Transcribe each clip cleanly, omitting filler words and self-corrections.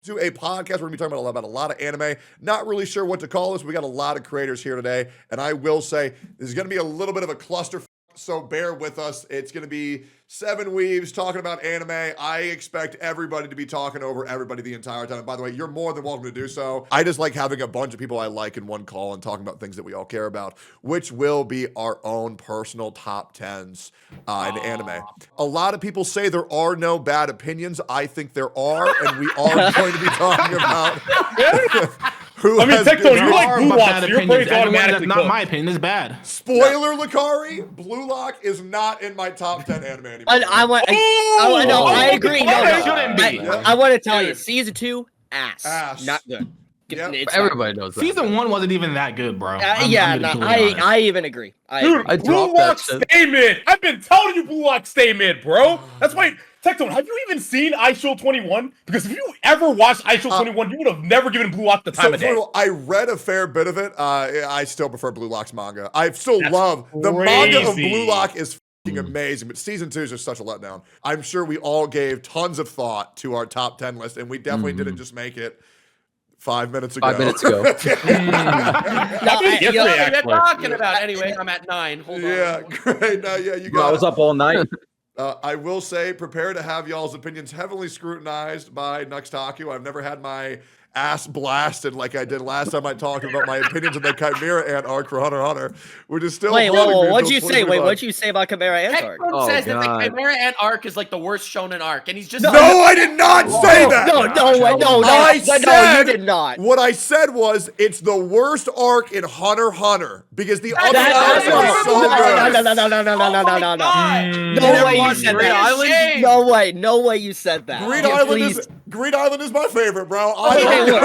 to a podcast. We're going to be talking about a lot of anime. Not really sure what to call this. We got a lot of creators here today. And I will say, this is going to be a little bit of a cluster. So bear with us. It's going to be 7 weaves talking about anime. I expect everybody to be talking over everybody the entire time. And by the way, you're more than welcome to do so. I just like having a bunch of people I like in one call and talking about things that we all care about, which will be our own personal top 10s in anime. A lot of people say there are no bad opinions. I think there are, and we are going to be talking about Tectone, you like Blue Lock, so your brain's automatically not my opinion, it's bad. Spoiler, Lakari, Blue Lock is not in my top 10 anime anymore. I agree. It shouldn't be. I want to tell you, season 2, ass. Not good. Yep. Everybody knows that. Season 1 wasn't even that good, bro. I even agree. Dude, Blue Lock stay mid. I've been telling you Blue Lock stay mid, bro. That's why, Tectone, have you even seen iShield 21? Because if you ever watched iShield 21, you would have never given Blue Lock the time of day. I read a fair bit of it. I still prefer Blue Lock's manga. I still love the manga of Blue Lock is amazing, but season 2 is just such a letdown. I'm sure we all gave tons of thought to our top 10 list, and we definitely didn't just make it 5 minutes ago. 5 minutes ago. What are you talking about? Anyway, I'm at 9. Hold on. Yeah, great. No, yeah, you got I was up all night. I will say, prepare to have y'all's opinions heavily scrutinized by Nuxtaku. I've never had my ass blasted like I did last time I talked about my opinions on the Chimera Ant arc for Hunter x Hunter, which is still. Wait, what'd you say? What'd you say about Chimera Ant arc? Tectone says that the Chimera Ant arc is like the worst shonen arc, and he's just. No, I did not say that. No, you did not. What I said was it's the worst arc in Hunter x Hunter because the other arcs are so good. No way you said that. No way you said that. Green Island is my favorite, bro. You're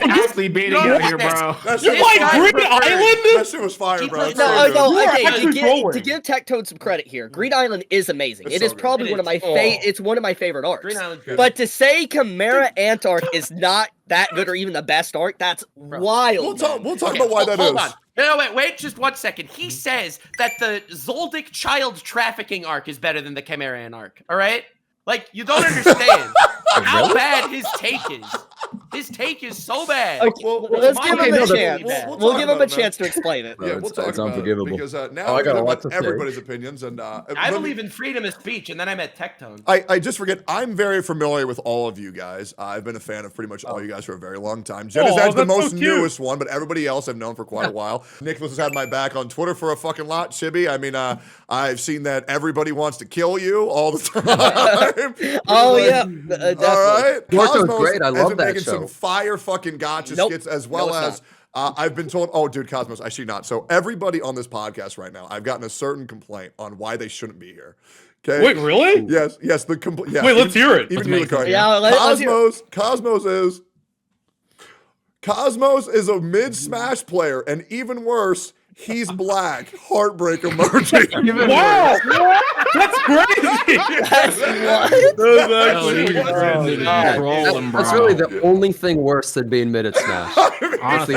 actually baiting out here, bro. You like Green Island? That shit was fire, bro. To give Tectone some credit here, Green Island is amazing. It is probably one of my favorite arcs. But to say Chimera Ant arc is not that good or even the best arc, that's wild. We'll talk about why that is. Hold on. No, wait, just 1 second. He says that the Zoldyck child trafficking arc is better than the Chimera Ant arc. All right? Like, you don't understand how bad his take is. His take is so bad. Okay, let's give him a chance. We'll give him a chance to explain it. Yeah, we'll talk it's about unforgivable. it because now I got to everybody's opinions. And I believe in freedom of speech, and then I met Tectone. I just forget, I'm very familiar with all of you guys. I've been a fan of pretty much all you guys for a very long time. Jenna's the most newest one, but everybody else I've known for quite a while. Nicholas has had my back on Twitter for a fucking lot. Chibi, I mean, I've seen that everybody wants to kill you all the time. Definitely. All right. Cosmos great. I love that making some fire fucking gotcha skits as well as I've been told, oh, dude, Cosmos, I should not. So everybody on this podcast right now, I've gotten a certain complaint on why they shouldn't be here. Okay. Wait, really? Yes. Yeah, wait, let's hear it. Even you, Lakari. Yeah, Cosmos is a mid-smash player, and even worse, he's black. Heartbreak emoji. Wow, that's crazy. That's really the only thing worse than being mid at Smash. Honestly,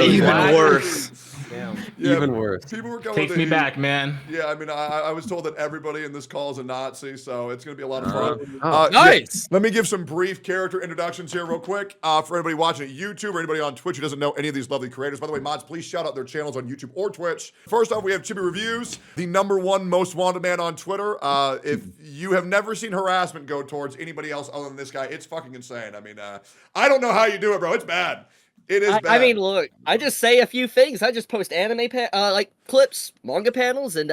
even worse. Yeah, even worse. People were going Takes me back, man. Yeah, I mean, I was told that everybody in this call is a Nazi, so it's going to be a lot of fun. Nice. Let me give some brief character introductions here real quick for anybody watching at YouTube or anybody on Twitch who doesn't know any of these lovely creators. By the way, mods, please shout out their channels on YouTube or Twitch. First off, we have Chibi Reviews, the #1 most wanted man on Twitter. If you have never seen harassment go towards anybody else other than this guy, it's fucking insane. I mean, I don't know how you do it, bro. It's bad. It is bad. I mean, look, I just say a few things. I just post anime like clips, manga panels, and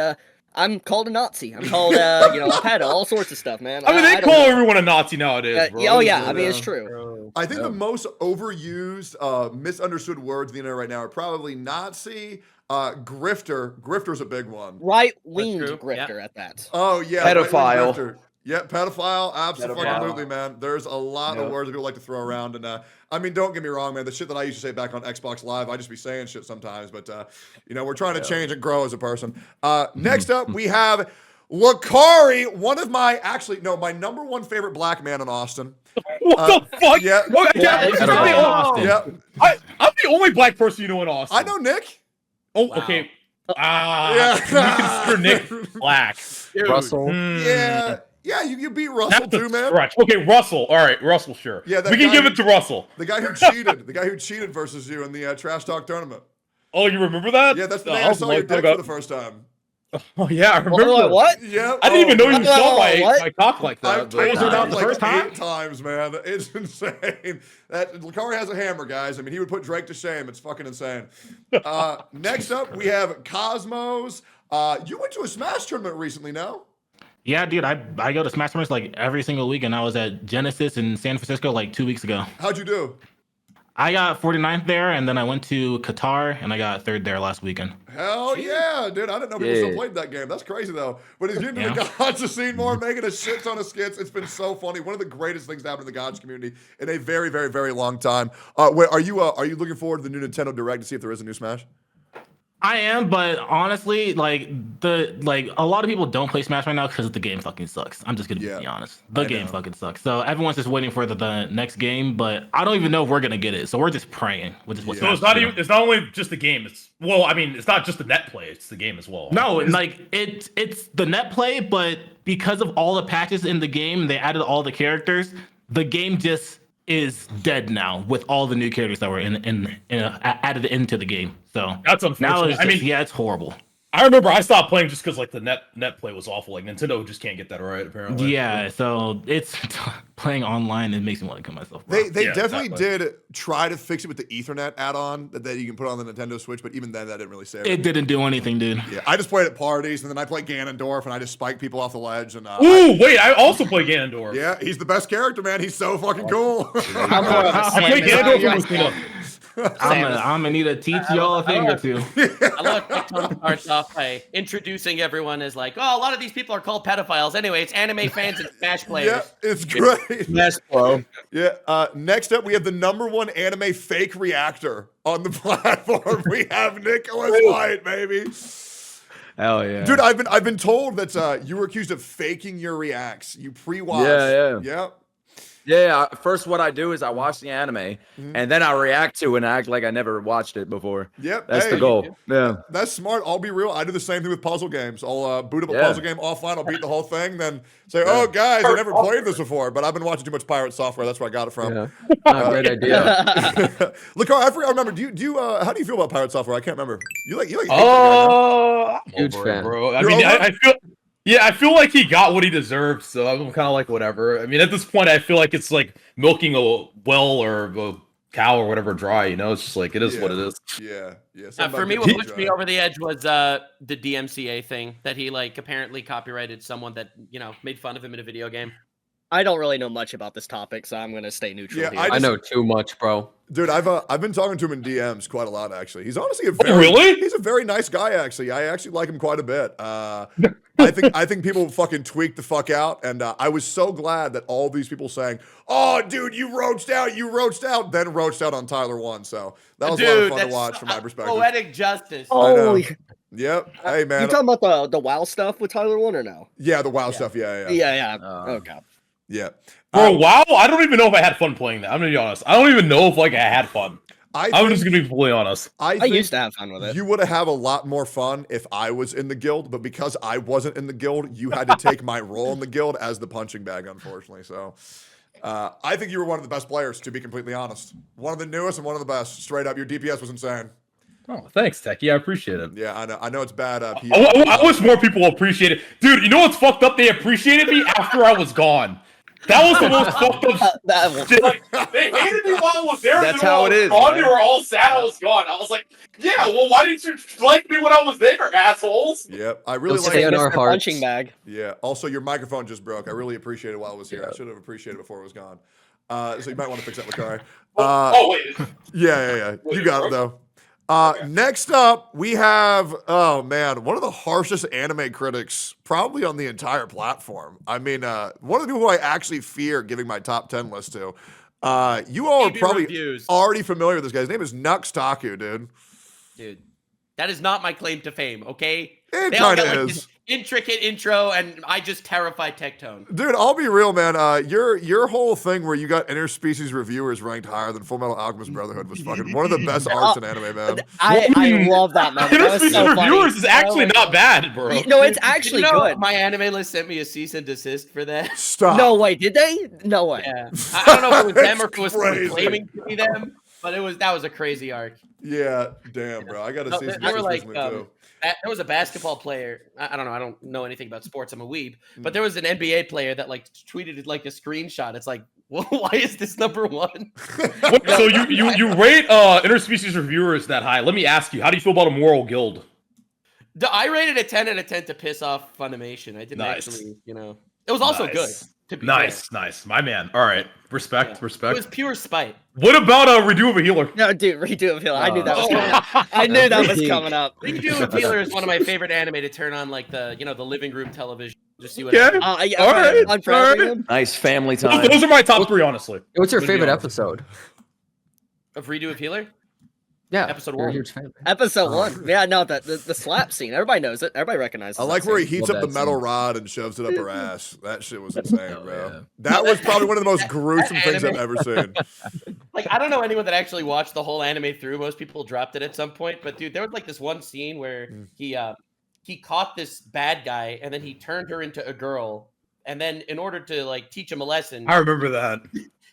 I'm called a Nazi. I'm called a pedo, all sorts of stuff, man. I mean, they call everyone a Nazi nowadays, bro. Oh yeah, I mean it's true. I think the most overused, misunderstood words on the internet right now are probably Nazi, grifter. Grifter's a big one. Right-winged grifter at that. Oh yeah, pedophile. Grifter. Yeah, pedophile, absolutely, man. There's a lot of words that people like to throw around, and I mean, don't get me wrong, man. The shit that I used to say back on Xbox Live, I just be saying shit sometimes, but we're trying to change and grow as a person. Next up, we have Lakari, my #1 favorite black man in Austin. What the fuck? Yeah. I'm the only black person you know in Austin. I know Nick. Oh, okay. You consider Nick black. Russell. Yeah. Yeah, you beat Russell That's a too, man. stretch. Okay, Russell. All right, Russell, sure. Yeah, we can give it to Russell. The guy who cheated. The guy who cheated versus you in the Trash Talk tournament. Oh, you remember that? Yeah, that's the day I saw your dick for the first time. Oh yeah, I remember. What? Yeah. I didn't even know you saw my cock like that. I've told you that like first time? 8 times, man. It's insane. That Lakari has a hammer, guys. I mean, he would put Drake to shame. It's fucking insane. Next up, we have Cosmos. You went to a Smash tournament recently, no? Yeah, dude, I go to Smash tournaments like every single week, and I was at Genesis in San Francisco like 2 weeks ago. How'd you do? I got 49th there, and then I went to Qatar, and I got 3rd there last weekend. Hell yeah, dude. I didn't know people still played that game. That's crazy, though. But he's getting to the Gotcha scene more, making a shit ton of skits. It's been so funny. One of the greatest things to happen in the Gotcha community in a very, very, very long time. Wait, are you looking forward to the new Nintendo Direct to see if there is a new Smash? I am, but honestly, like a lot of people don't play Smash right now because the game fucking sucks. I'm just gonna be honest. The game fucking sucks. So everyone's just waiting for the next game, but I don't even know if we're gonna get it. So we're just praying. So it's not only just the game. It's not just the net play. It's the game as well. No, like it's the net play, but because of all the patches in the game, they added all the characters. The game just is dead now with all the new characters that were added into the game. So that's unfortunate. Now it's horrible. I remember I stopped playing just because like the net play was awful. Like Nintendo just can't get that right apparently. Yeah, so it's playing online. It makes me want to kill myself. Bro. They definitely did try to fix it with the Ethernet add-on that you can put on the Nintendo Switch, but even then that didn't really save it. It didn't do anything, dude. Yeah, I just played at parties, and then I played Ganondorf, and I just spike people off the ledge. And I also play Ganondorf. Yeah, he's the best character, man. He's so fucking cool. I play Ganondorf from Lucina. I'm gonna need to teach y'all a thing or two. I love Tectone starts off by introducing everyone as like, oh, a lot of these people are called pedophiles. Anyway, it's anime fans and Smash players. Yeah, it's great. Yes, bro. Yeah. Next up, we have the #1 anime fake reactor on the platform. We have Nicholas White, baby. Hell yeah, dude. I've been told that you were accused of faking your reacts. You pre-watched. Yeah. First, what I do is I watch the anime, and then I react to it and act like I never watched it before. Yep, that's the goal. Yeah, that's smart. I'll be real. I do the same thing with puzzle games. I'll boot up a puzzle game offline. I'll beat the whole thing, then say, "Oh, guys, I never played this before," but I've been watching too much pirate software. That's where I got it from. Yeah. Great idea. Look, I remember. Do you? How do you feel about pirate software? I can't remember. You like? Huge fan, bro. I feel like he got what he deserved, so I'm kind of like whatever. I mean, at this point, I feel like it's like milking a well or a cow or whatever dry. You know, it's just like it is what it is. Yeah. For me, what pushed me over the edge was the DMCA thing that he like apparently copyrighted someone that made fun of him in a video game. I don't really know much about this topic, so I'm gonna stay neutral. Yeah, here. I know too much, bro. Dude, I've been talking to him in DMs quite a lot, actually. He's honestly he's a very nice guy, actually. I actually like him quite a bit. I think people fucking tweak the fuck out, and I was so glad that all these people saying, "Oh, dude, you roached out," then roached out on Tyler 1. So that was a lot of fun to watch from my perspective. Poetic justice. Holy. Yep. Hey, man. You talking about the WoW stuff with Tyler 1 or no? Yeah, the WoW stuff. Yeah. Okay. Yeah. Bro, WoW, I don't even know if I had fun playing that. I'm gonna be honest. I don't even know if like I had fun. I'm just gonna be fully honest. I used to have fun with it. You would have had a lot more fun if I was in the guild, but because I wasn't in the guild, you had to take my role in the guild as the punching bag, unfortunately. So I think you were one of the best players, to be completely honest. One of the newest and one of the best. Straight up, your DPS was insane. Oh, thanks, Techie. I appreciate it. Yeah, I know it's bad. I wish more people appreciated it. Dude, you know what's fucked up? They appreciated me after I was gone. That was the most fucked up shit. Like, they hated me while I was there. That's how it is. They were all sad I was gone. I was like, yeah, well, why didn't you like me when I was there, assholes? Yep, I really stay in our hearts. Punching bag. Yeah. Also, your microphone just broke. I really appreciate it while I was here. I should have appreciated it before it was gone. So you might want to fix that, Lakari. Wait. Yeah. You got it though. Next up, we have, one of the harshest anime critics probably on the entire platform. I mean, one of the people who I actually fear giving my top 10 list to. You all are probably already familiar with this guy. His name is Nux Taku, dude. Dude, That is not my claim to fame, okay? It They all kind got of like is. this intricate intro, and I just terrify Tectone. Dude, I'll be real, man. Your whole thing where you got interspecies reviewers ranked higher than Full Metal Alchemist Brotherhood was fucking one of the best arcs in anime, man. I love that, man. That was Interspecies so reviewers funny. is actually not bad, bro. No, it's actually good. My anime list sent me a cease and desist for that. Stop. No way, did they? No way. Yeah, I don't know if it was them or if it was Crazy. someone claiming to be them, but that was a crazy arc. Yeah, damn, bro. I got to No, see some they were like, recently, too. there was a basketball player. I don't know. I don't know anything about sports. I'm a weeb. But there was an NBA player that like tweeted like a screenshot. It's like, well, why is this number one? Wait, so you rate interspecies reviewers that high? Let me ask you, how do you feel about a moral guild? I rated a 10 out of 10 to piss off Funimation. I didn't actually, it was also good. To be Nice, my man. All right, respect. It was pure spite. What about a redo of a healer? No, dude, redo of Healer. I knew that was coming up. I knew that was coming up. Redo of Healer is one of my favorite anime to turn on, like the the living room television. Just see what. Yeah. Yeah, All right. I'm proud of him. Nice family time. Those are my top 3, honestly. What's your favorite episode? Of Redo of Healer. Yeah, Episode you're a 1. huge fan. Episode 1. Yeah, no, the slap scene. Everybody knows it. Everybody recognizes it. I like where he heats Love up the that metal scene. rod and shoves it up her ass. That shit was insane, bro. yeah. That was probably one of the most gruesome things I've anime- ever seen. Like, I don't know anyone that actually watched the whole anime through. Most people dropped it at some point. But dude, there was like this one scene where he caught this bad guy and then he turned her into a girl. And then in order to like teach him a lesson, I remember that.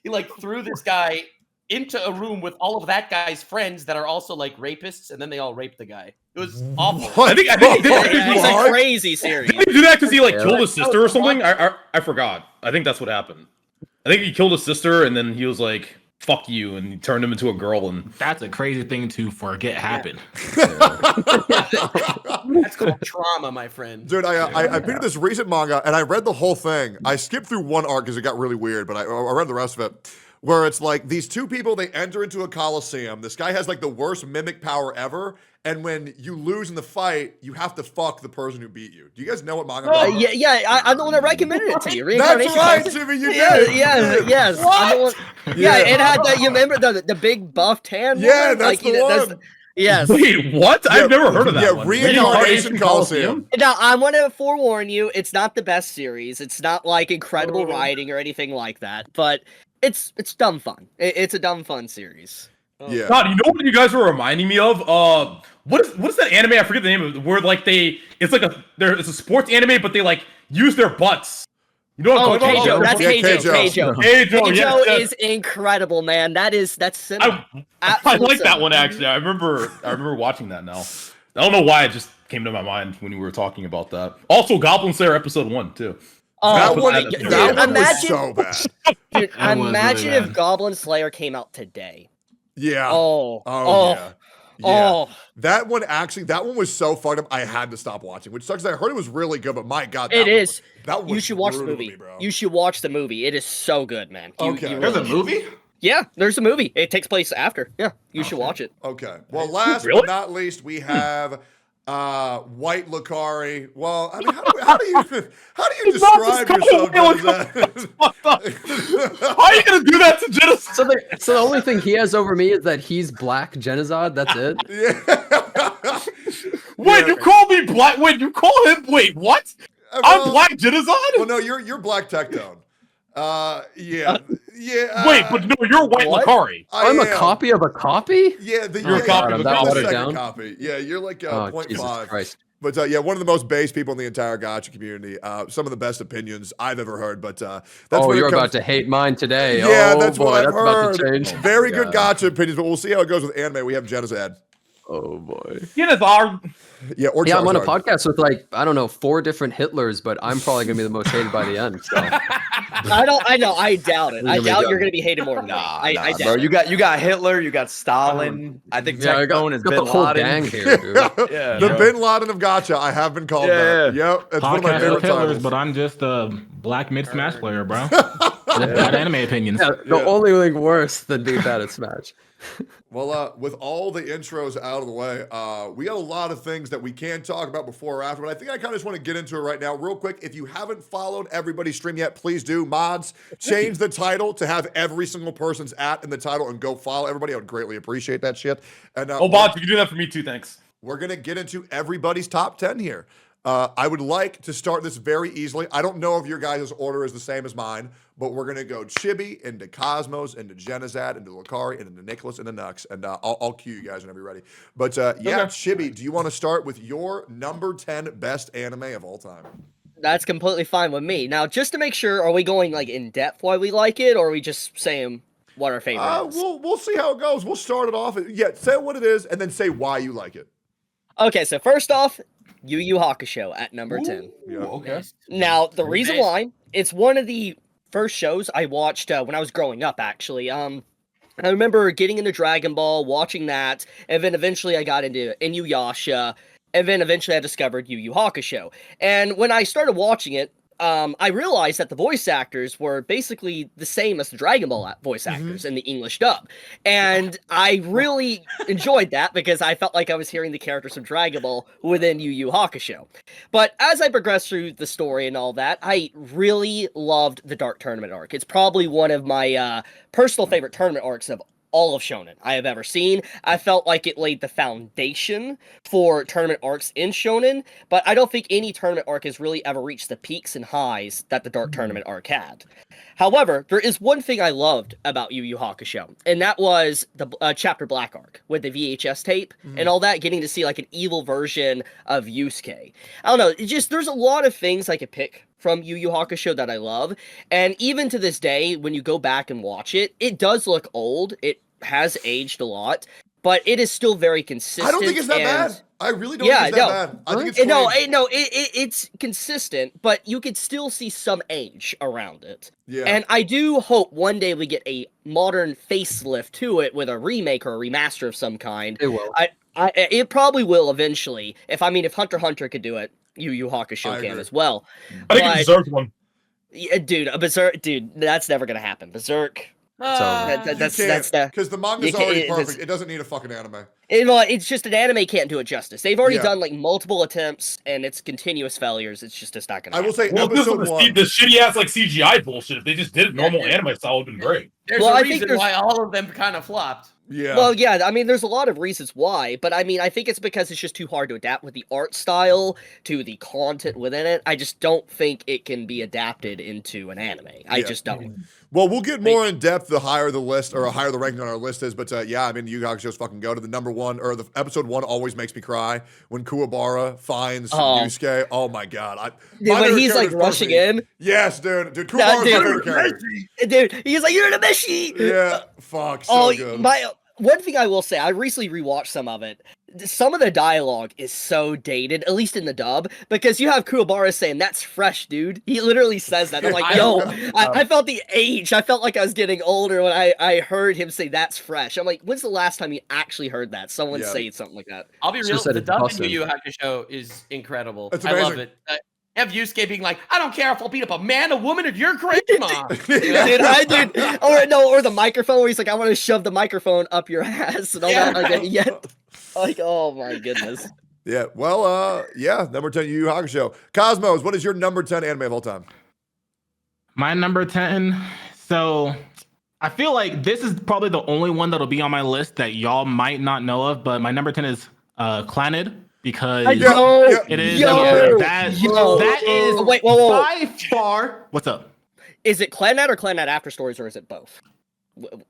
he like threw this guy into a room with all of that guy's friends that are also like rapists, and then they all raped the guy. It was awful. I think he did that. Yeah, it's a crazy series. Did he do that because he like Yeah, killed his sister or something? I forgot. I think that's what happened. I think he killed his sister and then he was like, "Fuck you," and he turned him into a girl. And That's a crazy thing to forget happened. That's called trauma, my friend. Dude, I picked up this recent manga and I read the whole thing. I skipped through one arc because it got really weird, but I read the rest of it. Where it's like these two people, they enter into a coliseum. This guy has like the worst mimic power ever. And when you lose in the fight, you have to fuck the person who beat you. Do you guys know what manga I'm talking about? I'm the one that recommended it to you. That's Reincarnation right, Crisis. Jimmy, you Yeah, did. yes. I'm the one- Yeah. it had that. You remember the big buff tan? Yeah, woman? that's the one. Yes. wait, what? I've never heard of that. Yeah, one. Reincarnation Coliseum. Now, I want to forewarn you, it's not the best series. It's not like incredible writing or anything like that, but it's dumb fun. It's a dumb fun series. Yeah. God, you know what you guys were reminding me of? What is that anime? I forget the name of it. Where like it's a sports anime, but they like use their butts. You know what I'm talking Keijo. about? That's Yeah, Keijo. Keijo, yes, yes. Is incredible, man. That's cinema. I Absolute like that cinema. one actually. I remember watching that now. I don't know why it just came to my mind when we were talking about that. Also, Goblin Slayer episode 1 too. That Oh, one, dude, that one was imagine- so bad. dude, That was imagine really if bad. Goblin Slayer came out today. Yeah. Oh, yeah. oh. That one was so fucked up. I had to stop watching, which sucks. I heard it was really good, but my god, that It one is. was- that was You should watch the brutal to movie. me, bro. You should watch the movie. It is so good, man. Okay. There's a movie? Yeah, there's a movie. It takes place after. Yeah, you should watch it. Okay. Well, last Really? but not least, we have White Lucari. Well, I mean, how do you describe yourself? Dennis? How are you gonna do that to Genesis? So the only thing he has over me is that he's black Genizod. That's it. Yeah. Wait, you call me black? Wait, you call him? Wait, what? Well, I'm Black Genocide? Well, no, you're Black Tectone. Yeah. Wait, but no, you're White what? Lucari. I'm a am. copy of a copy. Yeah, You're a copy of a you're copy. the Watered second down? copy. Yeah, you're like Oh, 0.5. Jesus Christ! But yeah, one of the most base people in the entire gotcha community. Some of the best opinions I've ever heard. But that's Oh, when it you're comes- about to hate mine today. Yeah, oh, that's boy, what I've that's heard. about to change. Very good God. gotcha opinions, but we'll see how it goes with anime. We have Genocide. Oh boy. Genocide. Yeah, or Yeah, I'm on a Charizard. podcast with like I don't know 4 different Hitlers, but I'm probably gonna be the most hated by the end. So I know. I doubt it. I Really doubt don't. you're gonna be hated more than me. I doubt bro. it. You got Hitler, you got Stalin. I think yeah, I Tectone is got Bin the whole Laden. gang here, dude. Yeah, The bro. Bin Laden of gotcha. I have been called that. Yep, it's one of my Podcast favorite of Hitlers, titles. but I'm just a black mid Smash player, bro. Got anime opinions. Yeah, the only thing worse than being bad at Smash. Well, with all the intros out of the way, we got a lot of things that we can talk about before or after, but I think I kind of just want to get into it right now. Real quick, if you haven't followed everybody's stream yet, please do. Mods, change the title to have every single person's @ in the title and go follow everybody. I would greatly appreciate that shit. And Oh, Bob, you can do that for me too, thanks. we're going to get into everybody's top 10 here. I would like to start this very easily. I don't know if your guys' order is the same as mine, but we're going to go Chibi into Cosmos, into Genizad, into Lucari, and into Nicholas, into Nux. And I'll cue you guys whenever you're ready. But yeah, Chibi, do you want to start with your number 10 best anime of all time? That's completely fine with me. Now, just to make sure, are we going like in depth why we like it, or are we just saying what our favorite is? We'll see how it goes. We'll start it off. Yeah, say what it is, and then say why you like it. Okay, so first off, Yu Yu Hakusho at number 10. Yeah. Okay. Now, the reason why, it's one of the first shows I watched when I was growing up, actually. I remember getting into Dragon Ball, watching that, and then eventually I got into Inuyasha, and then eventually I discovered Yu Yu Hakusho. And when I started watching it, I realized that the voice actors were basically the same as the Dragon Ball voice actors in the English dub. And I really enjoyed that because I felt like I was hearing the characters from Dragon Ball within Yu Yu Hakusho. But as I progressed through the story and all that, I really loved the Dark Tournament arc. It's probably one of my personal favorite tournament arcs of all of Shonen I have ever seen. I felt like it laid the foundation for tournament arcs in Shonen, but I don't think any tournament arc has really ever reached the peaks and highs that the Dark Tournament arc had. However, there is one thing I loved about Yu Yu Hakusho, and that was the Chapter Black arc with the VHS tape and all that, getting to see like an evil version of Yusuke. I don't know, there's a lot of things I could pick from Yu Yu Hakusho that I love, and even to this day, when you go back and watch it, it does look old. It has aged a lot, but it is still very consistent. I don't think it's that bad. I really don't think it's that bad. I think it's it's consistent, but you could still see some age around it. Yeah. And I do hope one day we get a modern facelift to it with a remake or a remaster of some kind. It will. It probably will eventually. If Hunter x Hunter could do it, Yu Yu Hakusho can as well. I think it deserves one. Yeah, dude, Berserk, dude, that's never gonna happen. Berserk. That's because the manga's already perfect. It doesn't need a fucking anime. It's just an anime can't do it justice. They've already done like multiple attempts, and it's continuous failures. It's just not gonna. I will say, this shitty ass like CGI bullshit. If they just did it normal anime style, would have been great. There's a reason why all of them kind of flopped. Yeah. Well, yeah, I mean, there's a lot of reasons why, but I mean, I think it's because it's just too hard to adapt with the art style to the content within it. I just don't think it can be adapted into an anime. I just don't. Well, we'll get more in depth the higher the list or higher the ranking on our list is, but yeah, I mean, Yu Yu Hakusho's fucking go to the number one or the episode 1 always makes me cry when Kuwabara finds Yusuke. Oh my god, when he's like rushing in. Yes, dude. Kuwabara's my favorite character. Dude, he's like, "You're the Meshi." Yeah, fuck, so good. One thing I will say, I recently rewatched some of it. Some of the dialogue is so dated, at least in the dub, because you have Kuwabara saying, "That's fresh, dude." He literally says that. I'm like, yo, I felt the age. I felt like I was getting older when I heard him say, "That's fresh." I'm like, when's the last time you actually heard that? Someone say something like that. I'll be real, the dub in Yu Yu Hakusho is incredible. It's I love it. Have Yusuke being like, "I don't care if I'll beat up a man, a woman, or your grandma." Or the microphone where he's like, "I want to shove the microphone up your ass," and all that. Like, oh my goodness. Yeah. Well, number 10, Yu Yu Hakusho. Cosmos, what is your number 10 anime of all time? My number 10. So I feel like this is probably the only one that'll be on my list that y'all might not know of, but my number 10 is Clannad. Because it is that is by far. What's up? Is it Clannad or Clannad After Stories, or is it both?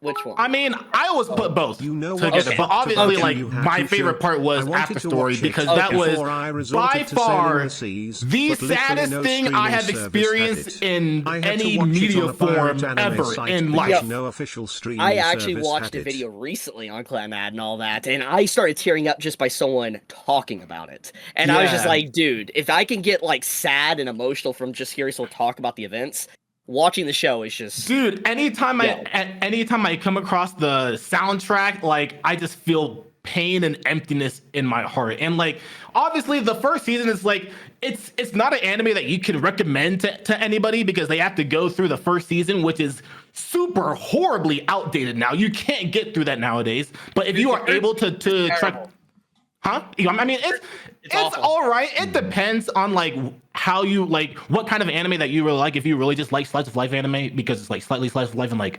Which one? I mean, I always put both together, but obviously, like my favorite part was After Story because that was by far the saddest thing I have experienced in any media form ever in life. I actually watched a video recently on Clannad and all that, and I started tearing up just by someone talking about it. And I was just like, dude, if I can get like sad and emotional from just hearing someone talk about the events, watching the show is just, dude. Anytime I come across the soundtrack, like I just feel pain and emptiness in my heart. And like, obviously, the first season is like it's not an anime that you can recommend to anybody because they have to go through the first season, which is super horribly outdated now. You can't get through that nowadays. But if you are able to try. Huh? I mean, it's all right. It depends on like how you like what kind of anime that you really like. If you really just like slice of life anime because it's like slightly slice of life and like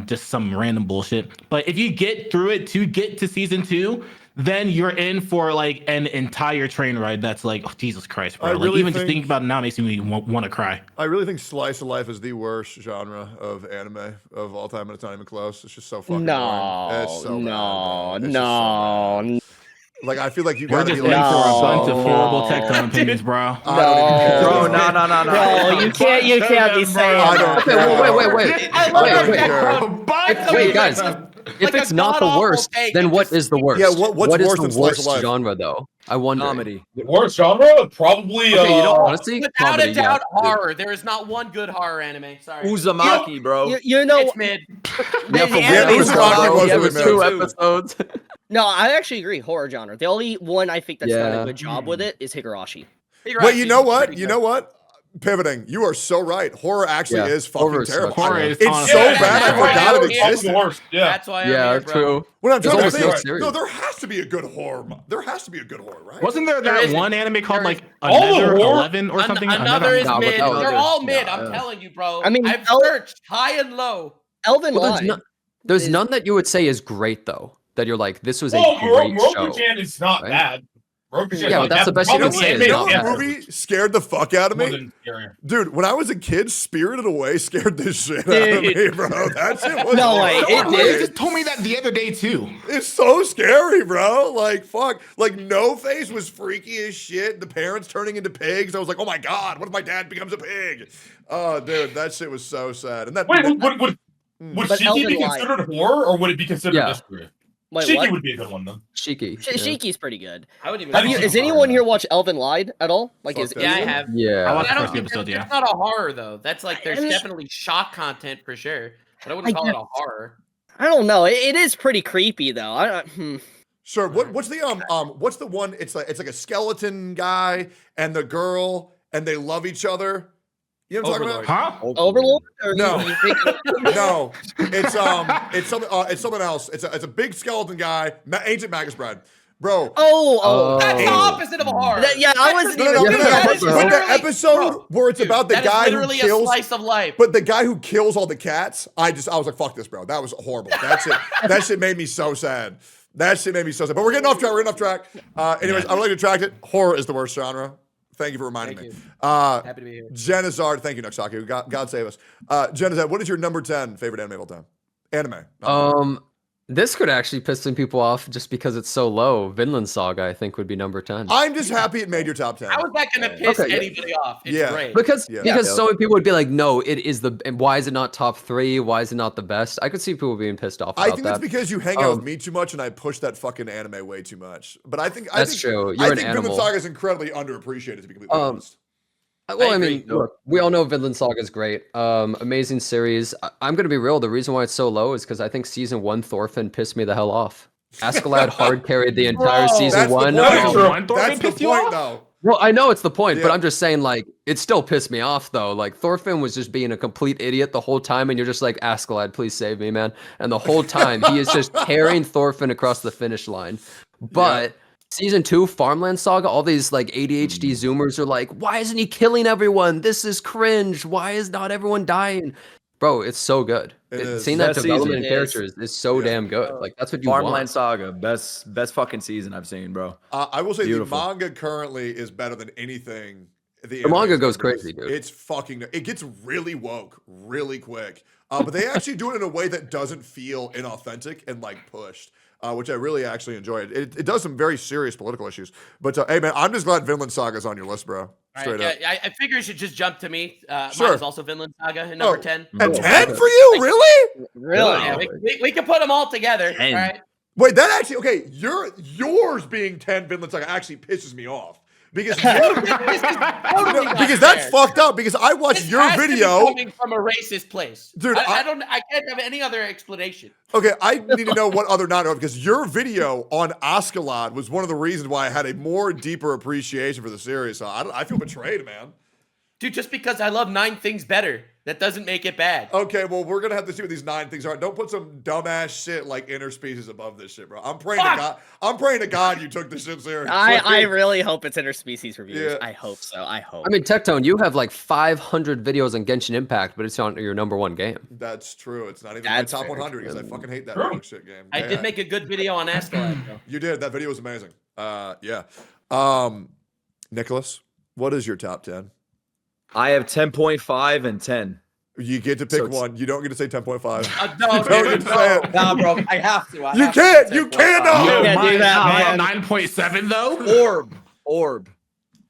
just some random bullshit. But if you get through it to get to season 2, then you're in for like an entire train ride that's like, oh, Jesus Christ, bro. I Like really even just think- thinking about it now makes me want to cry. I really think slice of life is the worst genre of anime of all time, and it's not even close. It's just so fucking boring. It's so bad, bro. It's just so bad. Like, I feel like you We're gotta just be in like, for a bunch of No. horrible Tectone opinions, bro. I don't even care. Bro, no. Bro, you can't be saying I that. don't Okay, care. wait. I love Wait, that. wait. Wait, guys. If Like a it's not the god-awful worst, take then of what just- is the worst? Yeah, what's what is worse the than slice of worst life? genre, though? I wonder. Comedy. The worst genre? Probably. Okay, you know, honestly, Without comedy, a doubt, yeah. horror. There is not one good horror anime. Sorry. Uzumaki, bro. You know, It's mid. the for anime real. is Uzumaki horror. was Yeah, really it was bad. 2 episodes. No, I actually agree. Horror genre. The only one I think that's done Yeah. a good job with it is Higurashi. Wait, you know what? You know what? Pivoting. You are so right. Horror actually Yeah, is fucking horror terrible. sucks. Horror is It's honestly- so Yeah, bad I that's why forgot I'm it here. That's existed. the worst. Yeah. That's why I'm Yeah, here, bro. true. When I'm It's trying to almost no think, series. no, there has to be a good horror. There has to be a good horror, right? Wasn't there There that isn't. one anime called There like All the Another horror- 11 or something? Another is No, but mid. that was They're good. all mid. Yeah, I'm yeah. telling you, bro. I mean, I've searched high and low. Elven Well, Lied. there's is- none that you would say is great though. That you're like, this was a Well, great show. Roku-chan is not right? bad. Roku-chan Yeah, but that's the best you can say is You know not what bad. movie scared the fuck out of me? Dude, when I was a kid, Spirited Away scared the shit out of me, bro. That shit was No way, it horrible. did. You just told me that the other day too. It's so scary, bro. Like, fuck. Like, No Face was freaky as shit. The parents turning into pigs. I was like, oh my God, what if my dad becomes a pig? Oh, dude, that shit was so sad. And that. Wait, would But Shiki be Elven Lied. considered horror, or would it be considered Yeah. mystery? Wait, Shiki what? would be a good one, though. Shiki. Shiki's pretty good. I wouldn't even. Have call you- it Has horror. anyone here watched Elven Lied at all? Like, Fuck is that. Yeah, I Anyone? have. Yeah. I watched I the don't first think episode, it's yeah. not a horror though. That's like there's I mean- definitely shock content for sure, but I wouldn't I call it guess. a horror. I don't know. It is pretty creepy though. Sure. What's the one? It's like a skeleton guy and the girl, and they love each other. You know what I'm talking Overlord. about? Huh? Overlord? Or No. you think- No, it's something else. It's a big skeleton guy, ancient Magus bread, bro. Oh. That's the Oh. opposite of a horror. Yeah, I wasn't No, no, no, even- no, no, Yeah, no. that's But right. the episode where it's about the That is guy who literally a kills, slice of life. but the guy who kills all the cats, I was like, fuck this, bro. That was horrible. That shit made me so sad. That shit made me so sad. But we're getting off track. Anyways, I really retract it. Horror is the worst genre. Thank you for reminding Thank me. Happy to be here. Genizard, thank you, Nuxaki. God save us. Genizard, what is your number 10 favorite anime of all time? Anime. This could actually piss some people off just because it's so low. Vinland Saga, I think, would be number 10. I'm just happy it made your top 10. How is that going to piss Okay, yeah. anybody off? It's Yeah. great. Because Yeah. so many people would be like, no, it is and why is it not top 3? Why is it not the best? I could see people being pissed off about I think that. that's because you hang out with me too much and I push that fucking anime way too much. But I think That's true. You're I an think animal. Vinland Saga is incredibly underappreciated, to be completely honest. Well, I agree. mean, look, we all know Vinland Saga is great. Amazing series. I'm going to be real. The reason why it's so low is because I think season 1 Thorfinn pissed me the hell off. Askeladd hard carried the entire Bro, season That's the 1. point. That's true. One Thorfinn That's the pissed you point, off? though. Well, I know it's the point, but Yeah. I'm just saying, like, it still pissed me off, though. Like, Thorfinn was just being a complete idiot the whole time, and you're just like, Askeladd, please save me, man. And the whole time, he is just carrying Thorfinn across the finish line. But season 2, Farmland Saga, all these, like, ADHD Zoomers are like, why isn't he killing everyone? This is cringe. Why is not everyone dying? Bro, it's so good. It is. Seeing that Best development season. in characters is so damn good. Like, that's what you Farmland want. Saga, best fucking season I've seen, bro. I will say Beautiful. the manga currently is better than anything. The manga anime goes has produced. crazy, dude. It's fucking. It gets really woke really quick. But they actually do it in a way that doesn't feel inauthentic and like pushed. Which I really actually enjoyed. It does some very serious political issues. But hey, man, I'm just glad Vinland Saga's on your list, bro. All Straight right, up. yeah, I figure you should just jump to me. Sure. Mine is also Vinland Saga at number 10. And 10 for you, really? Really? Yeah, we can put them all together. 10. All right. Wait, that actually okay. Yours being 10 Vinland Saga actually pisses me off because This is totally not because that's fair. fucked up. Because I watched This your has to be video. coming from a racist place, Dude, I can't have any other explanation. Okay, I need to know what other not because your video on Askeladd was one of the reasons why I had a more deeper appreciation for the series. So I feel betrayed, man. Dude, just because I love 9 things better That doesn't make it bad. Okay, well, we're gonna have to see what these 9 things are. Don't put some dumbass shit like interspecies above this shit, bro. I'm praying to God. I'm praying to God you took this shit serious. I really hope it's interspecies reviews. Yeah. I hope so. I hope. I mean, Tectone, you have like 500 videos on Genshin Impact, but it's not your #1 game. That's true. It's not even That's my top fair. 100 because I fucking hate that True. dog shit game. I did make a good video on Askeladd, though. You did. That video was amazing. Yeah. Nicholas, what is your top 10? I have 10.5 and 10. You get to pick So it's- one. You don't get to say 10.5. No, Don't dude, get to say it. Nah, bro, I have to. You can't. You cannot. You can't do that, Mine man. 9.7 though. Orb.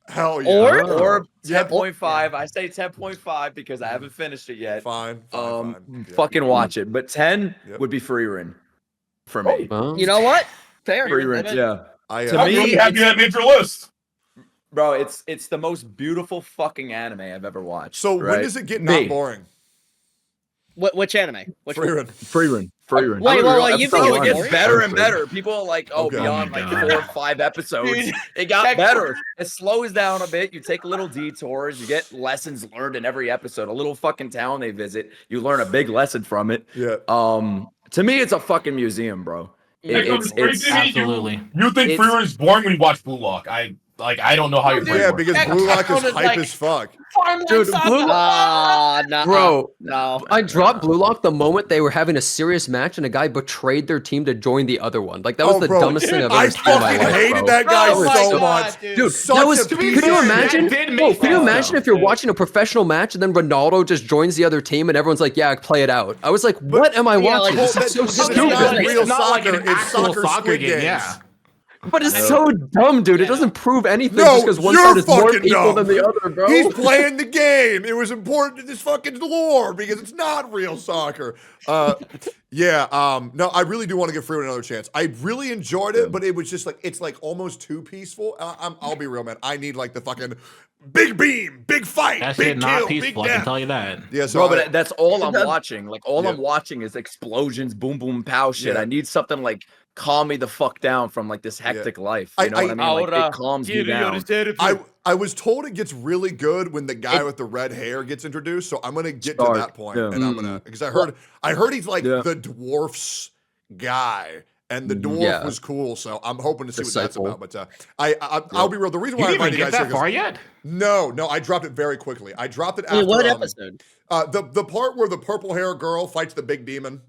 Hell yeah. Orb? Orb. Yeah. 10.5. I say 10.5 because I haven't finished it yet. Fine. Fine. Yeah. Fucking watch it. But 10 Yep. would be Freerun for me. Oh. You know what? Fair. Freerun, yeah. I, To me, really happy that made your list. Bro, it's the most beautiful fucking anime I've ever watched. so when right? does it get Me. not boring? Which anime? Which one? Freerun. Freerun. Wait, you think it it's gets boring? better and better. People are like, Okay. beyond Oh my like God. 4 or 5 episodes, Dude, it got Tech- better. It slows down a bit. You take little detours. You get lessons learned in every episode. A little fucking town they visit. You learn a big lesson from it. Yeah. To me, it's a fucking museum, bro. It's Absolutely. You think It's- Freerun is boring when you watch Blue Lock? I don't know how you're Yeah, because That Blue Lock is sounded hype like- as fuck. Farmland Dude, Saga. Blue No. Bro, No. I dropped Blue Lock the moment they were having a serious match and a guy betrayed their team to join the other one. Like, that was Oh, the bro, dumbest thing I've I ever seen in my fucking life, hated bro. that guy Oh my so God, much. dude. Dude, Such that was. a piece Could you of imagine? That did Bro, make could you sense, imagine though. if you're Yeah. watching a professional match and then Ronaldo just joins the other team and everyone's like, "Yeah, play it out." I was like, "What am I Yeah, watching? like, This is so because it's stupid." not It's real not like soccer. an It's actual soccer soccer Squid game, Games. yeah. But it's so dumb, dude. It doesn't prove anything No, just because one you're side is more fucking people dumb. than the other, bro. He's playing the game. It was important to this fucking lore because it's not real soccer. No, I really do want to give Freeman another chance. I really enjoyed it, but it was just like, it's like almost too peaceful. I'll be real, man. I need like the fucking big beam, big fight, That big shit not kill, big peaceful. I can death. tell you that. Yeah, so Bro, I- but that's all I'm watching. Like, all Yeah. I'm watching is explosions, boom, boom, pow shit. Yeah. I need something like calm me the fuck down from like this hectic life. You know what I mean? Like, it calms me down. I was told it gets really good when the guy with the red hair gets introduced, so I'm gonna get to Stark, that point, yeah. and I'm gonna because I heard he's like the dwarfs guy, and the dwarf was cool, so I'm hoping to see what that's Disciple. about. But I'll be real. The reason You why I didn't even invited you get guys that here, far yet? no, I dropped it very quickly. I dropped it after Wait, what episode? the part where the purple hair girl fights the big demon,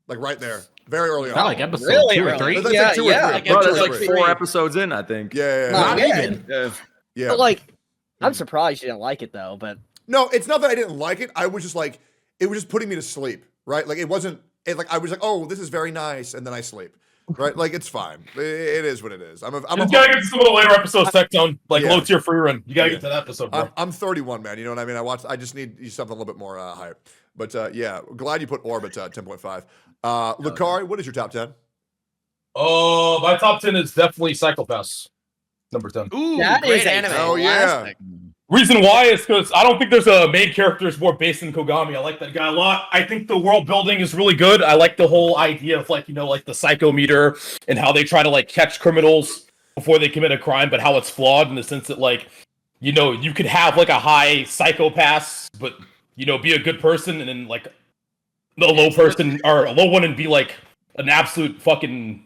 like right there, very early on. Not like episode Really 2 or early. 3. That's Yeah, like 2 or yeah. 3. Like Bro, Two or that's like three. 4 episodes in, I think. Yeah. Not Not yet. even. Yeah. But like, I'm surprised you didn't like it though. But No, it's not that I didn't like it. I was just like, it was just putting me to sleep, right? Like it wasn't. Like I was like, oh, this is very nice, and then I sleep, right? Like it's fine. It is what it is. I'm You just gotta get to some of the later episodes, Tectone. Like Yeah. low tier Freerun. You gotta get to that episode, bro. I'm 31, man. You know what I mean? I just need something a little bit more hype. But yeah, glad you put Orb at 10.5. Lucari, what is your top 10? Oh, my top 10 is definitely Psychopaths. Number 10. Ooh, that great is a anime. Oh, yeah. classic. Reason why is because I don't think there's a main character that's more based in Kogami. I like that guy a lot. I think the world building is really good. I like the whole idea of like, like the psychometer and how they try to like catch criminals before they commit a crime, but how it's flawed in the sense that like, you could have like a high psychopath, but be a good person, and then like the low person or a low one and be like an absolute fucking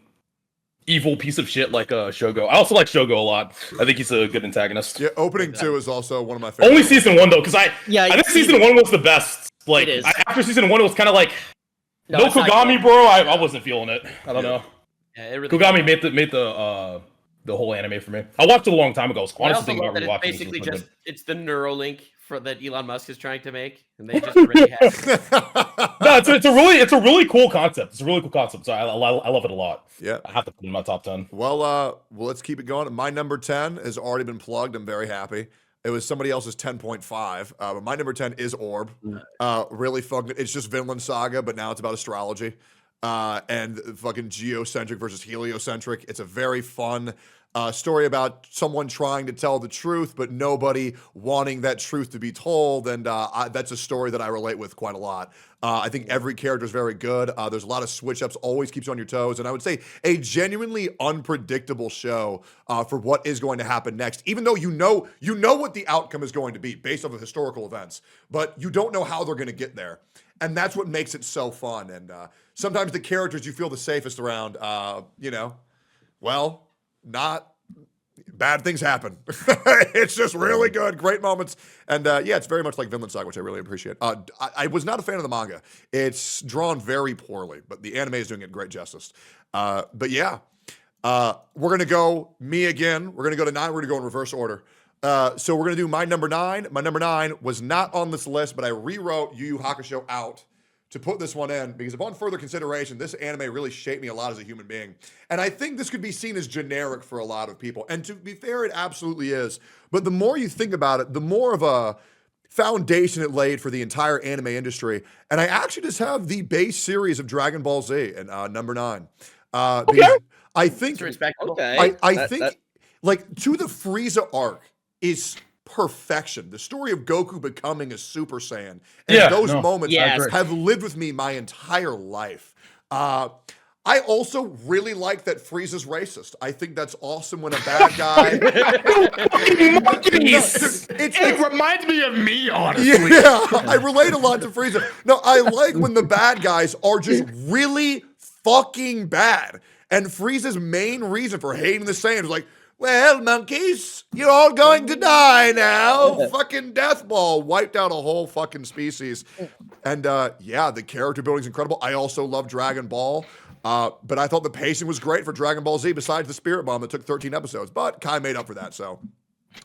evil piece of shit like Shogo. I also like Shogo a lot. I think he's a good antagonist. Yeah, opening 2 is also one of my favorites. Only season 1 though, because I think season 1 was the best. Like It is. after season 1, it was kind of like no it's not Kogami, good. bro. I wasn't feeling it. I don't know. Yeah, it really Kogami made the whole anime for me. I watched it a long time ago. I was I honestly also thinking love about that it's rewatching basically this. it's the Neuralink that Elon Musk is trying to make, and they just already have it. No, it's a really cool concept. It's a really cool concept. So I love it a lot. Yeah. I have to put it in my top 10. Well, let's keep it going. My number 10 has already been plugged. I'm very happy. It was somebody else's 10.5. But my number 10 is Orb. Really fun. It's just Vinland Saga, but now it's about astrology. and fucking geocentric versus heliocentric. It's a very fun story about someone trying to tell the truth, but nobody wanting that truth to be told. And that's a story that I relate with quite a lot. I think every character is very good. There's a lot of switch ups, always keeps you on your toes. And I would say a genuinely unpredictable show for what is going to happen next, even though you know what the outcome is going to be based off of historical events, but you don't know how they're going to get there. And that's what makes it so fun. And sometimes the characters you feel the safest around, not bad things happen. It's just really good, great moments. And it's very much like Vinland Saga, which I really appreciate. I was not a fan of the manga. It's drawn very poorly, but the anime is doing it great justice. But yeah, we're going to go me again. We're going to go to 9. We're going to go in reverse order. So we're going to do my number 9. My number 9 was not on this list, but I rewrote Yu Yu Hakusho out to put this one in because upon further consideration, this anime really shaped me a lot as a human being. And I think this could be seen as generic for a lot of people. And to be fair, it absolutely is. But the more you think about it, the more of a foundation it laid for the entire anime industry. And I actually just have the base series of Dragon Ball Z in number 9. Because I think, It's respectable. I think like to the Frieza arc is perfection. The story of Goku becoming a Super Saiyan and those moments have lived with me my entire life. I also really like that Frieza's racist. I think that's awesome when a bad guy. It reminds me of me, honestly. Yeah, I relate a lot to Frieza. No, I like when the bad guys are just really fucking bad. And Frieza's main reason for hating the Saiyans is like, well, monkeys, you're all going to die now. Fucking death ball wiped out a whole fucking species. And the character building's incredible. I also love Dragon Ball. But I thought the pacing was great for Dragon Ball Z besides the Spirit Bomb that took 13 episodes. But Kai made up for that, so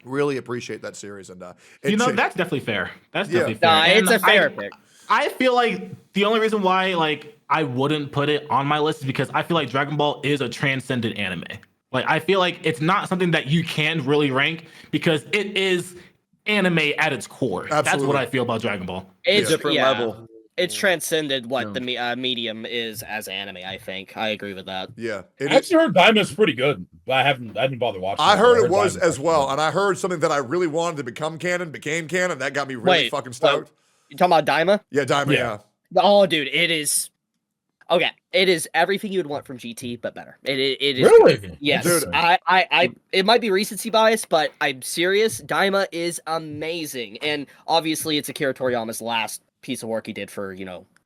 really appreciate that series. And that's definitely fair. That's definitely fair. Nah, it's a fair pick. I feel like the only reason why I wouldn't put it on my list is because I feel like Dragon Ball is a transcendent anime. Like, I feel like it's not something that you can really rank because it is anime at its core. Absolutely. That's what I feel about Dragon Ball. It's a different level. It's transcended what the medium is as anime, I think. I agree with that. Yeah. I actually heard Diamond's pretty good, but I didn't bother watching it. I heard it was as well, and I heard something that I really wanted to become canon, became canon. That got me really fucking stoked. You talking about Daima? Yeah, Daima, yeah. Oh, dude, it is... Okay, it is everything you would want from GT, but better. It is really, yes. Dude. I it might be recency bias, but I'm serious. Daima is amazing, and obviously it's Akira Toriyama's last piece of work he did for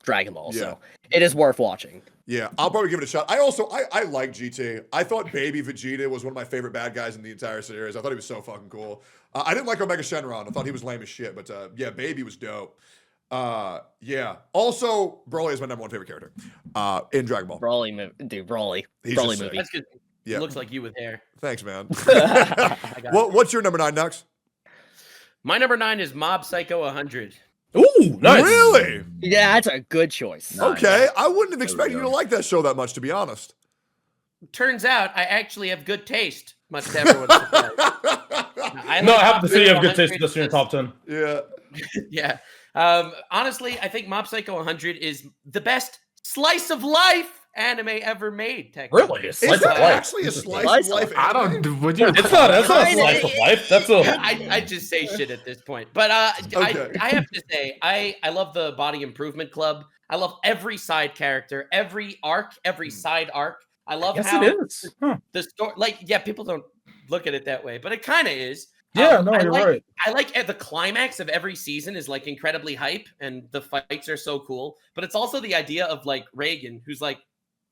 Dragon Ball, so it is worth watching. Yeah, I'll probably give it a shot. I like GT. I thought Baby Vegeta was one of my favorite bad guys in the entire series. I thought he was so fucking cool. I didn't like Omega Shenron. I thought he was lame as shit, but Baby was dope. Also, Broly is my number 1 favorite character in Dragon Ball. Broly movie. That's good. Yeah. Looks like you with hair. Thanks, man. What's your number 9, Nux? My number 9 is Mob Psycho 100. Ooh, nice. Really? Yeah, that's a good choice. Okay, I wouldn't have expected you to like that show that much, to be honest. Turns out I actually have good taste, much to everyone's surprise. I have to say you have good taste. That's in your top 10. Yeah. Yeah. Honestly, I think Mob Psycho 100 is the best slice of life anime ever made. Really? Is that actually a slice of life? I don't. Would you? It's not a slice of life. That's a. I just say shit at this point, but Okay. I have to say I love the Body Improvement Club. I love every side character, every arc, every side arc. I love how it is. the story. People don't look at it that way, but it kind of is. Yeah, no, you're right. I like the climax of every season is incredibly hype, and the fights are so cool. But it's also the idea of Reagan, who's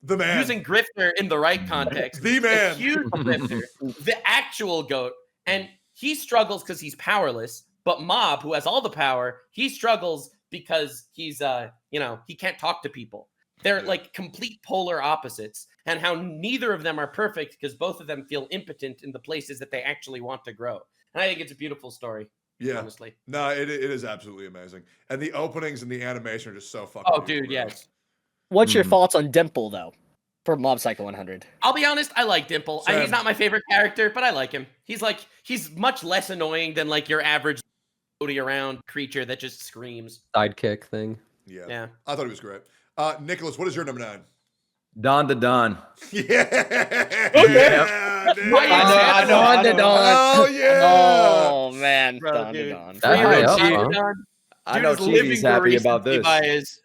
the man, using Grifter in the right context. The man, a huge Grifter, the actual goat, and he struggles because he's powerless. But Mob, who has all the power, he struggles because he's he can't talk to people. They're complete polar opposites, and how neither of them are perfect because both of them feel impotent in the places that they actually want to grow. And I think it's a beautiful story. Yeah, honestly. No, it is absolutely amazing, and the openings and the animation are just so fucking. Oh, dude, yes. What's your thoughts on Dimple though, for Mob Psycho 100? I'll be honest, I like Dimple. He's not my favorite character, but I like him. He's much less annoying than your average floaty around creature that just screams. Sidekick thing. Yeah. I thought he was great. Nicholas, what is your number 9? Don to Don. Yeah. Yeah. Dude. Don to Don. Oh yeah. Oh man, Bro, Don to dude. Don. That high up, Cheat. huh? I know Dude is living Chibi's happy the about recency this. bias.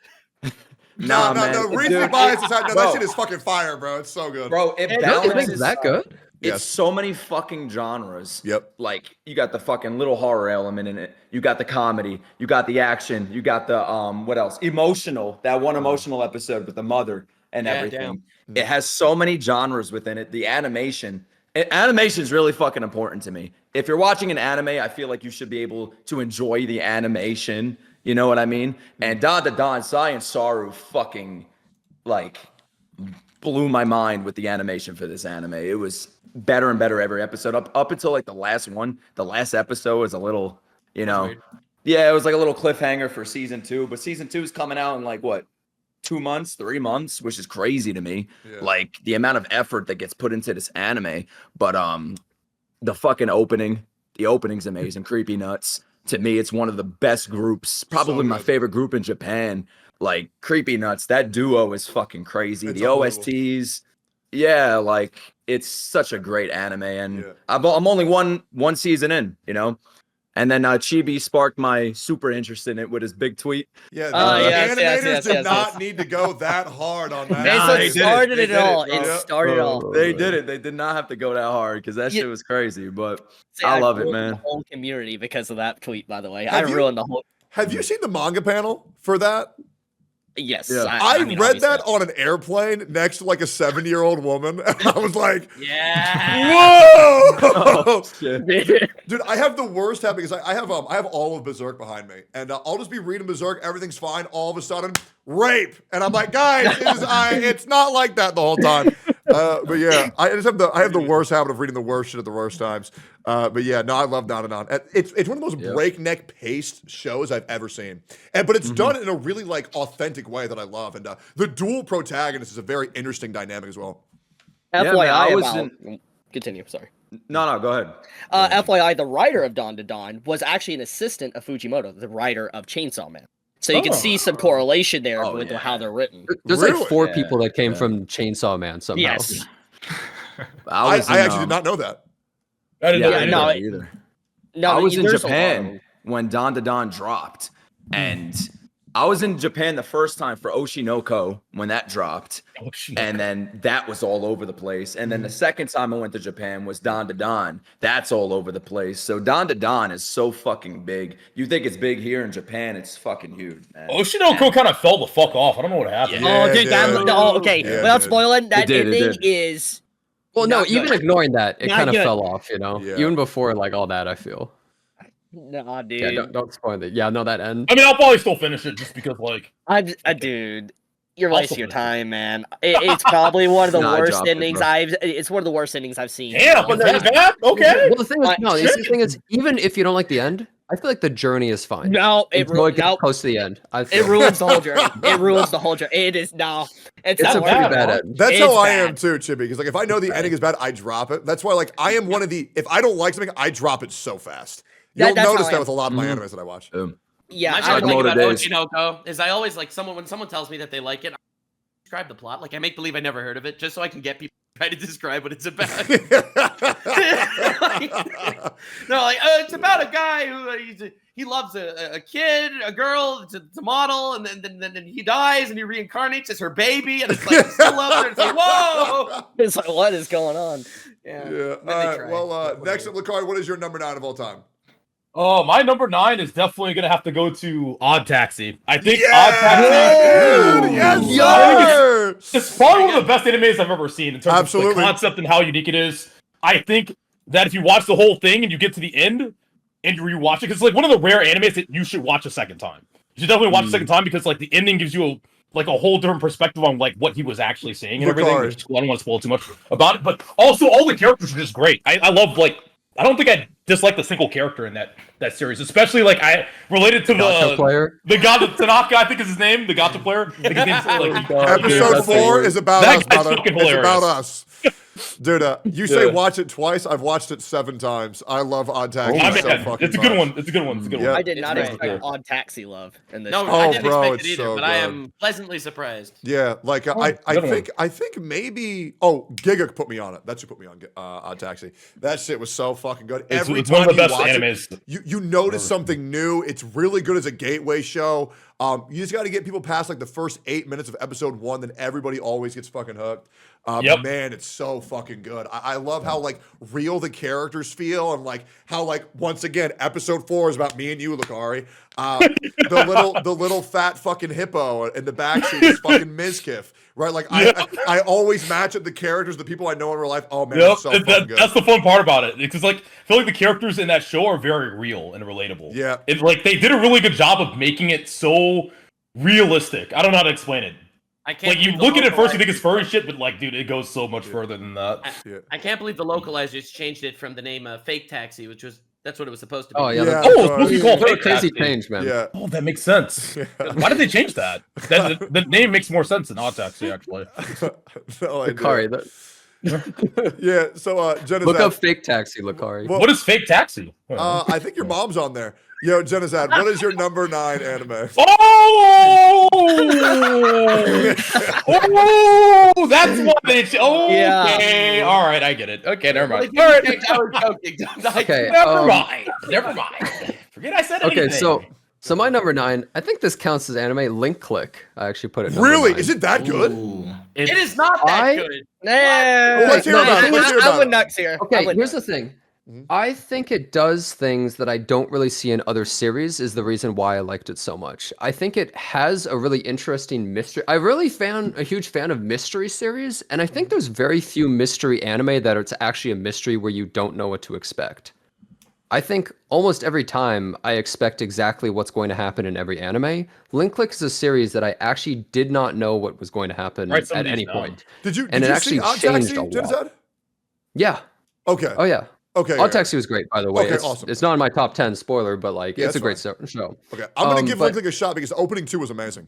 No, man. recency Dude, bias is no, that bro. shit is fucking fire, bro. It's so good. Bro, it Yeah, You balances. think it's that good? It's Yes. so many fucking genres. Yep. Like you got the fucking little horror element in it. You got the comedy. You got the action. You got the what else? Emotional. That one emotional episode with the mother and Yeah, everything. It has so many genres within it. The animation. Animation is really fucking important to me. If you're watching an anime, I feel like you should be able to enjoy the animation. You know what I mean? And Don to Don, Sai and Saru fucking like blew my mind with the animation for this anime. It was better and better every episode up until like the last one. The last episode was a little, yeah, it was like a little cliffhanger for season 2. But season 2 is coming out in like what, 2 months, 3 months, which is crazy to me. Yeah. Like the amount of effort that gets put into this anime. But the fucking opening, the opening's amazing. Creepy Nuts. To me, it's one of the best groups, probably my favorite group in Japan. Like Creepy Nuts, that duo is fucking crazy. It's the OSTs, yeah, like it's such a great anime, and I'm only one season in, And then Chibi sparked my super interest in it with his big tweet. Yeah, the yes, animators did not need to go that hard on that. That's what started it all. bro. It started all. They did it. They did not have to go that hard because that shit was crazy. But See, I love it, ruined man. The whole community because of that tweet, by the way. Have you- ruined the whole. Have you seen the manga panel for that? Yes, Yeah. I mean, read that obviously. on an airplane next to like a 7-year-old woman, and I was like, Yeah. "Whoa, Oh, shit. dude!" I have the worst habit because I have all of Berserk behind me, and I'll just be reading Berserk, everything's fine. All of a sudden, rape, and I'm like, guys, it's not like that the whole time. But yeah, I have the worst habit of reading the worst shit at the worst times. But yeah, no, I love Don and Don. It's one of the most breakneck paced shows I've ever seen, but it's done in a really like authentic way that I love. And the dual protagonist is a very interesting dynamic as well. FYI, continue. Sorry. No, go ahead. FYI, the writer of Don to Don was actually an assistant of Fujimoto, the writer of Chainsaw Man. So you can see some correlation there with how they're written. There's Really? like 4 people that came from Chainsaw Man somehow. Yes. I actually did not know that. I didn't know I that didn't know either. that either. No, I was in there's a lot of Japan them. when Don to Don dropped, and I was in Japan the first time for Oshinoko when that dropped, and then that was all over the place. And then the second time I went to Japan was Don to Don. That's all over the place. So Don to Don is so fucking big. You think it's big here in Japan? It's fucking huge, man. Oshinoko kind of fell the fuck off. I don't know what happened. Yeah, Oh, dude, dude. okay. Yeah, Without dude. spoiling, that It ending did. is. Well, no, Not even good. ignoring that, it Not kind of good. fell off, Yeah. Even before like all that, I feel. Nah, dude. Yeah, don't spoil it. Yeah, no, that end. I mean, I'll probably still finish it just because, like, Dude, you're I'll wasting still your finish it. time, man. It's probably one of the Nah, I worst dropped it, endings bro. It's one of the worst endings I've seen. damn, is that bad? Okay. Well, the thing is, no, shit. the thing is, even if you don't like the end, I feel like the journey is fine. No, Until it gets close to the end. I feel. it ruins the whole journey. It ruins the whole journey. It is it's It's not a worth pretty it. bad end. That's It's how I bad. am too, Chibi. Because like if I know the ending is bad, I drop it. That's why like I am one of the if I don't like something, I drop it so fast. You'll That's how notice I that am. with a lot of my animes that I watch. Yeah, My I favorite don't thing Motor about Days. Oshinoko is I always like when someone tells me that they like it, I describe the plot. Like I make believe I never heard of it just so I can get people to try to describe what it's about. It's about a guy who he loves a kid, a girl, it's a model, and then he dies and he reincarnates as her baby, and it's like he still loves her. It's like whoa. It's like, what is going on? Yeah. Then All they right. try. Well, next up, Lakari, what is your number 9 of all time? Oh, my number 9 is definitely gonna have to go to Odd Taxi. I think Yeah! Odd Taxi. Dude, yes, Yeah. sir! It's probably one of the best animes I've ever seen in terms Absolutely. of the concept and how unique it is. I think that if you watch the whole thing and you get to the end and you rewatch it, because it's like one of the rare animes that you should watch a second time. You should definitely watch a second time because like the ending gives you a whole different perspective on like what he was actually saying and everything. Lakari. Which I don't want to spoil too much about it, but also all the characters are just great. I love I don't think I dislike a single character in that series, especially like I related to Gacha player. the guy Tanaka, I think is his name, the gacha player. I think his name's, like, Episode 4 is about That us, guy's brother. fucking It's hilarious. about us. Dude, you say watch it twice. I've watched it 7 times. I love Odd Taxi so fucking it's a good one. It's a good one. It's a good one. Yeah. I did not It's expect Odd Taxi love in this. No, show. I didn't bro, expect it it's either, so but I good. am pleasantly surprised. Yeah, like I think maybe Giga put me on it. That's who put me on Odd Taxi. That shit was so fucking good. It's Every one time of the you best watch animes. it, you notice something new. It's really good as a gateway show. You just got to get people past like the first 8 minutes of episode 1, then everybody always gets fucking hooked. Man, it's so fucking good. I love how like real the characters feel, and like how like once again episode 4 is about me and you, Lucari. The little fat fucking hippo in the backseat is fucking Mizkif, right? Like I always match up the characters, the people I know in real life. Oh man, it's so fucking good. That's the fun part about it, because like I feel like the characters in that show are very real and relatable. Yeah, it's like they did a really good job of making it so realistic. I don't know how to explain it. I can't Like you look at it first, you think it's furry shit, but like, dude, it goes so much further than that. I can't believe the localizers changed it from the name Fake Taxi, which was that's what it was supposed to be. Oh yeah. Yeah. Oh, it's supposed to be called What a Fake crazy Taxi. change, man. yeah. Oh, that makes sense. Why did they change that? The name makes more sense than Odd Taxi, actually. No idea. Lucari, Yeah. So Jenna, look up Fake Taxi, Lucari. Well, What is Fake Taxi? I think your mom's on there. Yo, Jenazad, what is your number 9 anime? Oh! Oh! That's what they. Okay, Yeah. all right, I get it. Okay, never mind. All All right, I was joking. Okay. never mind. Never mind. Forget I said anything. Okay, so my number 9, I think this counts as anime. Link Click. I actually put it. Number Really? 9. Is it that good? Ooh. It is not that good. Nah, Well, let's hear about it. Let's hear I about would it. nuts here. Okay, here's the thing. Mhm. I think it does things that I don't really see in other series is the reason why I liked it so much. I think it has a really interesting mystery. I really found a huge fan of mystery series, and I think there's very few mystery anime that it's actually a mystery where you don't know what to expect. I think almost every time I expect exactly what's going to happen in every anime. Link Click is a series that I actually did not know what was going to happen Write some at of any these down. point. Did you And it see actually Odd changed Taxi, a lot. Jenazad? Yeah. Okay. Oh yeah. Okay. Odd Taxi was great, by the way. Okay, it's, awesome. it's not in my top 10 spoiler, but like Yeah, it's a great that's show. Okay. I'm gonna give but- Link a shot because the opening 2 was amazing.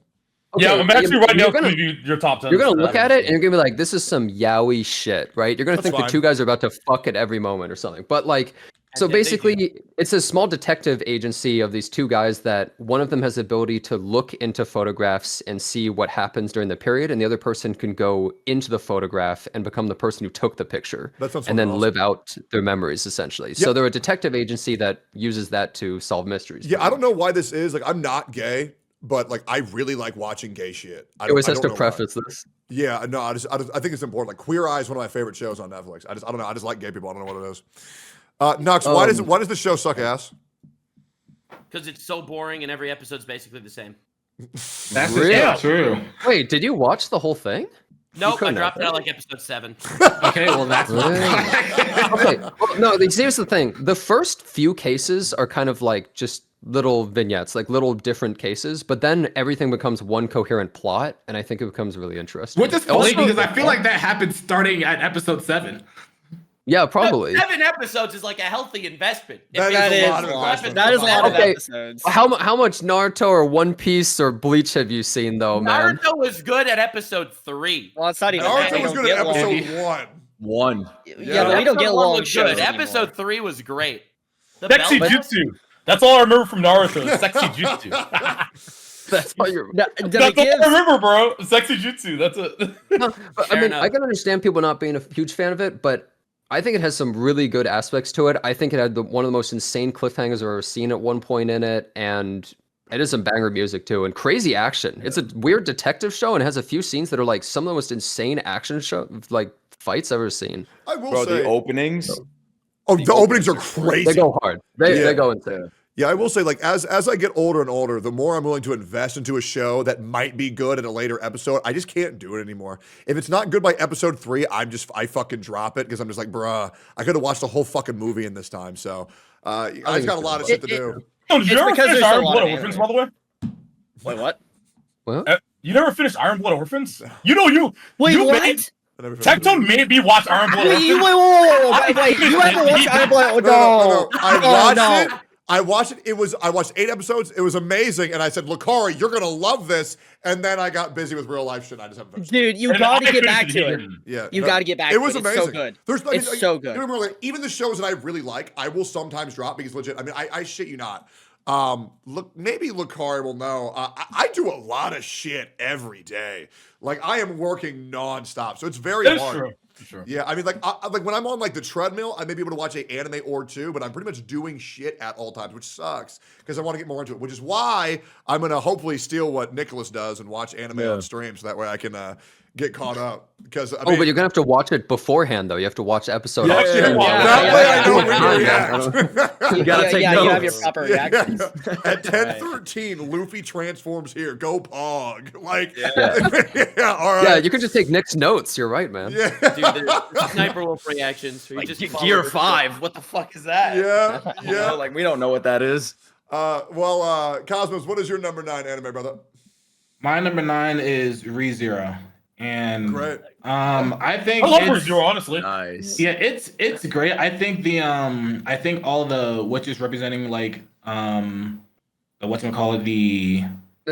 Yeah, Okay, I'm actually right now you're gonna- preview your top 10. You're gonna look at it and you're gonna be like, "This is some yaoi shit," right? You're gonna That's think fine. the two guys are about to fuck at every moment or something. But like, so then they do. basically, it's a small detective agency of these two guys that one of them has the ability to look into photographs and see what happens during the period, and the other person can go into the photograph and become the person who took the picture, That sounds and then fucking live out their memories essentially. Yeah. So they're a detective agency that uses that to solve mysteries. Yeah, I don't know why this is. Like, I'm not gay, but like, I really like watching gay shit. I It always has don't to know why. preface this. Yeah, no, I think it's important. Like, Queer Eye is one of my favorite shows on Netflix. I don't know. I just like gay people. I don't know what it is. Nux, why does the show suck ass? Because it's so boring and every episode's basically the same. That's Really? yeah, true. Wait, did you watch the whole thing? Nope, I couldn't dropped have, it at like episode 7. Okay, well that's Okay. Well, no, here's the thing. The first few cases are kind of like just little vignettes, like little different cases, but then everything becomes one coherent plot, and I think it becomes really interesting. Which is funny because I feel like that happened starting at episode 7. Yeah, probably. 7 episodes is like a healthy investment. That If is it's a lot of investment. That is a lot of Okay. episodes. How much Naruto or One Piece or Bleach have you seen though, man? Naruto was good at episode 3. Well, it's not even. Naruto they was don't good at get along. episode 1. One. Yeah, but we don't get Episode 1 along was shows good. anymore. Episode 3 was great. The Sexy belt- Jutsu. That's all I remember from Naruto. is Sexy Jutsu. That's all you're. Now, did That's it all give? I remember, bro. Sexy Jutsu. That's it. No, but, I Fair mean, enough. I can understand people not being a huge fan of it, but I think it has some really good aspects to it. I think it had one of the most insane cliffhangers I've ever seen at one point in it, and it is some banger music too, and crazy action. It's a weird detective show, and it has a few scenes that are like some of the most insane action show like fights I've ever seen. I will Bro, say. the openings. Oh, the openings are crazy. They go hard. They Yeah. go insane. Yeah, I will say, like, as I get older and older, the more I'm willing to invest into a show that might be good in a later episode. I just can't do it anymore. If it's not good by episode 3, I fucking drop it because I'm just like, bruh, I could have watched the whole fucking movie in this time. So I just got a lot of shit to do. Oh, did you It's ever because finish there's a Iron lot Blood of Orphans, anime. by the way? Wait, what? What? You never finished Iron Blood Orphans? You know you. Wait, you what? Made, I never finished Tectone made me watch Iron Blood Wait, Orphans. wait, you haven't watched Iron Blood? it. No, No, I Oh, watched no. it. I watched it. I watched 8 episodes. It was amazing, and I said, "Lakari, you're gonna love this." And then I got busy with real life shit. I just haven't finished. Dude, you got to get back to it. Yeah, you got to get back. It was to it. amazing. It's so good. It's so good. Remember, like, even the shows that I really like, I will sometimes drop because legit. I mean, I shit you not. Look, maybe Lakari will know. I do a lot of shit every day. Like I am working nonstop, so it's very hard. True. Sure. Yeah, I mean, like when I'm on like the treadmill, I may be able to watch an anime or two, but I'm pretty much doing shit at all times, which sucks because I want to get more into it. Which is why I'm gonna hopefully steal what Nicholas does and watch anime on stream, so that way I can get caught up. Because I mean, but you're gonna have to watch it beforehand, though. You have to watch the episode. That way I know when to react. You gotta take you notes. have your proper reactions. At 10:13, Luffy transforms here. Go Pog. Like, all right. Yeah, you can just take Nick's notes. You're right, man. Yeah. Dude, the Sniper Wolf reactions. Where you Like, just Gear 5. What the fuck is that? Yeah. You know, like we don't know what that is. Cosmos, what is your number 9 anime, brother? My number 9 is ReZero. And Great. I think I love ReZero, honestly. Nice. Yeah, it's great. I think I think all the witches representing like the whatchamacallit, the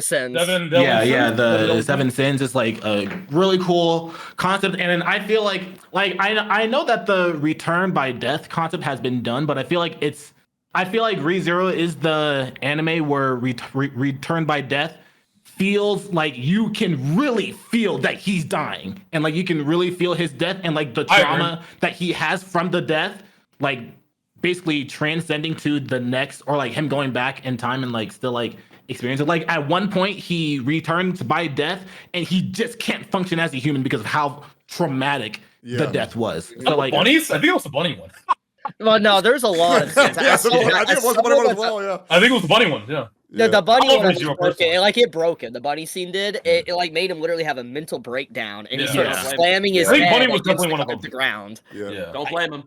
Sins. the 7 sins is like a really cool concept. And then I feel like I know that the return by death concept has been done, but I feel like ReZero is the anime where return by death feels like you can really feel that he's dying, and like you can really feel his death and like the trauma that he has from the death, like basically transcending to the next, or like him going back in time and like still like experience it. Like at one point he returns by death and he just can't function as a human because of how traumatic the death was. So like bunnies? I think it was the bunny one. Well, no, there's a lot of sins. I think it was the bunny one as well. Yeah. I think it was the bunny one. Yeah. The bunny I love one ReZero was personally. like it broke him. The bunny scene did. It like made him literally have a mental breakdown, and he started Yeah. slamming his I think head bunny was against definitely one of them. the ground. Yeah. Don't blame him.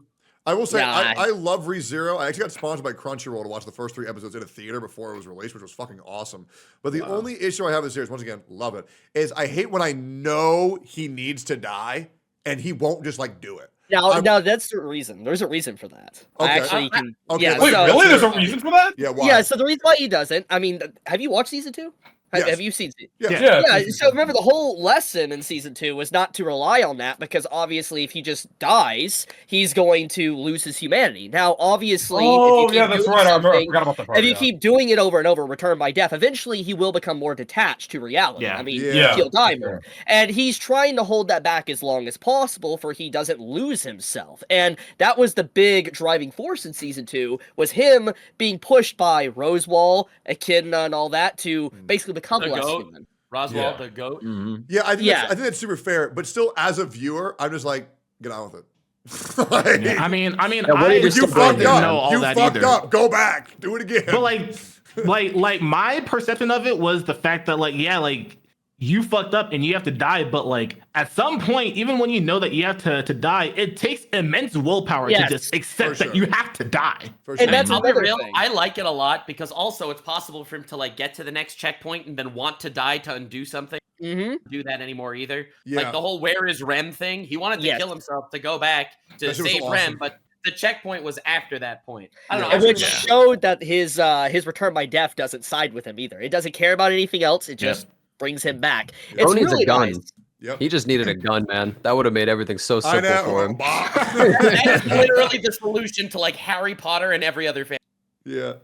I will say, Yeah, I love ReZero. I actually got sponsored by Crunchyroll to watch the first 3 episodes in a theater before it was released, which was fucking awesome. But the only issue I have with the series, once again, love it, is I hate when I know he needs to die and he won't just like do it. No, that's the reason. There's a reason for that. Okay. I actually can. Okay. Yeah, Wait, so, really? There's a reason for that? Yeah, why? Yeah, so the reason why he doesn't. I mean, have you watched season 2? Yes. Have you seen? Yeah. Yeah, so remember the whole lesson in season 2 was not to rely on that, because obviously if he just dies, he's going to lose his humanity. Now, obviously, Oh, if you keep that's doing right. I something, forgot about that part. if you keep doing it over and over, return by death, eventually he will become more detached to reality. Yeah. I mean, Yeah. he'll die more. And he's trying to hold that back as long as possible for he doesn't lose himself. And that was the big driving force in season 2, was him being pushed by Rosewall, Echidna, and all that to basically become The less goat. human. Roswell, the goat. Yeah, I think that's super fair. But still, as a viewer, I'm just like, get on with it. Like, I mean, what do you I just you still fucked didn't up. know all You that fucked either. up. Go back. Do it again. But like my perception of it was the fact that like you fucked up and you have to die, but like at some point, even when you know that you have to die, it takes immense willpower to just accept that you have to die. For And that's I'll be another real. thing. I like it a lot because also it's possible for him to like get to the next checkpoint and then want to die to undo something. Mm-hmm. Do that anymore either. Yeah. Like the whole "where is Rem" thing. He wanted to kill himself to go back to That shit was save awesome. Rem, but the checkpoint was after that point. I don't Yeah. know. Which showed that his return by death doesn't side with him either. It doesn't care about anything else. It just brings him back. Bro It's needs really a gun. nice. Yep. He just needed a gun, man. That would have made everything so I simple for know. him. That is literally the solution to like Harry Potter and every other fan. Yeah.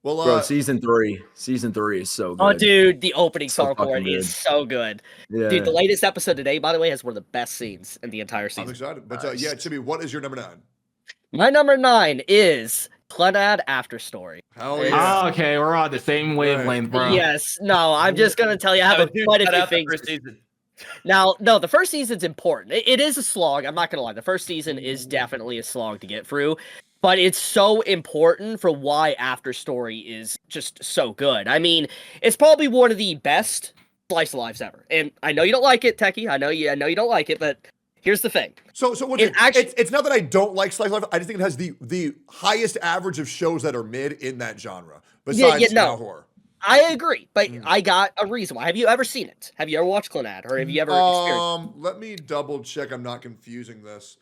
Well, Bro, season 3 is so good. Oh, dude, the opening So song for it fucking is good. so good. Yeah. Dude, the latest episode today, by the way, has one of the best scenes in the entire I'm season. excited. But yeah, Chibi, what is your number 9? My number 9 is Clannad After Story. Hell yeah. Oh, okay, we're on the same wavelength, bro. Yes, no, I'm just gonna tell you, I have quite a few things. First season. Now, no, the first season's important. It is a slog. I'm not gonna lie. The first season is definitely a slog to get through, but it's so important for why After Story is just so good. I mean, it's probably one of the best slice of lives ever. And I know you don't like it, Techie. I know you don't like it, but here's the thing. So what's it's not that I don't like slice of life. I just think it has the highest average of shows that are mid in that genre. Besides horror. I agree, but I got a reason why. Have you ever seen it? Have you ever watched Clannad, or have you ever experienced it? Let me double check. I'm not confusing this.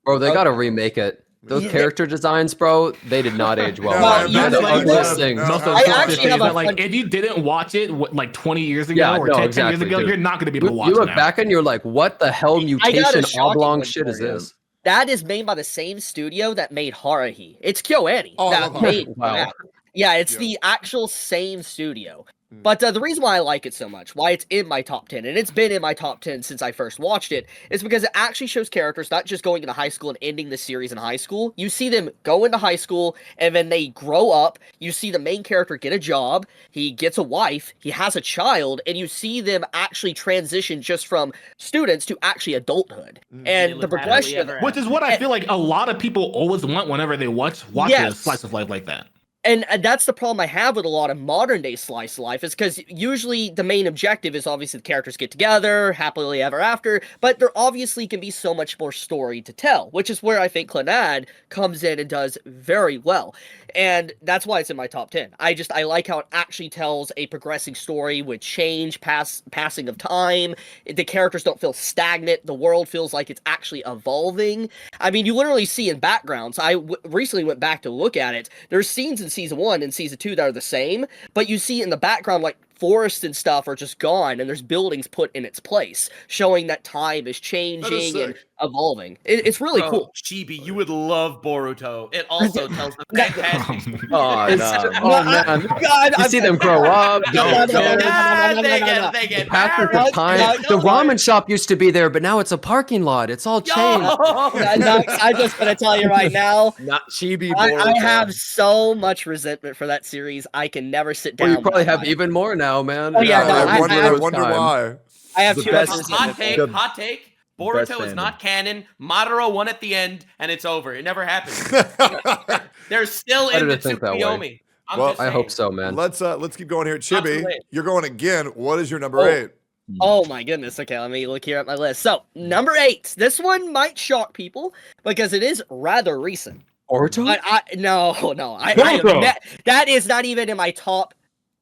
Bro, they gotta remake it. Those character designs, bro, they did not age well. No, The ugliest things. I actually have like if you didn't watch it like 20 years ago or 10 years ago, dude. you're not going to be able to watch it. You look back and you're like, what the hell mutation oblong shit is this? That is made by the same studio that made Haruhi. It's KyoAni that made that. Yeah, it's the actual same studio. But the reason why I like it so much, why it's in my top 10, and it's been in my top 10 since I first watched it, is because it actually shows characters not just going into high school and ending the series in high school. You see them go into high school, and then they grow up. You see the main character get a job. He gets a wife. He has a child. And you see them actually transition just from students to actually adulthood. And the progression of it. Which is what I feel like a lot of people always want whenever they watch a slice of life like that. And that's the problem I have with a lot of modern day slice of life, is because usually the main objective is obviously the characters get together, happily ever after, but there obviously can be so much more story to tell, which is where I think Clannad comes in and does very well. And that's why it's in my top 10. I like how it actually tells a progressing story with change, passing of time. The characters don't feel stagnant. The world feels like it's actually evolving. I mean, you literally see in backgrounds. I recently went back to look at it. There's scenes in season 1 and season 2 that are the same, but you see in the background, like, forests and stuff are just gone, and there's buildings put in its place, showing that time is changing and evolving. It's really cool. Chibi, you would love Boruto. It also tells the fantastic. Oh man! God, you see them grow up. They get Passing the time. The ramen shop used to be there, but now it's a parking lot. It's all changed. I'm just gonna tell you right now. Not Chibi. I have so much resentment for that series. I can never sit down. Well, you probably have even more now, man. Oh, yeah, no, I wonder why. I have hot take. Boruto is not canon. Madara won at the end, and it's over. It never happened. They're still in the Tsukuyomi. Well, I hope so, man. Let's keep going here. Chibi, you're going again. What is your number 8? Oh my goodness. Okay, let me look here at my list. So, number 8. This one might shock people because it is rather recent. Boruto? But no. That is not even in my top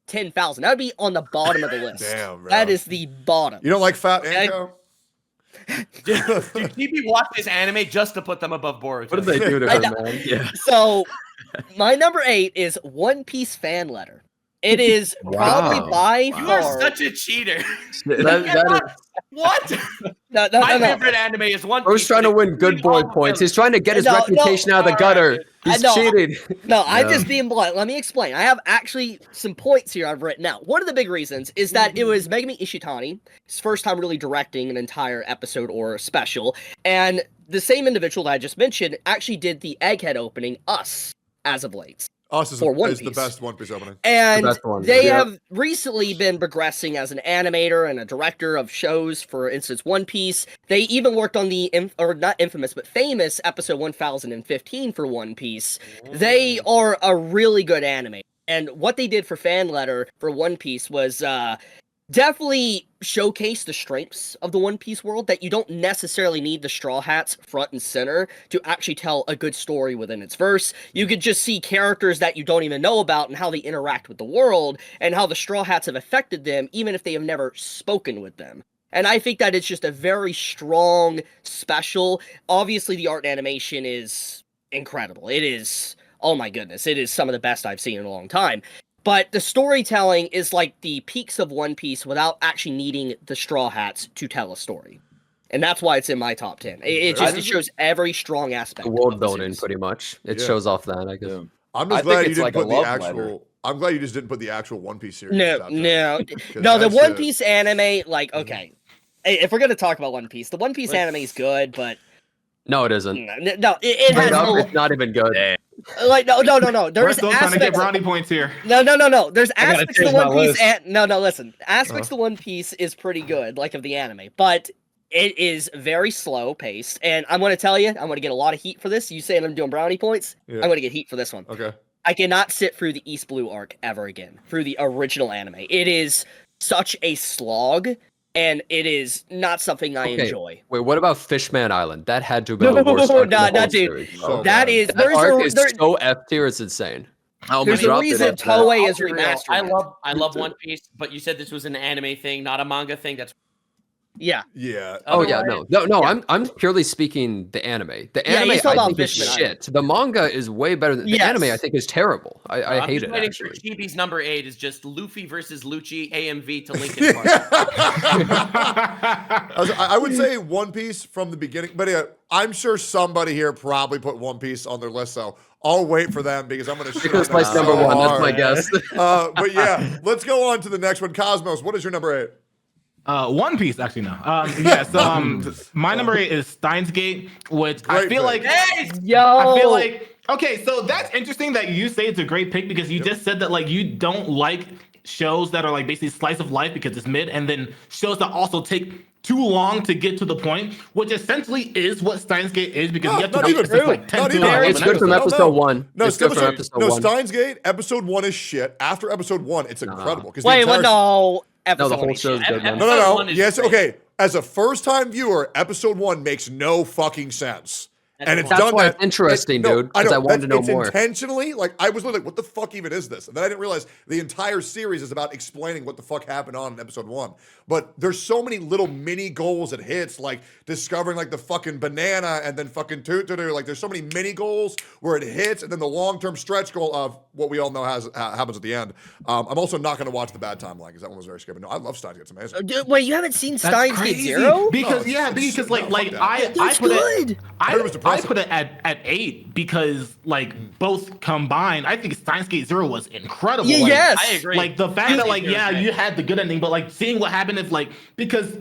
10,000. That would be on the bottom of the list. Damn, bro. That is the bottom. You don't like Fat Anko? Dude, TV watch this anime just to put them above Boruto. What did they do to him, man? Yeah. So, my number 8 is One Piece fan letter. It is probably by far. You are such a cheater. What? No. My favorite anime is One Piece. Bro's trying to win good boy points. He's trying to get his reputation out of the gutter. He's cheating. No, I'm just being blunt. Let me explain. I have actually some points here I've written out. One of the big reasons is that it was Megumi Ishitani, his first time really directing an entire episode or a special, and the same individual that I just mentioned actually did the Egghead opening, Us, as of late. Us is the best One Piece opening. And they have recently been progressing as an animator and a director of shows, for instance, One Piece. They even worked on the, not infamous, but famous episode 1015 for One Piece. They are a really good anime. And what they did for Fan Letter for One Piece was definitely showcase the strengths of the One Piece world, that you don't necessarily need the Straw Hats front and center to actually tell a good story within its verse. You could just see characters that you don't even know about and how they interact with the world and how the Straw Hats have affected them, even if they have never spoken with them. And I think that it's just a very strong special. Obviously, the art and animation is incredible. It is, oh my goodness, it is some of the best I've seen in a long time. But the storytelling is like the peaks of One Piece without actually needing the Straw Hats to tell a story. And that's why it's in my top 10. It shows every strong aspect. The world building, pretty much. It shows off that, I guess. I'm just glad you didn't put the actual... I'm glad you just didn't put the actual One Piece series. No. The One Piece anime, like, okay. If we're going to talk about One Piece, the One Piece anime is good, but... No, it isn't. No, it has it's not even good. Like no. There's still trying to get brownie points here. No. There's aspects to One Piece. No. Listen, aspects to One Piece is pretty good, like of the anime, but it is very slow paced. And I'm going to tell you, I'm going to get a lot of heat for this. You saying I'm doing brownie points? Yeah. I'm going to get heat for this one. Okay. I cannot sit through the East Blue arc ever again. Through the original anime, it is such a slog. And it is not something I enjoy. Wait, what about Fishman Island? That had to be the worst arc dude. That arc is so F tier, it's insane. There's a reason Toei is remastered. I love One Piece, but you said this was an anime thing, not a manga thing. That's Yeah. Yeah. Oh yeah, no. I'm purely speaking the anime. The anime he's talking I about think is Fishman, shit. The manga is way better than the anime. I think is terrible. I hate it. Waiting Actually. for Chibi's number 8 is just Luffy versus Lucci AMV to Linkin Park. I would say One Piece from the beginning, but yeah, I'm sure somebody here probably put One Piece on their list, so I'll wait for them because I'm going to shit on them Place number so one. That's my hard. guess. But yeah, let's go on to the next one. Cosmos, what is your number 8? One Piece, actually, no. Yeah, so my number 8 is Steins Gate, which I feel like, Hey! I feel like, okay, so that's interesting that you say it's a great pick because you just said that like you don't like shows that are like basically slice of life because it's mid, and then shows that also take too long to get to the point, which essentially is what Steins Gate is because you have to not wait even for true. like 10 Not to even. 11 It's good from episodes. episode 1. No, it's good from episode 1. Steins Gate, episode 1 is shit. After episode 1, it's incredible. Wait, no. No, Episode the whole one is show's shit. good, man. No. Yes, okay. As a first-time viewer, episode 1 makes no fucking sense. And it's That's done why that. it's interesting, dude. I Because know. I wanted to know it's more. Intentionally, like I was literally like, what the fuck even is this? And then I didn't realize the entire series is about explaining what the fuck happened on in episode 1. But there's so many little mini goals it hits, like discovering like the fucking banana and then fucking toot-toot. Like there's so many mini goals where it hits, and then the long-term stretch goal of what we all know happens at the end. I'm also not going to watch the bad timeline because that one was very scary. No, I love Steins Gate. It's amazing. Dude, wait, you haven't seen That's Steins Gate crazy. Zero? Because I put it I put it at 8 because like both combined, I think Steins Gate Zero was incredible. Yeah, Like, yes. I agree. Like the fact that like you had the good ending, but like seeing what happened is like because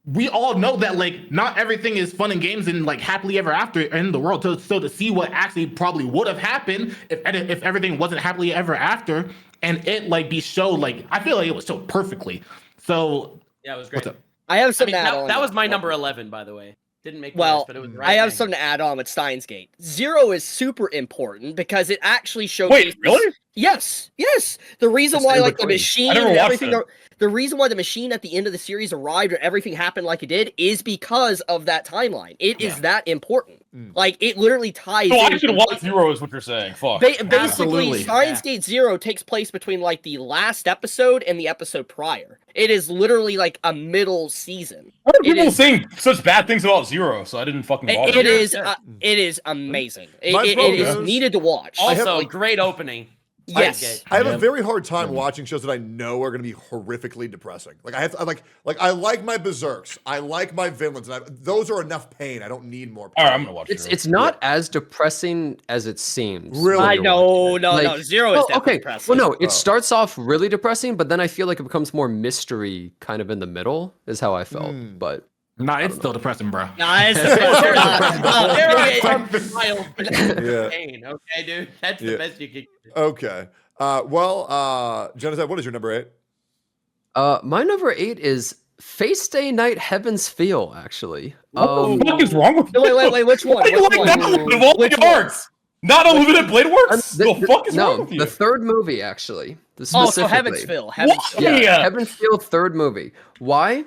we all know that like not everything is fun and games and like happily ever after in the world. So to see what actually probably would have happened if everything wasn't happily ever after, and it like be showed like I feel like it was showed perfectly. So Yeah, it was great. what's up? I have something to add on. That was my number 11, by the way. Didn't make the Well, list, but it was right. I have something to add on with Steins Gate. Zero is super important because it actually showcases. Wait, really? Yes. The reason why like the machine I never and watched everything that. the reason why the machine at the end of the series arrived and everything happened like it did is because of that timeline. It is that important. Like it literally ties. So I in should watch completely. Zero, is what you're saying. Fuck. Basically, Absolutely. Steins Gate Zero takes place between like the last episode and the episode prior. It is literally like a middle season. Why are It people is- saying such bad things about Zero? So I didn't fucking bother. It is amazing. It is needed to watch. Also, great opening. Yes. I have a very hard time watching shows that I know are going to be horrifically depressing. Like I like my Berserks, I like my Vinlands, and those are enough pain. I don't need more pain. All right, I'm gonna watch Zero. It's not as depressing as it seems. Really? I know, no, Like- Zero is definitely okay. depressing. Well, no, it starts off really depressing, but then I feel like it becomes more mystery kind of in the middle, is how I felt. But Nah, it's still depressing, bro. Nah, it's Yeah. Pain, okay, dude? That's the best you can do. Okay. Jonathan, what is your number 8? my number 8 is Face Day Night Heaven's Feel, actually. What the fuck is wrong with you? Wait, which one? Why do you Which like that one? one of all Which the one? arts? Not Unlimited Blade Works? The fuck is wrong with you? the third movie, actually. Oh, so Specifically. Heaven's Feel. Heaven's Feel. Yeah, Heaven's Feel third movie. Why?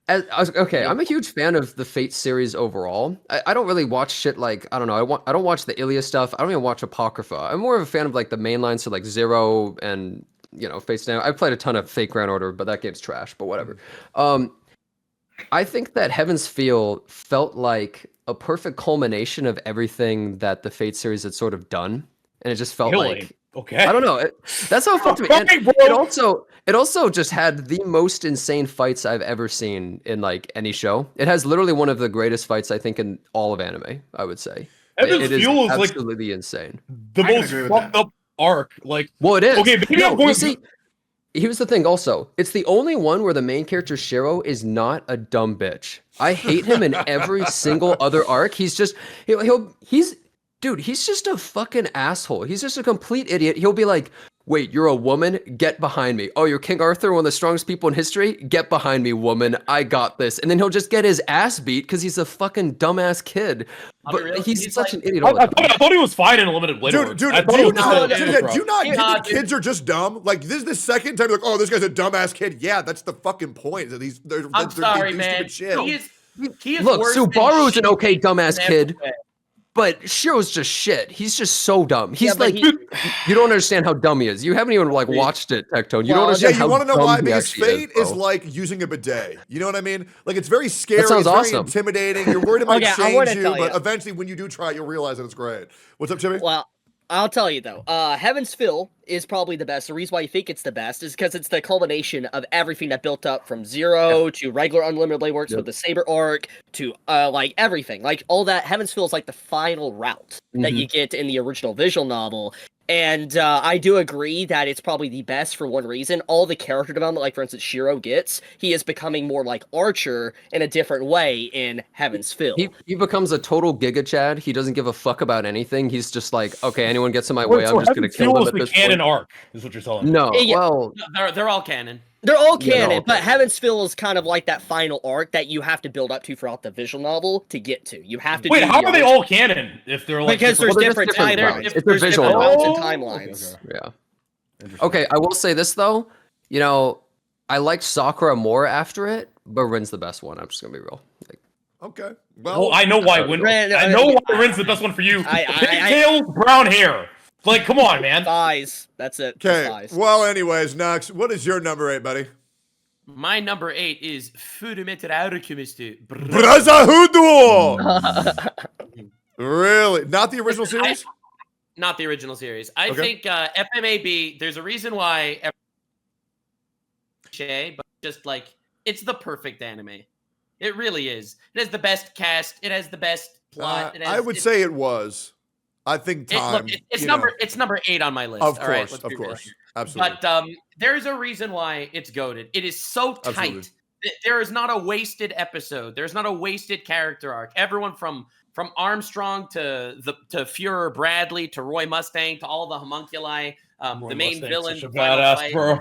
I'm a huge fan of the Fate series overall. I don't really watch shit like I don't watch the Ilya stuff. I don't even watch Apocrypha. I'm more of a fan of like the mainline, so like Zero and Fate's Day. I've played a ton of Fate Grand Order, but that game's trash. But whatever. I think that Heaven's Feel felt like a perfect culmination of everything that the Fate series had sort of done, and it just felt like. Okay. I don't know. That's how it felt to me. And it also just had the most insane fights I've ever seen in like any show. It has literally one of the greatest fights I think in all of anime. I would say Heaven's it is Feel is like absolutely insane. the I can most agree with fucked that. up arc. Like, Well, it is. Okay, maybe No, I'm going you see, here's the thing. Also, it's the only one where the main character Shiro is not a dumb bitch. I hate him in every single other arc. He's just Dude, he's just a fucking asshole. He's just a complete idiot. He'll be like, wait, you're a woman? Get behind me. Oh, you're King Arthur, one of the strongest people in history? Get behind me, woman. I got this. And then he'll just get his ass beat because he's a fucking dumbass kid. But he's such an idiot all the time. I thought he was fine in Unlimited Blade Works. Dude, I do thought you it was not just- get that kids are just dumb? Like, this is the second time you're like, oh, this guy's a dumbass kid. Yeah, that's the fucking point. That I'm sorry, do man. stupid shit. He is Look, worse than Subaru's an shit okay dumbass in every kid. way. But Shiro's just shit. He's just so dumb. He's Yeah, like, you don't understand how dumb he is. You haven't even like watched it, Tectone. You don't understand you want to know dumb why? he Because actually Fate is bro. like using a bidet. You know what I mean? Like it's very scary. That sounds it's very awesome. intimidating. You're worried it might Okay, I change wanna you, tell but you. eventually when you do try it, you'll realize that it's great. What's up, Jimmy? Well, I'll tell you though, Heaven's Fill is probably the best. The reason why you think it's the best is because it's the culmination of everything that built up from Zero to regular Unlimited Blade Works with the Saber arc to like everything. Like all that, Heaven's Fill is like the final route that you get in the original visual novel. And I do agree that it's probably the best for one reason. All the character development, like for instance Shiro gets, he is becoming more like Archer in a different way in Heaven's Fill. He becomes a total Giga Chad. He doesn't give a fuck about anything. He's just like, okay, anyone gets in my way, I'm just gonna kill them at this canon point. arc is what you're telling me. No, Yeah. well, They're all canon. They're all Yeah, canon, they're all but canon. Heaven's Fill is kind of like that final arc that you have to build up to throughout the visual novel to get to. You have to. Wait, do how the are they original- all canon if they're like Because there's Well, they're different just different timelines. routes. It's a There's visual different routes and novel. timelines. yeah. Okay, I will say this though. You know, I liked Sakura more after it, but Rin's the best one. I'm just gonna be real. Like, Okay. Well, I know why Rin- I know why Rin's the best one for you. Pigtails, brown hair. Like, come on, man. Thighs. That's it. Okay. Thighs. Well, anyways, Nux, what is your number 8, buddy? My number 8 is Furumeter Arukumistu. Brazahudo! Really? Not the original series? Not the original series. I Okay. think FMAB, there's a reason why but just like it's the perfect anime. It really is. It has the best cast. It has the best plot. I would say it was. I think time. It's number 8 on my list. Of all right? course, Let's of be real course. here. Absolutely. But there's a reason why it's goated. It is so tight. Absolutely. There is not a wasted episode. There's not a wasted character arc. Everyone from Armstrong to Fuhrer Bradley to Roy Mustang to all the homunculi, the main villain, Such a the final badass, fight. bro.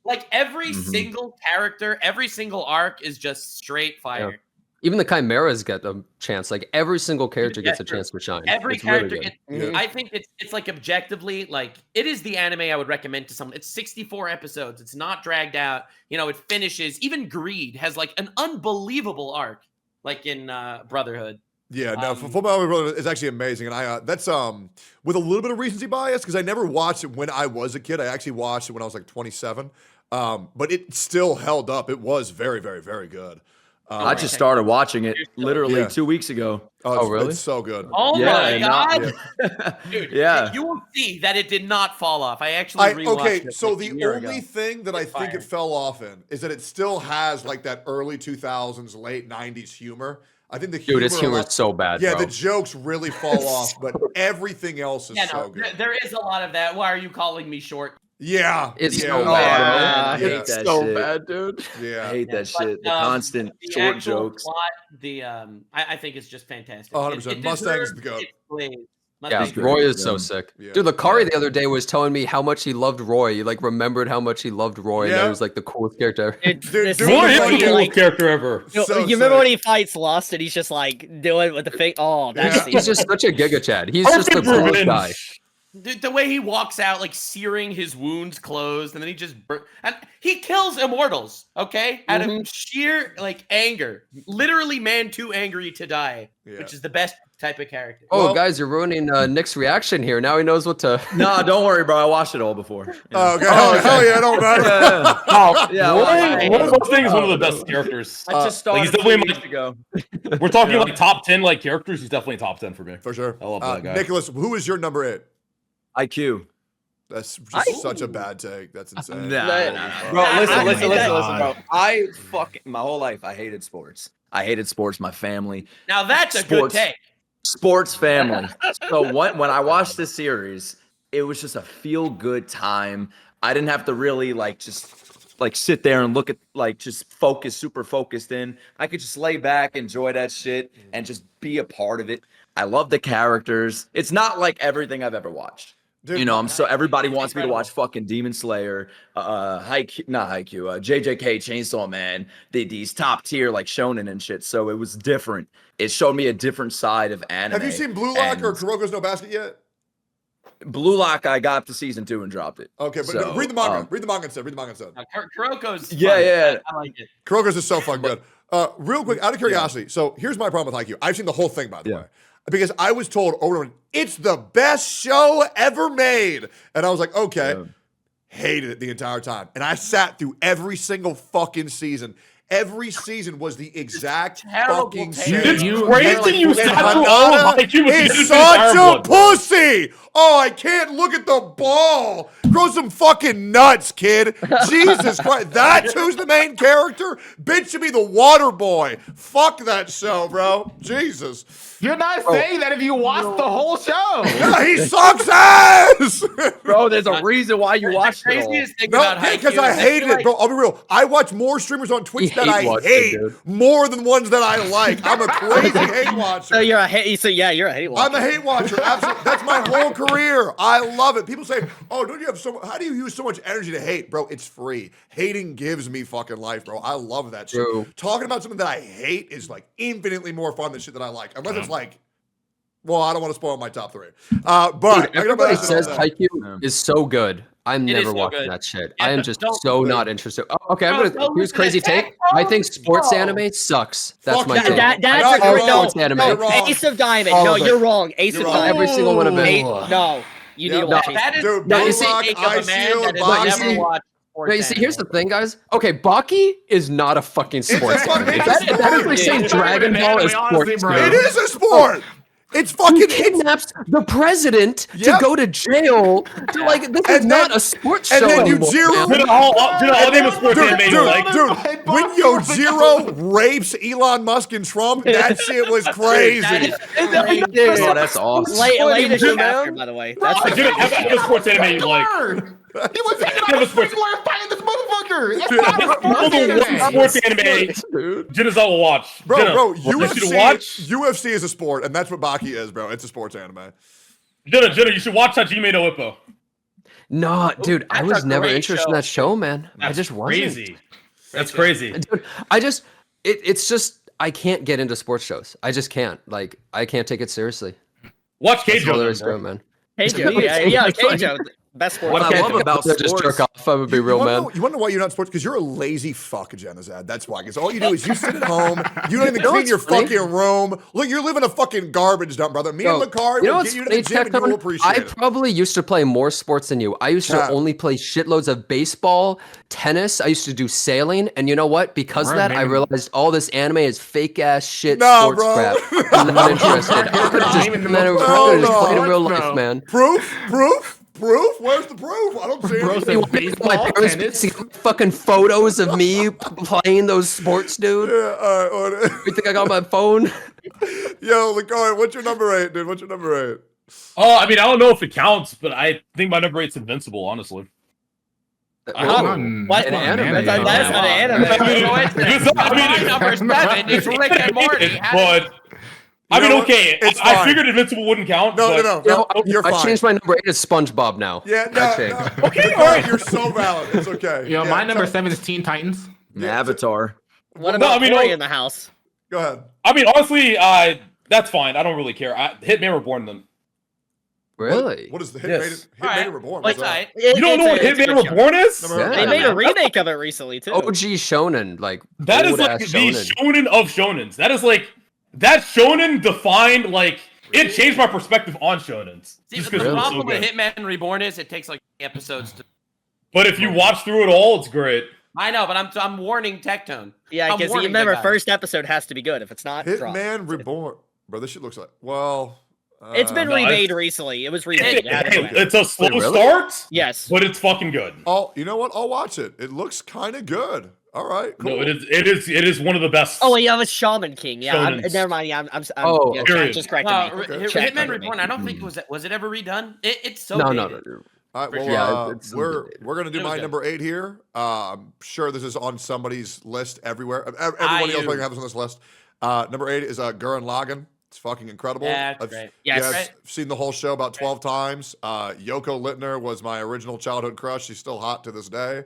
Like every single character, every single arc is just straight fire. even the Chimeras get a chance. Like every single character gets a chance to shine. Every It's really character, good. I think it's like objectively, like it is the anime I would recommend to someone. It's 64 episodes. It's not dragged out. You know, it finishes. Even Greed has like an unbelievable arc, like in Brotherhood. Yeah, no, Full Metal Brotherhood is actually amazing, and I that's with a little bit of recency bias because I never watched it when I was a kid. I actually watched it when I was like 27, but it still held up. It was very, very, very good. I just started watching it literally Yeah. 2 weeks ago. Oh, really? It's so good. Oh Yeah, my and god, not- dude! Yeah. you will see that it did not fall off. I actually rewatched Okay, it. so like the a year only ago. thing that I think it fell off in is that it still has like that early 2000s, late 90s humor. I think the humor, Dude, his humor is so bad. yeah, bro. the jokes really fall off, but everything else is Yeah, so no, good. there is a lot of that. Why are you calling me short? Yeah, It's yeah, so Oh, bad, man, I yeah, hate that so shit. bad, dude. yeah. I hate that But, shit. The constant the short actual jokes. Plot, the I think it's just fantastic. 100%. It Mustang's deserves the goat. its place. Yeah, Mustang's good. Roy is so Yeah. sick. Yeah. Dude, Lakari the other day was telling me how much he loved Roy. He like remembered how much he loved Roy. And Yeah. that was like the coolest character ever. Dude, The dude, scene Roy Roy is where the he, coolest like, character ever. you So remember sick. when he fights Lust and he's just like doing with the fake? Oh, that's Yeah. He's just such a Giga Chad. He's just the Perfect coolest revenge. guy. Dude, the way he walks out, like searing his wounds closed, and then he just and he kills immortals. Okay, out of sheer like anger, literally man too angry to die, Yeah. which is the best type of character. Oh, Well- guys, you're ruining Nick's reaction here. Now he knows what to. No, don't worry, bro. I watched it all before. Oh, okay. Hell yeah, I don't know. Yeah. Oh, Yeah, Roy, well, Roy Mustang is one of the best characters. I just started he's definitely 2 weeks ago. We're talking like top 10 like characters. He's definitely top 10 for me. For sure. I love that guy. Nicholas, who is your number 8? IQ. That's just such a bad take. That's insane. Bro, I listen, hate that. bro. I fucking my whole life I hated sports. I hated sports. My family, Now that's a good Sports. take. sports family. So when I watched this series, it was just a feel good time. I didn't have to really just sit there and look at just focus, super focused in. I could just lay back, enjoy that shit, and just be a part of it. I love the characters. It's not like everything I've ever watched. Dude, You know, everybody wants me to watch fucking Demon Slayer, JJK, Chainsaw Man, these top tier like shonen and shit. So it was different. It showed me a different side of anime. Have you seen Blue Lock or And Kuroko's No Basket yet? Blue Lock? I got up to season 2 and dropped it. Okay, but So, read the manga. Read the manga instead. Read the manga instead. Now, Kuroko's Yeah, fun. yeah. I like it. Kuroko's is so fucking good. Real quick, out of curiosity, so here's my problem with IQ. I've seen the whole thing, by the way. because I was told over and over, it's the best show ever made. And I was like, okay. Yeah. Hated it the entire time. And I sat through every single fucking season. Every season was the exact fucking same. It's crazy you said He's such a pussy. Oh, I can't look at the ball. Grow some fucking nuts, kid. Jesus Christ. That's who's the main character? Bitch should be the water boy. Fuck that show, bro. Jesus. You're not saying that if you watch the whole show. Yeah, he sucks ass. Bro, there's a reason why you watched it all. No, because I hated it, bro. I'll be real. I watch more streamers on Twitch that I hate more than ones that I like. I'm a crazy hate watcher. So you're a hate. So yeah, you're a hate watcher. I'm a hate watcher. Absolutely. That's my whole career. I love it. People say, "Oh, don't you have so? How do you use so much energy to hate, bro?" It's free. Hating gives me fucking life, bro. I love that shit. Talking about something that I hate is like infinitely more fun than shit that I like. Unless it's like, well, I don't want to spoil my top 3. But dude, everybody says Haikyuu is so good. I'm never watching that shit. Yeah, I am just so not interested. Oh, okay, here's crazy take. I think sports anime sucks. That's my take. That's a sports anime. Ace of Diamond. No, you're wrong. Ace of Diamond. Every single one of them. No, you need to watch it. That is dude, that is a take of a man that has never watched. No, you see, here's the thing, guys. Okay, Baki is not a fucking sports anime. That is like saying Dragon Ball is sports. It is a sport. It's fucking he kidnaps the president to go to jail. To like this is not a sports show. And then Yujiro. I'll name a sports anime. Dude, when Yujiro rapes Elon Musk and Trump, that shit was crazy. Oh, that's awesome. Latest chapter, by the way. That's a sports anime you like. He was hanging out with fighting this motherfucker. That's not a sports anime. Jenna's will watch. Bro, UFC is a sport, and that's what Baki is, bro. It's a sports anime. Jenna, you should watch Hajime no Ippo. No, dude, I was never interested in that show, man. I just wasn't. Crazy. That's crazy. Dude, it's just, I can't get into sports shows. I just can't. Like, I can't take it seriously. Watch Keijo, man. Keijo, yeah, Keijo. Best sport. What I love about sports, just jerk off. I would be real man. You want to know why you're not sports? Because you're a lazy fuck, Jenazad. That's why. Because all you do is you sit at home. You don't even clean your fucking room. Look, you're living a fucking garbage dump, brother. Me and Makari will get you to the gym and you will appreciate it. I probably used to play more sports than you. I used to only play shitloads of baseball, tennis. I used to do sailing. And you know what? Because of that, I realized all this anime is fake ass shit sports crap. I'm not interested. I could have just played in real life, man. Proof? Where's the proof? I don't see it. My parents see fucking photos of me playing those sports, dude. Yeah, You think I got my phone? Yo, Lakari, what's your number 8, dude? What's your number 8? I mean, I don't know if it counts, but I think my number 8's Invincible, honestly. What? That's not an anime. My number 7 is Rick and Morty. But I mean, okay, I figured Invincible wouldn't count. No, you're fine. I changed my number 8 to SpongeBob now. Yeah, no. Okay, all right. You're so valid. It's okay. Yo, my number 7 is Teen Titans. Avatar. What about Corey in the house? Go ahead. I mean, honestly, that's fine. I don't really care. Hitman Reborn then. Really? What is the Hitman Reborn? What's that? You don't know what Hitman Reborn is? They made a remake of it recently, too. OG Shonen, like that is like the shonen of shonens. That is like that shonen defined like it changed my perspective on shonens. See, the problem with Hitman Reborn is it takes like episodes to. But if you watch through it all, it's great. I know, but I'm warning Tectone. Yeah, because you remember, first episode has to be good. If it's not, Hitman Reborn, bro, this shit looks like it's been remade recently. It was remade. It's a slow start. Yes, but it's fucking good. Oh, you know what? I'll watch it. It looks kind of good. All right, cool. No, it is one of the best. Oh, yeah, it's Shaman King. Yeah, never mind. Yeah, I'm just correcting me. Hitman Reborn. I don't think it was it ever redone? It's so no. All right, well, we're gonna do my number 8 here. I'm sure this is on somebody's list everywhere. Everybody else probably have this on this list. Number 8 is Gurren Lagann. It's fucking incredible. Yeah, that's great. I've seen the whole show about 12 times. Yoko Littner was my original childhood crush. She's still hot to this day.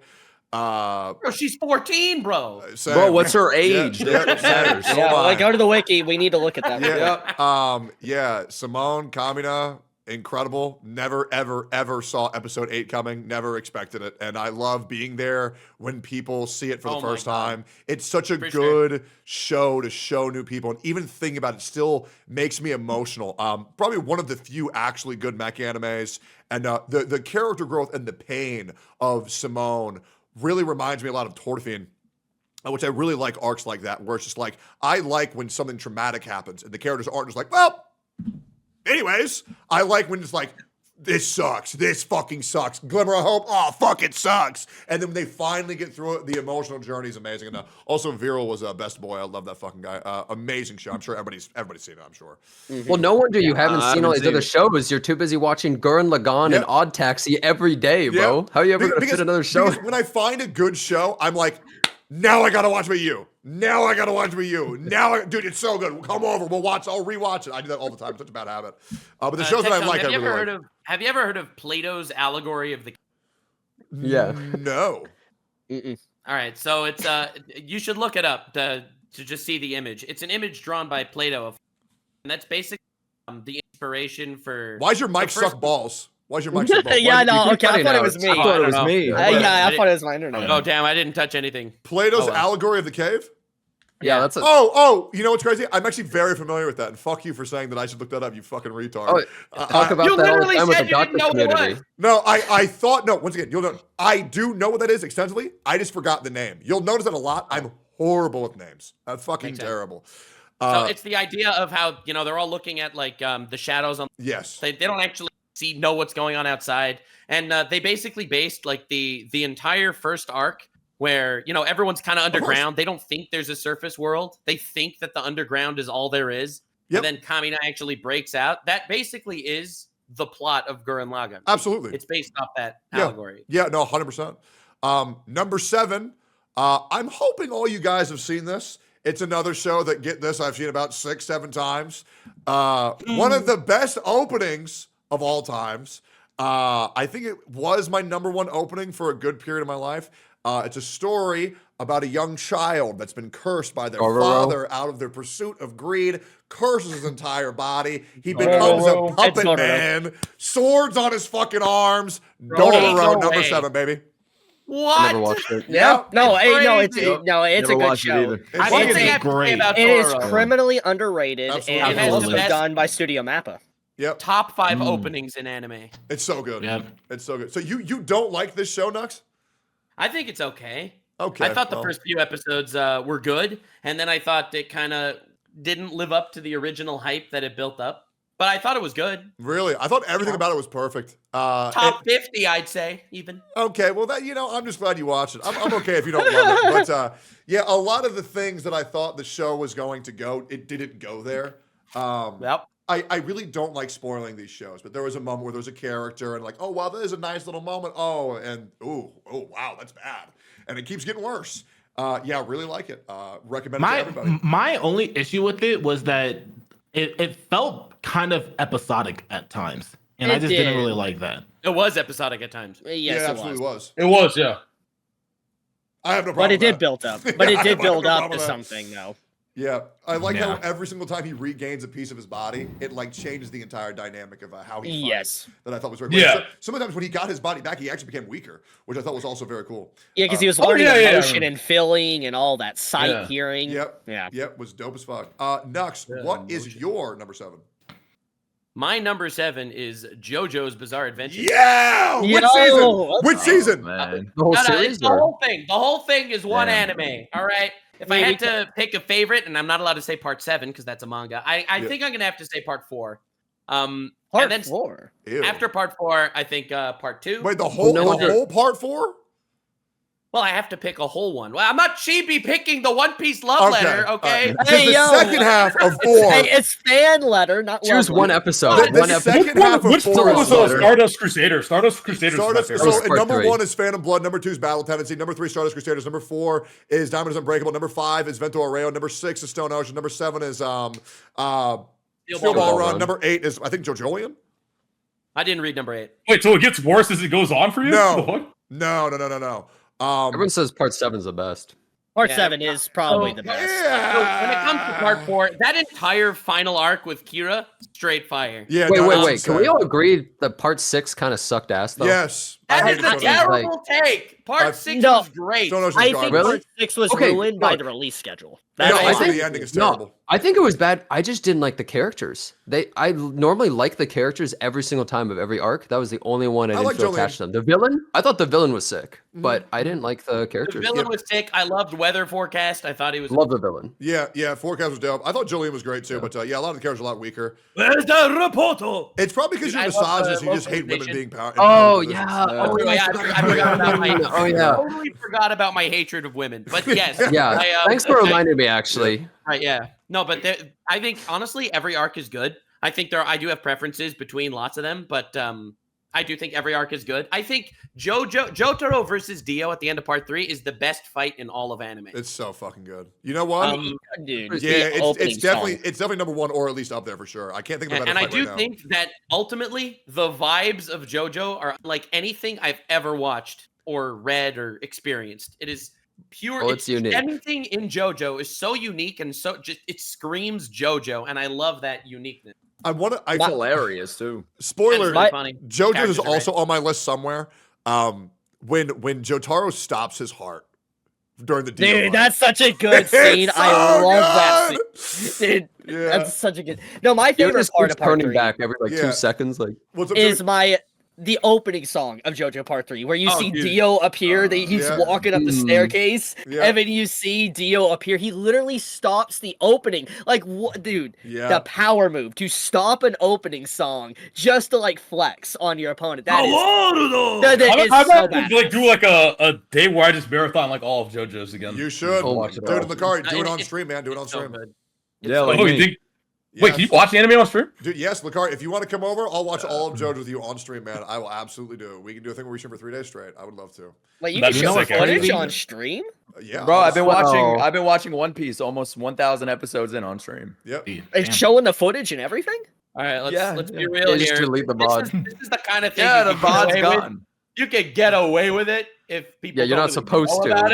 Bro, she's 14, bro. Bro, what's her age? Go to the wiki. We need to look at that. Yeah, Simone, Kamina. incredible. Never, ever, ever saw episode 8 coming. Never expected it. And I love being there when people see it for the first time. It's such a good show to show new people. And even thinking about it still makes me emotional. Probably one of the few actually good mech animes. And the character growth and the pain of Simone really reminds me a lot of Torfin, which I really like arcs like that, where it's just like, I like when something traumatic happens and the characters aren't just like, well, anyways. I like when it's like, this sucks. This fucking sucks. Glimmer of hope. Oh, fuck, it sucks. And then when they finally get through it, the emotional journey is amazing. And also, Viral was best boy. I love that fucking guy. Amazing show. I'm sure everybody's seen it, I'm sure. Well, no wonder you haven't seen all these other shows. You're too busy watching Gurren Lagann and Odd Taxi every day, bro. How are you ever going to fit another show? Because when I find a good show, I'm like, now I gotta watch with you. Now I gotta watch with you. Dude, it's so good. Come over. We'll watch. I'll rewatch it. I do that all the time. It's such a bad habit. But the shows that I like, I really like. Have you ever heard of Plato's allegory of the? Yeah. No. All right, so it's you should look it up to just see the image. It's an image drawn by Plato, and that's basically the inspiration for. Why's your mic suck balls? Why's your mic suck balls? Yeah, no, okay, I thought it was me. I thought it was me. Yeah, I thought it was my internet. Oh damn, I didn't touch anything. Plato's allegory of the cave. Yeah, that's. You know what's crazy? I'm actually very familiar with that, and fuck you for saying that I should look that up. You fucking retard. Talk about you that all the literally time with said the you doctor didn't know what it community. was. No, I thought no. Once again, you'll know. I do know what that is extensively. I just forgot the name. You'll notice that a lot. I'm horrible with names. That's fucking terrible. So it's the idea of how they're all looking at like the shadows on. Yes. They don't actually know what's going on outside, and they basically based like the entire first arc where everyone's kind of underground. They don't think there's a surface world. They think that the underground is all there is. Yep. And then Kamina actually breaks out. That basically is the plot of Gurren Lagann. Absolutely. It's based off that allegory. Yeah, no, 100%. Number 7, I'm hoping all you guys have seen this. It's another show that, get this, I've seen about 6-7 times. One of the best openings of all times. I think it was my number 1 opening for a good period of my life. It's a story about a young child that's been cursed by their father out of their pursuit of greed, curses his entire body. He becomes a puppet man, swords on his fucking arms. Dororo, number 7, baby. What? I never watched it. Yeah. It's a good show. I think it's great. It is criminally underrated, Absolutely. and it's also done by Studio Mappa. Yep. Top 5 openings in anime. It's so good. Yep. It's so good. So you don't like this show, Nux? I think it's okay. Okay. I thought the first few episodes were good, and then I thought it kind of didn't live up to the original hype that it built up. But I thought it was good. Really? I thought everything about it was perfect. Top 50, I'd say, even. Okay, well, that I'm just glad you watched it. I'm okay if you don't love it. But, yeah, a lot of the things that I thought the show was going to go, it didn't go there. Yep. I really don't like spoiling these shows, but there was a moment where there was a character and like, oh, wow, there's a nice little moment. Oh, and oh, wow, that's bad. And it keeps getting worse. Yeah, really like it. Recommend it to everybody. My only issue with it was that it felt kind of episodic at times. And I just didn't really like that. It was episodic at times. Yes, it absolutely was. It was, yeah. I have no problem But it with did that. build up. But it did build no up problem to with that. something, though. Yeah, I like how every single time he regains a piece of his body, it like changes the entire dynamic of how he fights. Yes. That I thought was very cool. Yeah. Sometimes when he got his body back, he actually became weaker, which I thought was also very cool. Yeah, because he was learning emotion and feeling and all that sight, hearing. Yep. Yeah. Yep, was dope as fuck. Nux, what is your number 7? My number 7 is JoJo's Bizarre Adventure. Yeah! Which season? Which season? Man. The whole No, series? it's the whole thing. The whole thing is one anime. All right. If I had to pick a favorite, and I'm not allowed to say part 7 because that's a manga, I think I'm gonna have to say part 4. Part 4. Ew. After part 4, I think part 2. Wait, the whole part 4? Well, I have to pick a whole one. Well, I'm not cheapy picking the One Piece love letter, okay? Hey, the second half of 4. Hey, it's fan letter, not Choose love one letter. episode. The One episode. second half of Which 4 one was Stardust Crusader? Stardust Crusader. So part number 3. 1 is Phantom Blood. Number 2 is Battle Tendency. Number 3 Stardust Crusaders. Number 4 is Diamond is Unbreakable. Number 5 is Vento Arreo. Number 6 is Stone Ocean. Number 7 is Steel Ball Run. Number 8 is I think JoJolion. I didn't read number 8. Wait, so it gets worse as it goes on for you? No. No. Everyone says part 7 is the best. Part 7 is probably the best. So when it comes to part 4, that entire final arc with Kira, straight fire. Yeah. Wait. Can we all agree that part 6 kind of sucked ass though? Yes. That is a terrible take. Part 6 was great. I think part 6 was ruined by the release schedule. I think the ending is terrible. I think it was bad. I just didn't like the characters. I normally like the characters every single time of every arc. That was the only one I didn't feel attached to them. The villain, I thought the villain was sick, but I didn't like the characters. The villain was sick. I loved Weather Forecast. I thought he was. Love the villain. Yeah. Forecast was dope. I thought Julian was great too, but a lot of the characters are a lot weaker. Where's the reporter? It's probably because you're misogynist. You just hate women being powerful. Oh yeah. I forgot about my. Oh yeah. I totally forgot about my hatred of women. But yes. Yeah. Thanks for reminding me. Actually. Right. Yeah. No, but I think honestly, every arc is good. I think I do have preferences between lots of them, but I do think every arc is good. I think Jotaro versus Dio at the end of part 3 is the best fight in all of anime. It's so fucking good. You know what? Dude, yeah, it's definitely number 1 or at least up there for sure. I can't think of a better fight right now. think that ultimately the vibes of JoJo are like anything I've ever watched or read or experienced. It is pure. Oh, it's unique. Anything in JoJo is so unique and so just it screams JoJo, and I love that uniqueness. It's hilarious too. Spoiler: funny. JoJo is also on my list somewhere. When Jotaro stops his heart during the Dio dude, fight. That's such a good scene. I love that scene. Dude, that's such a good. No, my favorite part of part 3 back every 2 seconds, is the opening song of JoJo Part 3, where you see Dio appear. He's walking up the staircase, and then you see Dio appear. He literally stops the opening. Like, what, dude? The power move to stop an opening song just to flex on your opponent. That is so bad. Do a day where I just marathon all of JoJo's again. You should, dude. In the car, do it on stream, man. Do it on stream. Yeah, wait, can you watch anime on stream? Dude, yes, Lakar. If you want to come over, I'll watch all of JoJo with you on stream, man. I will absolutely do it. We can do a thing where we stream for 3 days straight. I would love to. Wait, you can show footage on stream? Yeah, bro. I've been watching One Piece almost 1,000 episodes in on stream. Yep. It's showing the footage and everything. All right, let's be real here. Just delete the VOD. This is the kind of thing. Yeah, the VOD's gone. You could get away with it if people. Yeah, you're not supposed to. But...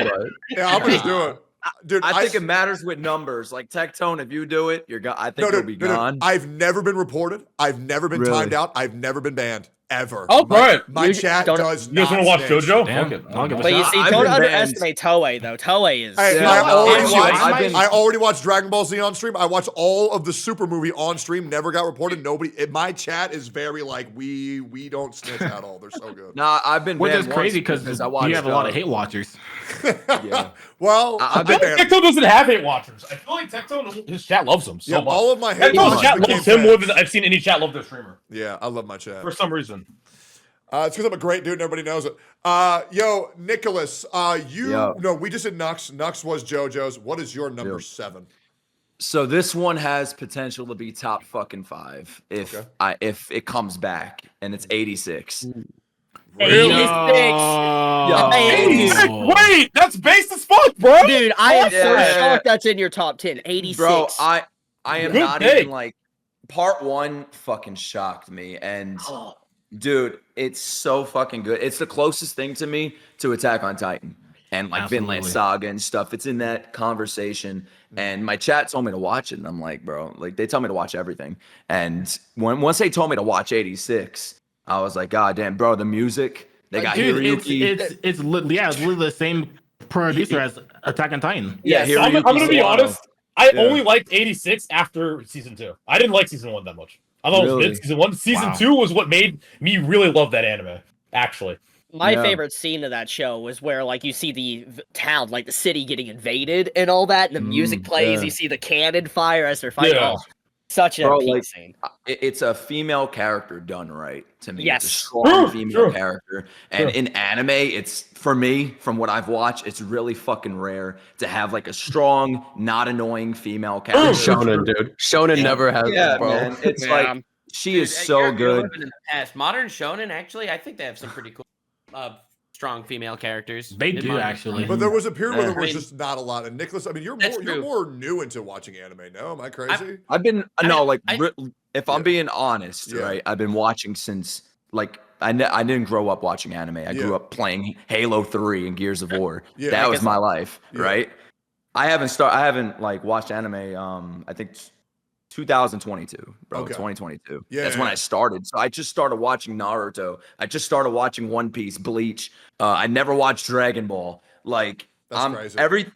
Yeah, I'm gonna do it. Dude, I think it matters with numbers. Like Tectone, if you do it, I think you'll be gone. I've never been reported. I've never been timed out. I've never been banned. Ever. Oh, right. My chat does You guys want to watch JoJo? But you see, don't underestimate Toei, though. Toei is... I already watched Dragon Ball Z on stream. I watched all of the Super movie on stream. Never got reported. My chat is very we don't snitch at all. They're so good. Nah, I've been banned. Which is crazy because you have a lot of hate watchers. Yeah. Well, I think Tectone doesn't have hate watchers. I feel like Tectone, his chat loves him so much. All of my hate Tectone's chat loves him more than I've seen any chat love their streamer. Yeah, I love my chat. For some reason. It's because I'm a great dude and everybody knows it. Yo, Nicholas, we just did Nux. Nux was JoJo's. What is your number 7? So this one has potential to be top fucking 5 if it comes back, and it's 86. Really? 86. Wait, that's base as fuck, bro. Dude, I am so shocked that's in your top 10. 86. Bro, I am not even part 1 fucking shocked me, and dude, it's so fucking good. It's the closest thing to me to Attack on Titan and Vinland Saga and stuff. It's in that conversation, and my chat told me to watch it, and I'm like, bro, they tell me to watch everything. And once they told me to watch 86, I was like, God damn, bro, the music. They got Hiroyuki. It's literally the same producer as Attack on Titan. Yeah, so I'm gonna be honest. I only liked 86 after season 2. I didn't like season 1 that much. I thought it was mid season 1. Season 2 was what made me really love that anime, actually. My favorite scene of that show was where you see the town, the city getting invaded and all that, and the music plays. You see the cannon fire as they're fighting. Yeah. Oh, such a peak scene. It's a female character done right to me. Yes. It's a strong female character. And in anime, it's, for me, from what I've watched, it's really fucking rare to have a strong, not annoying female character. Shonen, dude. Shonen never has that, bro. Man. It's she is so good. In the past. Modern Shonen, actually, I think they have some pretty cool, strong female characters. They do, actually. But there was a period where there was just not a lot. And Nicholas, I mean, you're more new into watching anime. No, am I crazy? I've been if I'm being honest, right? I've been watching since I didn't grow up watching anime. I grew up playing Halo 3 and Gears of War. That was my life, right? I haven't like watched anime. I think 2022, bro. Okay. 2022. Yeah, That's when I started. So I just started watching Naruto. I just started watching One Piece, Bleach. I never watched Dragon Ball. Like That's crazy.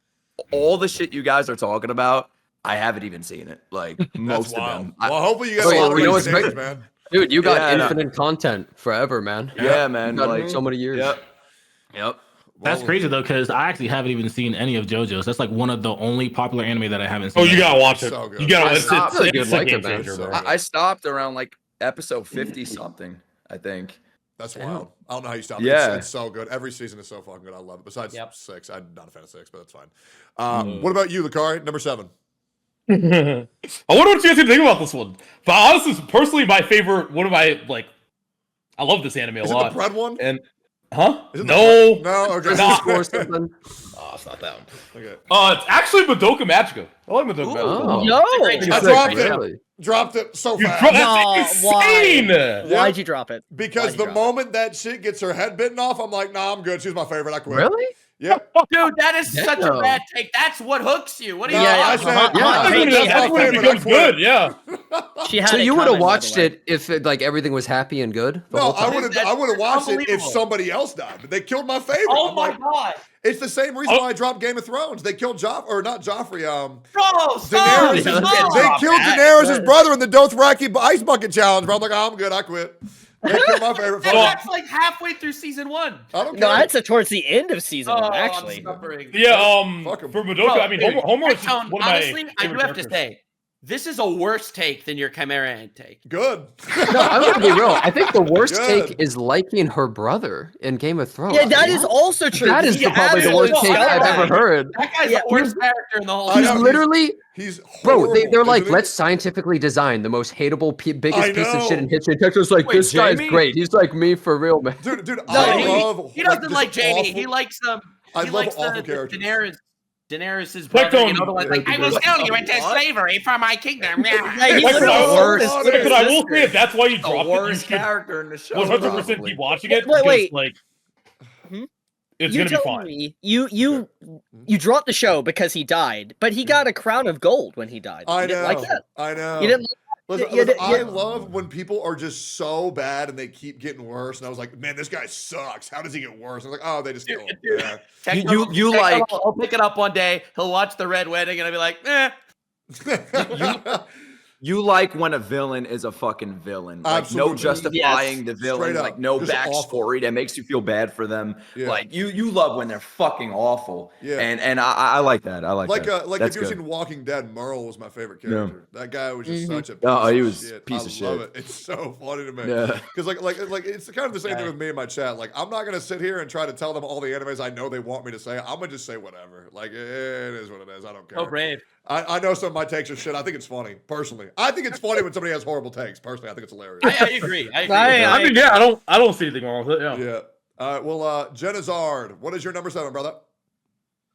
All the shit you guys are talking about, I haven't even seen it. Like most of wild. them. Well, hopefully you get Wait, a lot of you know what's recommendations, great? man. Dude, you got Yeah, infinite content forever, man. Yeah, man. You got Like so many years. Yep. That's Well, crazy though, because I actually haven't even seen any of JoJo's. That's like one of the only popular anime that I haven't seen. Oh, you gotta watch it. So good. You gotta. I It's stopped. a Like game it, man. changer, So bro. good. I stopped around like episode 50 something, I think. That's wild. I don't know how you stop it. Yeah. It's so good. Every season is so fucking good. I love it. Besides Yep. 6. I'm not a fan of 6, but that's fine. What about you, Lucari? Number 7. I wonder what you guys think about this one. But honestly, personally, my favorite. One of my like. I love this anime a Is it lot. the bread one? And huh? Is it No. No, okay. Nah. Or something. Oh, it's not that one. Okay. It's actually Madoka Magica. I like Madoka Magica. Oh. Yo, I dropped it. Really? Dropped it so You fast. dro- No, that's insane. why'd you drop it? Because Why'd you the drop it? moment that shit gets her head bitten off, I'm like, nah, I'm good. She's my favorite. I quit. Really? Yep. Dude, that is such a Damn. bad take. That's what hooks you. What are No, you I talking said, about? I said That's that's when my it favorite. becomes I quit. good. Yeah. She had So it you would coming, have by watched the way. it if like everything was happy and good the No, whole I time? would have watched it if Unbelievable. somebody else died, but they killed my favorite. Oh I'm my like, god. it's the same reason why I dropped Game of Thrones. They killed not Joffrey. Bro, stop. Daenerys. Stop. They killed Daenerys' brother in the Dothraki Ice Bucket Challenge. Bro, I'm like, oh, I'm good. I quit. They killed my favorite. That's like halfway through season 1. I don't care. No, that's towards the end of season Oh, one, actually. I'm suffering. Yeah. Fuck 'em. For Madoka, Bro, I mean, dude, Homer is Tectone, one of my honestly, I do favorite have to characters. say, this is a worse take than your Chimera Ant take. Good. No, I'm gonna be real. I think the worst Good. take is liking her brother in Game of Thrones. Yeah, that is also true. That is He's probably the absolute worst take I've scumbag. ever heard. That guy's Yeah. the worst character in the whole I He's know, show. literally, He's bro. horrible, They're like, isn't he? let's scientifically design the most hateable, I biggest piece of shit know. in history. And Texas like, Wait, this guy's Jamie? great. He's like me for real, man. Dude, No, I love. he doesn't this like Jamie. awful- He likes I he love likes awful the characters. Daenerys' brother. Tectone- You know, the one like, I will sell you into slavery for my kingdom. Yeah, he's Like, literally the the worst. worst. Because I will say, if that's why you The dropped it, you worst should character in the show. 100% probably. keep watching it. Wait, because, wait. like, Hmm? it's You're gonna be telling fine. me you dropped the show because he died, but he got a crown of gold when he died. I You didn't know. like that. I know. You didn't. Listen, you didn't- I love when people are just so bad and they keep getting worse. And I was like, man, this guy sucks. How does he get worse? I was like, oh, they just kill him. Dude. Yeah. Tectone- You Tectone like- I'll pick it up one day. He'll watch the Red Wedding and I'll be like, You like when a villain is a fucking villain. Like Absolutely. no justifying Yes. the villain, Straight up. like no Just backstory that makes you feel bad for them. Yeah. Like you love when they're fucking awful. Yeah. And I like that. I like like that. like That's if you've good. seen Walking Dead, Merle was my favorite character. That guy was just such a piece Oh, he of was shit. piece I of love shit. it. It's so funny to me. Yeah. Because like it's kind of the same thing with me in my chat. Like I'm not gonna sit here and try to tell them all the animes I know they want me to say. I'm gonna just say whatever. Like it is what it is. I don't care. oh, brave. I know some of my takes are shit. I think it's funny, personally. I think it's funny when somebody has horrible takes. Personally, I think it's hilarious. I agree. I agree. I mean, yeah, I don't see anything wrong with it. Yeah. Yeah. All right. Well, Genizard, what is your number 7, brother?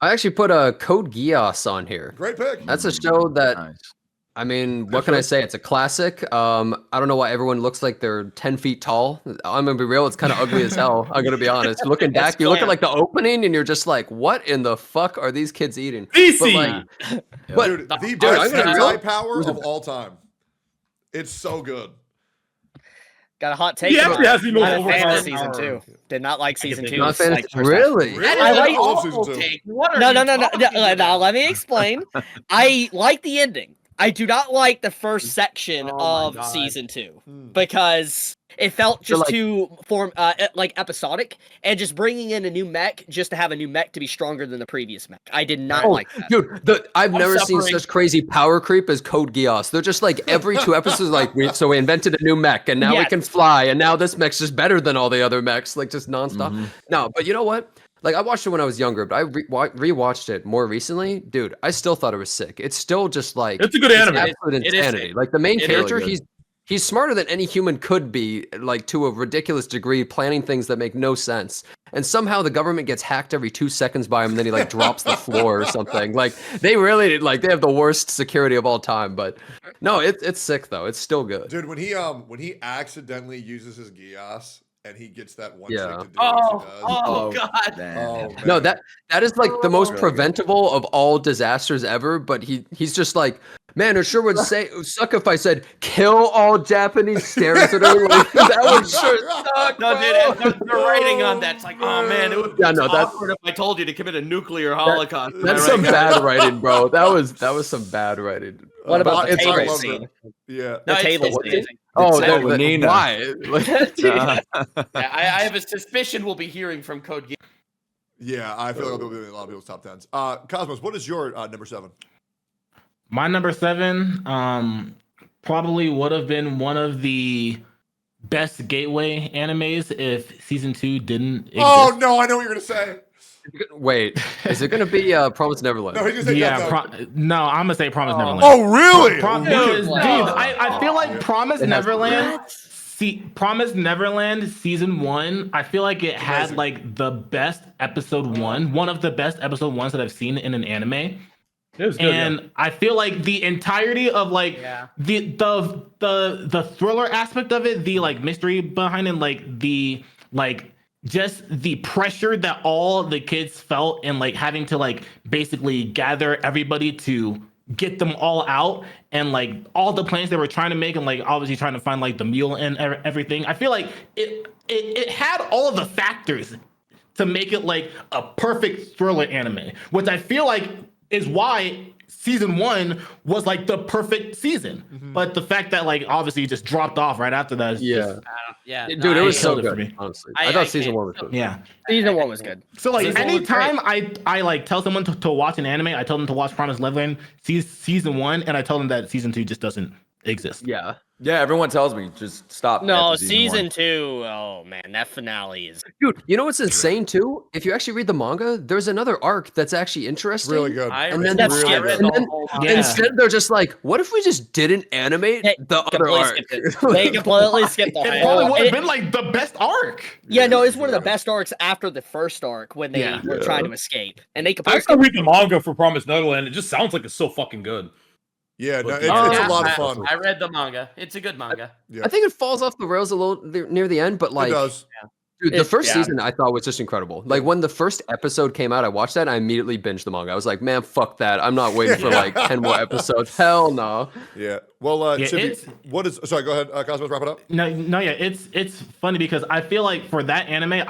I actually put a Code Geass on here. Great pick. That's a show that, Nice. I mean, what can I say? It's a classic. I don't know why everyone looks like they're 10 feet tall. I'm gonna be real, it's kind of ugly as hell. I'm gonna be honest. Looking back, you look at like the opening and you're just like, what in the fuck are these kids eating? DC. But Dude, the I'm best gonna be hentai real. power of all time. It's so good. Got a hot take. He about actually it. has the most Not a fan overpowered of season power. 2. Did not like season 2. not fan of- Like, first half. really? That is I an like- awful season two. take. What are No, you no, no, no, talking no. about? Let me explain. I like the ending. I do not like the first section Oh my of God. season 2 because it felt just like- too like episodic, and just bringing in a new mech just to have a new mech to be stronger than the previous mech. I did not like that. Dude, I've never seen suffering. such crazy power creep as Code Geass. They're just like every 2 episodes, like, so we invented a new mech, and now we Yes. can fly, and now this mech's just better than all the other mechs, like just nonstop. No, but you know what? Like I watched it when I was younger, but I rewatched it more recently. Dude, I still thought it was sick. It's still just like It's a good anime. absolute It is insanity. sick. Like the main It is character, really good. he's smarter than any human could be, like to a ridiculous degree, planning things that make no sense. And somehow the government gets hacked every 2 seconds by him, and then he like drops the floor or something. Like they really like they have the worst security of all time. But no, it's sick though. It's still good. Dude, when he accidentally uses his Geass and he gets that one Yeah. chick to do Oh, what she does. oh, God. Man. Oh, No, man. that is like the most Really good. preventable of all disasters ever. But he's just like, man, it sure would suck if I said kill all Japanese stares at her. Like, that would sure suck. No, bro. dude, the writing on that's like, oh man, it would be Yeah, no, that's- awkward if I told you to commit a nuclear holocaust. Am I That's right, some guys? bad writing, bro. That was some bad writing. What about the I table love scene? that. Yeah. The No, table it's- scene. Oh, Oh, with Nina. why? Like, Yeah, I have a suspicion we'll be hearing from Code Geass. Yeah, I feel like it'll be in a lot of people's top 10s. Cosmos, what is your number 7? My number 7, probably would have been one of the best gateway animes if season 2 didn't exist. Oh, no, I know what you're going to say. wait, is it gonna be Promise Neverland? No, he's going to say Yeah, Death Note. no, I'm gonna say Promise Neverland. Oh, really? Because, Wow. dude, I feel like Promise It has- Neverland. Promise Neverland season 1. I feel like it had Amazing. like the best episode 1, one of the best episode 1s that I've seen in an anime. It was good. And I feel like the entirety of like the thriller aspect of it, the like mystery behind it, like just the pressure that all the kids felt and like having to like basically gather everybody to get them all out, and like all the plans they were trying to make, and like obviously trying to find like the mule and everything. I feel like it had all of the factors to make it like a perfect thriller anime, which I feel like is why season 1 was like the perfect season. But the fact that like obviously it just dropped off right after that is just, Yeah, Dude, it was so killed it for good. me. Honestly, I I thought season can't- 1 was good. yeah. Season 1 was good. So like Season 1 was anytime I like tell someone to watch an anime, I tell them to watch Promised Neverland season 1, and I tell them that season 2 just doesn't exist. Yeah. Yeah, everyone tells me just stop. No, after season one. 2. Oh man, that finale is. Dude, you know what's insane too? If you actually read the manga, there's another arc that's actually interesting. Really good. And then That's really skipped. good. And then Yeah. instead they're just like, what if we just didn't animate They the other completely arc? skipped it. They completely skipped the It whole. probably would have it- been like the best arc. Yeah, no, it's one of the best arcs after the first arc when they Yeah. were trying to escape, and they I completely. actually read the manga for Promise Neverland. It just sounds like it's so fucking good. Yeah, no, But- it's Yeah, a lot of fun. I read the manga. It's a good manga. Yeah. I think it falls off the rails a little near the end, but It like, does. dude, the first yeah. season I thought was just incredible. Like when the first episode came out, I watched that and I immediately binged the manga. I was like, man, fuck that. I'm not waiting for like 10 more episodes. Hell no. Yeah. Well, Yeah, Chippy, it's- what is... Sorry, go ahead, Cosmos, wrap it up. No, yeah, it's funny because I feel like for that anime,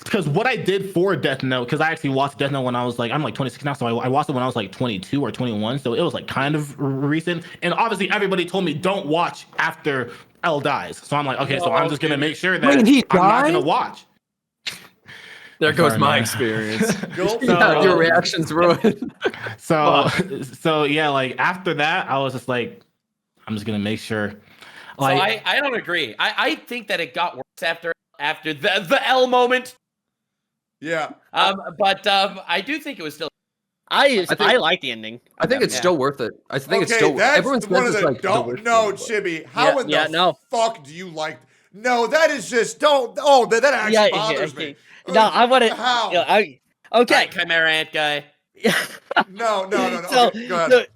because what I did for Death Note, because I actually watched Death Note when I was like, I'm like 26 now, so I watched it when I was like 22 or 21, so it was like kind of recent. And obviously, everybody told me don't watch after L dies, so I'm like, okay, so I'm just gonna make sure that Wait, he I'm not gonna died? watch. There goes Sorry, my man. experience. Go. Yeah, your reaction's ruined. So yeah, like after that, I was just like, I'm just gonna make sure. Like, So I don't agree. I think that it got worse after the L moment. Yeah. But I do think it was still. I think- like the ending. I think it's Yeah. still worth it. I think it's Okay, still that's everyone one says of it's the like the don't. worst No, thing, but- Chibi, how in the no. fuck do you like... No, that is just... Don't... Oh, that actually bothers me. No, I want to. How? Okay. Okay, Chimera Ant guy. No. So Okay, go ahead.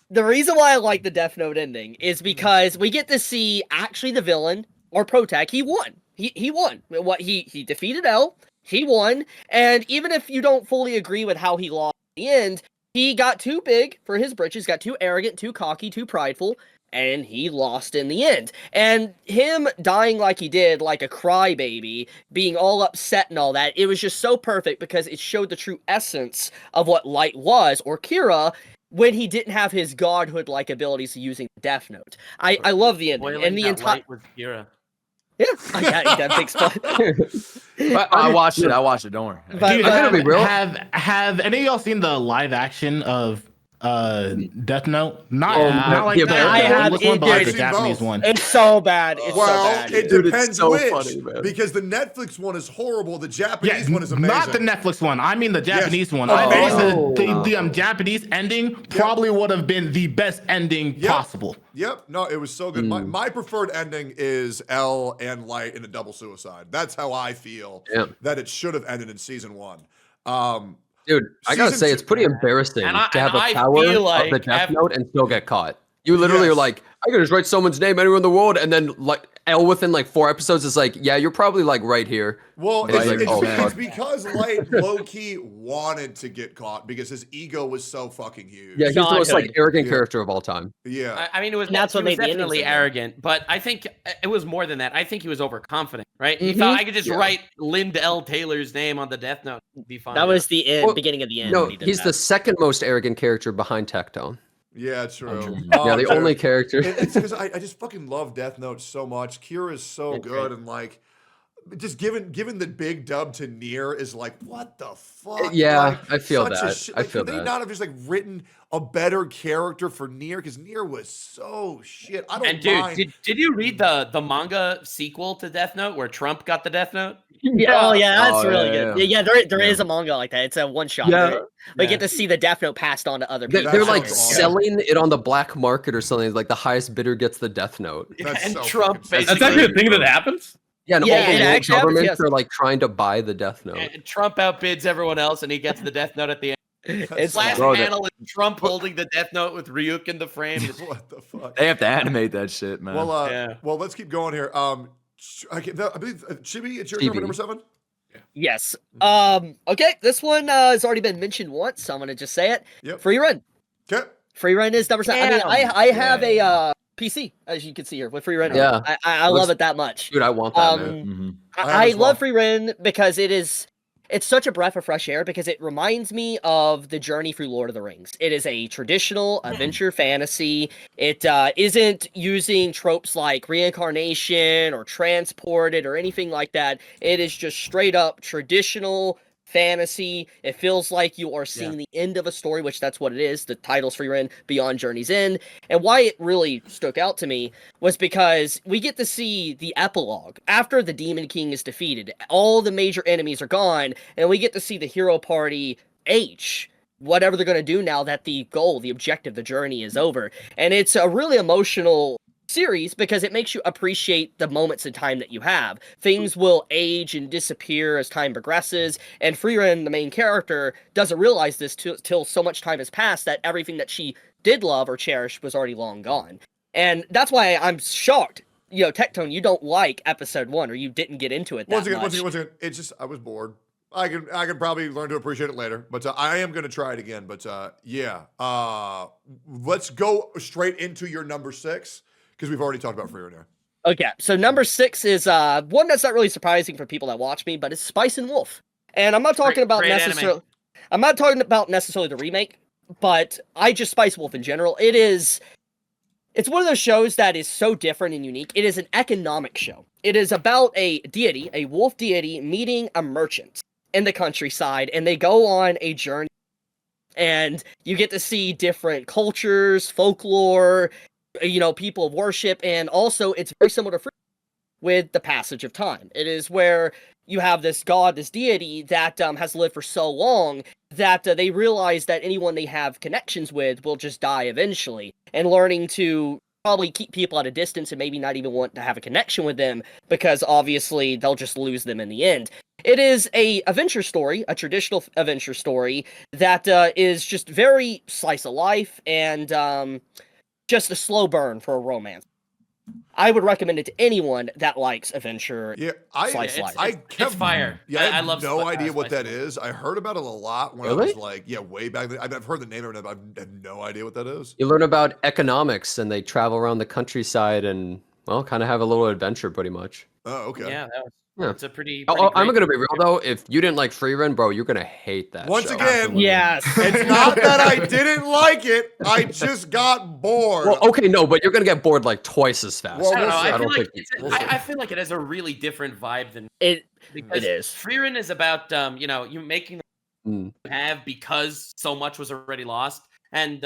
the reason why I like the Death Note ending is because we get to see actually the villain or Protag. He won. He won. What he defeated L. He won. And even if you don't fully agree with how he lost in the end, he got too big for his britches, got too arrogant, too cocky, too prideful, and he lost in the end. And him dying like he did, like a crybaby, being all upset and all that, it was just so perfect because it showed the true essence of what Light was, or Kira, when he didn't have his godhood-like abilities using Death Note. I love the ending. And the entire... with Kira. Yeah, that big spot. I watched it. Don't worry. But- dude, I'm gonna be real. have any of y'all seen the live action of Death Note? Not like yeah, the but I have English one, but it- like the I've seen Japanese both. one. It's so bad. It's so Well, bad. it Dude, it's depends so which, funny, man. because the Netflix one is horrible. The Yeah, Japanese one is amazing. not the Netflix one. I mean the Japanese one. Oh, I amazing. think the Japanese ending probably would have been the best ending Yep. possible. Yep. No, it was so good. My preferred ending is L and Light in a double suicide. That's how I feel that it should have ended in season 1. Dude, I gotta Season say, two- it's pretty embarrassing And I- to have and a I power feel of the like Death Note and still get caught. You literally are Yes. like, I can just write someone's name anywhere in the world, and then like L within like 4 episodes is like, yeah, you're probably like right here. Well, And he's like, oh, it's fuck. because Light low-key wanted to get caught because his ego was so fucking huge. Yeah, he's the most like arrogant Yeah. character of all time. Yeah. I mean, it was, And that's he what was made the ending definitely so good. arrogant, but I think it was more than that. I think he was overconfident, right? He thought I could just write Lind L. Taylor's name on the Death Note and be fine. That was the Well, beginning of the end. No, when he did he's that. the second most arrogant character behind Tectone. Yeah, true. Yeah, the only character. It's because I just fucking love Death Note so much. Kira is so good, and like, just given the big dub to Nier is like, what the fuck? Yeah, Like, I feel such a that. shit- I like, feel could they that. not have just like written a better character for Nier? Because Nier was so shit. I don't And dude, mind. did you read the manga sequel to Death Note where Trump got the Death Note? Yeah, oh yeah, that's Oh, really yeah, good. Yeah, there is a manga like that. It's a one shot. Yeah. We get to see the Death Note passed on to other people. They're That's like awesome. selling it on the black market or something. Like the highest bidder gets the Death Note. That's and so Trump fucking basically. That's actually a thing that happens. Yeah, and Yeah, all it the world actually happens, governments yes. are like trying to buy the Death Note. And Trump outbids everyone else, and he gets the Death Note at the end. It's Last Bro, panel is Trump holding the Death Note with Ryuk in the frame. What the fuck? They have to animate that shit, man. Well, Yeah. well, let's keep going here. I believe Chibi, it's your Chibi. turn for number 7. Yes. Okay, this one has already been mentioned once, so I'm gonna just say it. Yep. Free Run. Okay. Free Run is number 7. I mean, Damn. I have a PC, as you can see here, with Free Run. Yeah. I love it that much. Dude, I want that, man. Mhm. I have I as well. love Free Run because it's such a breath of fresh air because it reminds me of the journey through Lord of the Rings. It is a traditional adventure fantasy. It isn't using tropes like reincarnation or transported or anything like that. It is just straight up traditional fantasy. It feels like you are seeing the end of a story, which that's what it is. The title's Free Run, Beyond Journey's End. And why it really stuck out to me was because we get to see the epilogue. After the Demon King is defeated, all the major enemies are gone, and we get to see the hero party age. Whatever they're going to do now that the goal, the objective, the journey is over. And it's a really emotional series because it makes you appreciate the moments in time that you have. Things will age and disappear as time progresses, and Freeran, the main character, doesn't realize this till so much time has passed that everything that she did love or cherish was already long gone. And that's why I'm shocked. You know, Tectone, you don't like episode 1, or you didn't get into it that much. Once again, it's just I was bored. I can probably learn to appreciate it later, but I am gonna try it again. But yeah, let's go straight into your number 6 because we've already talked about Free Runner. Okay, so number 6 is one that's not really surprising for people that watch me, but it's Spice and Wolf. And I'm not talking about great necessarily. I'm not talking about necessarily the remake, but I just Spice Wolf in general. It's one of those shows that is so different and unique. It is an economic show. It is about a deity, a wolf deity, meeting a merchant in the countryside, and they go on a journey. And you get to see different cultures, folklore, people of worship, and also it's very similar to Free with the passage of time. It is where you have this god, this deity that has lived for so long that they realize that anyone they have connections with will just die eventually, and learning to probably keep people at a distance and maybe not even want to have a connection with them because obviously they'll just lose them in the end. It is a adventure story, a traditional adventure story that is just very slice of life and just a slow burn for a romance. I would recommend it to anyone that likes adventure. Yeah, Slice life. It's fire. Yeah, I I love no Spi- idea what Spice that is. I heard about it a lot when I Really? was like, way back then. I've heard the name of it, but I have no idea what that is. You learn about economics, and they travel around the countryside and, well, kind of have a little adventure, pretty much. Oh, okay. Yeah, Yeah. it's a pretty. I'm great- gonna be real though. If you didn't like Free Run, bro, you're gonna hate that. Once show. again, Yes. it's not that I didn't like it. I just got bored. Well, okay, no, but you're gonna get bored like twice as fast. Well, I don't know. we'll see. I, I feel don't like think- we'll see. I feel like it has a really different vibe than It because is. Freerun is about you making Mm. the have because so much was already lost, and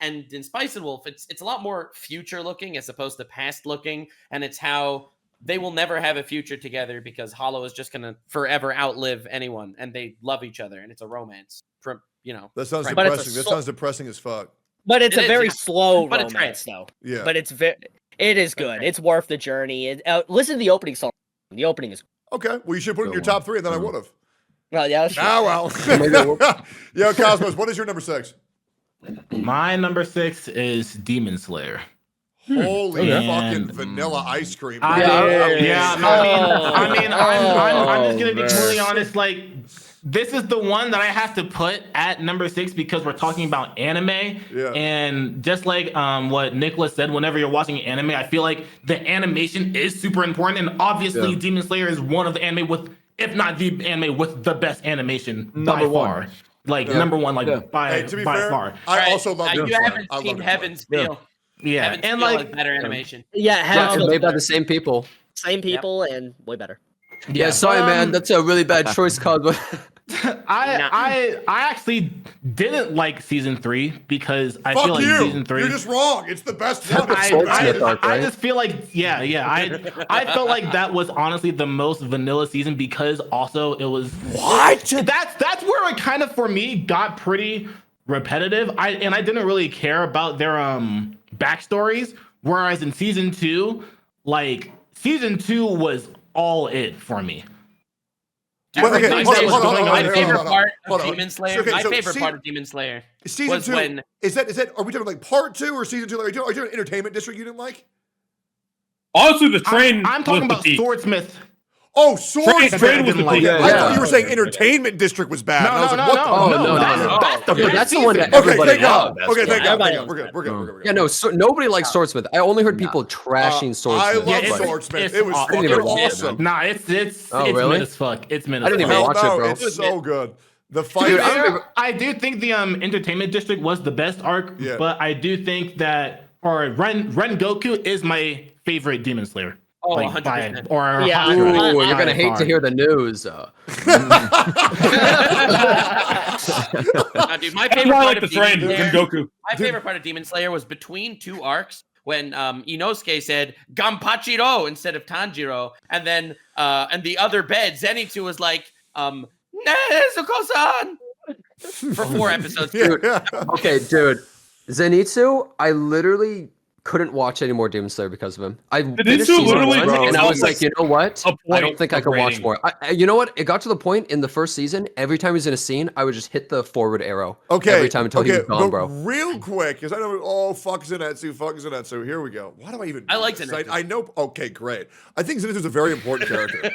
in Spice and Wolf, it's a lot more future looking as opposed to past looking, and it's how they will never have a future together because Hollow is just gonna forever outlive anyone, and they love each other, and it's a romance. That sounds Right. But it's a depressing. That so- sounds depressing as fuck. But it's It a is, very yeah. slow But it's romance, great. though. Yeah. But it is good. It's worth the journey. Listen to the opening song. The opening is. Okay. Well, you should put it in your Good top 3, and then I would have. Well, yeah. That's true. Ah, well. Yo, Cosmos, what is your number 6? My number 6 is Demon Slayer. Holy Okay. fucking vanilla ice cream. I'm just gonna be completely honest. Like, this is the one that I have to put at number 6 because we're talking about anime. Yeah. And just like what Nicholas said, whenever you're watching anime, I feel like the animation is super important. And obviously, Demon Slayer is one of the anime with, if not the anime with the best animation by far. Like number one, like by far. I also love You haven't seen Heaven's Feel. Yeah, Heaven's and Feel like has better animation. Yeah, Heaven's made by the same people. Same people and way better. Yeah, sorry, man. That's a really bad choice, Cosmo. I actually didn't like season 3 because I feel like season 3. You're just wrong. It's the best one. I just feel like I felt like that was honestly the most vanilla season because also it was that's where it kind of for me got pretty repetitive. I didn't really care about their backstories, whereas in season 2 was all it for my favorite part of Demon Slayer season was 2, when is that are we talking like part 2 or season 2? Like, are you doing Entertainment District you didn't like? Honestly, the train. I'm talking about Swordsmith. Oh, Swordsmith. Train was the peak. I thought you were saying Entertainment District was bad. No. That's the one that everybody loved. Okay, thank God. We're good. Yeah, no, nobody likes Swordsmith. I only heard people trashing Swordsmith. I love Swordsmith. It was fucking awesome. Nah, it's really? mid as fuck. It's mid as fuck. I didn't even watch it, bro. It's so good. The fight. Dude, I do think the Entertainment District was the best arc, but I do think that Rengoku is my favorite Demon Slayer. Oh, like 100%. You're gonna hate to hear the news. Dude, my favorite part of Rengoku. My favorite part of Demon Slayer was between 2 arcs when Inosuke said Ganpachiro instead of Tanjiro, and then and the other bed Zenitsu was like Nezuko-san for 4 episodes. Dude. Okay, dude. Zenitsu, I literally couldn't watch any more Demon Slayer because of him. I finished season 1 and I was like, you know what? I don't think I can watch more. You know what? It got to the point in the first season, every time he's in a scene, I would just hit the forward arrow. Every time until he was gone, bro. Real quick, because I know, fuck Zenitsu. Here we go. Why do I even? I like Zenitsu. I know. Okay, great. I think Zenitsu's a very important character,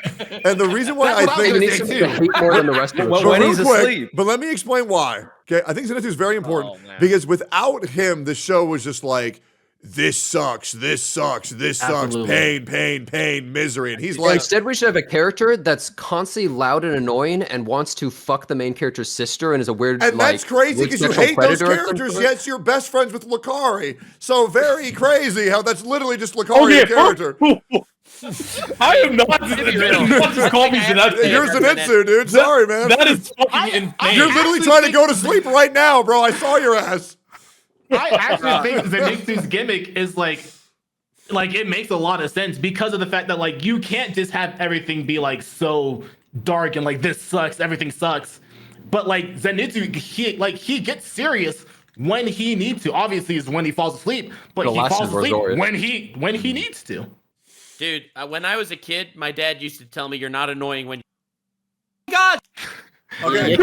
and the reason why I think he needs to compete more than the rest of us. When he's asleep. But let me explain why. Okay, I think Zenitsu is very important because without him, the show was just like, this sucks, Absolutely. pain, misery. And he's like, instead we should have a character that's constantly loud and annoying and wants to fuck the main character's sister and is a weird, and that's crazy because you hate those characters, yet you're best friends with Lucari. So very crazy how that's literally just Lucari's character. I am not. Just call me Zenitsu. You're Zenitsu, dude. Sorry, man. That is fucking insane. You're literally trying to go to sleep right now, bro. I saw your ass. I actually think Zenitsu's gimmick is like it makes a lot of sense because of the fact that like you can't just have everything be like so dark and like this sucks, everything sucks. But like Zenitsu, he gets serious when he needs to. Obviously, is when he falls asleep, but he falls asleep when he needs to. Dude, when I was a kid, my dad used to tell me you're not annoying when. God. Okay, you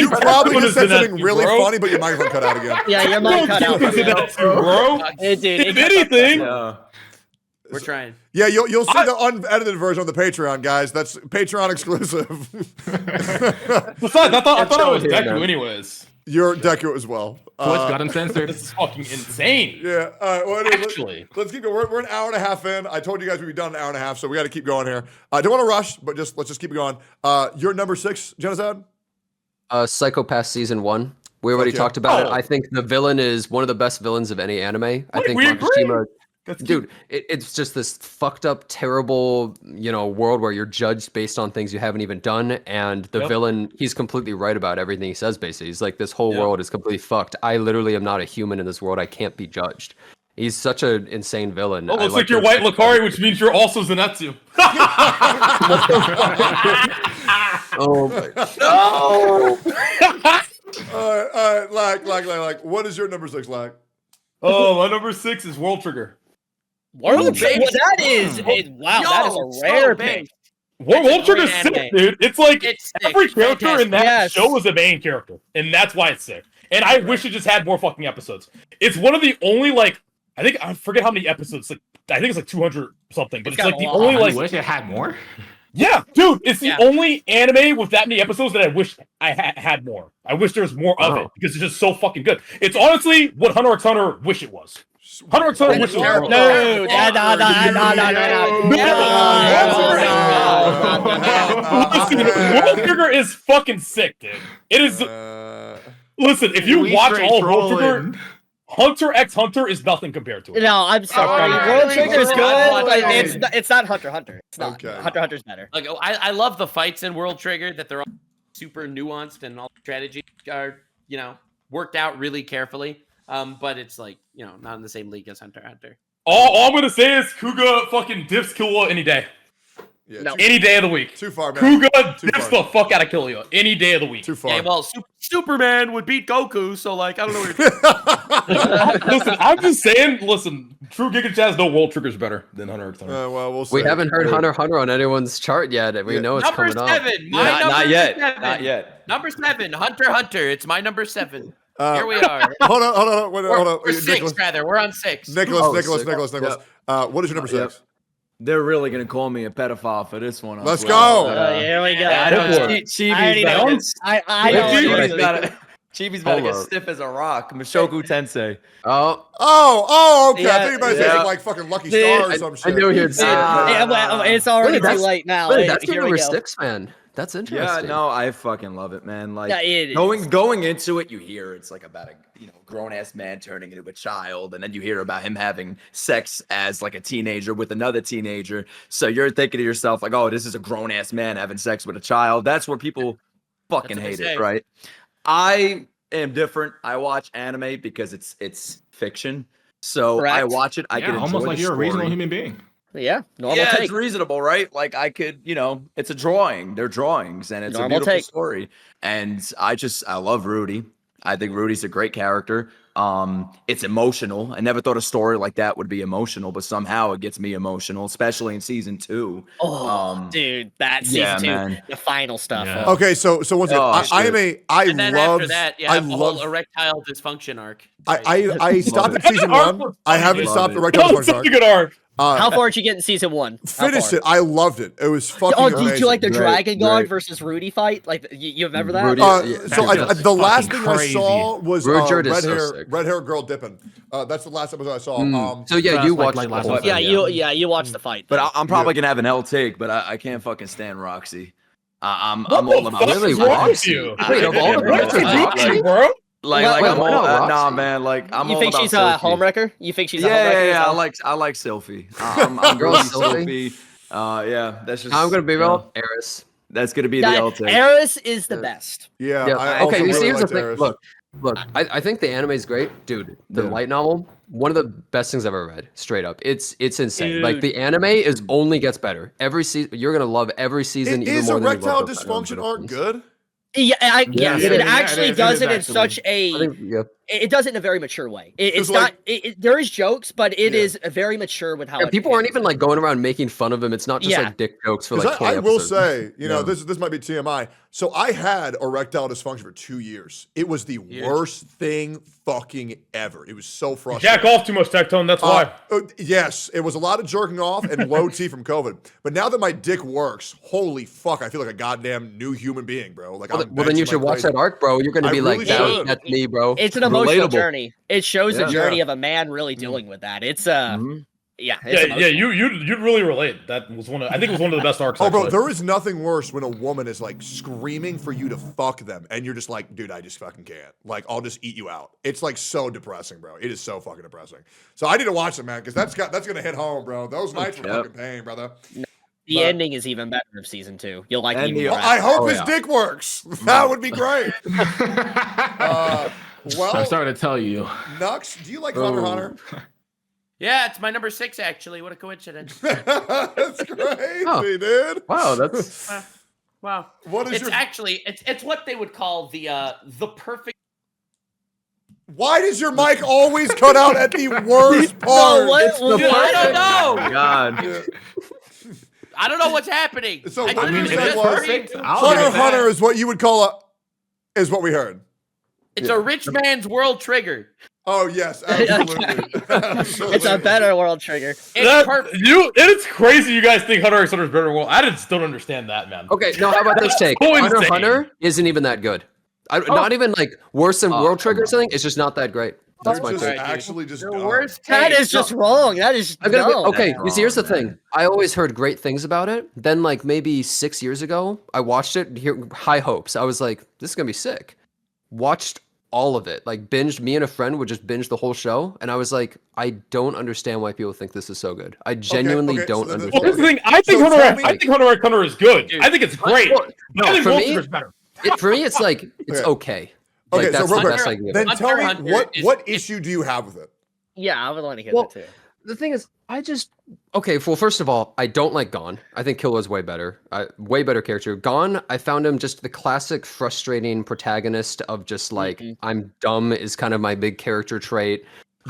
probably just said something really funny, but your microphone cut out again. Yeah, your mic cut out. Bro. Dude, if anything, we're trying. Yeah, you'll see the unedited version on the Patreon, guys. That's Patreon exclusive. Besides, I thought I was Deku anyways. You're Deku as well. What's got him censored? This is fucking insane. Yeah. Well, Actually, let's keep going. We're an hour and a half in. I told you guys we'd be done in an hour and a half, so we got to keep going here. I don't want to rush, but let's just keep it going. You're number 6, Genocide? Psychopath season 1. We already talked about it. I think the villain is one of the best villains of any anime. I think Makishima. Dude, it's just this fucked up, terrible, world where you're judged based on things you haven't even done. And the villain, he's completely right about everything he says, basically. He's like, this whole world is completely fucked. I literally am not a human in this world. I can't be judged. He's such an insane villain. Oh, looks like you're white Lucari, which means you're also Zenitsu. Oh my God. No! All right, Lack. What is your number 6, Lack? Oh, my number 6 is World Trigger. World Trigger? That is that is a rare pick. World Trigger's sick, dude. It's like every character in that show is a main character, and that's why it's sick. And I wish it just had more fucking episodes. It's one of the only I think I forget how many episodes. Like I think it's like 200 something, but it's like the lot. only I like. wish it had more. Yeah, dude, it's the only anime with that many episodes that I wish I had more. I wish there was more of it because it's just so fucking good. It's honestly what Hunter x Hunter wish it was. Hunter x Hunter wish it was. No, World Trigger is fucking sick, dude. It is. Listen, if you watch all of World Trigger, Hunter x Hunter is nothing compared to it. No, I'm sorry. World Trigger is good, but it's not Hunter x Hunter. It's not. Okay. Hunter x Hunter's better. Like I love the fights in World Trigger, that they're all super nuanced and all the strategies are, worked out really carefully. But it's like, not in the same league as Hunter x Hunter. All I'm gonna say is Kuga fucking dips Killua any day. Yeah, No. Any day of the week. Too far, man. Kuga dips the fuck out of Killua any day of the week. Too far. Yeah, well, Superman would beat Goku, so like I don't know what you're Listen, I'm just saying. Listen, True Giga Chaz, no World Trigger's better than Hunter x Hunter. Well, we'll see. We haven't heard Hunter x Hunter on anyone's chart yet. We know it's Number coming up. 7. My number Not yet. 7. Not yet. Number 7. Hunter x Hunter. It's my number 7. Here we are. Hold on. Wait, hold on. We're 6, rather. We're on 6. Nicholas. Yep. What is your number 6? They're really gonna call me a pedophile for this one. Let's go. Here we go. I know Chibi's Chibi's about to get stiff as a rock. Mishoku Tensei. Oh, Okay. I think you might say like fucking Lucky Star or some shit. I knew he'd say Well, it's already too late now. Wait, that's your Here we number go. 6, man. That's interesting. Yeah, no, I fucking love it, man. Like Yeah, it going into it, you hear it's like about a grown ass man turning into a child, and then you hear about him having sex as like a teenager with another teenager. So you're thinking to yourself like, oh, this is a grown ass man having sex with a child. That's where people fucking hate it, right? I am different. I watch anime because it's fiction. So I watch it. I can enjoy almost like the you're a story. reasonable human being. Yeah, normal Yeah, take. it's reasonable, right? Like I could, it's a drawing. They're drawings, and it's Normal a beautiful take. story. And I love Rudy. I think Rudy's a great character. It's emotional. I never thought a story like that would be emotional, but somehow it gets me emotional, especially in season 2. Dude, that season 2, man. the final stuff. Yeah. Okay, so once again, And then after that, the whole erectile dysfunction arc. I stopped at season Arc 1. was I funny, haven't dude. stopped the That erectile was dysfunction such a good arc. How far did you get in season 1? Finished it. I loved it. It was fucking amazing. Did you like the Great, Dragon God great. versus Rudy fight? Like, you remember that? Rudy- The last thing crazy. I saw was Rudyard is so sick. red hair girl dipping. That's the last episode I saw. So yeah, That's you like watched last the whole episode. thing, You watched the fight. But I'm probably gonna have an L take, but I can't fucking stand Roxy. I'm What all the about fuck Really, is wrong with Roxy? you? Wait, of all the What's girls, wrong with you, bro? like Why I'm all not nah, Roxy? man. Like I'm You all think about she's a Sophie. homewrecker? You think she's a homewrecker? Yeah. yourself? I like Sophie. I'm Girl, really Sophie. Sophie. Yeah, that's just. I'm gonna be real, Eris. That's gonna be the L take. Eris is the best. Yeah. Yeah. I also Okay, you see, really here's the liked thing. Eris. Look. I think the anime is great, dude. The light novel, one of the best things I've ever read. Straight up, it's insane. Dude. Like the anime is only gets better every season. You're gonna love every season. even Is more than you erectile love the dysfunction middle arc ones. good? Yeah, Yes, it it is. actually It is does it in actually. such a. I think, yeah. It does it in a very mature way. It's It's not. like- There is jokes, but it Yeah. is very mature with how. Yeah, it people aren't handles even it. like going around making fun of him. It's not just Yeah. like dick jokes for 'Cause like 20 I will episodes. say, this might be TMI. So I had erectile dysfunction for 2 years. It was the worst thing fucking ever. It was so frustrating. Jack off too much, Tectone. That's why. Yes, it was a lot of jerking off and low T from COVID. But now that my dick works, holy fuck, I feel like a goddamn new human being, bro. Like, Well, I'm then you benching should like watch crazy. that arc, bro. You're gonna I be really like, should. that's me, bro. It's an emotional Relatable. journey. It shows the Yeah. journey of a man really dealing with that. It's yeah, it's Yeah, you'd really relate. That was I think it was one of the best arcs. Oh, bro, actually. there is nothing worse when a woman is like screaming for you to fuck them, and you're just like, dude, I just fucking can't. Like, I'll just eat you out. It's like so depressing, bro. It is so fucking depressing. So I need to watch it, man, because that's gonna hit home, bro. Those nights were fucking pain, brother. the ending is even better of season 2. You'll like And even the- more. I hope Oh, his yeah. dick works. That would be great. I'm Well, starting to tell you. Nux, do you like Hunter x Hunter? Yeah, it's my number 6 actually. What a coincidence. That's crazy, Oh. dude. Wow, that's Wow. What is It's your? actually it's what they would call the perfect. Why does your mic always cut out at the worst part? Dude, I don't know. God. Yeah. I don't know what's happening. So I what literally you said just was heard it. I'll Hunter give x it Hunter that. is what you would call is what we heard. It's a rich man's world trigger. Oh yes, absolutely. Absolutely. It's a better world trigger. It's crazy you guys think Hunter x Hunter is better than World. I just don't understand that, man. Okay, no, how about this take? So Hunter x insane. Hunter isn't even that good. Not even like worse than World Trigger or something. It's just not that great. That's my just take. actually just The dumb. worst That take. is just wrong. That is dumb. Okay, That's you see, here's the wrong, thing. man. I always heard great things about it. Then, like maybe 6 years ago, I watched it. High hopes. I was like, this is gonna be sick. Watched all of it. Like binged. Me and a friend would just binge the whole show, and I was like, I don't understand why people think this is so good. I genuinely okay, don't so then understand. Well, here's the thing. I think So Hunter tell me- x Hunter is good. Dude, I think it's great. Well, I think for World me- Trigger is better. For me, it's like it's okay. Okay, Like, so that's the Robert, best I can give then it. tell me Hunter is- what issue do you have with it? Yeah, I would want to hear Well, that too. The thing is, okay. Well, first of all, I don't like Gon. I think Killua's way better. Way better character. Gon, I found him just the classic frustrating protagonist of just like I'm dumb is kind of my big character trait.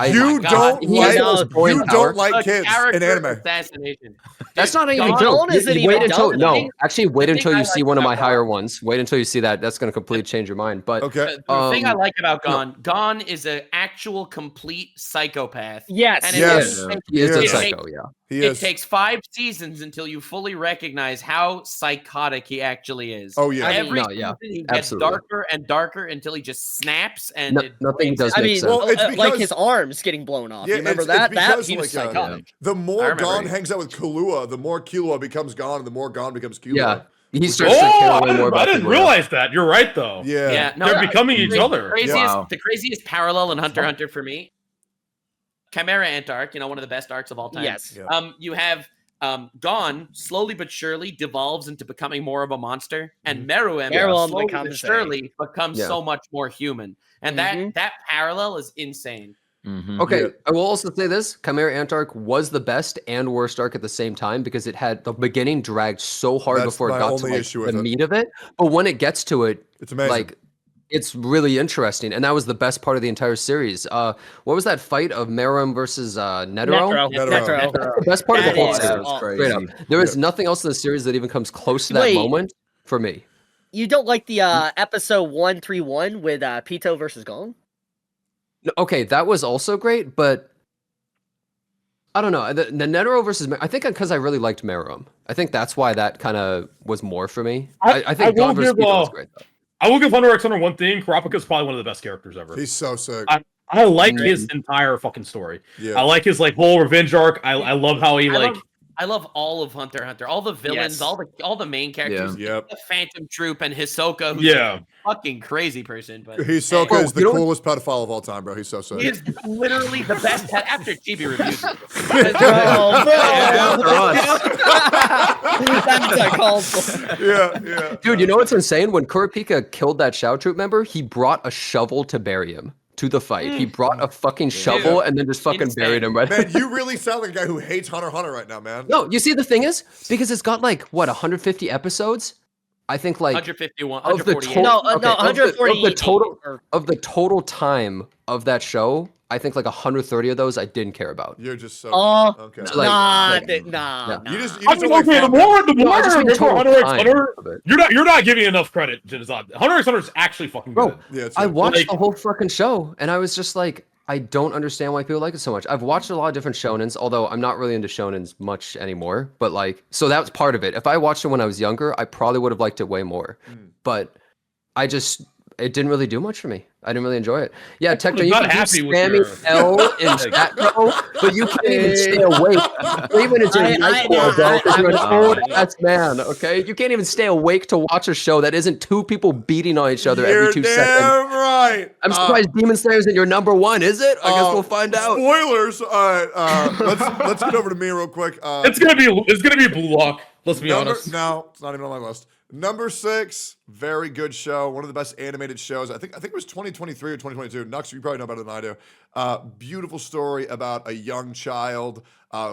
You God, don't he like has boy you power. don't like A kids in character anime. assassination. That's Dude, not even Gon- true. Gon isn't You even wait until dumb. no. Actually, wait the until thing you I see like one of my about higher ones. Wait until you see that. That's going to completely change your mind. But Okay. The thing I Um, like about Gon is an actual complete psychopath. Yes. And Yes. he is a Yes. psycho. Yeah. He It is. takes 5 seasons until you fully recognize how psychotic he actually is. Oh yeah. Every no, yeah, season he gets absolutely. darker and darker until he just snaps and No- it nothing breaks does it. I make mean, sense. Well, it's like because- his arms getting blown off. Yeah, You remember it's that? That because, he was like, psychotic. The I more remember Gon it. hangs out with Killua, the more Killua becomes Gon, and the more Gon becomes Killua. Yeah. He starts to care Oh, way more I about didn't Killua. realize that. You're right, though. Yeah. Yeah, no, They're becoming each other. Wow. The craziest parallel in Hunter x Hunter for me, Chimera Ant arc, one of the best arcs of all time. Yes. Yeah. You have Gon slowly but surely devolves into becoming more of a monster, and Meruem Meruem slowly becomes but surely becomes Yeah. so much more human. And that parallel is insane. Okay, Yeah. I will also say this: Chimera Ant arc was the best and worst arc at the same time because it had the beginning dragged so hard That's before it my got to only like, issue the with it. meat of it. But when it gets to it, It's amazing. like it's really interesting, and that was the best part of the entire series. What was that fight of Meruem versus Netero? Netero. That's the best part of the That whole is series. awesome. Straight up. Crazy. There is nothing else in the series that even comes close to that Wait. moment for me. You don't like the episode 131 with Pito versus Gon? Okay, that was also great, but I don't know. The Netero versus I think because I really liked Meruem. I think that's why that kind of was more for me. I think will Gon versus give, Pito was great though. I will give Hunter x Hunter one thing. Kurapika's probably one of the best characters ever. He's so sick. I like his entire fucking story. Yeah. I like his like whole revenge arc. I love how he I love all of Hunter x Hunter, all the villains, Yes. all the main characters. Yep. The Phantom Troop and Hisoka, who's Yeah. a fucking crazy person. But Hisoka Bro, is the you know- coolest pedophile of all time, bro. He's so sick. he is literally the best after Chibi reviews. That's a call for. Yeah. Dude, you know what's insane? When Kurapika killed that Shao Troop member, he brought a shovel to bury him to the fight. He brought a fucking shovel and then just fucking Insane. buried him right. Man, you really sound like a guy who hates Hunter x Hunter right now, man. No, you see the thing is because it's got like what 150 episodes. I think like 151, of the 148. total, No, okay, no, of the 148 total or- of the total time of that show, I think like 130 of those I didn't care about. You're just so Oh, okay. Like- nah, like- nah. You just I don't mean, like okay, the fun, more No, I just mean before total Hunter x time Hunter, of it. you're not giving enough credit to Zod. Hunter x Hunter is actually fucking good. Bro, Yeah, it's I good. watched Like- the whole fucking show and I was just like, I don't understand why people like it so much. I've watched a lot of different shonens, although I'm not really into shonens much anymore. But like, so that was part of it. If I watched it when I was younger, I probably would have liked it way more. But it didn't really do much for me. I didn't really enjoy it. Yeah, Tectone, you not can keep happy with spamming your- L in chat, bro, but you can't even stay awake. Even it's your nightmare, bro, 'cause you're an old ass man, okay? You can't even stay awake to watch a show that isn't two people beating on each other You're every 2 seconds. damn right. I'm surprised Demon Slayer isn't your number one, is it? I guess we'll find out. Spoilers. All right. Let's get over to me real quick. It's gonna be Blue Lock. Let's be honest. No, it's not even on my list. Number 6, very good show. One of the best animated shows. I think it was 2023 or 2022. Nux, you probably know better than I do. Beautiful story about a young child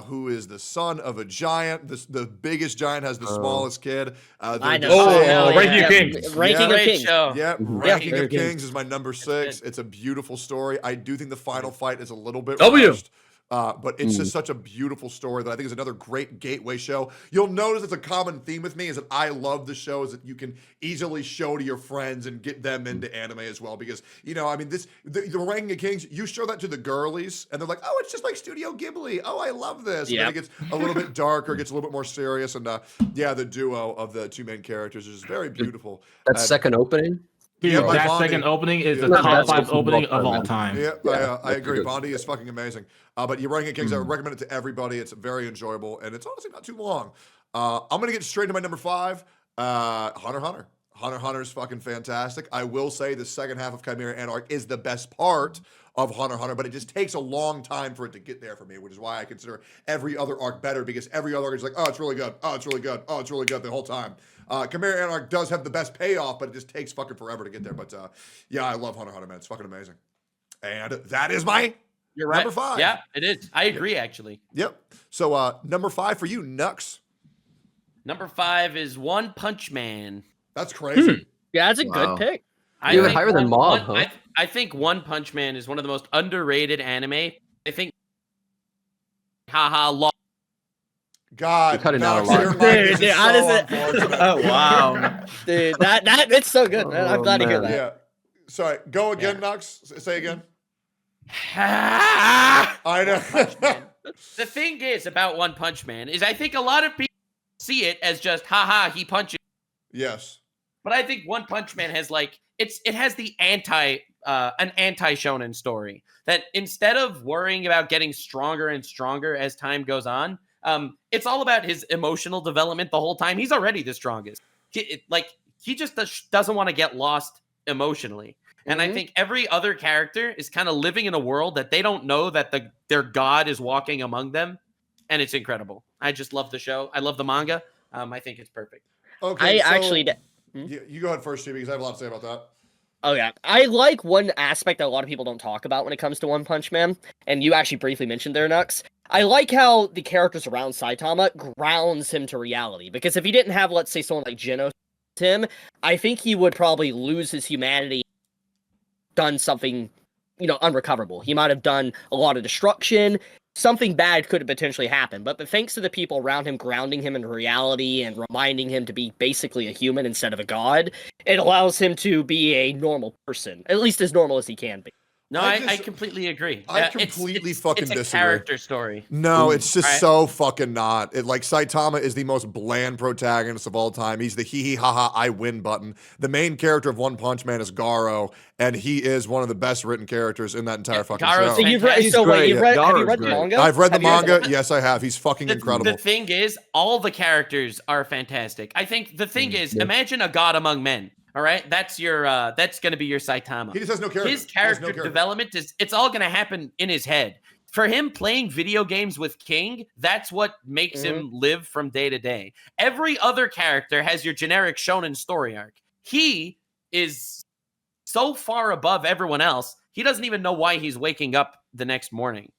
who is the son of a giant. The biggest giant has the smallest kid. I know. Oh, Hell Ranking yeah. of Kings. Ranking of Great Kings. show. Yep, Mhm. Ranking Yeah. of Kings is my number 6. It's a beautiful story. I do think the final fight is a little bit W. rushed. But it's just such a beautiful story that I think is another great gateway show. You'll notice it's a common theme with me is that I love the shows that you can easily show to your friends and get them into anime as well. Because, you know, I mean, the Ranking of Kings, you show that to the girlies and they're like, oh, it's just like Studio Ghibli. Oh, I love this. And then it gets a little bit darker, gets a little bit more serious. And yeah, the duo of the two main characters is very beautiful. That second opening? Dude, Yeah, that Bondi. second opening is Yeah, the top that's 5 awesome. opening of all time. Yeah, I agree. Bondi is fucking amazing. But your Ranking of Kings, I would recommend it to everybody. It's very enjoyable, and it's honestly not too long. I'm going to get straight to my number 5, Hunter x Hunter. Hunter x Hunter is fucking fantastic. I will say the second half of Chimera Ant arc is the best part of Hunter x Hunter, but it just takes a long time for it to get there for me, which is why I consider every other arc better, because every other arc is like, oh, it's really good. Oh, it's really good. Oh, it's really good the whole time. Chimera Ant arc does have the best payoff, but it just takes fucking forever to get there. But yeah, I love Hunter x Hunter, man. It's fucking amazing. And that is my You're right. number 5. Yeah, it is. I agree, actually. Yep. So number 5 for you, Nux. Number 5 is One Punch Man. That's crazy. Yeah, that's a good pick. You have it higher than Mob, huh? I think One Punch Man is one of the most underrated anime. I think, haha, God, you're cutting out a lot. Dude, honestly, oh wow, dude, that it's so good, man. I'm glad to hear that. Yeah. Sorry. Go again, Nux. Say again. I know. The thing is about One Punch Man is I think a lot of people see it as just haha, he punches. Yes. But I think One Punch Man has like it has the an anti-shonen story that instead of worrying about getting stronger and stronger as time goes on, it's all about his emotional development the whole time. He's already the strongest. He just doesn't want to get lost emotionally. And I think every other character is kind of living in a world that they don't know that their god is walking among them, and it's incredible. I just love the show. I love the manga. I think it's perfect. Okay. Actually. You go ahead first, Steve, because I have a lot to say about that. Oh yeah, I like one aspect that a lot of people don't talk about when it comes to One Punch Man, and you actually briefly mentioned there, Nux. I like how the characters around Saitama grounds him to reality, because if he didn't have, let's say, someone like Geno him, I think he would probably lose his humanity, done something, unrecoverable. He might have done a lot of destruction. Something bad could have potentially happened, but thanks to the people around him grounding him in reality and reminding him to be basically a human instead of a god, it allows him to be a normal person, at least as normal as he can be. No, I completely agree. I completely fucking disagree. It's a character story. No, it's just so fucking not. Saitama is the most bland protagonist of all time. He's the hee ha ha I win button. The main character of One Punch Man is Garo, and he is one of the best written characters in that entire fucking show. So have you read the manga? I've read the manga. Yes, I have. He's fucking incredible. The thing is, all the characters are fantastic. I think the thing is, imagine a god among men. All right, that's going to be your Saitama. He just has no character. His character development it's all going to happen in his head. For him playing video games with King, that's what makes him live from day to day. Every other character has your generic shonen story arc. He is so far above everyone else, he doesn't even know why he's waking up the next morning.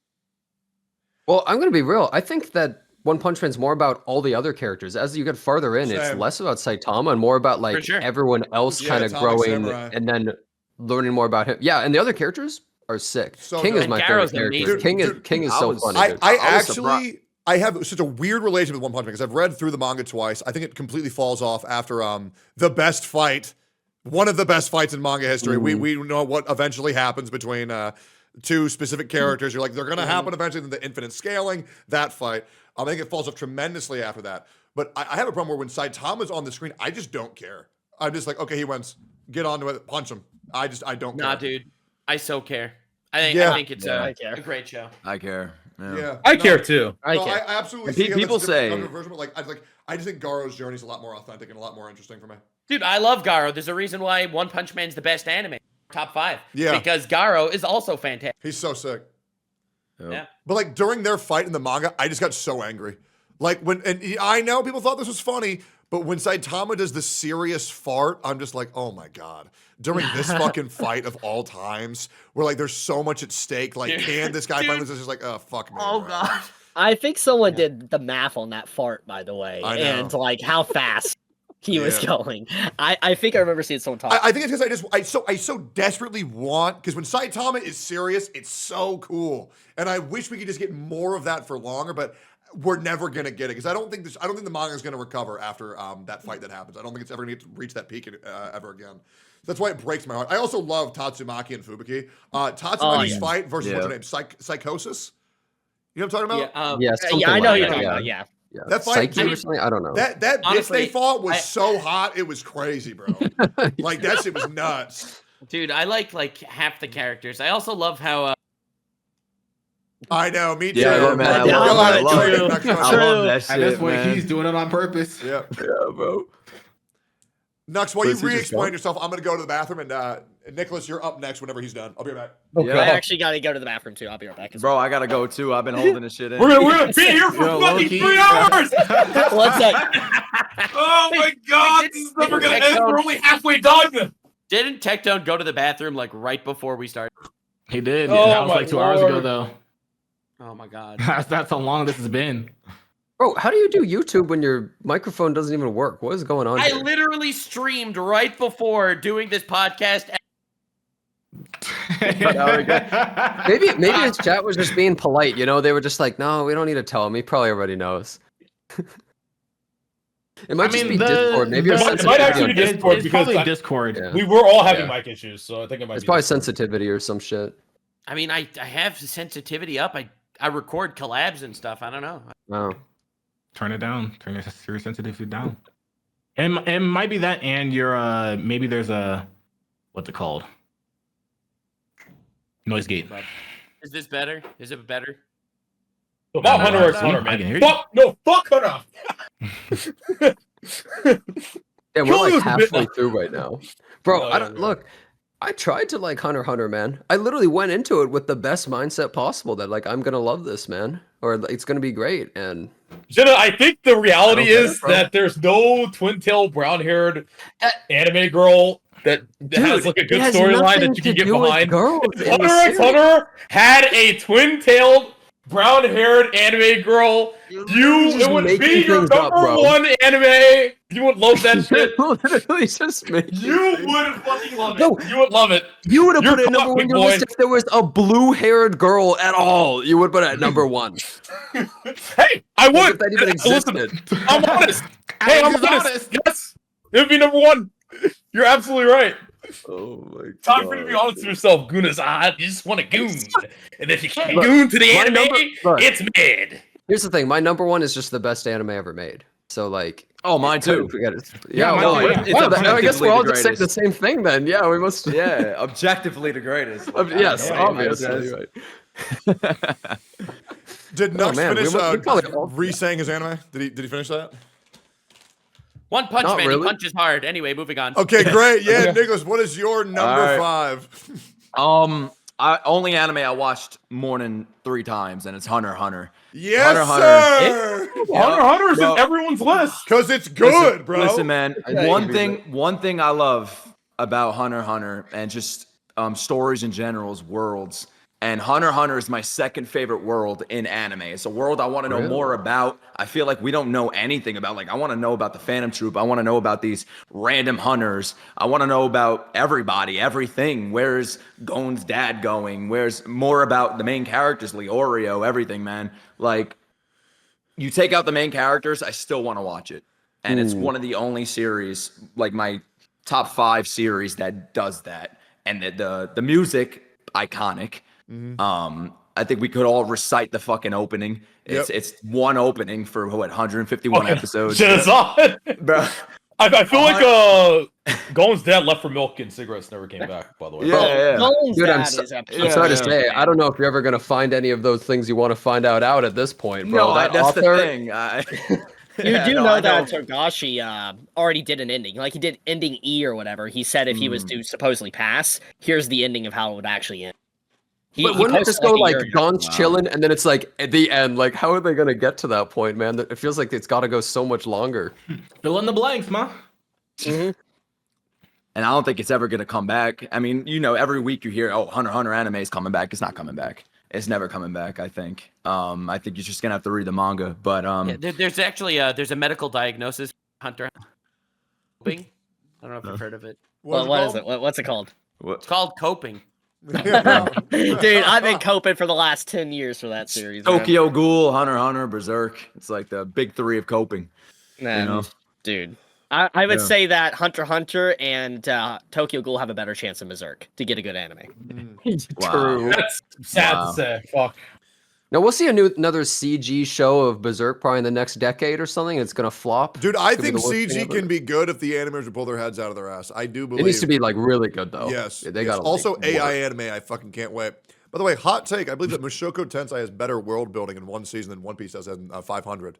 Well, I'm going to be real. I think that One Punch Man's more about all the other characters. As you get farther in, it's less about Saitama and more about everyone else kind of growing and then learning more about him. Yeah, and the other characters are sick. King is my favorite character. King is so funny. I have such a weird relationship with One Punch Man because I've read through the manga twice. I think it completely falls off after the best fight, one of the best fights in manga history. We know what eventually happens between two specific characters. You're like, they're going to happen eventually. Then the infinite scaling, that fight. I think it falls off tremendously after that. But I have a problem where when Saitama's on the screen, I just don't care. I'm just like, okay, he wins. Get on to it. Punch him. I don't care. Nah, dude. I so care. I think it's a great show. I care. Yeah. I care too. I absolutely see people say version, but I just think Garo's journey is a lot more authentic and a lot more interesting for me. Dude, I love Garo. There's a reason why One Punch Man's the best anime. Top 5. Yeah. Because Garo is also fantastic. He's so sick. Yeah. But during their fight in the manga, I just got so angry. I know people thought this was funny, but when Saitama does the serious fart, I'm just like, oh my God. During this fucking fight of all times, where there's so much at stake, can this guy find this? It's just like, oh, fuck me. Oh, God. I think someone did the math on that fart, by the way, and how fast. he was going. I think I remember seeing someone talk. I think it's because I so desperately want, because when Saitama is serious, it's so cool, and I wish we could just get more of that for longer, but we're never gonna get it because I don't think the manga is gonna recover after that fight that happens. I don't think it's ever gonna reach that peak ever again. That's why it breaks my heart. I also love Tatsumaki and Fubuki. Tatsumaki's fight versus what's her name, Psychosis. You know what I'm talking about? Yeah, I know who you're talking about. Yeah. That fight, I don't know. That bitch they fought was so hot, it was crazy, bro. Like that shit was nuts. Dude, I like half the characters. I also love how. I know, me too. Yeah, man, I love that shit. At this point, man. he's doing it on purpose. Yeah, bro. Nux, while you re-explain yourself, I'm gonna go to the bathroom, and Nicholas, you're up next whenever he's done. I'll be right back. Yeah. I actually got to go to the bathroom too. I'll be right back. Bro, I gotta go too. I've been holding this shit in. We're gonna be here for fucking 3 hours. What's that? Oh my god, this is never gonna end. We're only halfway done. Didn't Tectone go to the bathroom like right before we started? He did. Oh, that was like 2 hours ago, though. Oh my god. That's how long this has been. Bro, how do you do YouTube when your microphone doesn't even work? What is going on? I literally streamed right before doing this podcast. maybe his chat was just being polite. You know, they were just like, no, we don't need to tell him. He probably already knows. It might just be Discord. Maybe it might actually be Discord because Discord. Yeah. We were all having mic issues, so I think it might. It's be probably Discord. sensitivity or some shit. I mean, I have sensitivity up. I record collabs and stuff. I don't know. Wow. Turn it down. Turn your sensitivity down. And it might be that, and your maybe there's a what's it called? Noise gate. Is this better? Is it better? About Hunter x Hunter, man. Fuck Hunter. Yeah, we're like halfway through right now, bro. Look. I tried to like Hunter x Hunter, man. I literally went into it with the best mindset possible that like I'm gonna love this, man, or it's gonna be great. And Jenna, I think the reality is that there's no twin-tailed brown-haired anime girl that has like a good storyline that you can get behind. Hunter x Hunter had a twin-tailed brown-haired anime girl. It would be your number one anime. You would love that shit. Literally just making you would fucking love it. No, you would love it. You would have put it number one on your list if there was a blue-haired girl at all. You would put it at number one. Hey, I would. If that even existed. Listen, I'm honest. Hey, I'm honest. Yes, it would be number one. You're absolutely right. Oh my god. Time for you to be honest with yourself, Gunas. You just want to goon. And if you can't goon to the anime, it's mid. Here's the thing. My number one is just the best anime ever made. So like, mine too. I guess we're all just saying the same thing then. Yeah, we must. Yeah, objectively the greatest. Yes, obviously. Did Nux finish re-saying his anime? Did he finish that? One Punch Man. Really. He punches hard. Anyway, moving on. Okay, great. Yeah, Nicholas, what is your number 5? Only anime I watched more than 3 times, and it's Hunter x Hunter. Yes, sir. Hunter x Hunter is in everyone's list because it's good, bro. Listen, man. One thing I love about Hunter x Hunter and just stories in general is worlds. And Hunter x Hunter is my second favorite world in anime. It's a world I want to know more about. I feel like we don't know anything about. Like, I want to know about the Phantom Troop. I want to know about these random hunters. I want to know about everybody, everything. Where's Gon's dad going? Where's more about the main characters, Leorio, everything, man. Like, you take out the main characters, I still want to watch it. And it's one of the only series, like my top 5 series that does that. And the music, iconic. I think we could all recite the fucking opening. It's one opening for 151 episodes. Bro. I feel like Gon's dad left for milk and cigarettes, never came back, by the way. Dude, I'm sorry to say, I don't know if you're ever gonna find any of those things you want to find out at this point, bro. No, that's the thing. You do know that Togashi already did an ending. Like, he did ending E or whatever. He said if he was to supposedly pass, here's the ending of how it would actually end. But wouldn't it just go like Gon's chilling and then it's like at the end? Like, how are they gonna get to that point, man? It feels like it's got to go so much longer. Fill in the blanks, man. And I don't think it's ever gonna come back. I mean, every week you hear, "Oh, Hunter x Hunter anime is coming back." It's not coming back. It's never coming back. I think. I think you're just gonna have to read the manga. But there's actually there's a medical diagnosis, Hunter. Coping? I don't know if you've heard of it. What is it? What's it called? It's called coping. Dude, I've been coping for the last 10 years for that series. Tokyo Ghoul, Hunter x Hunter, Berserk. It's like the big three of coping. Man, you know? Dude. I would say that Hunter x Hunter and Tokyo Ghoul have a better chance than Berserk to get a good anime. True. That's sad to say. Fuck. Now we'll see another CG show of Berserk probably in the next decade or something. It's gonna flop. Dude, I think CG can be good if the animators would pull their heads out of their ass. I do believe it needs to be like really good though. Yes, they yes. got Also AI anime. I fucking can't wait. By the way, hot take. I believe that Mushoku Tensei has better world building in one season than One Piece does in 500.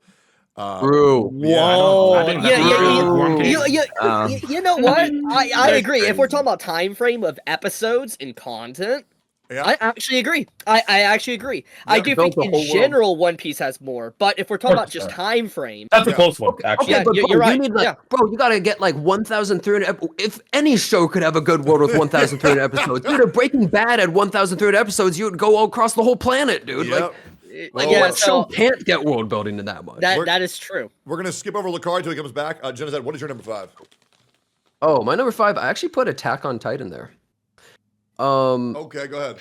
True. Whoa. Yeah, you know what? I agree. If we're talking about time frame of episodes and content, I actually agree. I actually agree. I do think in general One Piece has more, but if we're talking about just time frame, that's a close one. Actually, okay, but bro, you're right. You need bro, you gotta get like 1,300. If any show could have a good world with 1,300 episodes, dude, if Breaking Bad had 1,300 episodes, you would go across the whole planet, dude. Yep. What show can't get world building in that much? That is true. We're gonna skip over Lucari until he comes back. Genocide, what is your number 5? Oh, my number 5. I actually put Attack on Titan there. Okay, go ahead.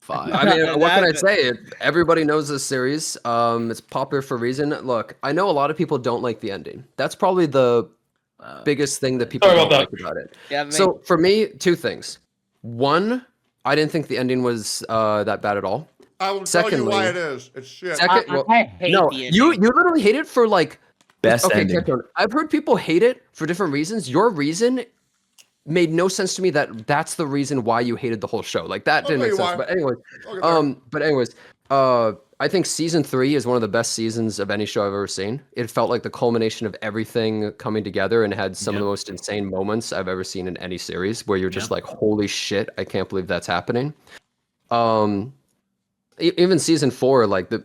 5. I mean, what can I say? Everybody knows this series. It's popular for a reason. Look, I know a lot of people don't like the ending. That's probably the biggest thing that people don't like about it. Yeah, so for me, 2 things. 1, I didn't think the ending was that bad at all. I will tell you why it is. It's shit. Second, I hate the ending. You literally hate it for like best ending. Tectone, I've heard people hate it for different reasons. Your reason made no sense to me that's the reason why you hated the whole show. Like that didn't make sense. But anyways, I think season 3 is one of the best seasons of any show I've ever seen. It felt like the culmination of everything coming together and had some of the most insane moments I've ever seen in any series where you're just like, holy shit, I can't believe that's happening. Even season 4, like the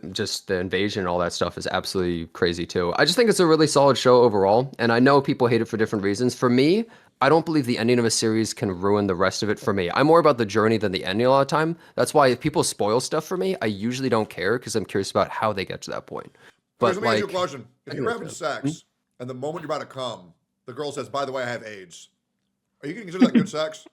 invasion and all that stuff is absolutely crazy too. I just think it's a really solid show overall, and I know people hate it for different reasons. For me, I don't believe the ending of a series can ruin the rest of it for me. I'm more about the journey than the ending a lot of time. That's why if people spoil stuff for me, I usually don't care because I'm curious about how they get to that point. But let me ask you a question. If you're having sex and the moment you're about to come, the girl says, "By the way, I have AIDS," are you going to consider that good sex?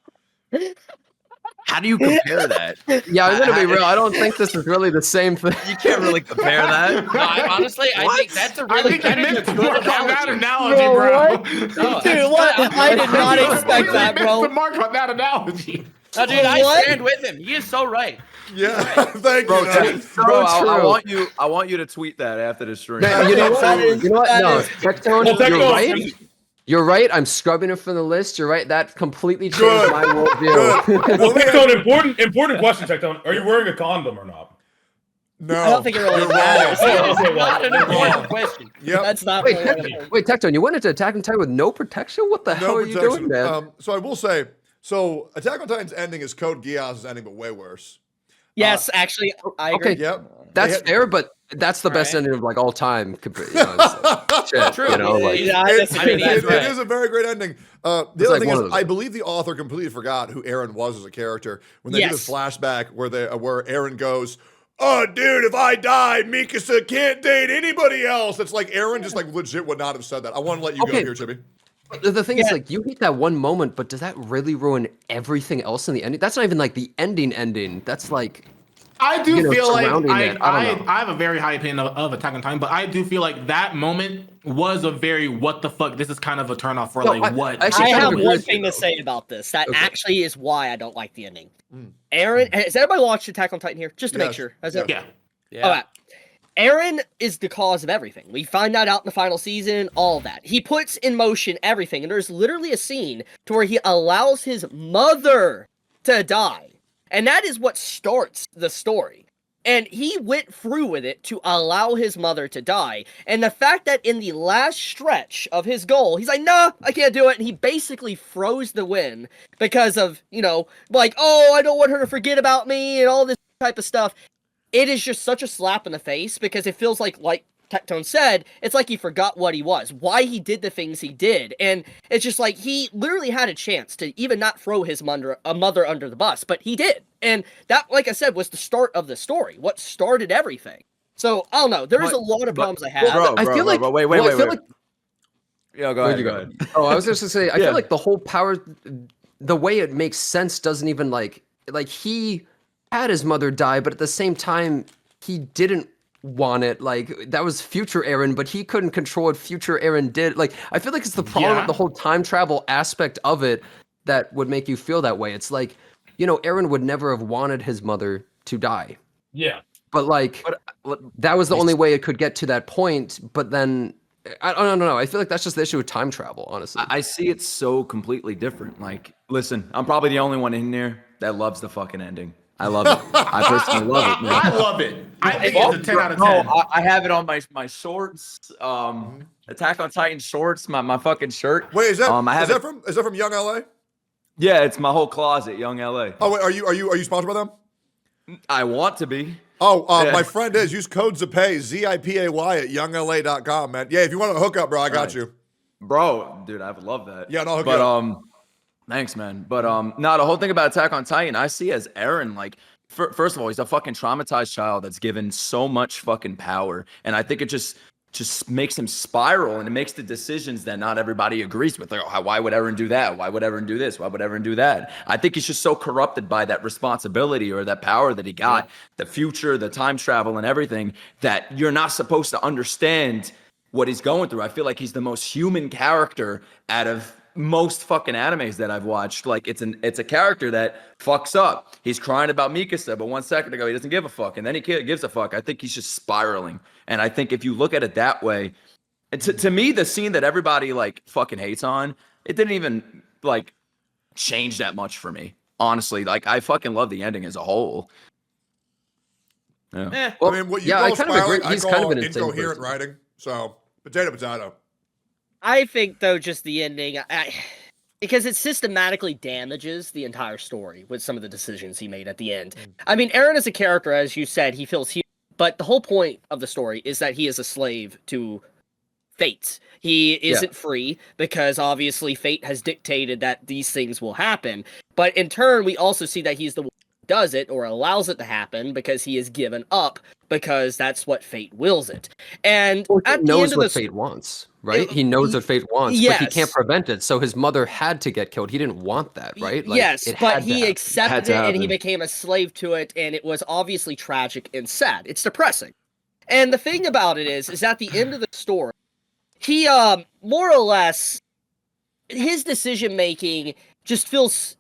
How do you compare that? Yeah, I'm gonna be real. I don't think this is really the same thing. You can't really compare that. No, honestly, I think that's a really good analogy, bro. Dude, what? I did not expect that, bro. The mark on that analogy. No, dude, I stand with him. He is so right. Yeah, thank bro, you. Bro, I want you to tweet that after the stream. Man, you know what? No, Tectone, you're right. You're right. I'm scrubbing it from the list. You're right. That completely changed my worldview. Well, Tectone, important question, Tectone. Are you wearing a condom or not? No. I don't think it really matters. Not an important question. Yep. That's not Wait, Tectone, you went into Attack on Titan with no protection? What the hell are you doing, man? So I will say, Attack on Titan's ending is Code Geass's ending, but way worse. Yes, actually, I agree. Okay, Yep. that's fair, but that's the best ending of like all time. Shit, True. You know, like, it is a very great ending. The other like thing one is, of those. I believe the author completely forgot who Aaron was as a character when they did this flashback where Aaron goes, "Oh, dude, if I die, Mikasa can't date anybody else." It's like Aaron just like legit would not have said that. I want to let you go here, Chibi. The thing is, like, you hate that one moment, but does that really ruin everything else in the ending? That's not even like the ending. That's like, I do feel like I have a very high opinion of Attack on Titan, but I do feel like that moment was a very what the fuck. This is kind of a turnoff for what. I have one thing to say about this. That actually is why I don't like the ending. Aaron, has everybody watched Attack on Titan here? Just to make sure. Yeah. All right. Aaron is the cause of everything. We find that out in the final season, all that. He puts in motion everything, and there's literally a scene to where he allows his mother to die. And that is what starts the story. And he went through with it to allow his mother to die. And the fact that in the last stretch of his goal, he's like, "Nah, I can't do it." And he basically froze the win because of, like, "Oh, I don't want her to forget about me," and all this type of stuff. It is just such a slap in the face because it feels like Tectone said, it's like he forgot what he was, why he did the things he did. And it's just like he literally had a chance to even not throw his mother under the bus, but he did. And that, like I said, was the start of the story, what started everything. So, I don't know. There's a lot of problems I have. I feel like... Wait. Go ahead. Go ahead. Oh, I was just gonna say, I feel like the whole power, the way it makes sense doesn't even like he had his mother die, but at the same time, he didn't want it. Like that was future Aaron, but he couldn't control what future Aaron did. Like I feel like it's the problem with the whole time travel aspect of it that would make you feel that way. It's like, Aaron would never have wanted his mother to die. Yeah. But like that was the only way it could get to that point. But then I don't know. I feel like that's just the issue with time travel, honestly. I see it so completely different. Like, listen, I'm probably the only one in here that loves the fucking ending. I love it. I personally love it, man. I love it. I think it's a 10 out of 10. No, I have it on my shorts. Attack on Titan shorts. My fucking shirt. Wait, is that is that from Young LA? Yeah, it's my whole closet, Young LA. Oh wait, are you sponsored by them? I want to be. Oh, my friend is. Use code ZIPAY, ZIPAY at youngla.com, man. Yeah, if you want to hook up, bro, I got you. Bro, dude, I would love that. Yeah, no, hook up. Thanks, man. But no, the whole thing about Attack on Titan, I see as Eren, like, first of all, he's a fucking traumatized child that's given so much fucking power, and I think it just makes him spiral, and it makes the decisions that not everybody agrees with. Like, why would Eren do that? Why would Eren do this? Why would Eren do that? I think he's just so corrupted by that responsibility or that power that he got, the future, the time travel, and everything, that you're not supposed to understand what he's going through. I feel like he's the most human character out of most fucking animes that I've watched. Like it's a character that fucks up. He's crying about Mikasa, but 1 second ago he doesn't give a fuck, and then he gives a fuck. I think he's just spiraling, and I think if you look at it that way, to me, the scene that everybody like fucking hates on, it didn't even like change that much for me, honestly. Like I fucking love the ending as a whole. Yeah. Well, I mean, what you call I kind of spiraling, agree. He's I kind call of an insane incoherent person. writing. So potato. I think though, just the ending, because it systematically damages the entire story with some of the decisions he made at the end. I mean, Eren as a character, as you said, he feels human, but the whole point of the story is that he is a slave to fate. He isn't free because obviously fate has dictated that these things will happen. But in turn, we also see that he's the one who does it or allows it to happen because he is given up because that's what fate wills it. And he knows what fate wants, right? He knows what fate wants, but he can't prevent it. So his mother had to get killed. He didn't want that, right? Like, yes, but he accepted it and he became a slave to it, and it was obviously tragic and sad. It's depressing. And the thing about it is at the end of the story, he more or less, his decision making just feels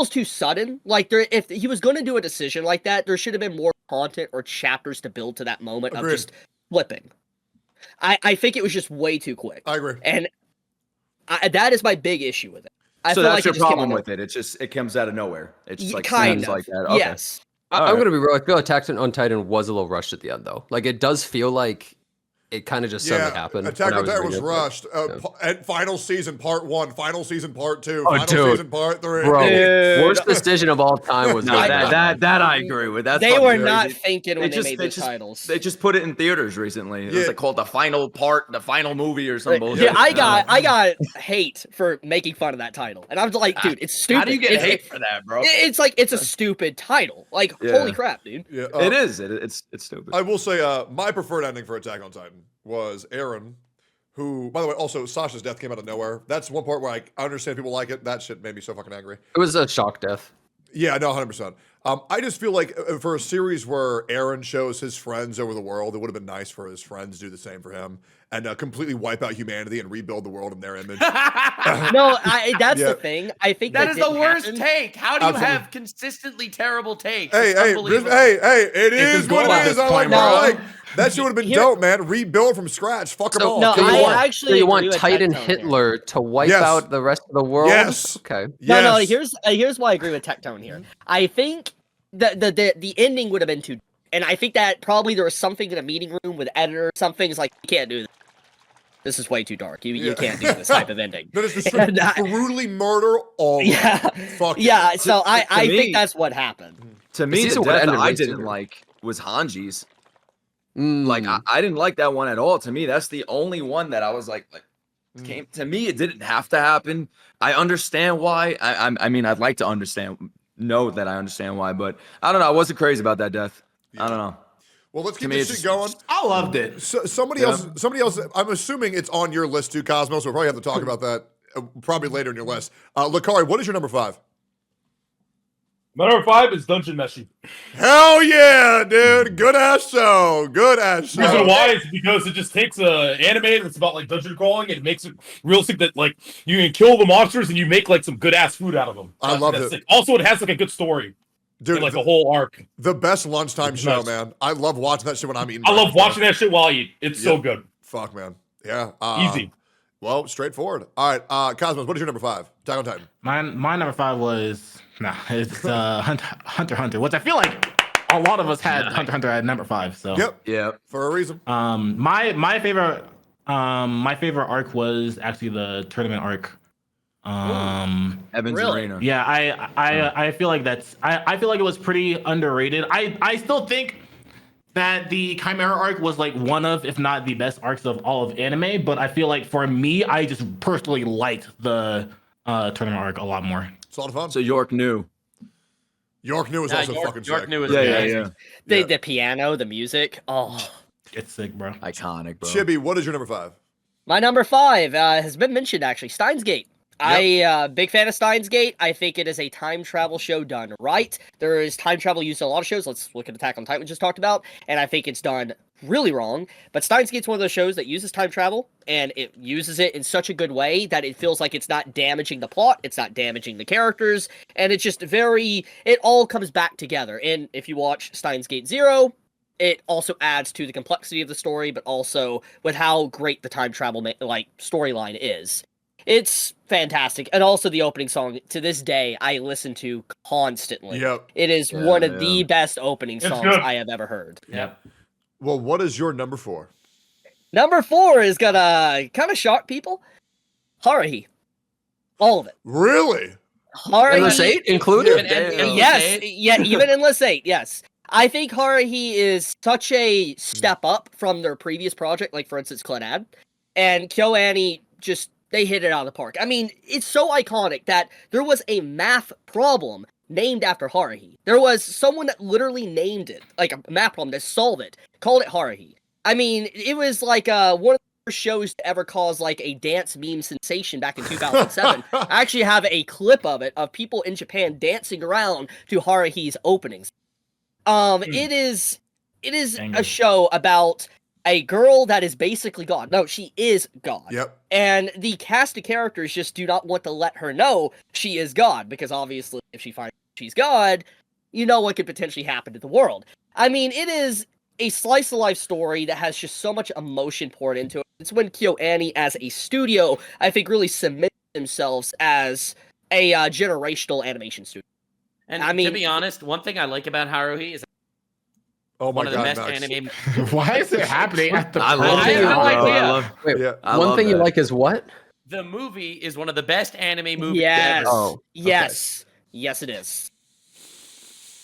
too sudden. Like if he was going to do a decision like that, there should have been more content or chapters to build to that moment of just flipping. I think it was just way too quick. I agree, and that is my big issue with it. So that's your problem with it. It comes out of nowhere. It's just like kind of like that. Okay. Yes. I'm gonna be real. I feel Attack on Titan was a little rushed at the end, though. Like it does feel like it kind of just suddenly happened. Attack on Titan was rushed. At final season part 1, final season part 2, final season part 3. Bro, worst decision of all time was that I agree with. That's they were not thinking when they made the titles. They just put it in theaters recently. It was like called the final movie or something. Yeah, I got hate for making fun of that title, and I was like, dude, it's stupid. How do you get hate for that, bro? It's like it's a stupid title. Like holy crap, dude. Yeah, it is. It's stupid. I will say, my preferred ending for Attack on Titan was Eren, who, by the way, also Sasha's death came out of nowhere. That's one part where I understand people like it. That shit made me so fucking angry. It was a shock death. Yeah, no, 100%. I just feel like for a series where Eren shows his friends over the world, it would have been nice for his friends to do the same for him and completely wipe out humanity and rebuild the world in their image. No, that's the thing. I think that is the worst take. How do you have consistently terrible takes? Hey, it is what it is. I like that shit would have been dope, man. Rebuild from scratch. Fuck them all. No, you want Titan Hitler to wipe out the rest of the world? Yes. Okay. No. Here's why I agree with Tectone here. I think the ending would have been too, and I think that probably there was something in a meeting room with the editor. Something's like, you can't do this. This is way too dark. You can't do this type of ending. That is just brutally murder all. Yeah. So I think that's what happened. To me, the death that I didn't like was Hanji's. Like I didn't like that one at all. To me, that's the only one that I was like to me, it didn't have to happen. I understand why. I mean, I'd like to know that I understand why, but I don't know. I wasn't crazy about that death. I don't know. Well, let's keep this shit going. I loved it. So, somebody else. I'm assuming it's on your list too, Cosmos. We'll probably have to talk about that probably later in your list. Lakari, what is your number 5? My number 5 is Dungeon Meshi. Hell yeah, dude! Good ass show. Good ass show. The reason why is because it just takes a anime that's about like dungeon crawling and it makes it realistic that like you can kill the monsters and you make like some good ass food out of them. I love it. Sick. Also, it has like a good story. Dude, and, like a whole arc. The best lunchtime show, man. I love watching that shit when I'm eating. I love watching that shit while I eat. It's so good. Fuck, man. Yeah. Easy. Well, straightforward. All right, Cosmos, what is your number 5? Attack on Titan. My number 5 was it's Hunter Hunter, which I feel like a lot of us had Hunter Hunter at number 5. So Yep. For a reason. My favorite arc was actually the tournament arc. Evans Really? Arena. Yeah, I feel like I feel like it was pretty underrated. I still think that the Chimera arc was like one of, if not the best arcs of all of anime, but I feel like for me, I just personally liked the tournament arc a lot more. It's a lot of fun. So York knew. York New is also fucking York sick. New is Yeah. The piano, the music. Oh, It's sick, bro. Iconic, bro. Chibi, what is your number 5? my number 5 has been mentioned actually. Steins Gate. I big fan of Steins Gate. I think it is a time travel show done right. There is time travel used in a lot of shows. Let's look at Attack on Titan we just talked about, and I think it's done really wrong. But Steins Gate's one of those shows that uses time travel, and it uses it in such a good way that it feels like it's not damaging the plot, it's not damaging the characters, and it's just it all comes back together. And if you watch Steins Gate Zero, it also adds to the complexity of the story, but also with how great the time travel storyline is. It's fantastic. And also the opening song, to this day, I listen to constantly. Yep. It is one of the best opening songs I have ever heard. Yep. Well, what is your number 4? Number 4 is gonna kind of shock people. Haruhi. All of it. Really? Haruhi. Endless 8 included? Yes. Yeah, even Endless 8, yes. I think Haruhi is such a step up from their previous project, like for instance, Clannad. And KyoAni just... they hit it out of the park. I mean, it's so iconic that there was a math problem named after Haruhi. There was someone that literally named it, like a math problem to solve it, called it Haruhi. I mean, it was like one of the first shows to ever cause like a dance meme sensation back in 2007. I actually have a clip of it, of people in Japan dancing around to Haruhi's openings. It is a show about a girl that is basically God. No, she is God. Yep. And the cast of characters just do not want to let her know she is God, because obviously if she finds she's God, you know what could potentially happen to the world. I mean, it is a slice of life story that has just so much emotion poured into it. It's when KyoAni as a studio, I think, really cemented themselves as a generational animation studio. And I mean, to be honest, one thing I like about Haruhi is Oh my one of the God, best Max. anime. Why is it happening at the I love I it, have no bro. idea. One thing you like is what? The movie is one of the best anime movies Yes. ever. Oh, Yes. Yes, it is.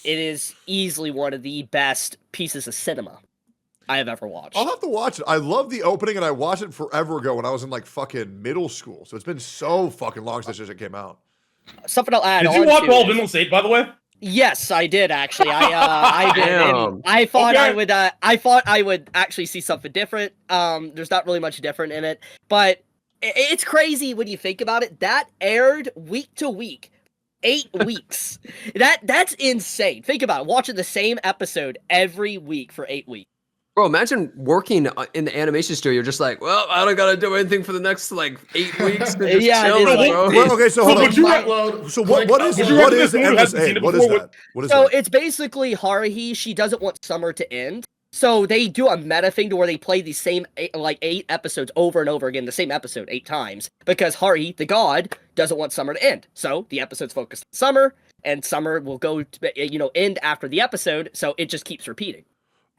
It is easily one of the best pieces of cinema I have ever watched. I'll have to watch it. I love the opening, and I watched it forever ago when I was in like fucking middle school. So it's been so fucking long since it came out. Something I'll add on Did you watch to all of is- Endless 8, by the way? Yes, I did actually. I did. And I thought I thought I would actually see something different. There's not really much different in it, but it's crazy when you think about it. That aired week to week, 8 weeks. That's insane. Think about it. Watching the same episode every week for 8 weeks. Bro, imagine working in the animation studio. You're just like, well, I don't gotta do anything for the next like 8 weeks. To just Yeah, chill, dude, bro. Well, okay, so hold would you on. So what is would you what recommend is this movie? Endless Hasn't seen 8? it What is before? that? What is So that? it's basically Haruhi. She doesn't want summer to end. So they do a meta thing to where they play the same 8 episodes over and over again, the same episode 8 times, because Haruhi, the god, doesn't want summer to end. So the episode's focused on summer, and summer will go to, end after the episode. So it just keeps repeating.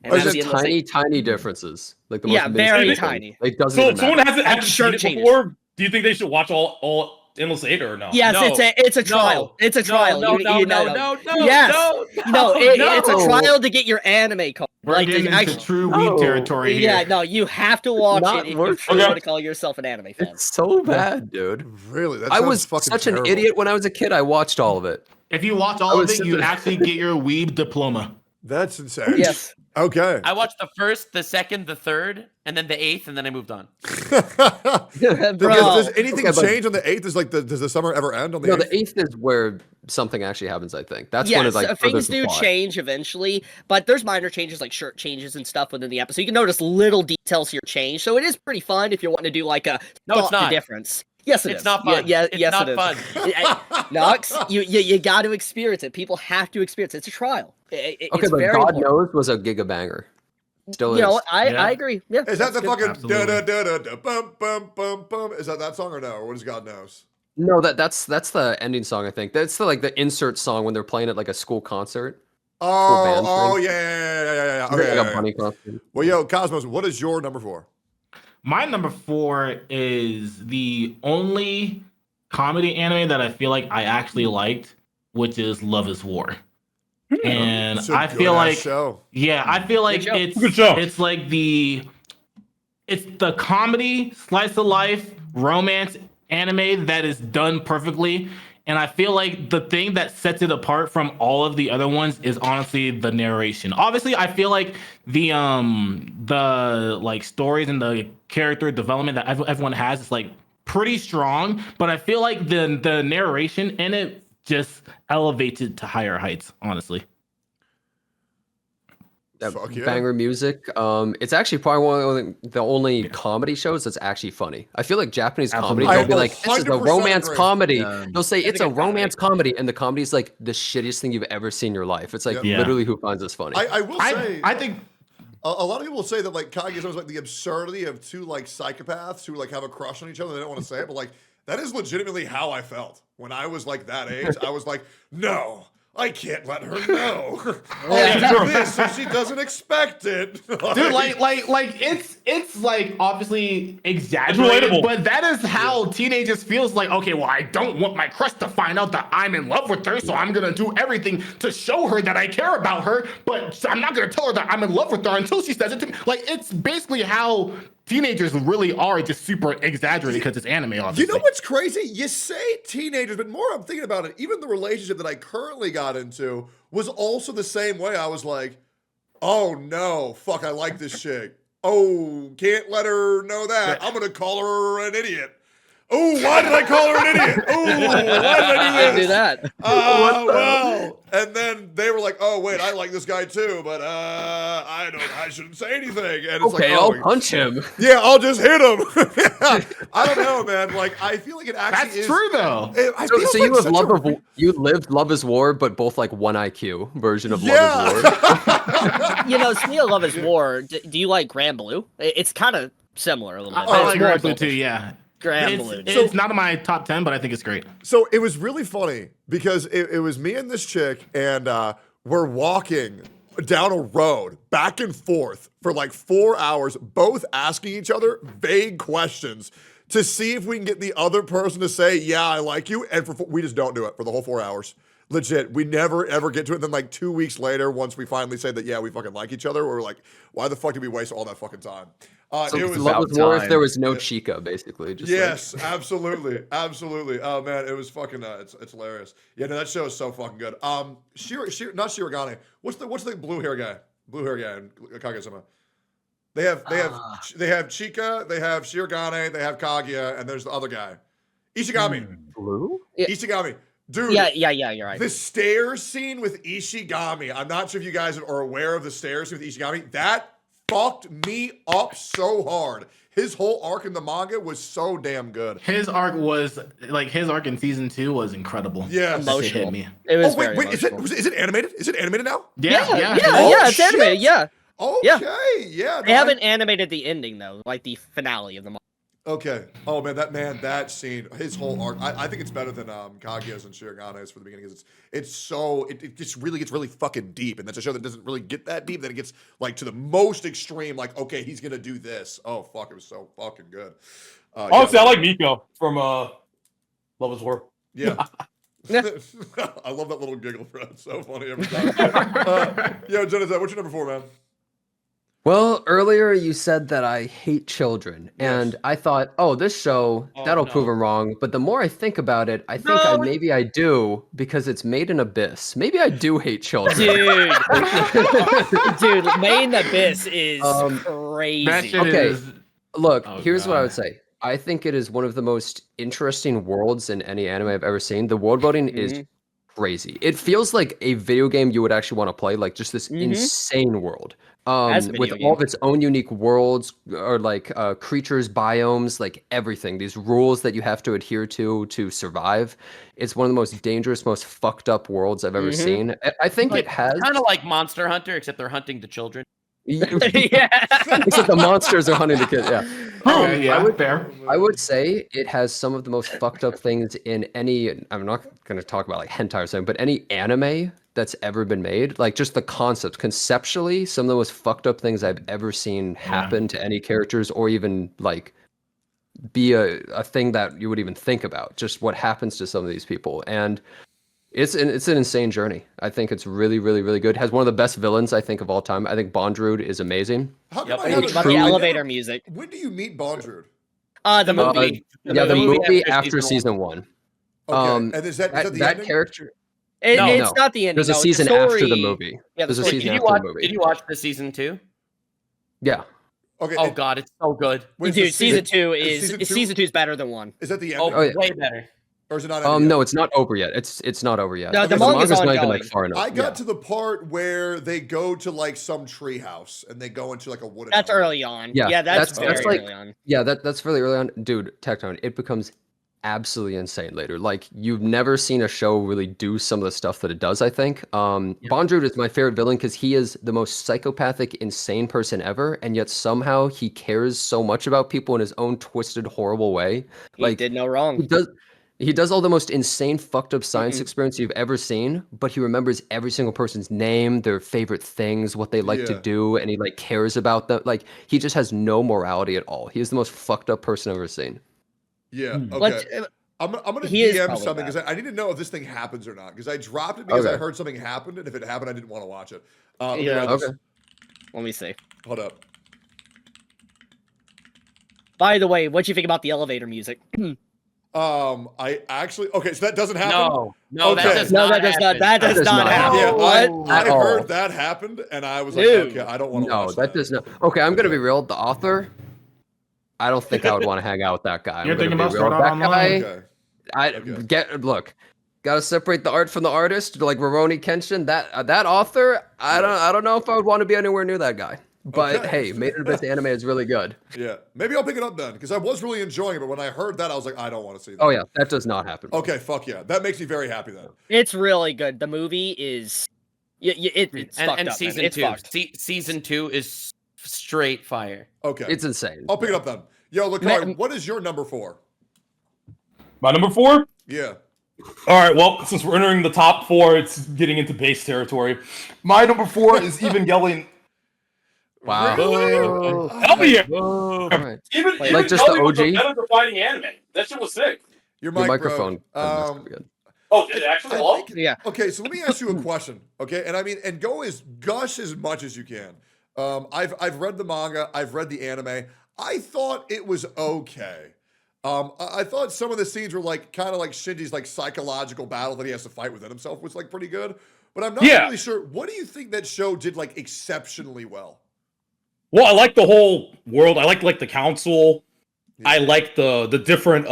And There's that's just the endless tiny differences. Like the Yeah, most very basic thing. tiny. Like doesn't So even if someone matter. hasn't seen it changes. before, do you think they should watch all Endless 8 or no? Yes, No. it's a trial. It's a trial. No, You know. Yes. It's a trial to get your anime card. We're getting into true weeb territory here. Yeah, no, you have to watch Not it if worth you it. want to call yourself an anime fan. It's so bad, dude. Really? That I sounds was fucking such terrible. an idiot when I was a kid. I watched all of it. If you watch all of it, you actually get your weeb diploma. That's insane. Yes. Okay. I watched the first, the second, the third, and then the 8th, and then I moved on. Does anything change on the 8th? Does the summer ever end on the 8th? No, the 8th is where something actually happens, I think. That's when yes, it like things do change eventually, but there's minor changes like shirt changes and stuff within the episode. You can notice little details here change, so it is pretty fun if you're wanting to do like a it's not difference. Yes, it is. It's not fun. Yes, not it is. fun. Knox, you got to experience it. People have to experience it. It's a trial. Okay, it's but very God important. Knows was a giga banger. Still is. You know, I agree. Yeah. Is that the fucking Absolutely. da da da da bum bum bum bum? Is that song or no? Or what is God Knows? No, that's the ending song, I think. That's the insert song when they're playing at like a school concert. Oh, yeah. Okay. Like a bunny concert. Well, yo, Cosmos, what is your number 4? My number 4 is the only comedy anime that I feel like I actually liked, which is Love is War. And I feel like I feel like it's like it's the comedy slice of life romance anime that is done perfectly. And I feel like the thing that sets it apart from all of the other ones is honestly the narration. Obviously, I feel like the like stories and the character development that everyone has is like pretty strong, but I feel like the narration in it just elevates it to higher heights, honestly. Banger music. It's actually probably one of the only comedy shows that's actually funny. I feel like Japanese comedy, they'll be like, this is a romance comedy. They'll say it's a romance comedy, and the comedy is like the shittiest thing you've ever seen in your life. It's like literally who finds this funny. I will say, I think a lot of people will say that like Kaguya is like the absurdity of two like psychopaths who like have a crush on each other. They don't want to say it, but like that is legitimately how I felt when I was like that age. I was like, no. I can't let her know. I'll do this if she doesn't expect it. Dude, like it's like obviously exaggerated, but that is how teenagers feels like, okay, well, I don't want my crush to find out that I'm in love with her, so I'm gonna do everything to show her that I care about her, but I'm not gonna tell her that I'm in love with her until she says it to me. Like, it's basically how teenagers really are, just super exaggerated because it's anime, obviously. You know what's crazy? You say teenagers, but more I'm thinking about it, even the relationship that I currently got into was also the same way. I was like, oh no, fuck, I like this chick. Oh, can't let her know that. I'm going to call her an idiot. Oh, why did I call her an idiot? Oh, why did I do this? Do that. Well. And then they were like, oh, wait, I like this guy too, but I shouldn't say anything. And it's okay, like, I'll punch him. Yeah, I'll just hit him. I don't know, man. Like, I feel like it actually That's true, though. So you lived Love is War, but both like 1 IQ version of Love is War. You know, speaking of Love is War, do you like Grand Blue? It's kind of similar a little bit. I like Grand Blue too, yeah. It's not in my top 10, but I think it's great. So it was really funny because it was me and this chick, and we're walking down a road back and forth for like 4 hours, both asking each other vague questions to see if we can get the other person to say, yeah, I like you. And we just don't do it for the whole 4 hours. Legit. We never, ever get to it. Then like 2 weeks later, once we finally say that, yeah, we fucking like each other, we're like, why the fuck did we waste all that fucking time? So it was Love is War if there was no Chica, basically. Just yes, absolutely. Absolutely. Oh man, it was fucking, it's hilarious. Yeah, no, that show is so fucking good. Not Shirogane. What's the blue hair guy? Blue hair guy in Kaguya-sama. They have Chika, they have Shirogane, they have Kaguya, and there's the other guy. Ishigami. Blue? Yeah. Ishigami. Dude. Yeah, you're right. The stairs scene with Ishigami. I'm not sure if you guys are aware of the stairs scene with Ishigami. That fucked me up so hard. His whole arc in the manga was so damn good. His arc in season 2 was incredible. Yeah, emotional. Hit me. It was wait, is it animated? Is it animated now? Yeah, it's animated. Yeah. Okay, yeah. They haven't animated the ending though, like the finale of the manga. Okay. Oh man, that scene, his whole arc. I think it's better than Kaguya's and Shirigane's for the beginning because it just really gets really fucking deep, and that's a show that doesn't really get that deep. Then it gets like to the most extreme, like okay, he's gonna do this. Oh fuck, it was so fucking good. Honestly, I like Miko from Love is War. Yeah. I love that little giggle, bro. It's so funny every time. Yo, Jonathan, what's your number 4, man? Well, earlier you said that I hate children, and I thought, oh, this show, that'll prove them wrong. But the more I think about it, I think maybe I do, because it's made in Abyss. Maybe I do hate children. Dude. Dude, Made in Abyss is crazy. Okay, look, here's what I would say. I think it is one of the most interesting worlds in any anime I've ever seen. The world building is crazy. It feels like a video game you would actually want to play, like just this insane world. With all of its own unique worlds, or like creatures, biomes, like everything. These rules that you have to adhere to survive. It's one of the most dangerous, most fucked up worlds I've ever seen. I think it has kind of like Monster Hunter, except they're hunting the children. Yeah. Except the monsters are hunting the kids. Yeah. Okay, yeah, fair. I would say it has some of the most fucked up things in any. I'm not going to talk about like hentai or something, but any anime that's ever been made. Like just the concept, conceptually, some of the most fucked up things I've ever seen happen to any characters, or even like be a thing that you would even think about. Just what happens to some of these people, and it's an insane journey. I think it's really, really, really good. It has one of the best villains I think of all time. I think Bondrewd is amazing. How come The elevator music. When do you meet Bondrewd? The movie. The movie after season 1. Okay. And is that the that ending? character? It's not the ending. There's a season after the movie. Yeah, there's a season Did after the movie. Did you watch the season 2? Yeah. Okay. Oh god, it's so good. Dude, season 2 is better than 1. Is that the Oh, ending? way better. Or is it not ending No, yet? it's not over yet. It's not over yet. No, the Because manga's not even ongoing. like far enough. I got to the part where they go to like some tree house and they go into like a wooden That's house. early on. Yeah, that's very like early on. Yeah, that's really early on. Dude, Tectone, it becomes absolutely insane later. Like you've never seen a show really do some of the stuff that it does, I think. Bondrewd is my favorite villain because he is the most psychopathic, insane person ever, and yet somehow he cares so much about people in his own twisted, horrible way. He did no wrong. He does all the most insane, fucked up science experiments you've ever seen, but he remembers every single person's name, their favorite things, what they like to do, and he like cares about them. Like he just has no morality at all. He is the most fucked up person I've ever seen. Yeah. Okay. I'm gonna DM something because I need to know if this thing happens or not. Because I dropped it because I heard something happened, and if it happened, I didn't want to watch it. Okay. Let me see. Hold up. By the way, what do you think about the elevator music? I actually so that doesn't happen. No, that does not. That does not happen. Yeah, What? I heard that happened, and I was like, okay, I don't want to watch that. Does not. Okay, I'm gonna be real. The author, I don't think I would want to hang out with that guy. You're thinking about Sword Art Online? Look, gotta separate the art from the artist. Like Rurouni Kenshin, that author, I don't know if I would want to be anywhere near that guy. But hey, Made in Abyss anime is really good. Yeah, maybe I'll pick it up then because I was really enjoying it. But when I heard that, I was like, I don't want to see that. Oh yeah, that does not happen. Okay, fuck yeah, that makes me very happy then. It's really good. The movie is, it's fucked and up, season man. It's 2. fucked. Season 2 is straight fire. Okay, it's insane. I'll pick it up then. Yo, Lakar, what is your number 4? My number 4? Yeah. All right. Well, since we're entering the top 4, it's getting into base territory. My number 4 is Evangelion. Wow. Really? Hell yeah. Right. Even like just the OG. Better than fighting anime. That shit was sick. Your microphone. Oh, did it actually help? Yeah. Okay, so let me ask you a question. Okay, and I mean, and gush as much as you can. I've read the manga. I've read the anime. I thought it was okay. I thought some of the scenes were like kind of like Shinji's like psychological battle that he has to fight within himself was like pretty good. But I'm not really sure. What do you think that show did like exceptionally well? Well, I like the whole world. I like the council. Yeah. I like the different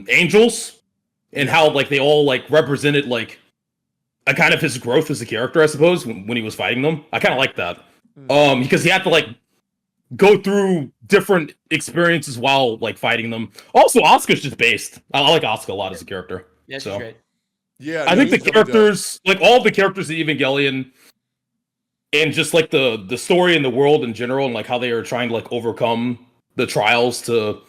angels and how like they all like represented like a kind of his growth as a character, I suppose, when he was fighting them. I kind of like that. Because he had to like go through different experiences while like fighting them. Also, Asuka's just based. I like Asuka a lot as a character. Yeah, she's great. Yeah, I think the characters, like all the characters in Evangelion, and just like the story in the world in general, and like how they are trying to like overcome the trials to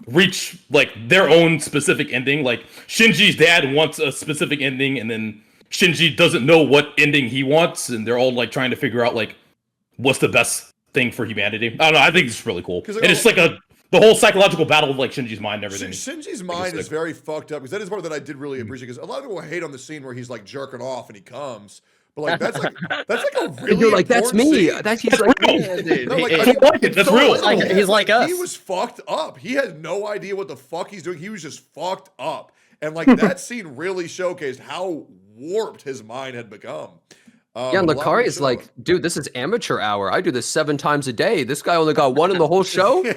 reach like their own specific ending. Like Shinji's dad wants a specific ending, and then Shinji doesn't know what ending he wants, and they're all like trying to figure out like what's the best thing for humanity. I don't know. I think it's really cool. And it's like the whole psychological battle of like Shinji's mind and everything. Shinji's mind is very fucked up because that is part that I did really appreciate because a lot of people hate on the scene where he's like jerking off and he comes. But like that's like a really And you're like, that's important me. scene. That's he's like, me. No, like, I like it. That's real. He's like us. He was fucked up. He had no idea what the fuck he's doing. He was just fucked up. And like that scene really showcased how warped his mind had become. Yeah, and Lakari is like, dude, this is amateur hour. I do this 7 times a day. This guy only got 1 in the whole show. I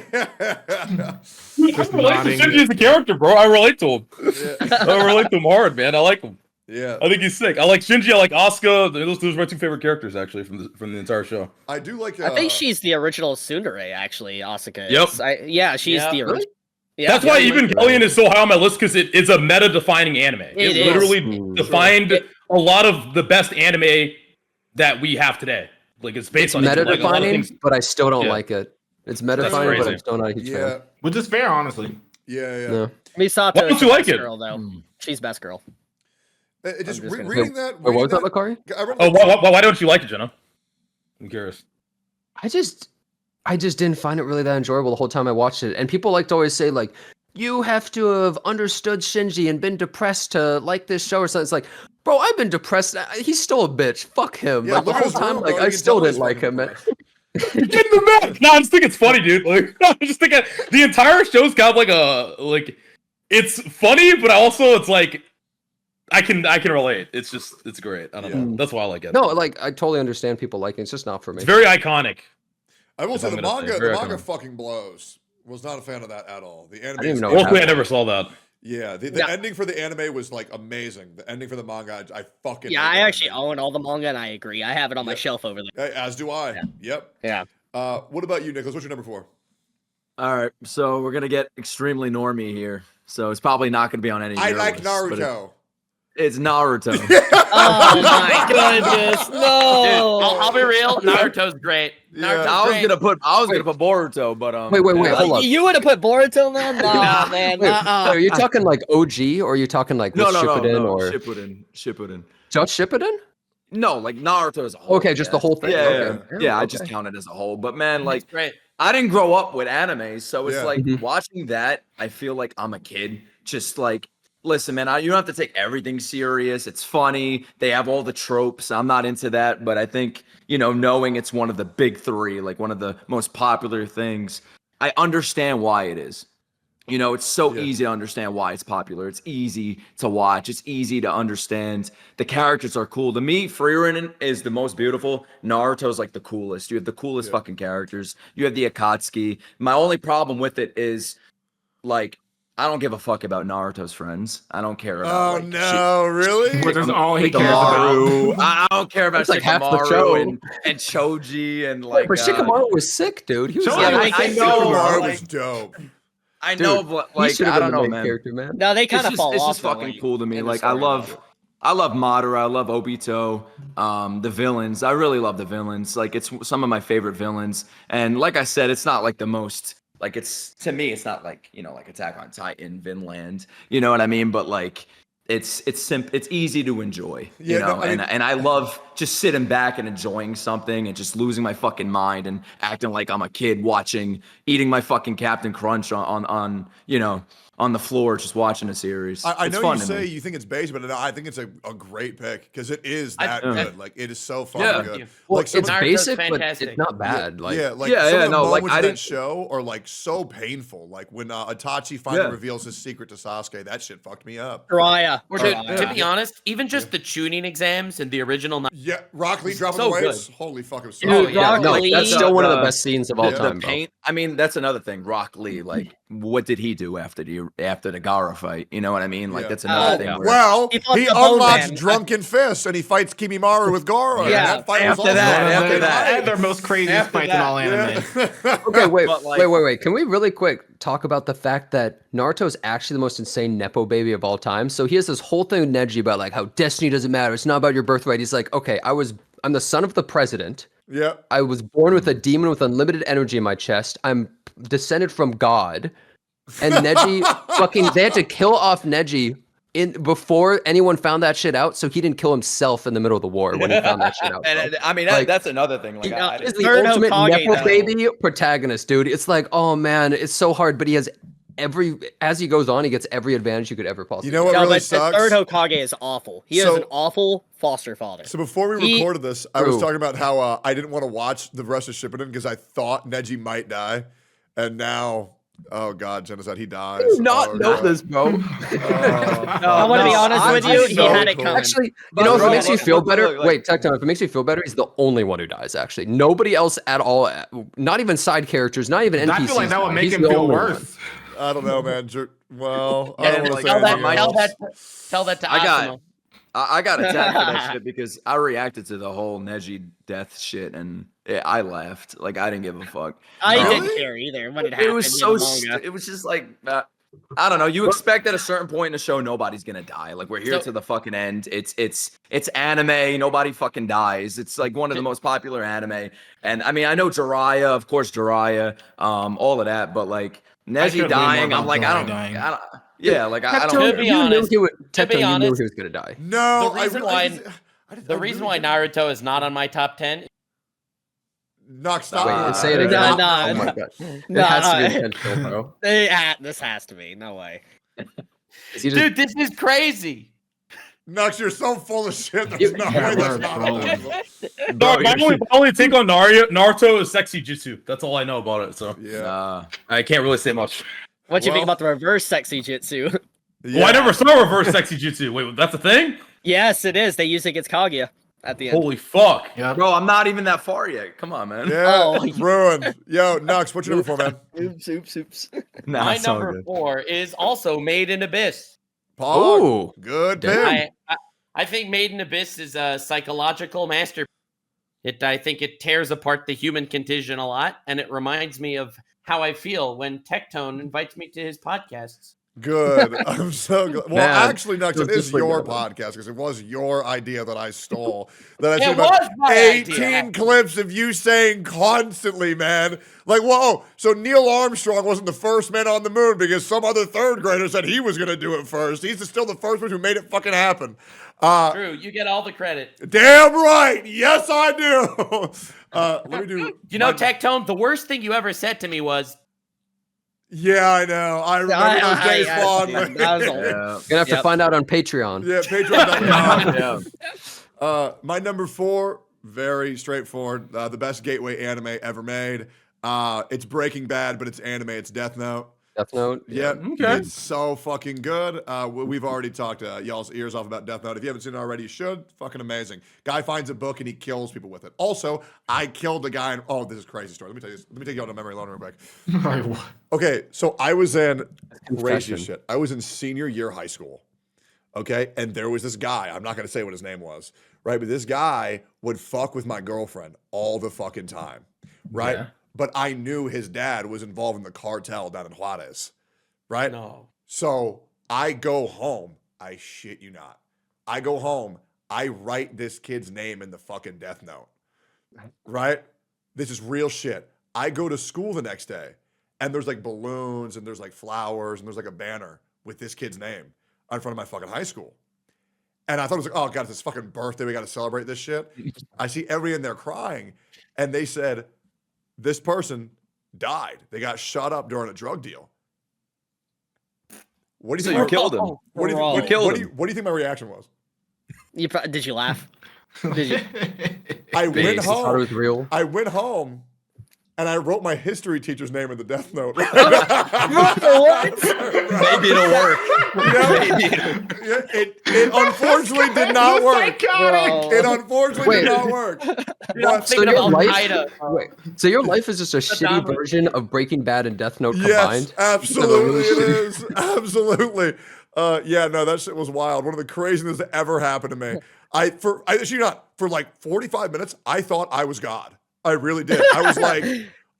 relate to Shinji as a character, bro. I relate to him. I relate to him hard, man. I like him. Yeah, I think he's sick. I like Shinji. I like Asuka. Those are my 2 favorite characters, actually, from the entire show. I do like. I think she's the original Tsundere, actually. Asuka. Yep. Yeah, she's the original. Yeah, that's why Evangelion is so high on my list, because it is a meta-defining anime. It literally defined a lot of the best anime that we have today. Like it's based on meta-defining, but I still don't like it. It's meta-defining, but I'm still not a huge fan. Which is fair, honestly. Yeah. Misato Why don't you like it? girl, though. She's best girl. Just reading that. What was that, Lakari? Why don't you like it, Jenna? I'm curious. I just didn't find it really that enjoyable the whole time I watched it. And people like to always say, like, you have to have understood Shinji and been depressed to like this show or something. It's like, bro, I've been depressed. He's still a bitch. Fuck him. Yeah, like the whole time, like I still didn't like him, man. Get in the back. No, I just think it's funny, dude. Like, I'm just thinking the entire show's got like it's funny, but also it's like I can relate. It's great. I don't know. That's why I like it. No, like I totally understand people liking it. It's just not for me. It's very iconic. I will say the manga fucking blows. Was not a fan of that at all. The anime. I didn't even know. Luckily, I never saw that. Yeah, the ending for the anime was like amazing. The ending for the manga, I fucking. Yeah, I actually own all the manga, and I agree. I have it on my shelf over there. As do I. Yeah. Yep. Yeah. What about you, Nicholas? What's your number 4? All right, so we're gonna get extremely normie here. So it's probably not gonna be on any. I like Naruto. It's Naruto. Oh my goodness, no! Dude, I'll be real. Naruto's great. Yeah. Naruto's I was gonna put Boruto, but Wait, hold on. You would have put Boruto, man? Nah, man. Wait, are you talking like OG, or are you talking like Shippuden or Shippuden? Just Shippuden? No, like Naruto as a whole. Okay, just the whole thing. Yeah, I just count it as a whole. But man, like, great. I didn't grow up with anime, so it's like watching that. I feel like I'm a kid. Just like, listen, man, you don't have to take everything serious. It's funny. They have all the tropes. I'm not into that, but I think, knowing it's one of the big 3, like one of the most popular things, I understand why it is. It's so easy to understand why it's popular. It's easy to watch. It's easy to understand. The characters are cool. To me, Frieren is the most beautiful. Naruto's like the coolest. You have the coolest fucking characters. You have the Akatsuki. My only problem with it is, like, I don't give a fuck about Naruto's friends. I don't care about. Really? Which is all he cares about. I don't care about like half the show. and Choji and like. But Shikamaru was sick, dude. He was. I know. Shikamaru was dope. I know, but like I don't know, man. Character, man. No, they kind of fall off. It's just fucking cool to me. Like I love Madara. I love Obito. The villains. I really love the villains. Like it's some of my favorite villains. And like I said, it's not like the most. Like to me, it's not like like Attack on Titan, Vinland. You know what I mean? But like it's easy to enjoy. And I love just sitting back and enjoying something and just losing my fucking mind and acting like I'm a kid eating my fucking Captain Crunch on the floor just watching a series. I know you say you think it's basic, but I think it's a great pick because it is that good. Like it is so fucking good. Well, like it's basic, fantastic. but it's not bad. Like some of the moments in that show are like so painful. Like when Itachi finally reveals his secret to Sasuke, that shit fucked me up. Raya. To be honest, even just the tuning exams and the original. Yeah, Rock Lee dropping so the weights. good. Holy fuck, it was Dude, Rock Lee. that's still one of the best scenes of all time. Paint. I mean, that's another thing. Rock Lee, like, what did he do after the Gaara fight? You know what I mean? Like that's another thing. Well, he unlocks Drunken Fist and he fights Kimimaru with Gaara. Yeah, and that fight was after that, Their most craziest fights in all anime. Okay, wait. Can we really quick talk about the fact that Naruto is actually the most insane nepo baby of all time? So he has this whole thing with Neji about like how destiny doesn't matter. It's not about your birthright. He's like, okay, I'm the son of the president. Yeah. I was born with a demon with unlimited energy in my chest. I'm descended from God. And Neji they had to kill off Neji before anyone found that shit out, so he didn't kill himself in the middle of the war when he found that shit out. And I mean, that's another thing. Like, he's the ultimate nepo baby protagonist, dude. It's like, oh man, it's so hard, but he has as he goes on, he gets every advantage you could ever possibly. You know what really but sucks? The third Hokage is awful. He is an awful foster father. So before we recorded this, I was talking about how I didn't want to watch the rest of Shippuden because I thought Neji might die, and now, oh god, genocide, he dies. I do not know this, bro. I want to be honest with you. He had it coming. Actually, you know, if it makes you feel better, wait, Tectone, if it makes you feel better, he's the only one who dies, actually. Nobody else at all, not even side characters, not even NPCs. I feel like that would make him feel worse. I don't know, man. Well, I Yeah, don't want to tell that to I got Asuma. I got attacked for that shit because I reacted to the whole Neji death shit and I laughed. Like I didn't give a fuck. I didn't care either when it happened. It was so it was just like I don't know. You expect at a certain point in the show nobody's gonna die. Like we're here to the fucking end. It's anime. Nobody fucking dies. It's like one of the most popular anime. And I mean I know Jiraiya, of course Jiraiya, all of that, but like Neji dying, I'm like I don't. Yeah, like I don't. To be honest, you knew he was gonna die. No, the reason why Naruto is not on my top 10. Stop. Wait, say it again. No. Oh my god. It has to be intentional, bro. This has to be. No way. Dude, this is crazy. Nux, you're so full of shit. There's no way that's not my only take on Naruto is sexy jutsu. That's all I know about it. So yeah, I can't really say much. What you think about the reverse sexy jutsu? Well, I never saw reverse sexy jutsu. Wait, that's a thing? Yes, it is. They use it against Kaguya at the end. Holy fuck. Yeah. Bro, I'm not even that far yet. Come on, man. Yeah, ruined. Yo, Nux, what's your number 4, man? Oops. My number 4 is also Made in Abyss. Paul, good pick. I think Made in Abyss is a psychological masterpiece. I think it tears apart the human contingent a lot, and it reminds me of how I feel when Tectone invites me to his podcasts. Good. I'm so glad. Well, Man, actually, Nux, it is your podcast because it was your idea that I stole. That I It said about was my 18 idea. clips of you saying constantly, man. Like, whoa. So Neil Armstrong wasn't the first man on the moon because some other third grader said he was going to do it first. He's still the first one who made it fucking happen. True, you get all the credit. Damn right. Yes, I do. Let me do. You know, Tectone, the worst thing you ever said to me was, Yeah, I know. I remember those days fondly. That was old. You're gonna have to find out on Patreon. Yeah, Patreon.com. My number 4, very straightforward. The best gateway anime ever made. It's Breaking Bad, but it's anime. It's Death Note. Death Note. Yeah, okay. It's so fucking good. We've already talked y'all's ears off about Death Note. If you haven't seen it already, you should. Fucking amazing. Guy finds a book and he kills people with it. Also, I killed a guy. Oh, this is a crazy story. Let me tell you this. Let me take y'all to memory lane real quick. Okay, so I was in crazy shit. I was in senior year high school. Okay, and there was this guy. I'm not gonna say what his name was, right? But this guy would fuck with my girlfriend all the fucking time, right? Yeah. But I knew his dad was involved in the cartel down in Juarez, right? no. So I go home. I shit you not. I go home. I write this kid's name in the fucking Death Note, right? This is real shit. I go to school the next day, and there's like balloons, and there's like flowers, and there's like a banner with this kid's name in front of my fucking high school. And I thought it was like, oh God, it's his fucking birthday. We got to celebrate this shit. I see everybody in there crying, and they said, this person died. They got shot up during a drug deal. What do you think? You killed him. What do you think my reaction was? Did you laugh? Did you? I went Thought it home. was real. I went home, and I wrote my history teacher's name in the Death Note. Maybe it'll work. It unfortunately did not work. It unfortunately did not work. So your life is just a shitty version of Breaking Bad and Death Note combined? Yes, absolutely it is. Absolutely. Yeah, no, that shit was wild. One of the craziest things that ever happened to me. For like 45 minutes, I thought I was God. I really did. I was like,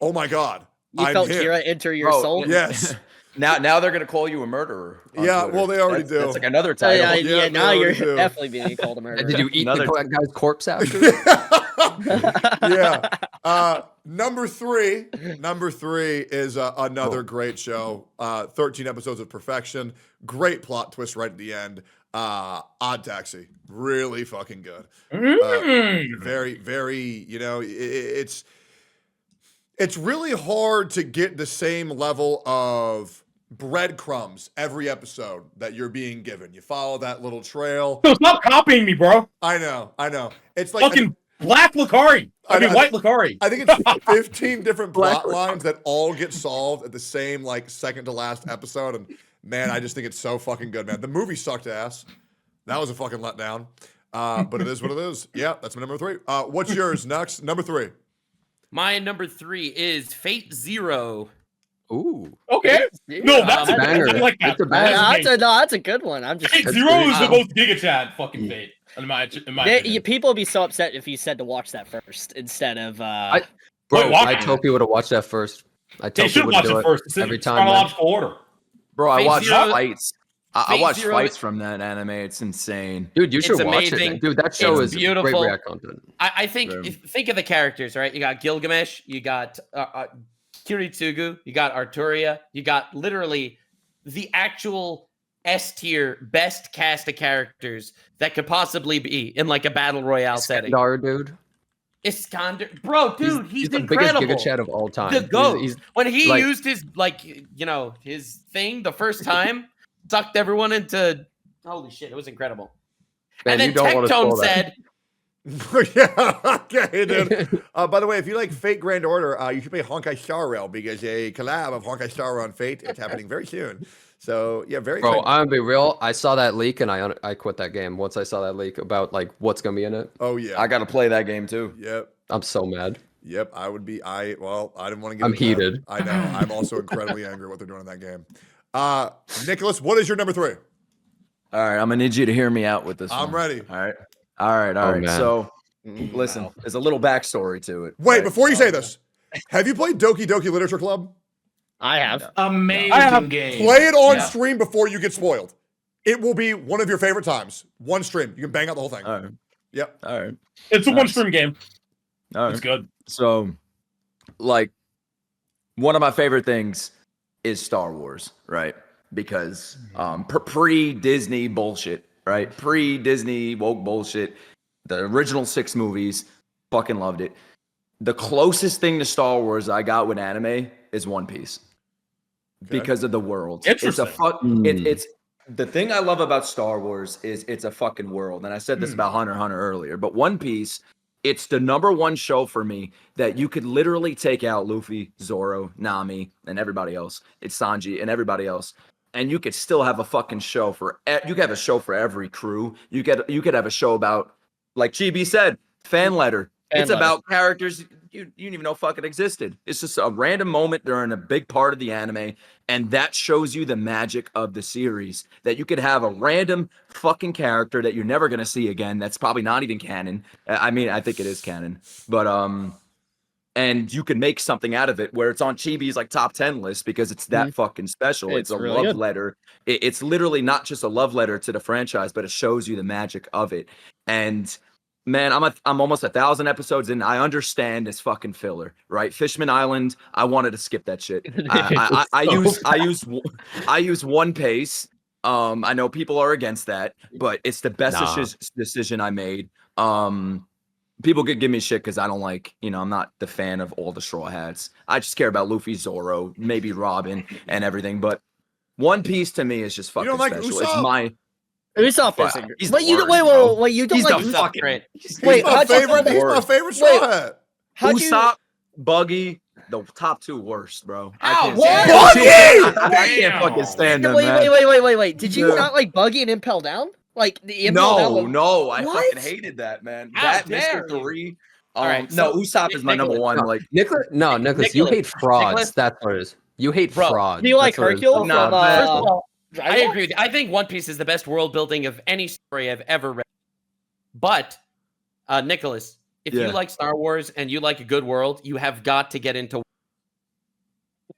oh my God. You felt Kira enter your soul? Yes. Now they're gonna call you a murderer. Yeah, Twitter. well, they already do. That's like another title. Now you're definitely being called a murderer. Did you eat the guy's corpse after? Yeah. Number three is another great show. 13 episodes of perfection. Great plot twist right at the end. Odd Taxi. Really fucking good. Very, very, it's really hard to get the same level of breadcrumbs every episode that you're being given. You follow that little trail. So stop copying me, bro. I know. It's like fucking black Lucari. White Lucari. I think it's 15 different plot lines that all get solved at the same like second to last episode. And man, I just think it's so fucking good, man. The movie sucked ass. That was a fucking letdown. But it is what it is. Yeah, that's my number 3. What's yours next? Number 3. My number 3 is Fate Zero. Ooh. Okay. No, that's a banger. I like that. That's a good one. I'm just Fate Zero is the most Giga Chat fucking Fate. In my people would be so upset if you said to watch that first instead of. I told people to watch that first. I tell people to do it first. Every time. Chronological order. Bro, I watched fights. I watched fights from that anime. It's insane, dude. You should watch it, dude. That show is beautiful. Great React content. I think think of the characters, right? You got Gilgamesh, you got Kiritsugu, you got Arturia, you got literally the actual S tier best cast of characters that could possibly be in like a battle royale setting. Dude. Iskander, bro, dude, he's the incredible. biggest Giga Chat of all time. The GOAT. He's when he used his his thing the first time, sucked everyone into holy shit, it was incredible. Man, and then Tectone said. Yeah, okay, dude. By the way, if you like Fate Grand Order, you should play Honkai Star Rail because a collab of Honkai Star Rail on Fate it's happening very soon. So yeah, very. Bro, I'm gonna be real. I saw that leak and I quit that game once I saw that leak about like what's gonna be in it. Oh yeah, I gotta play that game too. Yep. I'm so mad. Yep, I would be. I didn't want to get. I'm heated. I know. I'm also incredibly angry at what they're doing in that game. Nicholas, what is your number 3? All right, I'm gonna need you to hear me out with this. I'm ready. All right. Man. So, listen, there's a little backstory to it. Wait, before you say this, have you played Doki Doki Literature Club? I have. Amazing game. Play it on stream before you get spoiled. It will be one of your favorite times. One stream, you can bang out the whole thing. All right. Yep. All right. It's a one stream game. All right. It's good. So, like, one of my favorite things is Star Wars, right? Because pre-Disney bullshit, right? Pre-Disney woke bullshit. The original 6 movies, fucking loved it. The closest thing to Star Wars I got with anime is One Piece. Okay. Because of the world. Interesting. It's the thing I love about Star Wars is it's a fucking world. And I said this about Hunter x Hunter earlier, but One Piece, it's the #1 show for me that you could literally take out Luffy, Zoro, Nami, and everybody else. It's Sanji and everybody else. And you could still have a fucking show you could have a show for every crew. You could have a show about, like GB said, fan letter. It's about characters you didn't even know fucking existed. It's just a random moment during a big part of the anime, and that shows you the magic of the series. That you could have a random fucking character that you're never gonna see again. That's probably not even canon. I mean, I think it is canon, but and you can make something out of it where it's on Chibi's like top 10 list because it's that fucking special. It's a really love letter. It's literally not just a love letter to the franchise, but it shows you the magic of it. And man, I'm almost 1,000 episodes in. I understand this fucking filler, right? Fishman Island. I wanted to skip that shit. I use One Pace. I know people are against that, but it's the best decision I made. People could give me shit because I don't like, I'm not the fan of all the Straw Hats. I just care about Luffy, Zoro, maybe Robin, and everything. But One Piece to me is just fucking special. Usopp? It's my Usopp isn't. He's Wait, you don't like the fucking. He's my favorite Straw Hat. Usopp, Buggy, the top 2 worst, bro. Ow, I can't fucking stand them. Wait. Did you not like Buggy and Impel Down? Like the Impel Down? No, I fucking hated that, man. That Mr. 3. Usopp is my #1. Like Nicholas, you hate frauds. That's what it is. You hate frauds. Do you like Hercule? I agree with you. I think One Piece is the best world building of any story I've ever read. But, Nicholas, if you like Star Wars and you like a good world, you have got to get into.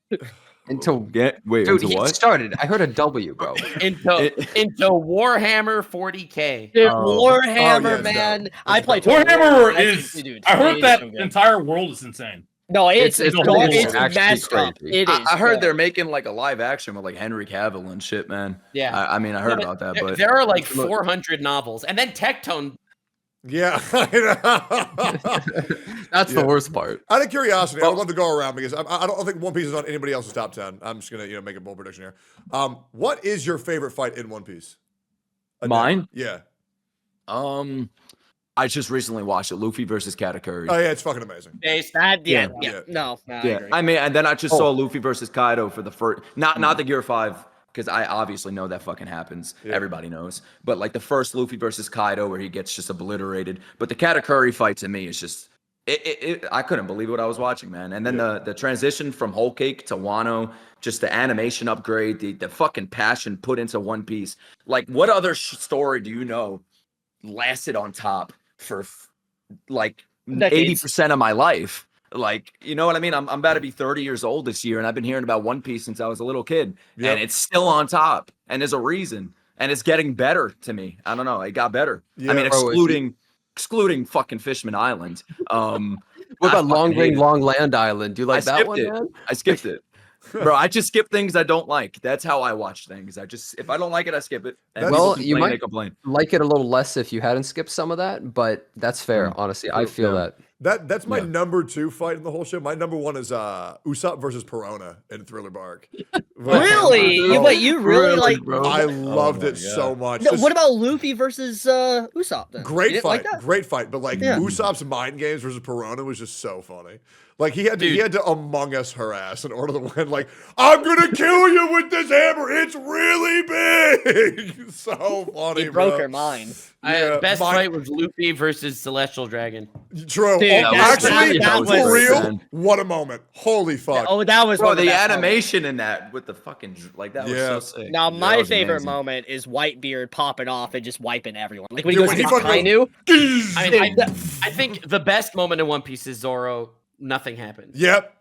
Dude, he started. I heard a W, bro. into Warhammer 40K. Dude, Warhammer, man. I play Warhammer is. I heard that entire world is insane. No, it's messed up. It is. I heard they're making like a live action with like Henry Cavill and shit, man. Yeah. I mean, I heard about that, but there are like 400 novels, and then Tectone Yeah. That's the worst part. Out of curiosity, I would love to go around because I don't think One Piece is on anybody else's top 10. I'm just gonna make a bold prediction here. What is your favorite fight in One Piece? Mine? Yeah. I just recently watched it, Luffy versus Katakuri. Oh yeah, it's fucking amazing. No, I agree. I mean, and then I just saw Luffy versus Kaido for the first, not the Gear 5, because I obviously know that fucking happens. Yeah. Everybody knows. But like the first Luffy versus Kaido where he gets just obliterated. But the Katakuri fight to me is just, I couldn't believe what I was watching, man. And then the transition from Whole Cake to Wano, just the animation upgrade, the fucking passion put into One Piece. Like, what other story do you know lasted on top for like 80% of my life? Like, you know what I mean? I'm about to be 30 years old this year, and I've been hearing about One Piece since I was a little kid, and it's still on top, and there's a reason, and it's getting better to me. I don't know, it got better. I mean, excluding fucking Fishman Island. What about Long Ring, Long Land Island? Do you like that one, man? I skipped it. Bro, I just skip things I don't like. That's how I watch things. If I don't like it, I skip it. And well, you might like it a little less if you hadn't skipped some of that, but that's fair. Honestly, I feel that. That's my number 2 fight in the whole show. My number 1 is Usopp versus Perona in Thriller Bark. Really? You really like? Bro? I loved it so much. No, what about Luffy versus Usopp? Then? Great fight, great fight. But like Usopp's mind games versus Perona was just so funny. Like he had to Among Us her ass in order to win. Like, I'm gonna kill you with this hammer. It's really big. So funny. He broke her mind. Best fight was Luffy versus Celestial Dragon. True. Dude, actually, that was for real. What a moment. Holy fuck. Oh, that was bro. The animation in that with the fucking like that was so sick. Now my favorite moment is Whitebeard popping off and just wiping everyone. Like when he goes to Kainu. I think the best moment in One Piece is Zoro. Nothing happened. Yep.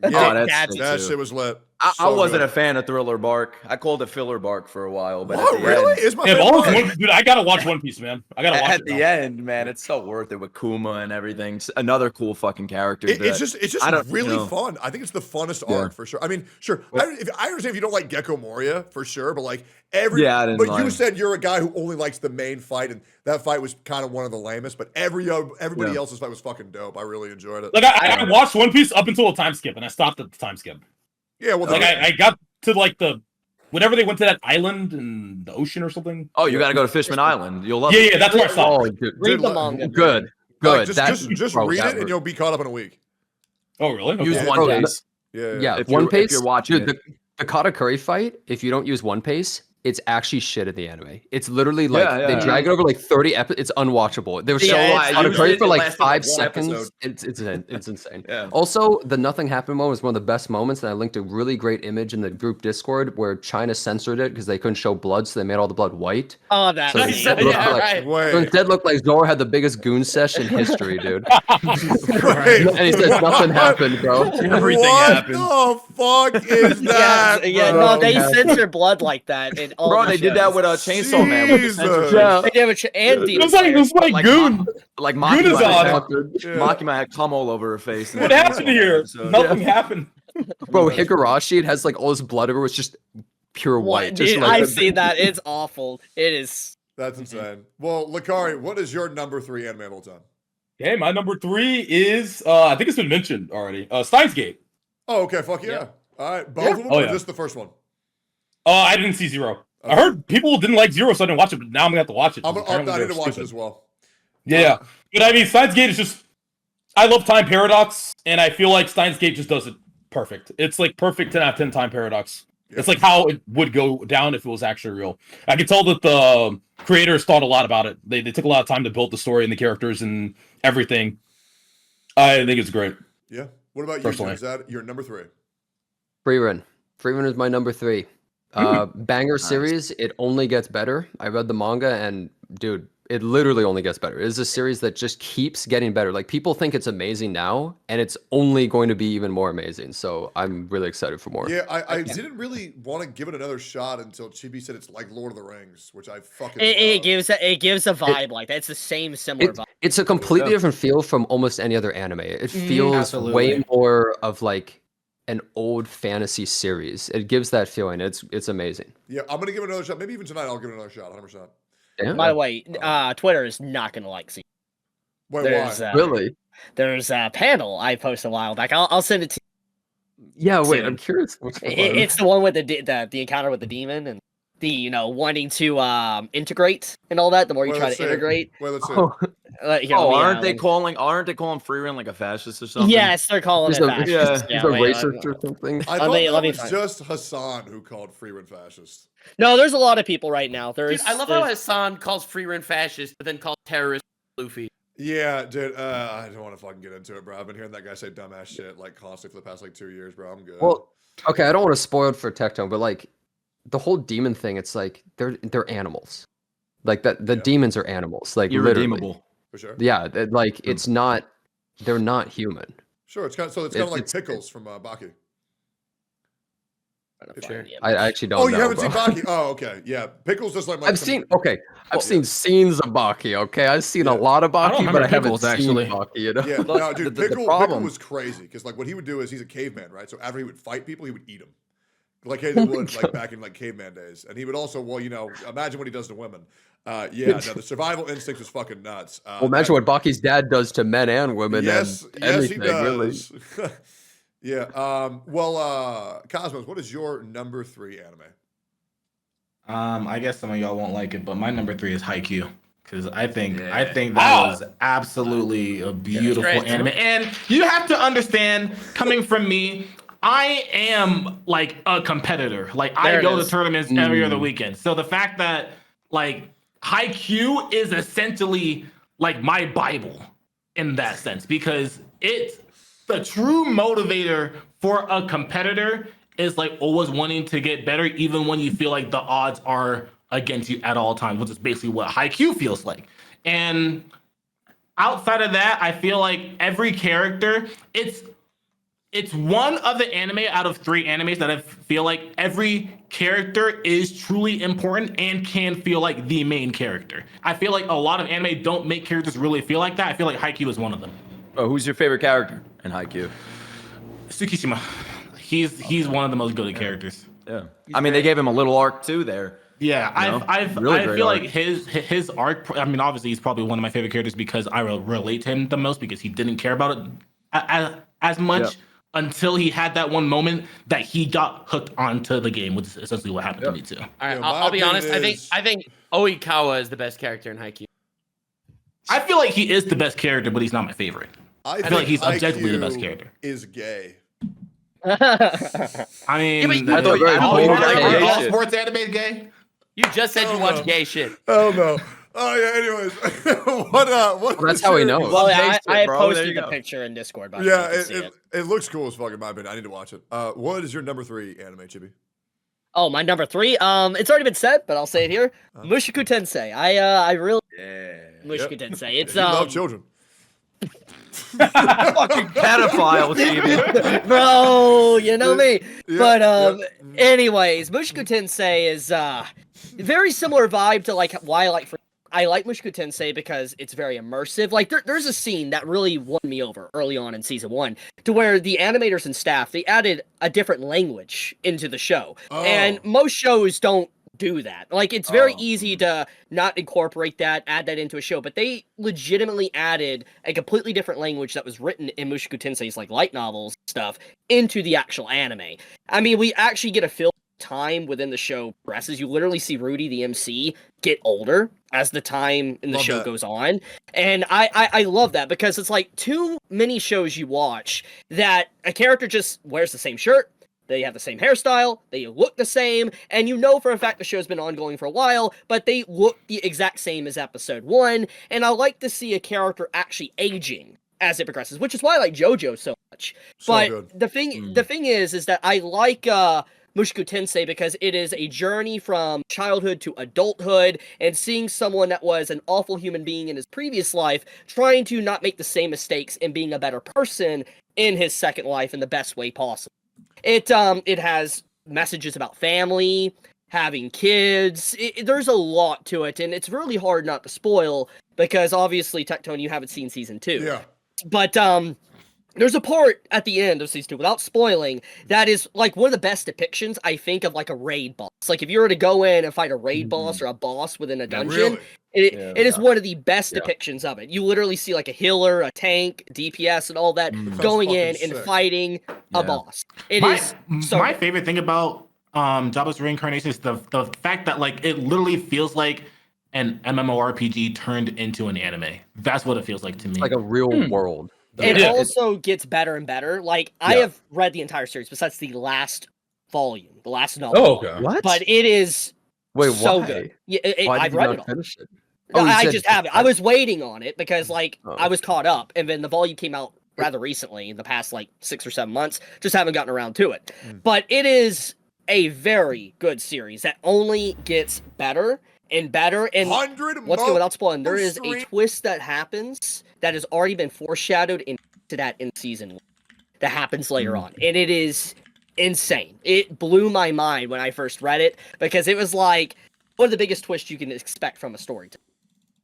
That shit was lit. I wasn't a fan of Thriller Bark. I called it Filler Bark for a while, but what, really? Is my dude, I gotta watch One Piece, man. I gotta watch it. At the end, man, it's so worth it with Kuma and everything. Another cool fucking character. It's just really fun. I think it's the funnest arc for sure. I mean, sure. I understand if you don't like Gecko Moria for sure, but like you said you're a guy who only likes the main fight, and that fight was kind of one of the lamest. But everybody else's fight was fucking dope. I really enjoyed it. Like I watched One Piece up until a time skip, and I stopped at the time skip. Yeah, well, like I got to like whenever they went to that island in the ocean or something. Oh, you got to go to Fishman Island. You'll love it. Yeah, that's where I stopped. Read the manga. Good. Like, just read it, and you'll be caught up in a week. Oh, really? Okay. Use One Piece. Yeah. One Piece. If you're watching the Katakuri fight, if you don't use One Piece, it's actually shit in the anime. It's literally like they drag it over like 30 episodes. It's unwatchable. They were showing Katakuri for like 5 seconds. It's insane. Yeah. Also, the Nothing Happened moment was one of the best moments, and I linked a really great image in the group Discord where China censored it because they couldn't show blood, so they made all the blood white. Oh, that. So instead looked like Zoro had the biggest goon sesh in history, dude. And he said nothing happened, bro. Everything happened. What the fuck is that? No, they censor blood like that. Bro, they did that with Chainsaw Man. With the they did with Andy. It was like Goon. Like Makima had cum all over her face. What happened here? Nothing happened. Bro, Higurashi, it has like all his blood over, was just pure white. Just dude, I've seen that. It's awful. It is. That's insane. Well, Lakari, what is your number 3 anime of all time? Okay, my number 3 is I think it's been mentioned already. Steins Gate. Oh, okay. Fuck yeah. All right, both of them, or just the first one? I didn't see Zero. Okay. I heard people didn't like Zero, so I didn't watch it. But now I'm gonna have to watch it. I need to watch it as well. Yeah, but I mean, Steins Gate is just. I love Time Paradox, and I feel like Steins Gate just does it perfect. It's like perfect 10 out of 10 Time Paradox. Yeah. It's like how it would go down if it was actually real. I can tell that the creators thought a lot about it. They took a lot of time to build the story and the characters and everything. I think it's great. Yeah. What about you? Is that your number 3? Frieren. Frieren is my number 3. Banger series. It only gets better. I read the manga, and dude, it literally only gets better. It is a series that just keeps getting better. Like, people think it's amazing now, and it's only going to be even more amazing. So I'm really excited for more. Yeah, I didn't really want to give it another shot until Chibi said it's like Lord of the Rings, which I fucking it gives a vibe like that. It's the same similar vibe. It's a completely different feel from almost any other anime. It feels way more of like an old fantasy series. It gives that feeling. It's amazing. Yeah, I'm gonna give it another shot. Maybe even tonight I'll give it another shot. 100%. Yeah. By the way, Twitter is not gonna like seeing. Wait, There's why? Really? there's a panel I posted a while back. I'll send it to Yeah, wait, Soon. I'm curious. Which you. one? It's the one with the encounter with the demon and the wanting to integrate and all that. The more you Wait, try let's to see. integrate. Wait, let's see. Oh, Here, Oh, let me, aren't they calling Freeran like a fascist or something? yes, they're calling he's it a, fascist. he's Yeah, a wait, racist or something. I thought me- that let me was find- just Hassan who called Freeman fascist. No, there's a lot of people right now. Dude, I love how Hassan calls Freeran fascist, but then calls terrorist Luffy. Yeah, dude. I don't want to fucking get into it, bro. I've been hearing that guy say dumbass shit like constantly for the past like 2 years, bro. I'm good. Well, okay, I don't want to spoil it for Tectone, but like the whole demon thing, it's like they're animals. Like that, the demons are animals. Like literally. Irredeemable. For sure. Yeah, like it's not. They're not human. Sure. It's kind of like it's- Pickles from Baki. I actually don't. Oh, you know, haven't bro. seen Baki? Oh, okay. Yeah, Pickles just like I've seen. Okay, I've seen scenes of Baki. Okay, I've seen a lot of I don't Baki, remember but I haven't Pickles, seen actually. Baki. You know? Yeah, Look, no, dude, the Pickle problem- was crazy because like what he would do is he's a caveman, right? So after he would fight people, he would eat them, like they would like back in like caveman days. And he would also, well, imagine what he does to women. Yeah, no, the survival instinct was fucking nuts. Well, imagine what Baki's dad does to men and women. Yes, and yes, he everything, really. does. Yeah. Well, Cosmos, what is your number 3 anime? I guess some of y'all won't like it, but my number 3 is Haikyuu. Because I think that Wow. was absolutely a beautiful great. anime. And you have to understand, coming from me, I am like a competitor. Like There I it go to is. tournaments every other weekend. So the fact that like Haikyuu is essentially like my Bible in that sense, because it's the true motivator for a competitor is like always wanting to get better, even when you feel like the odds are against you at all times, which is basically what Haikyuu feels like. And outside of that, I feel like every character, it's one of the anime out of 3 animes that I feel like every character is truly important and can feel like the main character. I feel like a lot of anime don't make characters really feel like that. I feel like Haikyuu is one of them. Oh, who's your favorite character in Haikyuu? Tsukishima. He's one of the most goated characters. Yeah. I mean, they gave him a little arc too there. Yeah, I great feel arc. like his arc. I mean, obviously, he's probably one of my favorite characters because I relate to him the most because he didn't care about it as much until he had that one moment that he got hooked onto the game, which is essentially what happened to me too. All right, Yeah, my I'll be honest. opinion is- I think Oikawa is the best character in Haikyuu. I feel like he is the best character, but he's not my favorite. I feel like he's think objectively the best IQ character. Is gay. I mean, but- I thought you were all, going all- gay all shit. sports anime gay. You just said you Oh, watch no. gay shit. Oh no. Oh yeah. Anyways, what? Well, that's how he knows. Well, Love yeah, Jason, I bro. There posted you the go. picture in Discord. By Yeah, the way, you can see it looks cool as fuck in my opinion. I need to watch it. What is your number 3 anime, Chibi? Oh, my number 3. It's already been said, but I'll say it here. Mushoku Tensei. I really Mushoku Tensei. It's You love children. Fucking pedophile, Stevie. bro, you know me. Yeah, But yeah. anyways, Mushoku Tensei is very similar vibe to like why I like Mushoku Tensei because it's very immersive. Like there's a scene that really won me over early on in season 1 to where the animators and staff, they added a different language into the show. Oh. And most shows don't do that. Like it's very Oh. easy to not incorporate that, add that into a show, but they legitimately added a completely different language that was written in Mushoku Tensei's like light novels stuff into the actual anime. I mean, we actually get a feel time within the show progresses. You literally see Rudy, the MC, get older as the time in the Love show that. goes on. And I love that because it's like too many shows you watch that a character just wears the same shirt, they have the same hairstyle, they look the same, and you know for a fact the show's been ongoing for a while, but they look the exact same as episode 1, and I like to see a character actually aging as it progresses, which is why I like JoJo so much. So But good. the thing is that I like Mushoku Tensei because it is a journey from childhood to adulthood and seeing someone that was an awful human being in his previous life trying to not make the same mistakes and being a better person in his second life in the best way possible. It has messages about family, having kids. There's a lot to it, and it's really hard not to spoil because obviously, Tectone, you haven't seen season 2. Yeah. But There's a part at the end of season 2, without spoiling, that is like one of the best depictions, I think, of like a raid boss. Like if you were to go in and fight a raid boss or a boss within a dungeon, it is one of the best depictions of it. You literally see like a healer, a tank, DPS, and all that going in and fighting a boss. It is so my good. favorite thing about Jobless Reincarnation is the fact that like it literally feels like an MMORPG turned into an anime. That's what it feels like to me. Like a real world. It also gets better and better. Like I have read the entire series besides the last volume, the last novel. Oh, okay. What? But it is so good. Yeah, I've read it all. Finish it? No, I just haven't. I was waiting on it because like I was caught up, and then the volume came out rather recently in the past like 6 or 7 months. Just haven't gotten around to it. But it is a very good series that only gets better and better. And let's go without spoiling. There is a twist that happens that has already been foreshadowed into that in season 1 that happens later on, and it is insane. It blew my mind when I first read it because it was like one of the biggest twists you can expect from a story.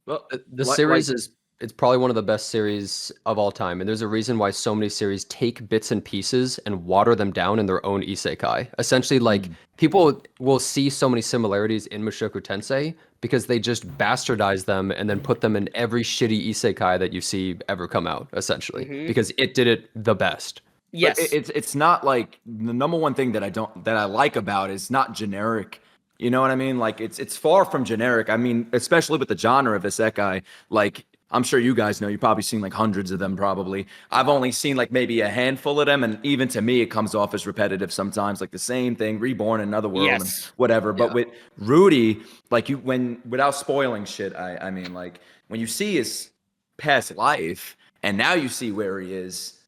Well, the series is it's probably one of the best series of all time, and there's a reason why so many series take bits and pieces and water them down in their own isekai. Essentially, like people will see so many similarities in Mushoku Tensei because they just bastardize them and then put them in every shitty isekai that you see ever come out, essentially, because it did it the best. Yes, but it's not like the number one thing that I like about it is not generic. You know what I mean? Like it's far from generic. I mean, especially with the genre of isekai, like. I'm sure you guys know, you've probably seen like hundreds of them probably. I've only seen like maybe a handful of them, and even to me it comes off as repetitive sometimes, like the same thing, reborn in another world and whatever. But with Rudy, like without spoiling shit, I mean like when you see his past life and now you see where he is,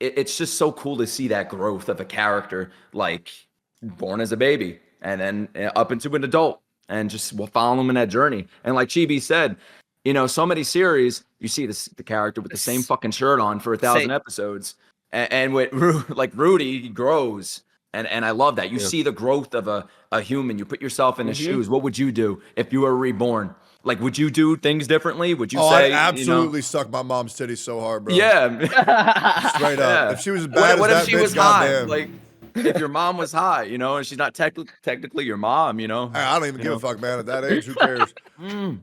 it's just so cool to see that growth of a character, like born as a baby and then up into an adult and just follow him in that journey. And like Chibi said, you know, so many series, you see the character with the same fucking shirt on for 1,000 episodes. And with like Rudy, he grows. And I love that. You see the growth of a human. You put yourself in his shoes. What would you do if you were reborn? Like, would you do things differently? Would you say, I absolutely suck my mom's titties so hard, bro. Yeah. Straight up. If she was as bad what as if that she bitch, was high? goddamn. Like, if your mom was high, you know, and she's not technically your mom, you know. I don't even give a fuck, man. At that age, who cares?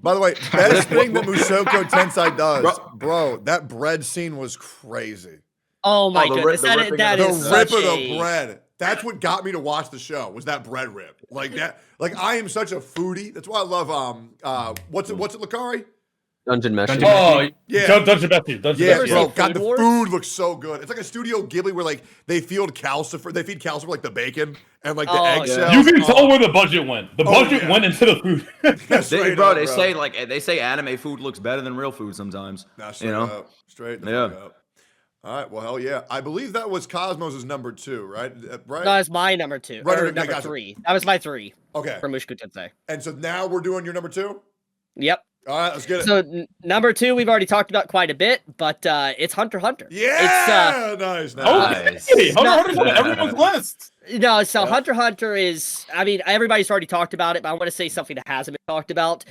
By the way, best thing that Mushoku Tensei does, bro, that bread scene was crazy. Oh my goodness, the rip of the bread. That's what got me to watch the show. Was that bread rip? Like that? Like I am such a foodie. That's why I love what's it, Lucari? Dungeon Mesh. Oh, yeah. Dungeon Bestie. Bro. God, the food looks so good. It's like a Studio Ghibli where like they feed calcifer like the bacon and like the eggshells. You can tell where the budget went. The budget went into the food. They say anime food looks better than real food sometimes. Straight up. Straight the fuck up. All right, well, hell yeah. I believe that was Cosmos' number 2, right? Right? No, it's my number 2. Or number 3. That was my 3. Okay. For Mushoku Tensei. And so now we're doing your number 2? Yep. All right, let's get it. So number 2, we've already talked about quite a bit, but it's Hunter x Hunter. Yeah, it's, nice. Okay. Hunter x Hunter's on everyone's list. No, so Hunter x Hunter is, I mean, everybody's already talked about it, but I want to say something that hasn't been talked about.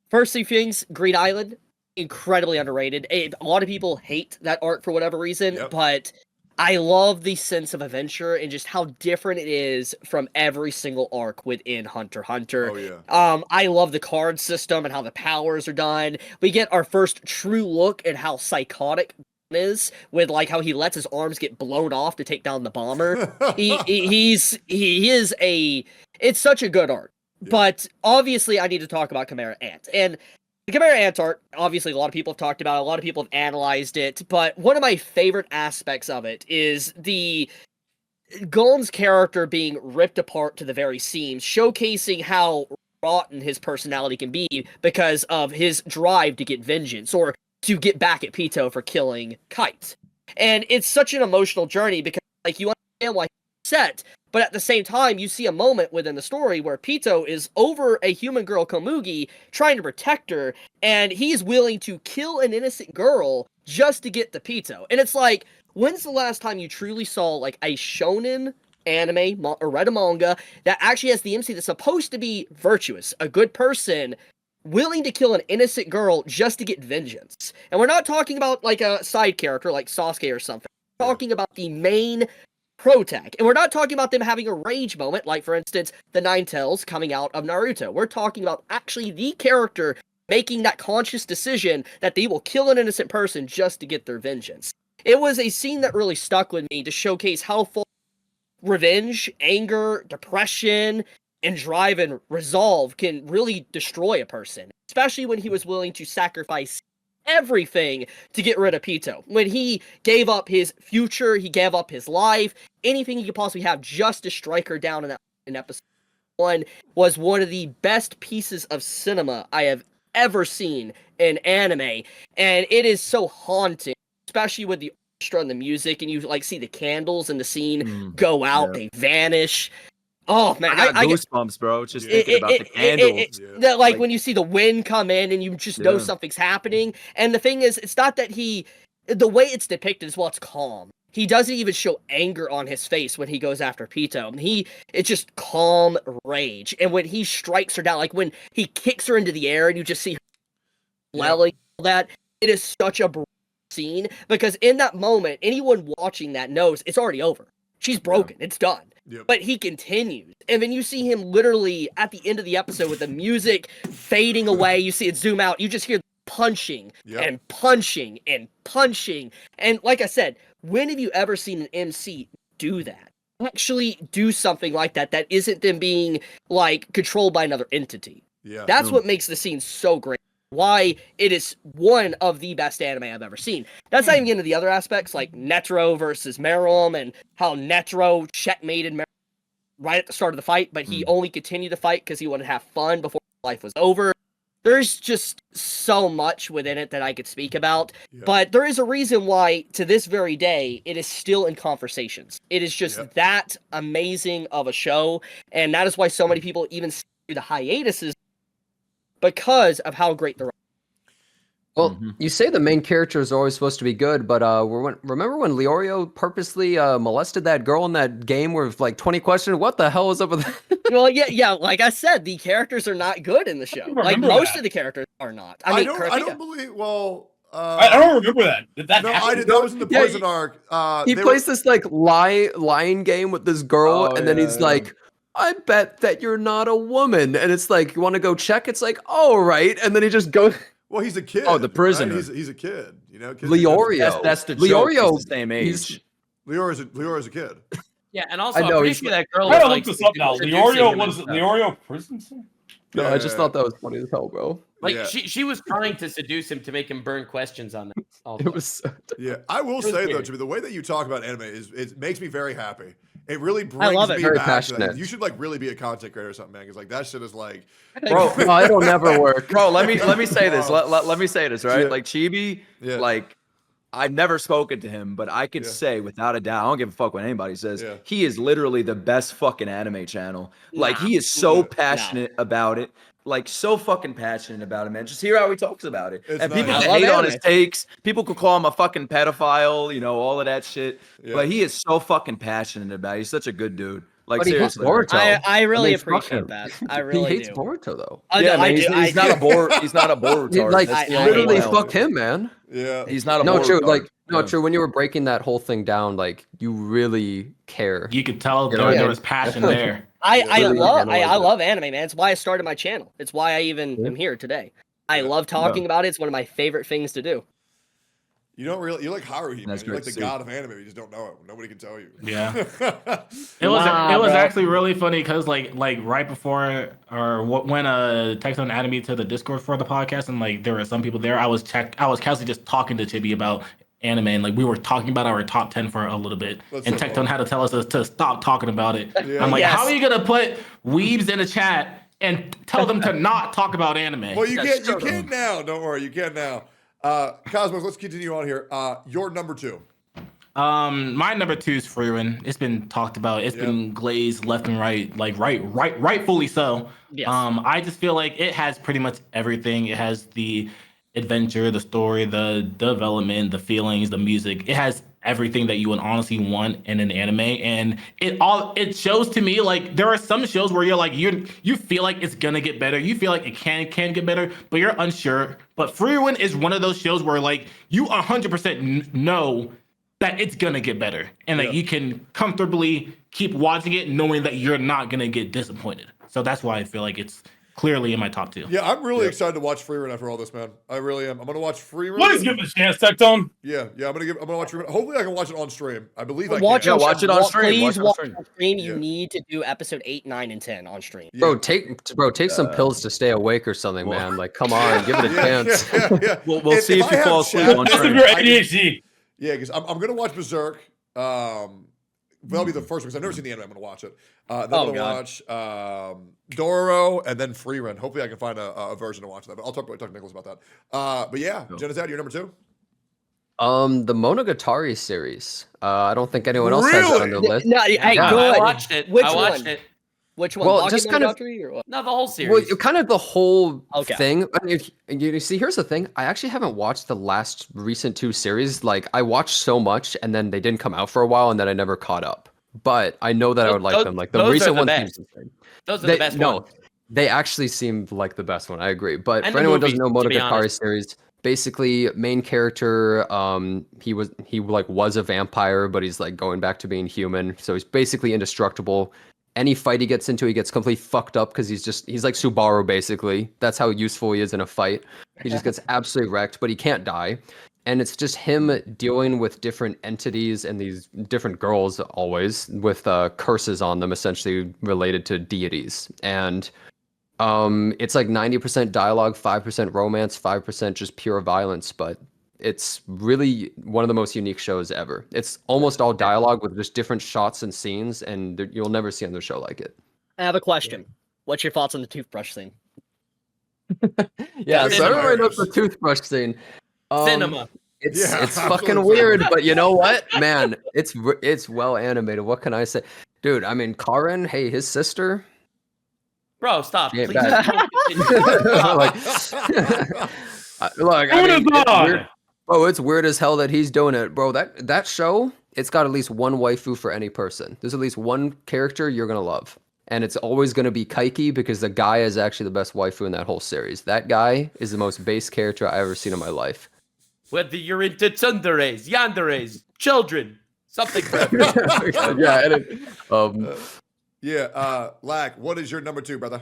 First two things, Green Island, incredibly underrated. A lot of people hate that arc for whatever reason, but I love the sense of adventure and just how different it is from every single arc within Hunter x Hunter. Oh, yeah. I love the card system and how the powers are done. We get our first true look at how psychotic is with like how he lets his arms get blown off to take down the bomber. He is it's such a good arc. Yeah. But obviously I need to talk about Chimera Ant. And the Chimera Ant art, obviously a lot of people have talked about it, a lot of people have analyzed it, but one of my favorite aspects of it is the Gon's character being ripped apart to the very seams, showcasing how rotten his personality can be because of his drive to get vengeance or to get back at Pito for killing Kite. And it's such an emotional journey because like you understand why he's upset, but at the same time, you see a moment within the story where Pito is over a human girl, Komugi, trying to protect her, and he's willing to kill an innocent girl just to get the Pito. And it's like, when's the last time you truly saw, like, a shonen anime or read a manga that actually has the MC that's supposed to be virtuous, a good person, willing to kill an innocent girl just to get vengeance? And we're not talking about, like, a side character like Sasuke or something. talking about the main protag. And we're not talking about them having a rage moment, like, for instance, the Nine Tails coming out of Naruto. We're talking about actually the character making that conscious decision that they will kill an innocent person just to get their vengeance. It was a scene that really stuck with me to showcase how full revenge, anger, depression, and drive and resolve can really destroy a person, especially when he was willing to sacrifice everything to get rid of Pito. When he gave up his future, he gave up his life, anything he could possibly have just to strike her down in episode 1 was one of the best pieces of cinema I have ever seen in anime, and it is so haunting, especially with the orchestra and the music, and you like see the candles in the scene go out, they vanish. Oh man, I got goosebumps, bro. Just thinking about the candles. Like when you see the wind come in and you just know something's happening. And the thing is, it's not that the way it's depicted is it's calm. He doesn't even show anger on his face when he goes after Pito. It's just calm rage. And when he strikes her down, like when he kicks her into the air and you just see her flailing, all that, it is such a brutal scene, because in that moment, anyone watching that knows it's already over. She's broken. It's done. Yep. But he continues. And then you see him literally at the end of the episode with the music fading away. You see it zoom out. You just hear punching and punching and punching. And like I said, when have you ever seen an MC do that? Actually do something like that that isn't them being like controlled by another entity. Yeah. That's what makes the scene so great. Why it is one of the best anime I've ever seen. That's not even getting into the other aspects, like Netero versus Meruem, and how Netero checkmated Meruem right at the start of the fight, but he only continued to fight because he wanted to have fun before life was over. There's just so much within it that I could speak about, but there is a reason why, to this very day, it is still in conversations. It is just that amazing of a show, and that is why so many people even see the hiatuses, because of how great they're. Well, you say the main character is always supposed to be good, but remember when Leorio purposely molested that girl in that game with like 20 questions? What the hell is up with that? Well, yeah. Like I said, the characters are not good in the show. Like most of the characters are not. I don't believe. Well, I don't remember that. Did that happen? That was in the poison arc. He plays this like lying game with this girl, and then he's like, I bet that you're not a woman. And it's like, you want to go check? It's like, oh, right. And then he just goes. Well, he's a kid. Oh, the prisoner. Right? He's a kid. You know, Leorio. That's the joke. Leorio. He's the same age. Leorio's a kid. Yeah, and also, I know, I'm pretty sure that girl I was gotta like, look this up now. Leorio prison? No, I just thought that was funny as hell, bro. Like she was trying to seduce him to make him burn questions on them. It was. I will say though, Jimmy, the way that you talk about anime it makes me very happy. It really brings me very back passionate. to that. You should like really be a content creator or something, man. Because like that shit is like, bro. No, it'll never work, bro. Let me say this. Let me say this, right? Like Chibi, like I've never spoken to him, but I could say without a doubt, I don't give a fuck what anybody says. He is literally the best fucking anime channel. Like he is so passionate about it. Like so fucking passionate about it, man. Just hear how he talks about it. And people can hate on his takes. People could call him a fucking pedophile, you know, all of that shit. But he is so fucking passionate about it. He's such a good dude. Like but seriously. I really appreciate that. I really He hates do. Boruto though. He's not a Boruto. Like literally fuck him, man. Yeah. He's not a no Boruto. true. Like no true. When you were breaking that whole thing down, like you really care. You could tell there was passion there. I love anime, man. It's why I started my channel. It's why I even am here today. I love talking about it. It's one of my favorite things to do. You don't really, you're like Haruhi, man. You're like the god of anime. You just don't know it. Nobody can tell you. Yeah. It was actually really funny because like right before when Tectone added me to the Discord for the podcast, and like there were some people there, I was casually just talking to Chibi about anime, and like we were talking about our top 10 for a little bit. And Tectone had to tell us to stop talking about it. I'm like, how are you gonna put weebs in a chat and tell them to not talk about anime? Well, you can now. Don't worry, you can now. Cosmos, let's continue on here. Your number 2. My number 2 is Frieren. It's been talked about. It's been glazed left and right, like rightfully so. Yes. I just feel like it has pretty much everything. It has the adventure, the story, the development, the feelings, the music. It has everything that you would honestly want in an anime, and it shows to me like there are some shows where you're like you feel like it's gonna get better, you feel like it can get better, but you're unsure. But Frieren is one of those shows where like you 100% know that it's gonna get better, and that you can comfortably keep watching it, knowing that you're not gonna get disappointed. So that's why I feel like it's clearly in my top 2. Yeah, I'm really excited to watch Freerun after all this, man. I really am. I'm gonna watch Freerun. Please give it a chance, Tectone. Yeah, I'm gonna watch Freerun. Hopefully, I can watch it on stream. I believe I watch can. watch it on stream. Please watch it on stream. You need to do episode 8, 9, and 10 on stream. Yeah. Bro, take some pills to stay awake or something, man. Like, come on, give it a chance. We'll see if you fall asleep on That's if stream. you're ADHD. Yeah, because I'm gonna watch Berserk. That'll be the first because I've never seen the anime. I'm gonna watch it. Then I'm gonna watch Dororo and then Freerun. Hopefully, I can find a version to watch that. But I'll talk to Nicholas about that. But yeah, Genocide, you're number 2. The Monogatari series. I don't think anyone else has it on their list. No, hey, I good. watched it. Which I watched one? it. Which one? Well, just kind of. Or what? No, the whole series. Well, kind of the whole Okay. thing. I mean, you see, here's the thing. I actually haven't watched the last recent 2 series. Like, I watched so much, and then they didn't come out for a while, and then I never caught up. But I know that I would like them. Like, the those recent are the one best. seems insane. Those are the best No, ones. they actually seemed like the best one. I agree. But And for the anyone who doesn't know movie, to be Monogatari honest. series, basically main character, he was a vampire, but he's like going back to being human. So he's basically indestructible. Any fight he gets into, he gets completely fucked up because he's like Subaru basically. That's how useful he is in a fight. He just gets absolutely wrecked, but he can't die. And it's just him dealing with different entities and these different girls always with curses on them, essentially related to deities. And it's like 90% dialogue, 5% romance, 5% just pure violence. But it's really one of the most unique shows ever. It's almost all dialogue with just different shots and scenes, and you'll never see another show like it. I have a question. What's your thoughts on the toothbrush scene? Yeah, so Cinema. everybody knows the toothbrush scene. Cinema. It's Yeah, fucking absolutely. weird, but you know what, man? It's well animated. What can I say, dude? I mean, Karin, hey, his sister. Bro, stop. Yeah, Please. bad. Like, look, I mean, it's weird. Oh, it's weird as hell that he's doing it, bro. That show, it's got at least one waifu for any person. There's at least one character you're gonna love, and it's always gonna be Kaiki because the guy is actually the best waifu in that whole series. That guy is the most base character I've ever seen in my life. Whether you're into tsunderes, yanderes, children, something for everyone. Lack, what is your number 2, brother?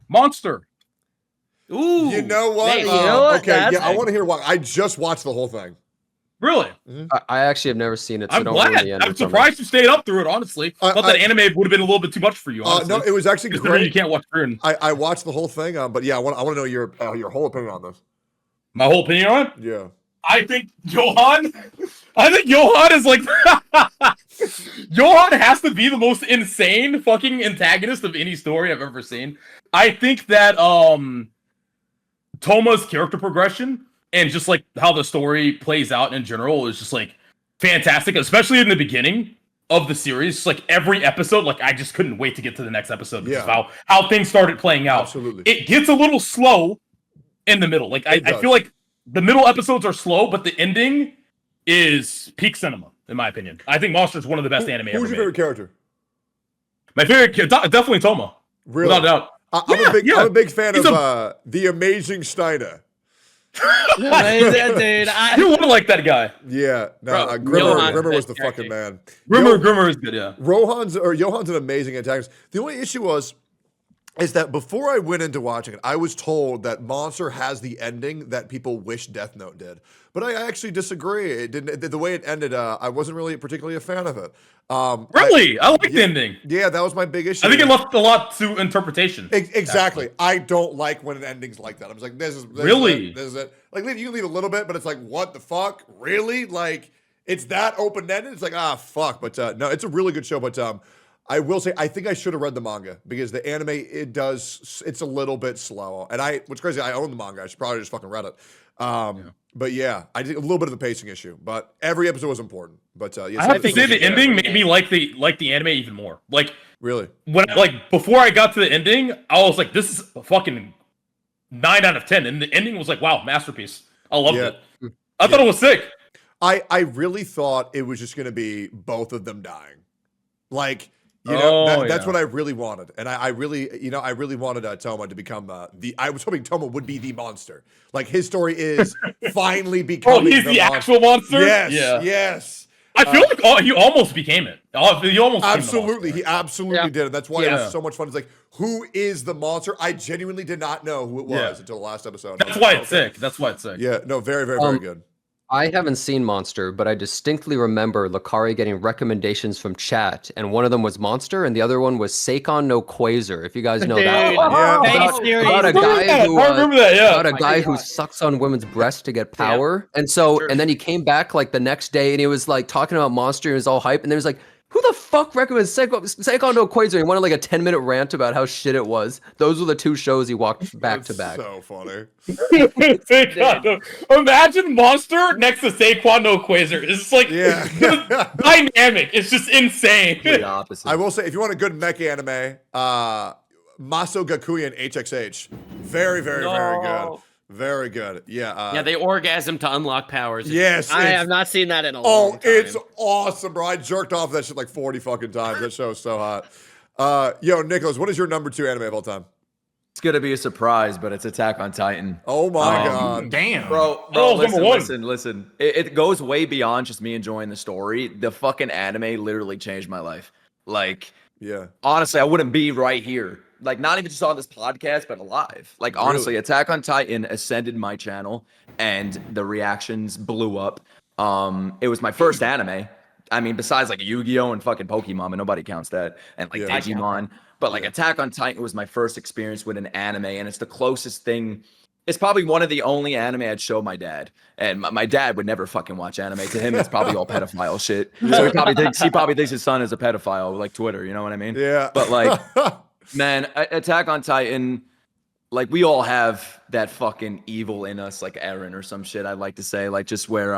Monster. Ooh. You know what? Maybe. You know what? Okay, That's- I want to hear why. I just watched the whole thing. Really? I actually have never seen it, so I'm don't ruin glad. the I'm ending for me. surprised you stayed up through it, honestly. Thought that anime would have been a little bit too much for you, honestly. No, it was actually Considering you great. can't watch Korean. I watched the whole thing, but yeah, I want to know your whole opinion on this. My whole opinion on it? Yeah. I think Johan is like Johan has to be the most insane fucking antagonist of any story I've ever seen. I think that Toma's character progression and just like how the story plays out in general is just like fantastic, especially in the beginning of the series. Like every episode, like I just couldn't wait to get to the next episode because of how things started playing out. Absolutely. It gets a little slow in the middle. Like I feel like the middle episodes are slow, but the ending is peak cinema, in my opinion. I think Monster is one of the best anime ever Who's your favorite character? My favorite, definitely Toma. Really? Without a doubt. I'm a big fan of the Amazing Steiner. Dude, You would like that guy. Yeah, no, Bro, Johan's Grimmer was best the character. fucking man. Grimmer is good, yeah. Johan's an amazing antagonist. The only issue is that before I went into watching it, I was told that Monster has the ending that people wish Death Note did. But I actually disagree. It didn't. The way it ended, I wasn't really particularly a fan of it. Really? I like the ending. Yeah, that was my big issue. I think it left a lot to interpretation. Exactly. I don't like when an ending's like that. I'm just like, this is Really? This is it. Like, you can leave a little bit, but it's like, what the fuck? Really? Like, it's that open-ended? It's like, fuck. But no, it's a really good show. But I will say, I think I should have read the manga because the anime, it's a little bit slow. And what's crazy, I own the manga. I should probably just fucking read it. But yeah, I did a little bit of the pacing issue, but every episode was important. But I have to say the ending made me like the anime even more. Like really, when before I got to the ending, I was like, this is a fucking 9 out of 10, and the ending was like, wow, masterpiece. I loved it. I thought it was sick. I really thought it was just gonna be both of them dying. Like You know, that's what I really wanted, and I really wanted Toma to become I was hoping Toma would be the monster. Like his story is finally becoming. He's the actual monster. Yes, yeah. yes. I feel like he almost became it. He almost absolutely, he absolutely did, and that's why it was so much fun. It's like, who is the monster? I genuinely did not know who it was until the last episode. That's why it's sick. That's why it's sick. Yeah, no, very, very, very good. I haven't seen Monster, but I distinctly remember Lakari getting recommendations from chat, and one of them was Monster, and the other one was Seikon no Quasar. If you guys know that, about a guy who, I remember that. Yeah, about a guy who sucks on women's breasts to get power, and so, and then he came back like the next day, and he was like talking about Monster, and he was all hype, and there was like, who the fuck recommends Seikon no Quasar? He wanted like a 10-minute rant about how shit it was. Those were the two shows he watched back to back. So funny. Imagine Monster next to Saquon no Quasar. It's like dynamic. It's just insane. The opposite. I will say, if you want a good mech anime, Maso Gakuyan HXH, very, very, very good. Very good. Yeah. Yeah, they orgasm to unlock powers. Yes. I have not seen that in a long time. It's awesome, bro. I jerked off that shit like 40 fucking times. That show is so hot. Yo, Nicholas, what is your number 2 anime of all time? It's gonna be a surprise, but it's Attack on Titan. Oh my god, damn, bro! Listen. It goes way beyond just me enjoying the story. The fucking anime literally changed my life. Like, honestly, I wouldn't be right here. Like, not even just on this podcast, but alive. Like, honestly, Attack on Titan ascended my channel, and the reactions blew up. It was my first anime. I mean, besides like Yu-Gi-Oh and fucking Pokemon, but nobody counts that, and like Digimon. But like Attack on Titan was my first experience with an anime, and it's the closest thing. It's probably one of the only anime I'd show my dad, and my dad would never fucking watch anime. To him, it's probably all pedophile shit. So he probably thinks his son is a pedophile, like Twitter. You know what I mean? Yeah. But like, man, Attack on Titan, like we all have that fucking evil in us, like Eren or some shit. I'd like to say, like just where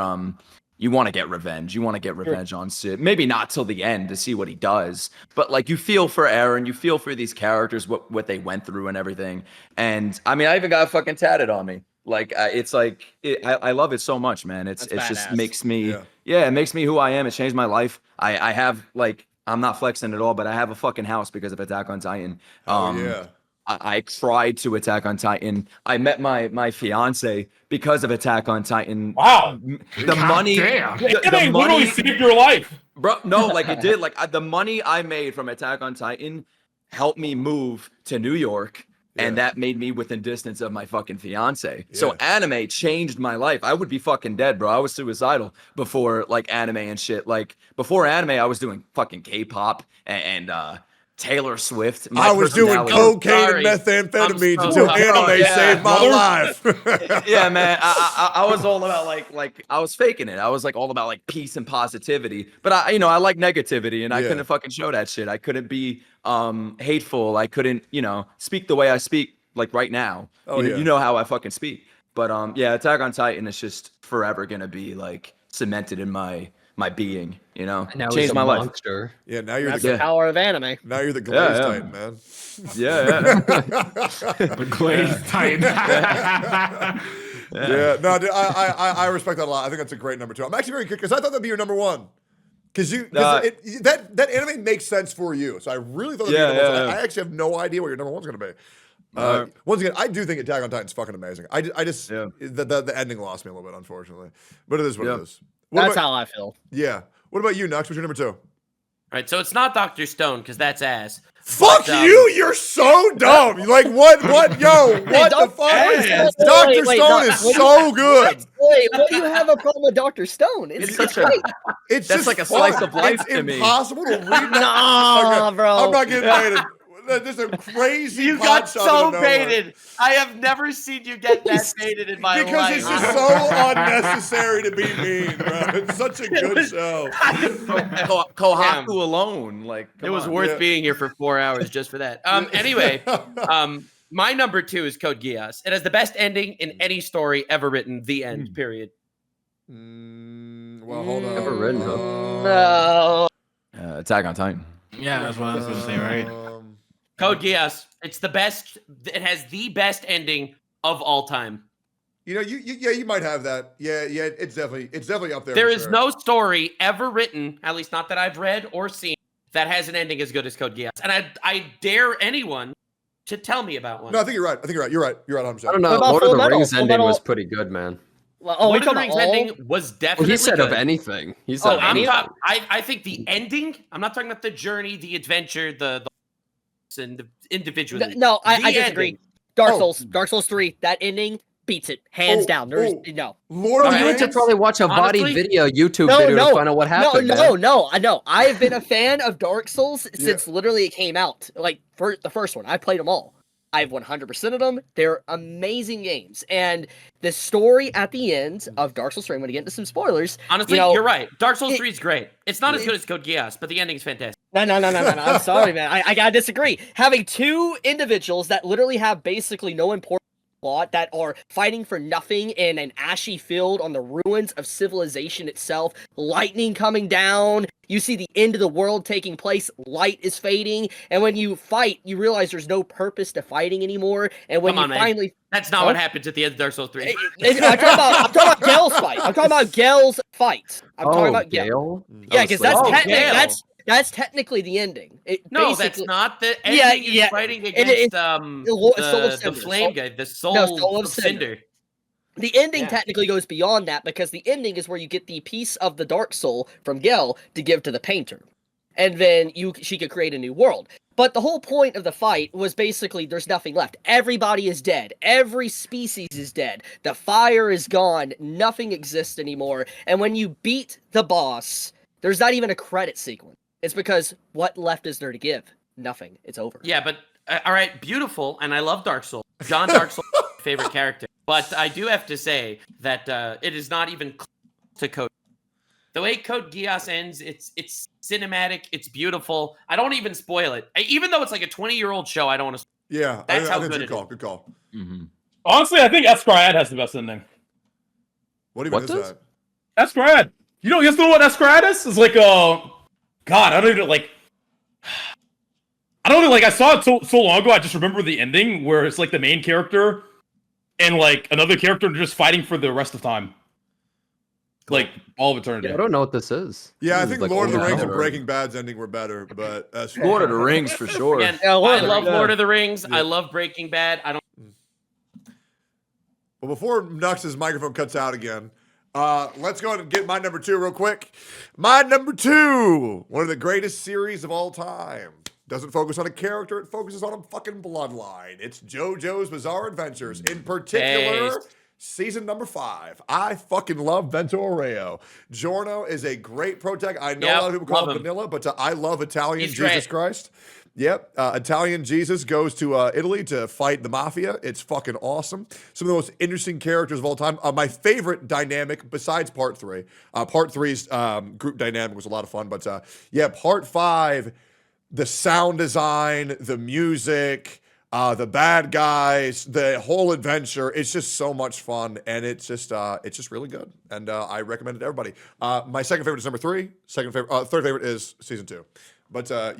you want to get revenge. You want to get revenge on Sid. Maybe not till the end to see what he does, but like you feel for Eren, you feel for these characters, what they went through and everything. And I mean, I even got it fucking tatted on me. Like it's like I love it so much, man. It just makes me it makes me who I am. It changed my life. I have like, I'm not flexing at all, but I have a fucking house because of Attack on Titan. I tried to Attack on Titan. I met my fiance because of Attack on Titan. Wow. The money literally saved your life. Bro, no, like it did. Like the money I made from Attack on Titan helped me move to New York. And that made me within distance of my fucking fiance. So anime changed my life. I would be fucking dead, bro. I was suicidal before like anime and shit. Like before anime, I was doing fucking K-pop and Taylor Swift. I was doing cocaine and methamphetamines until anime saved my life. Yeah, man. I was all about like I was faking it. I was like all about like peace and positivity. But I like negativity, and I couldn't fucking show that shit. I couldn't be hateful. I couldn't speak the way I speak like right now. You know how I fucking speak. But Attack on Titan is just forever gonna be like cemented in my being, changed my life. Yeah, now you're the power of anime. Now you're the glazed Titan, man. The glazed Titan. No, dude, I respect that a lot. I think that's a great number 2. I'm actually very curious because I thought that'd be your number 1. Because that anime makes sense for you. So I really thought that'd be your number 1. I actually have no idea what your number 1's gonna be. Once again, I do think Attack on Titan's fucking amazing. I just the ending lost me a little bit, unfortunately. But it is what it is. That's how I feel. Yeah. What about you, Nux? What's your number 2? All right, so it's not Dr. Stone because that's ass. Fuck you! You're so dumb. Like what? Yo, what the fuck? Dr. Stone is so good. Wait, what do you have a problem with Dr. Stone? It's just like a slice of life to me. It's impossible to read. No, bro. I'm not getting baited. Just a crazy. You got so baited. I have never seen you get that baited in my life. Because it's just so unnecessary to be mean, bro. It's such a good show. Kohaku alone, like it was worth being here for 4 hours just for that. Anyway, my number 2 is Code Geass. It has the best ending in any story ever written. The end. Period. Well, hold on. Ever written, huh? No. Attack on Titan. Yeah, that's what I was gonna say, right? Code Geass. It's the best. It has the best ending of all time. You might have that. Yeah. It's definitely up there. There is no story ever written, at least not that I've read or seen, that has an ending as good as Code Geass, and I dare anyone to tell me about one. No, I think you're right. I think you're right. You're right. You're right. 100%. I don't know. Lord of the Rings ending was pretty good, man. Well, Lord of the Rings ending was definitely he said good. of anything. He said I think the ending, I'm not talking about the journey, the adventure, the and individually. No, I disagree. Dark Souls 3, that ending beats it hands down. There's no. Lord of the you Rings? had to probably watch a body video YouTube video to find out what happened. No, I know. I have been a fan of Dark Souls since literally it came out. Like for the first one, I played them all. I've 100% of them. They're amazing games. And the story at the end of Dark Souls 3, I'm going to get into some spoilers. Honestly, you're right. Dark Souls 3 is great. It's not as good as Code Geass, but the ending is fantastic. No. I'm sorry, man. I got to disagree. Having two individuals that literally have basically no important plot that are fighting for nothing in an ashy field on the ruins of civilization itself, lightning coming down, you see the end of the world taking place, light is fading, and when you fight, you realize there's no purpose to fighting anymore, and when finally... That's not what happens at the end of Dark Souls 3. I'm talking about Gel's fight. I'm talking about Gel's fight. I'm talking about Gale? Yeah, because that's technically the ending. No, that's not. The ending is fighting against the flame guy, the soul of Cinder. The ending technically goes beyond that because the ending is where you get the piece of the Dark Soul from Gel to give to the painter. And then she could create a new world. But the whole point of the fight was basically there's nothing left. Everybody is dead. Every species is dead. The fire is gone. Nothing exists anymore. And when you beat the boss, there's not even a credit sequence. It's because what left is there to give? Nothing. It's over. Yeah, but all right, beautiful, and I love Dark Souls. John Dark Souls is my favorite character. But I do have to say that it is not even close to Code. The way Code Geass ends, it's cinematic, it's beautiful. I don't even spoil it. Even though it's like a 20-year-old show, I don't want to spoil it. Yeah, that's how good good it call. is. Good call. Mm-hmm. Honestly, I think Esquirad has the best ending. What even is that? Esquirad. You know what Esquirad is? It's like God, I don't even like. I saw it so long ago. I just remember the ending where it's like the main character and like another character just fighting for the rest of time, like all of eternity. Yeah, I don't know what this is. Yeah, I think like Lord of the Rings and Breaking Bad's ending were better, but Lord of the Rings for sure. Again, I love Lord of the Rings. I love Breaking Bad. I don't. Well, before Nux's microphone cuts out again. Let's go ahead and get my number 2 real quick. My number 2, one of the greatest series of all time. Doesn't focus on a character, it focuses on a fucking bloodline. It's JoJo's Bizarre Adventures. In particular, season number 5. I fucking love Vento Arreo. Giorno is a great protagonist. I know a lot of people call him vanilla, but I love Italian Jesus Christ. Yep. Italian Jesus goes to Italy to fight the mafia. It's fucking awesome. Some of the most interesting characters of all time. My favorite dynamic, besides Part 3. Part 3's group dynamic was a lot of fun. But Part 5, the sound design, the music, the bad guys, the whole adventure. It's just so much fun. And it's just really good. And I recommend it to everybody. My second favorite is number 3. Third favorite is season 2. But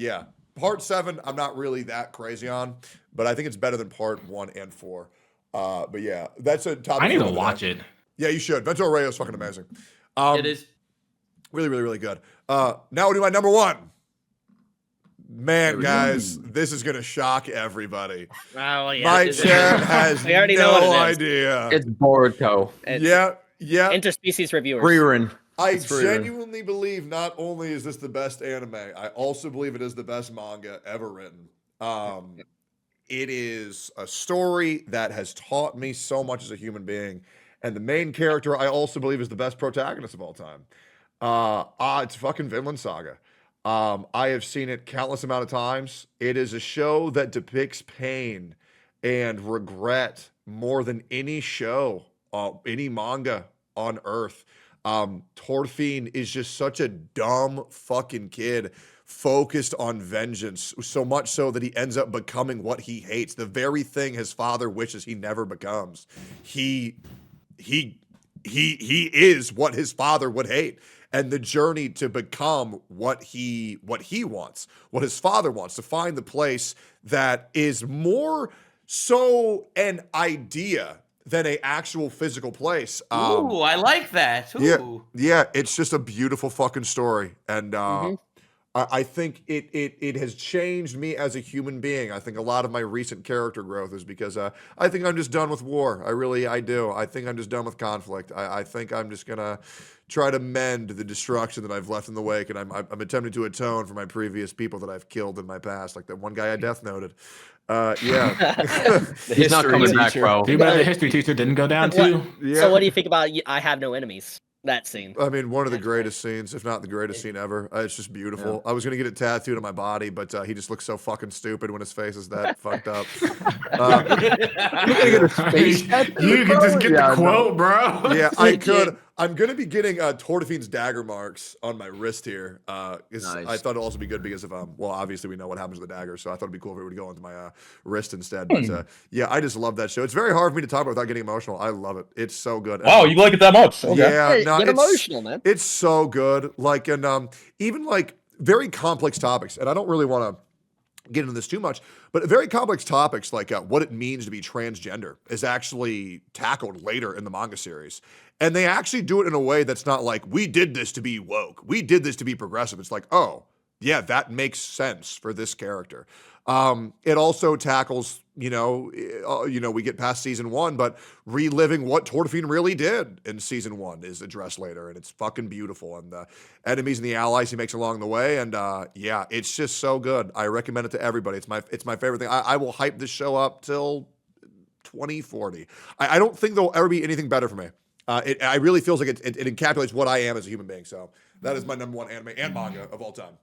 Part 7, I'm not really that crazy on, but I think it's better than Part 1 and 4. But yeah, that's a topic. I need to watch it. Yeah, you should. Vento Arreo is fucking amazing. It is. Really, really, really good. Now we'll do my number 1. Man, guys, this is going to shock everybody. Oh, yeah. My chat has no idea. It's Boruto. Yeah. Interspecies reviewers. Rerun. I genuinely believe not only is this the best anime, I also believe it is the best manga ever written. It is a story that has taught me so much as a human being. And the main character, I also believe, is the best protagonist of all time. It's fucking Vinland Saga. I have seen it countless amount of times. It is a show that depicts pain and regret more than any show, any manga on Earth. Thorfinn is just such a dumb fucking kid focused on vengeance, so much so that he ends up becoming what he hates, the very thing his father wishes he never becomes. He is what his father would hate, and the journey to become what he wants, what his father wants, to find the place that is more so an idea than a actual physical place. Ooh, I like that. Ooh. Yeah, it's just a beautiful fucking story. And I think it has changed me as a human being. I think a lot of my recent character growth is because I think I'm just done with war. I do. I think I'm just done with conflict. I think I'm just gonna try to mend the destruction that I've left in the wake, and I'm attempting to atone for my previous people that I've killed in my past, like that one guy I death noted. Yeah. He's not coming back, bro. Too bad the history teacher didn't go down too. Yeah. So what do you think about I Have No Enemies? That scene. I mean, one of the greatest scenes, if not the greatest scene ever. It's just beautiful. I was gonna get it tattooed on my body, but he just looks so fucking stupid when his face is that fucked up. You can just get the quote, bro. Yeah, I could. I'm gonna be getting Tortefine's dagger marks on my wrist here. Nice. I thought it'd also be good because of well, obviously we know what happens with the dagger, so I thought it'd be cool if it would go into my wrist instead. But yeah, I just love that show. It's very hard for me to talk about without getting emotional. I love it. It's so good. Wow, you like it that much? Okay. Yeah, no, get emotional, man. It's so good. Like, and even like very complex topics, and I don't really want to get into this too much, but very complex topics like what it means to be transgender is actually tackled later in the manga series. And they actually do it in a way that's not like, we did this to be woke. We did this to be progressive. It's like, oh, yeah, that makes sense for this character. It also tackles, we get past season 1, but reliving what Tortefine really did in season 1 is addressed later, and it's fucking beautiful. And the enemies and the allies he makes along the way, and yeah, it's just so good. I recommend it to everybody. It's my favorite thing. I will hype this show up till 2040. I don't think there'll ever be anything better for me. It really feels like it encapsulates what I am as a human being. So that is my #1 anime and manga of all time.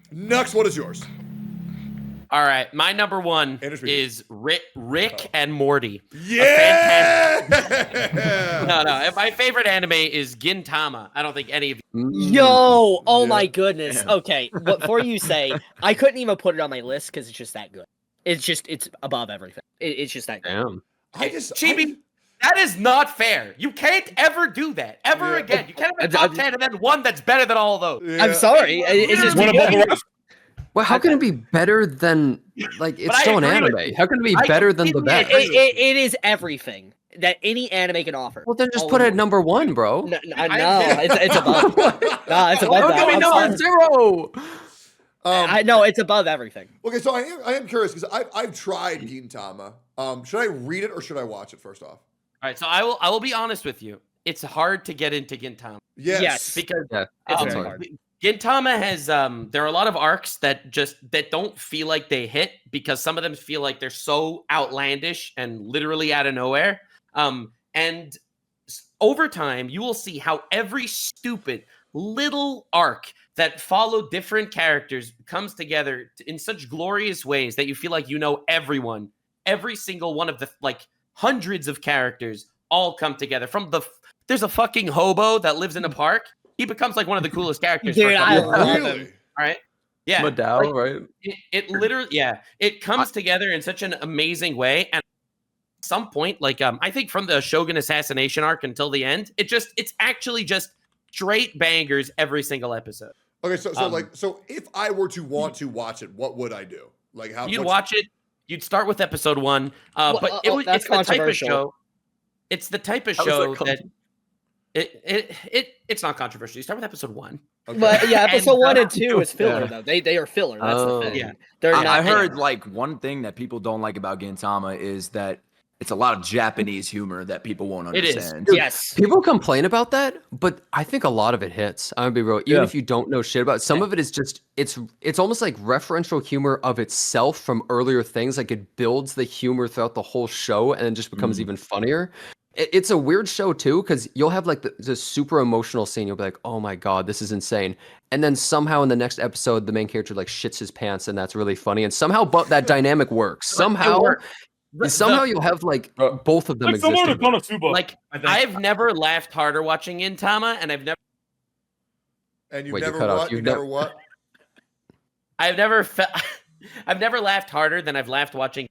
Next, what is yours? All right, my #1 is Rick and Morty. Yeah. No. My favorite anime is Gintama. I don't think any of you. Yo, oh my goodness. Okay, before you say, I couldn't even put it on my list because it's just that good. It's above everything. It's just that good. Damn. Chibi, that is not fair. You can't ever do that ever again. You can't have a top 10 and then one that's better than all of those. Yeah. I'm sorry. It's just One above the rest. Well, how can it be better than it's still an anime? How can it be better than the best? It is everything that any anime can offer. Well, then just put it at #1, bro. No, it's above. No, it's above that. I'm sorry. 0. I know it's above everything. Okay, so I am curious because I've tried Gintama. Should I read it or should I watch it first off? All right, so I will be honest with you. It's hard to get into Gintama. Yes. Because it's hard. Gintama has there are a lot of arcs that don't feel like they hit because some of them feel like they're so outlandish and literally out of nowhere. And over time, you will see how every stupid little arc that follow different characters comes together in such glorious ways that you feel like you know everyone, every single one of the hundreds of characters all come together. There's a fucking hobo that lives in a park. He becomes like one of the coolest characters. Dude, I love him. All right. Yeah. Madao, right? It literally, it comes together in such an amazing way. And at some point, I think from the Shogun assassination arc until the end, it's actually just straight bangers every single episode. Okay, so if I were to want to watch it, what would I do? Like how you'd watch it? You'd start with episode 1, but it's the type of show. It's the type of show that it's not controversial. You start with episode 1. Okay. But yeah, episode 1 and 2 is filler though. They are filler. That's the thing. Yeah, I heard one thing that people don't like about Gintama is that it's a lot of Japanese humor that people won't understand. It is. Yes. People complain about that, but I think a lot of it hits. I'm gonna be real. Even if you don't know shit about it, some of it is just it's almost like referential humor of itself from earlier things. Like it builds the humor throughout the whole show and then just becomes even funnier. It's a weird show too, because you'll have like the super emotional scene. You'll be like, "Oh my god, this is insane!" And then somehow in the next episode, the main character like shits his pants, and that's really funny. And somehow, that dynamic works. Somehow you'll have like both of them existing. Similar to Konosuba. Like I've never laughed harder watching Gintama, and I've never. And you've never what? You've never what? I've never laughed harder than I've laughed watching,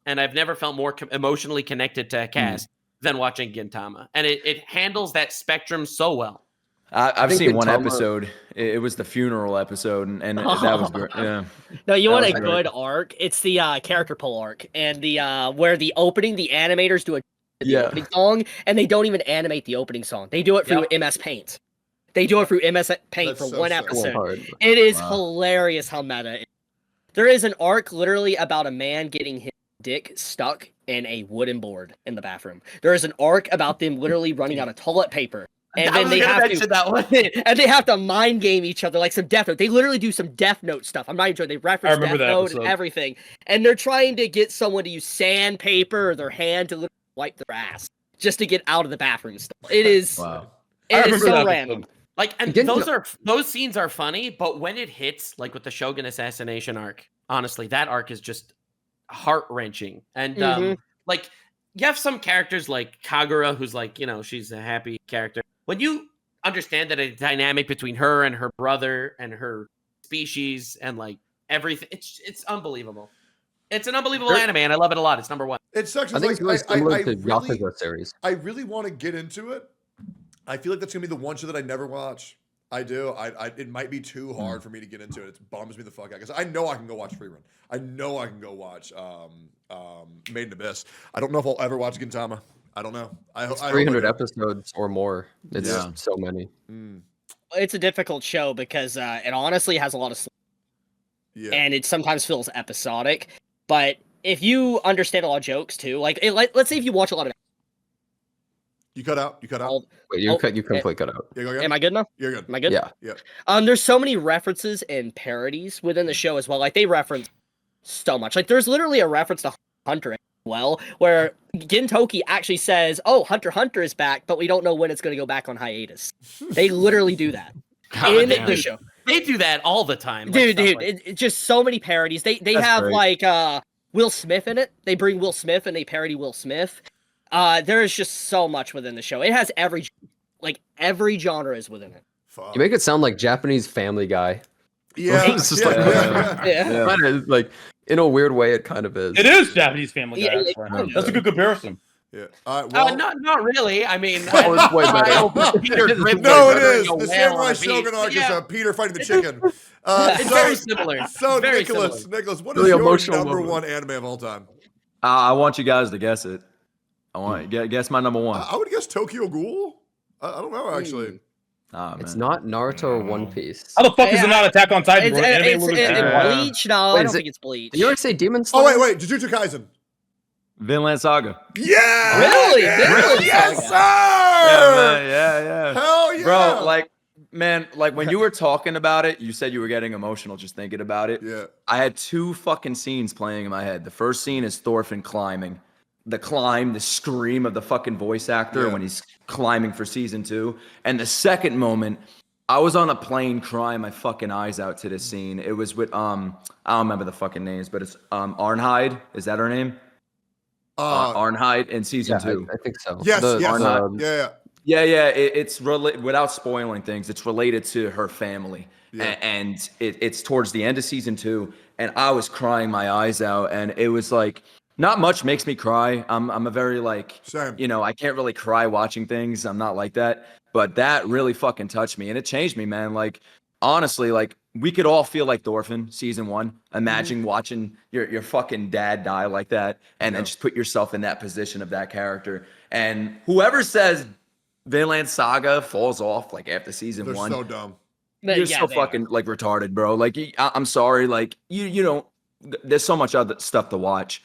and I've never felt more emotionally connected to a cast than watching Gintama, and it handles that spectrum so well. I've seen one episode. It was the funeral episode, and that was great. Yeah. No, you want a good arc? It's the character pull arc, and the where the animators do the opening song, and they don't even animate the opening song. They do it through MS Paint. They do it through MS Paint That's for so one sick. episode. Hard. It is hilarious how meta. There is an arc literally about a man getting his dick stuck in a wooden board in the bathroom. There is an arc about them literally running out of toilet paper. And then they have to that one. and they have to mind game each other like some Death Note. They literally do some Death Note stuff. I'm not even joking. They reference Death Note and everything. And they're trying to get someone to use sandpaper or their hand to literally wipe their ass just to get out of the bathroom stuff. It is it is so random. Like, and those scenes are funny, but when it hits, like with the Shogun assassination arc, honestly, that arc is just heart-wrenching. And like, you have some characters like Kagura, who's like, you know, she's a happy character. When you understand that a dynamic between her and her brother and her species and like everything, it's unbelievable. It's an unbelievable anime, and I love it a lot. It's number one. It sucks. I think it's really similar to Yakuza series. I really want to get into it. I feel like that's gonna be the one show that I never watch. I do. It might be too hard for me to get into it. It bums me the fuck out because I know I can go watch Freerun. I know I can go watch Made in Abyss. I don't know if I'll ever watch Gintama. I don't know. It's 300 episodes or more. It's so many. It's a difficult show because it honestly has a lot of and it sometimes feels episodic. But if you understand a lot of jokes too, like let's say if you watch a lot of You cut out. Wait, you completely cut out. Yeah, go again. Am I good now? You're good. Am I good? Yeah. There's so many references and parodies within the show as well. Like they reference so much. Like there's literally a reference to Hunter as well, where Gintoki actually says, "Oh, Hunter x Hunter is back, but we don't know when it's going to go back on hiatus." They literally do that in the show. They do that all the time, dude. It's just so many parodies. They have great. Like Will Smith in it. They bring Will Smith and they parody Will Smith. There is just so much within the show. It has every genre is within it. Fuck. You make it sound like Japanese Family Guy. Yeah, it's just like in a weird way, it kind of is. It is Japanese Family Guy. That's a good comparison. Yeah. Well, not really. I mean, it's way better. No, it is. The Samurai Shogun arc is Peter fighting the chicken. It's very similar. So, very Nicholas, similar. Nicholas, what is your number one anime of all time? I want you guys to guess it. I want guess my number one. I would guess Tokyo Ghoul. I don't know actually. It's not Naruto or One Piece. How the fuck is it not Attack on Titan? It's Bleach. No, I don't think it's Bleach. Did you already say Demon Slayer? Oh wait, Jujutsu Kaisen. Vinland Saga. Yeah. Really? Yes, sir. Yeah. Hell yeah, bro. Like when you were talking about it, you said you were getting emotional just thinking about it. Yeah. I had two fucking scenes playing in my head. The first scene is Thorfinn climbing. The scream of the fucking voice actor when he's climbing for season 2. And the second moment, I was on a plane crying my fucking eyes out to this scene. It was with I don't remember the fucking names, but it's Arnheid. Is that her name? Arnheid in season 2. I think so. Yes. Arnheid. Yeah. It's without spoiling things. It's related to her family, and it's towards the end of season 2. And I was crying my eyes out, and it was like. Not much makes me cry. I'm a very Same. I can't really cry watching things. I'm not like that. But that really fucking touched me and it changed me, man. Like honestly, like we could all feel like Thorfinn season 1. Imagine watching your fucking dad die like that and then just put yourself in that position of that character. And whoever says Vinland Saga falls off like after season 1. They're so dumb. You're so fucking like retarded, bro. Like I'm sorry, like you don't there's so much other stuff to watch,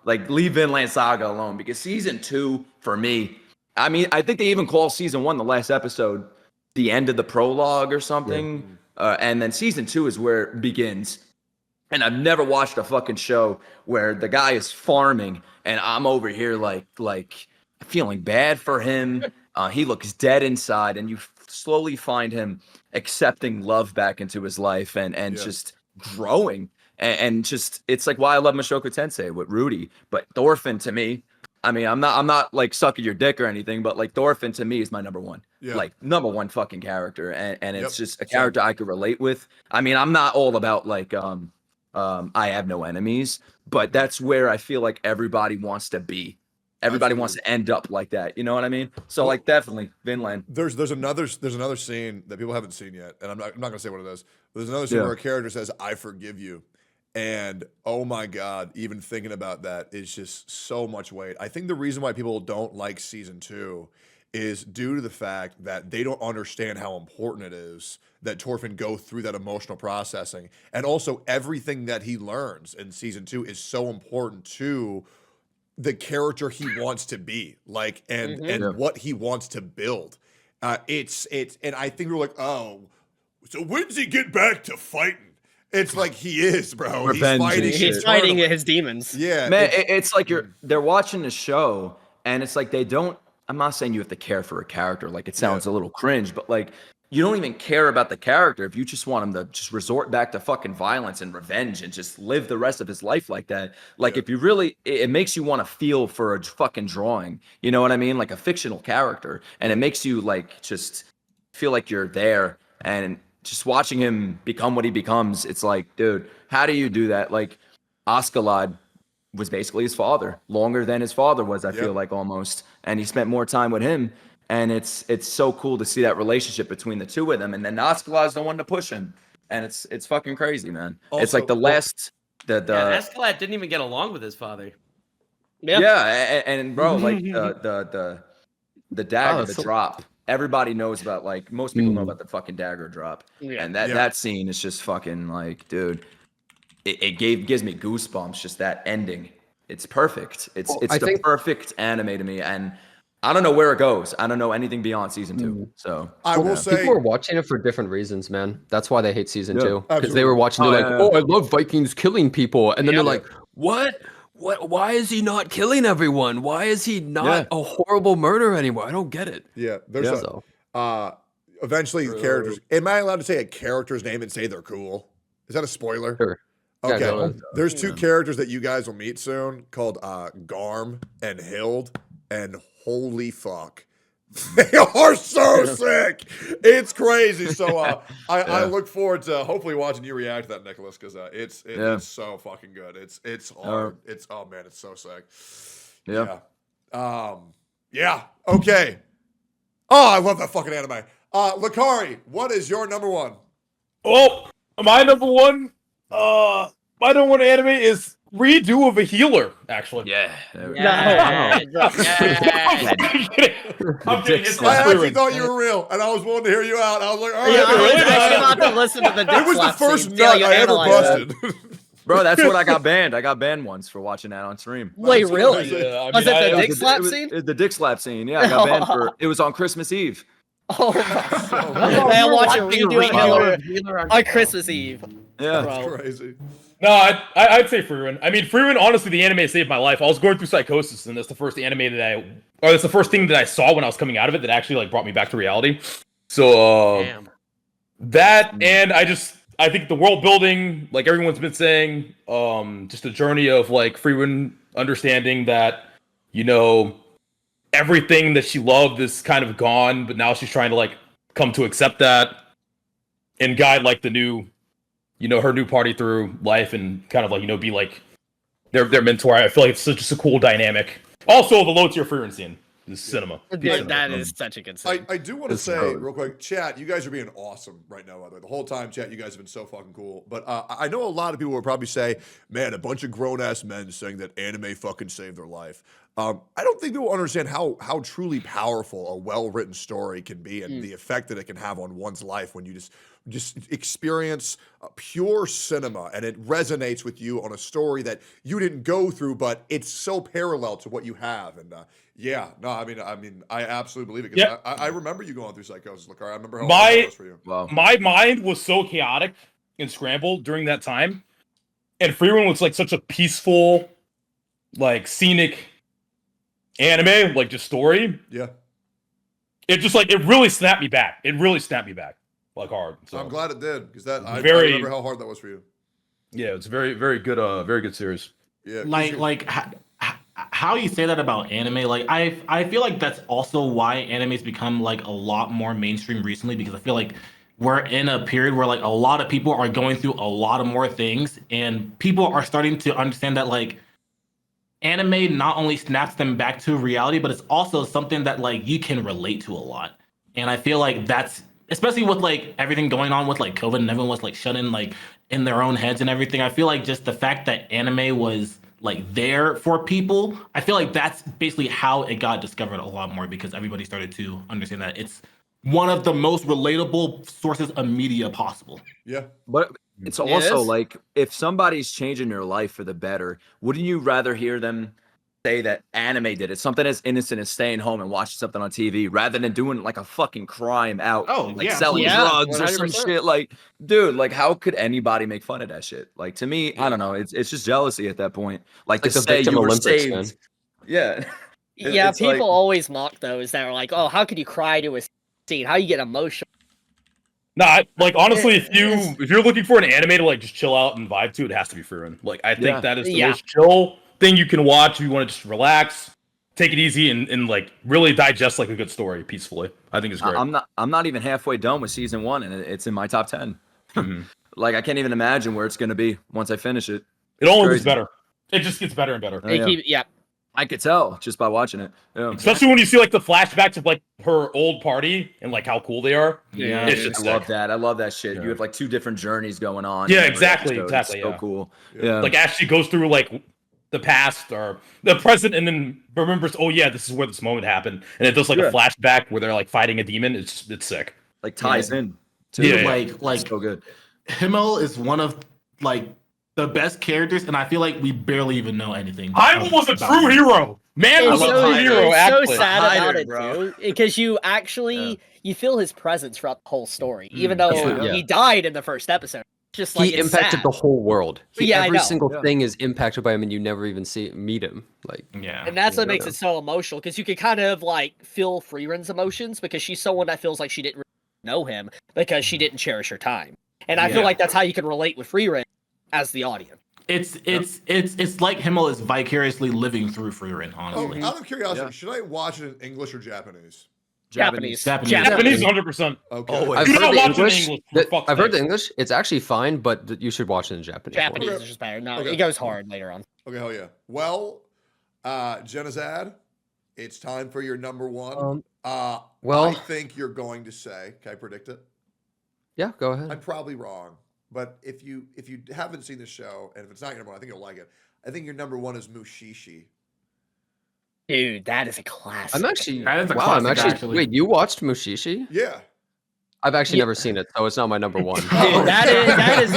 like leave Vinland Saga alone because season 2 for me, I mean, I think they even call season 1, the last episode, the end of the prologue or something. Yeah. And then season 2 is where it begins. And I've never watched a fucking show where the guy is farming and I'm over here like feeling bad for him. He looks dead inside and you slowly find him accepting love back into his life and just growing. And just it's like why I love Mushoku Tensei with Rudy, but Thorfinn to me, I mean, I'm not like sucking your dick or anything, but like Thorfinn to me is my number one, like number one fucking character, and it's just a character I could relate with. I mean, I'm not all about like I have no enemies, but that's where I feel like everybody wants to be. Everybody wants to end up like that. You know what I mean? So like definitely Vinland. There's another scene that people haven't seen yet, and I'm not gonna say what it is. But there's another scene where a character says, "I forgive you." And oh my God, even thinking about that is just so much weight. I think the reason why people don't like season 2 is due to the fact that they don't understand how important it is that Torfin go through that emotional processing. And also everything that he learns in season 2 is so important to the character he wants to be, like, and what he wants to build. It's and I think we're like, oh, so when's he get back to fighting? It's like he is, bro. Revenge. He's fighting his demons. Yeah, man. It's like they're watching the show, and it's like they don't. I'm not saying you have to care for a character. Like, it sounds a little cringe, but like, you don't even care about the character if you just want him to just resort back to fucking violence and revenge and just live the rest of his life like that. Like, if you really, it makes you want to feel for a fucking drawing. You know what I mean? Like a fictional character, and it makes you like just feel like you're there. And just watching him become what he becomes, it's like, dude, how do you do that? Like, Askeladd was basically his father, longer than his father was, I feel like, almost. And he spent more time with him. And it's so cool to see that relationship between the two of them. And then Askeladd's the one to push him. And it's fucking crazy, man. Also, it's like the last... Askeladd didn't even get along with his father. Yeah, and bro, like, the dagger, the drop. Everybody knows about, like, most people know about the fucking dagger drop. Yeah. And that scene is just fucking, like, dude, it gives me goosebumps, just that ending. It's perfect. It's the perfect anime to me. And I don't know where it goes. I don't know anything beyond season 2. So I will say people are watching it for different reasons, man. That's why they hate season 2. Because they were watching, they're like, oh, I love Vikings killing people. And then they're like, what? Why is he not killing everyone? Why is he not a horrible murderer anymore? I don't get it. Yeah, there's eventually characters. Am I allowed to say a character's name and say they're cool? Is that a spoiler? Sure. Okay. Yeah, there's 2 characters that you guys will meet soon called Garm and Hild, and holy fuck, they are so sick. It's crazy. So I look forward to hopefully watching you react to that, Nicholas, because it's so fucking good. It's hard. It's man, it's so sick. Yeah. Okay. Oh, I love that fucking anime. Lakari, what is your number 1? Oh, my number 1. My number 1 anime is redo of a healer, actually. Yeah. I'm kidding. I actually thought you were real, and I was willing to hear you out. I was like, all right. I was actually about to listen to the dick It was the slap first scene. nut I ever busted. Bro, that's what I got banned. I got banned once for watching that on stream. Wait, really? Yeah, was it the dick slap scene? The dick slap scene. Yeah, I got banned for. It was on Christmas Eve. Oh my god! I watch a redo of Healer on Christmas Eve. Yeah, that's crazy. No, I'd say Freewind. I mean, Freewind, honestly, the anime saved my life. I was going through psychosis, and that's the first anime that's the first thing that I saw when I was coming out of it that actually like brought me back to reality. So that, and I think the world building, like everyone's been saying, just the journey of like Freewind understanding that, you know, everything that she loved is kind of gone, but now she's trying to like come to accept that and guide like the new, you know, her new party through life and kind of like, you know, be like their mentor. I feel like it's just a cool dynamic. Also, the low tier Freewind scene is cinema. That is such a good scene. I do want to say real quick, chat, you guys are being awesome right now. By the way, the whole time, chat, you guys have been so fucking cool. But I know a lot of people will probably say, man, a bunch of grown ass men saying that anime fucking saved their life. I don't think people understand how truly powerful a well-written story can be and the effect that it can have on one's life when you just experience pure cinema and it resonates with you on a story that you didn't go through, but it's so parallel to what you have. And I mean, I absolutely believe it. Yeah. I remember you going through psychosis, Lakar. I remember how hard that was for you. Wow. My mind was so chaotic and scrambled during that time, and Freewind was like such a peaceful, like scenic anime, like just story. Yeah. It just like it really snapped me back. It really snapped me back like hard. So I'm glad it did because I remember how hard that was for you. Yeah, it's very very good series. Yeah. Like how you say that about anime, like I feel like that's also why anime's become like a lot more mainstream recently, because I feel like we're in a period where like a lot of people are going through a lot of more things, and people are starting to understand that like anime not only snaps them back to reality, but it's also something that like you can relate to a lot. And I feel like that's, especially with like everything going on with like COVID and everyone was like shut in like in their own heads and everything, I feel like just the fact that anime was like there for people. I feel like that's basically how it got discovered a lot more because everybody started to understand that it's one of the most relatable sources of media possible. Yeah. But it's also like if somebody's changing their life for the better, wouldn't you rather hear them say that anime did it? Something as innocent as staying home and watching something on TV rather than doing like a fucking crime out, selling drugs or some shit. Like, dude, like how could anybody make fun of that shit? Like to me, I don't know. It's just jealousy at that point. Like to say you were saved. Man. Yeah. Yeah, people always mock those that are like, oh, how could you cry to a scene? How you get emotional? Nah, like honestly, if you're looking for an anime to like just chill out and vibe to, it has to be Frieren. Like I think that is the most chill thing you can watch if you want to just relax, take it easy, and like really digest like a good story peacefully. I think it's great. I'm not even halfway done with season 1, and it's in my top 10. Like I can't even imagine where it's gonna be once I finish it. It only gets better. It just gets better and better. I could tell just by watching it. Yeah. Especially when you see like the flashbacks of like her old party and like how cool they are. Yeah, I love that. I love that shit. You have like 2 different journeys going on. Yeah, exactly. It's so cool. Yeah. Like Ashley goes through like the past or the present and then remembers, oh yeah, this is where this moment happened. And it does like a flashback where they're like fighting a demon. It's sick. Like ties in. Like so good. Himmel is one of like the best characters, and I feel like we barely even know anything. Hyde was a true hero. Man was a true hero. So sad about it too, because you actually you feel his presence throughout the whole story, even though he died in the first episode. Just like he impacted the whole world. Every single thing thing is impacted by him, and you never even meet him. Like and that's what makes it so emotional because you can kind of like feel Frierin's emotions because she's someone that feels like she didn't really know him because she didn't cherish her time, and I feel like that's how you can relate with Frieren as the audience. It's like Himmel is vicariously living through Frieren, honestly. Oh, out of curiosity, should I watch it in English or Japanese? Japanese, 100%. Okay. I've heard the English. I've heard the English. It's actually fine, but you should watch it in Japanese. Japanese is just better. No, it goes hard later on. Okay, hell yeah. Well, Genazad, it's time for your number one. I think you're going to say, can I predict it? Yeah, go ahead. I'm probably wrong. But if you haven't seen the show, and if it's not your number one, I think you'll like it. I think your number one is Mushishi. Dude, that is a classic. I'm actually. Wait, you watched Mushishi? Yeah. I've actually never seen it, so it's not my number one. that is.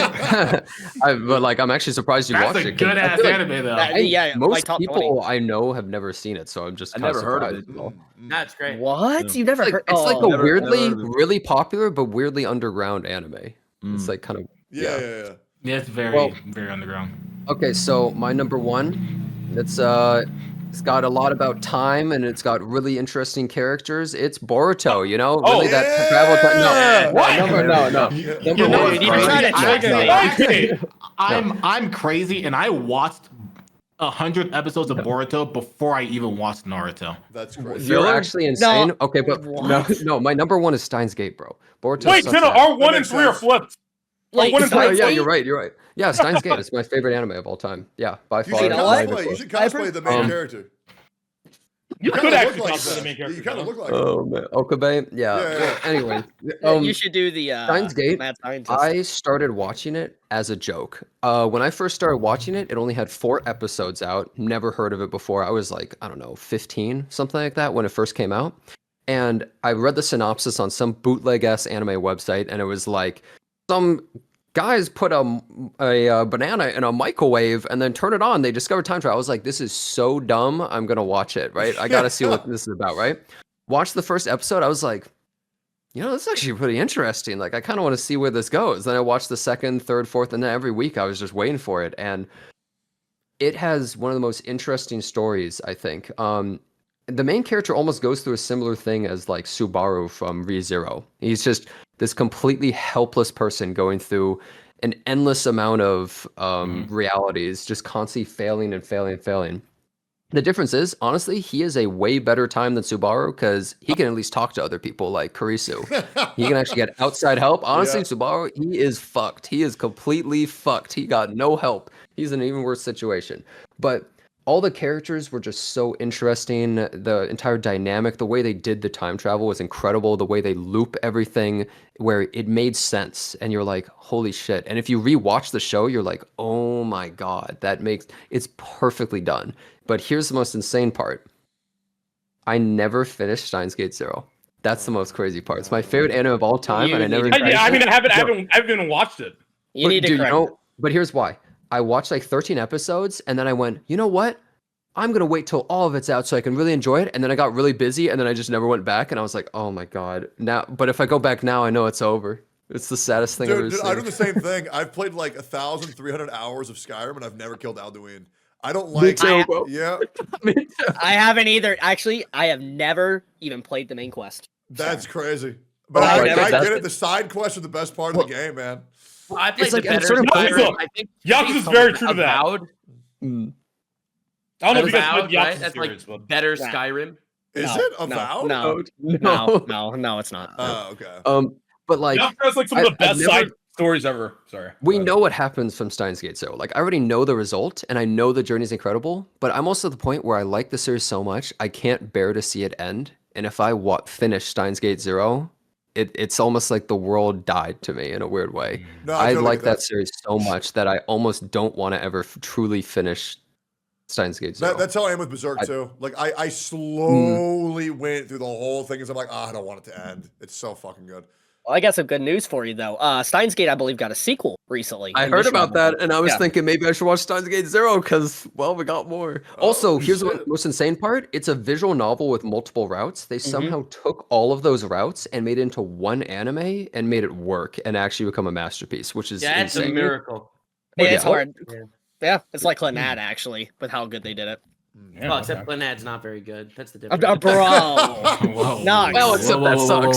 But like, I'm actually surprised you watched it. That's a good ass anime, though. Most people I know have never seen it, so I'm just kind of surprised. That's great. What? You've never heard? It's like a weirdly, really popular but weirdly underground anime. It's like kind of yeah. It's very underground. Okay, so my number one, it's got a lot about time and it's got really interesting characters. It's Boruto, you know, really that travel time. No, I'm crazy, and I watched 100 episodes of Boruto before I even watched Naruto. That's crazy. You're actually insane. No, okay, but no, my number one is Steins Gate, bro. Boruto. Wait, Jenna, our 1 and 3 are flipped. Like, yeah, you're right. Yeah, Steins Gate is my favorite anime of all time. Yeah, by far. You should cosplay the main character. You could actually cosplay the main character. You kind of look like him. Man, Okabe. Yeah. Well, anyway, you should do the Steins Gate. I started watching it as a joke. When I first started watching it, it only had 4 episodes out. Never heard of it before. I was like, I don't know, 15, something like that when it first came out. And I read the synopsis on some bootleg-ass anime website, and it was like, some guys put a banana in a microwave and then turn it on. They discovered time travel. I was like, this is so dumb. I'm going to watch it, right? I got to see what this is about, right? Watched the first episode. I was like, you know, this is actually pretty interesting. Like, I kind of want to see where this goes. Then I watched the 2nd, 3rd, 4th, and then every week I was just waiting for it. And it has one of the most interesting stories, I think. The main character almost goes through a similar thing as like Subaru from Re:Zero. He's just this completely helpless person going through an endless amount of realities, just constantly failing. The difference is, honestly, he is a way better time than Subaru because he can at least talk to other people like Kurisu. He can actually get outside help. Honestly, Subaru, he is fucked. He is completely fucked. He got no help. He's in an even worse situation. But all the characters were just so interesting. The entire dynamic, the way they did the time travel was incredible. The way they loop everything where it made sense and you're like, holy shit. And if you rewatch the show, you're like, oh my God, it's perfectly done. But here's the most insane part. I never finished Steins Gate Zero. That's the most crazy part. It's my favorite anime of all time, and I never. I mean, I haven't even watched it. You need to correct. But here's why. I watched like 13 episodes, and then I went, you know what? I'm gonna wait till all of it's out so I can really enjoy it. And then I got really busy, and then I just never went back. And I was like, oh my God. But if I go back now, I know it's over. It's the saddest thing I've ever seen. I do the same thing. I've played like 1,300 hours of Skyrim, and I've never killed Alduin. I don't like it. Yeah. I haven't either. Actually, I have never even played the main quest. That's crazy. But I get it. The side quests are the best part of the game, man. Well, I played the better Skyrim. I think Yakuza's very true to that. I don't know if you guys played Yakuza That's series, like better Skyrim. Is it Avowed? No, it's not. Oh, okay. But like, that's like some of the best side stories ever. Sorry. We know what happens from Steins Gate, so like I already know the result, and I know the journey's incredible. But I'm also at the point where I like the series so much, I can't bear to see it end. And if I finish Steins Gate Zero, it's almost like the world died to me in a weird way. No, I like that series so much that I almost don't want to ever truly finish Steins Gate Zero. That's how I am with Berserk too. Like I slowly went through the whole thing because I'm like, I don't want it to end. It's so fucking good. Well, I got some good news for you though. Steins Gate, I believe, got a sequel recently. I heard about that, and I was thinking maybe I should watch Steins Gate Zero because, well, we got more. Also, here's the most insane part. It's a visual novel with multiple routes. They somehow took all of those routes and made it into one anime and made it work and actually become a masterpiece, which is it's insane. a miracle. It's hard. Yeah, it's like Clannad actually, with how good they did it. Yeah, well, except Clannad's not very good. That's the difference. Bro. No. Well, except that sucks.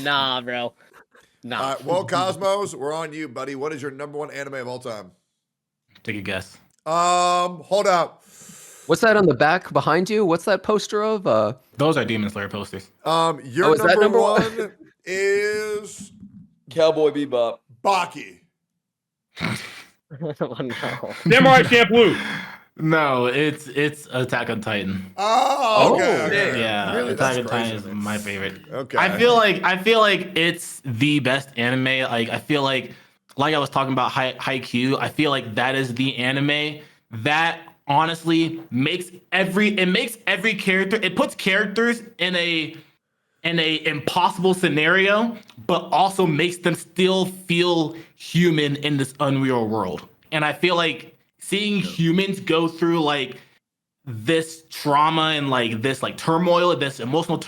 Nah, bro. Nah. Well, Cosmos, we're on you, buddy. What is your #1 anime of all time? Take a guess. Hold up. What's that on the back behind you? What's that poster of? Those are Demon Slayer posters. Your number one is Cowboy Bebop. Baki. Oh, no. Samurai Champloo. No, it's Attack on Titan. Oh, okay. Yeah, Really? Attack on That's Titan is crazy. my favorite. Okay. I feel like it's the best anime. Like I feel like I was talking about Haikyuu, I feel like that is the anime that honestly makes every character, it puts characters in a impossible scenario, but also makes them still feel human in this unreal world. And I feel like seeing humans go through like this trauma and like this like turmoil, this emotional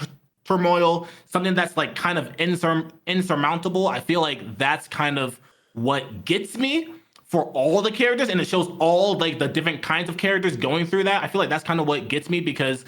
turmoil, something that's like kind of insurmountable. I feel like that's kind of what gets me for all the characters, and it shows all like the different kinds of characters going through that. I feel like that's kind of what gets me, because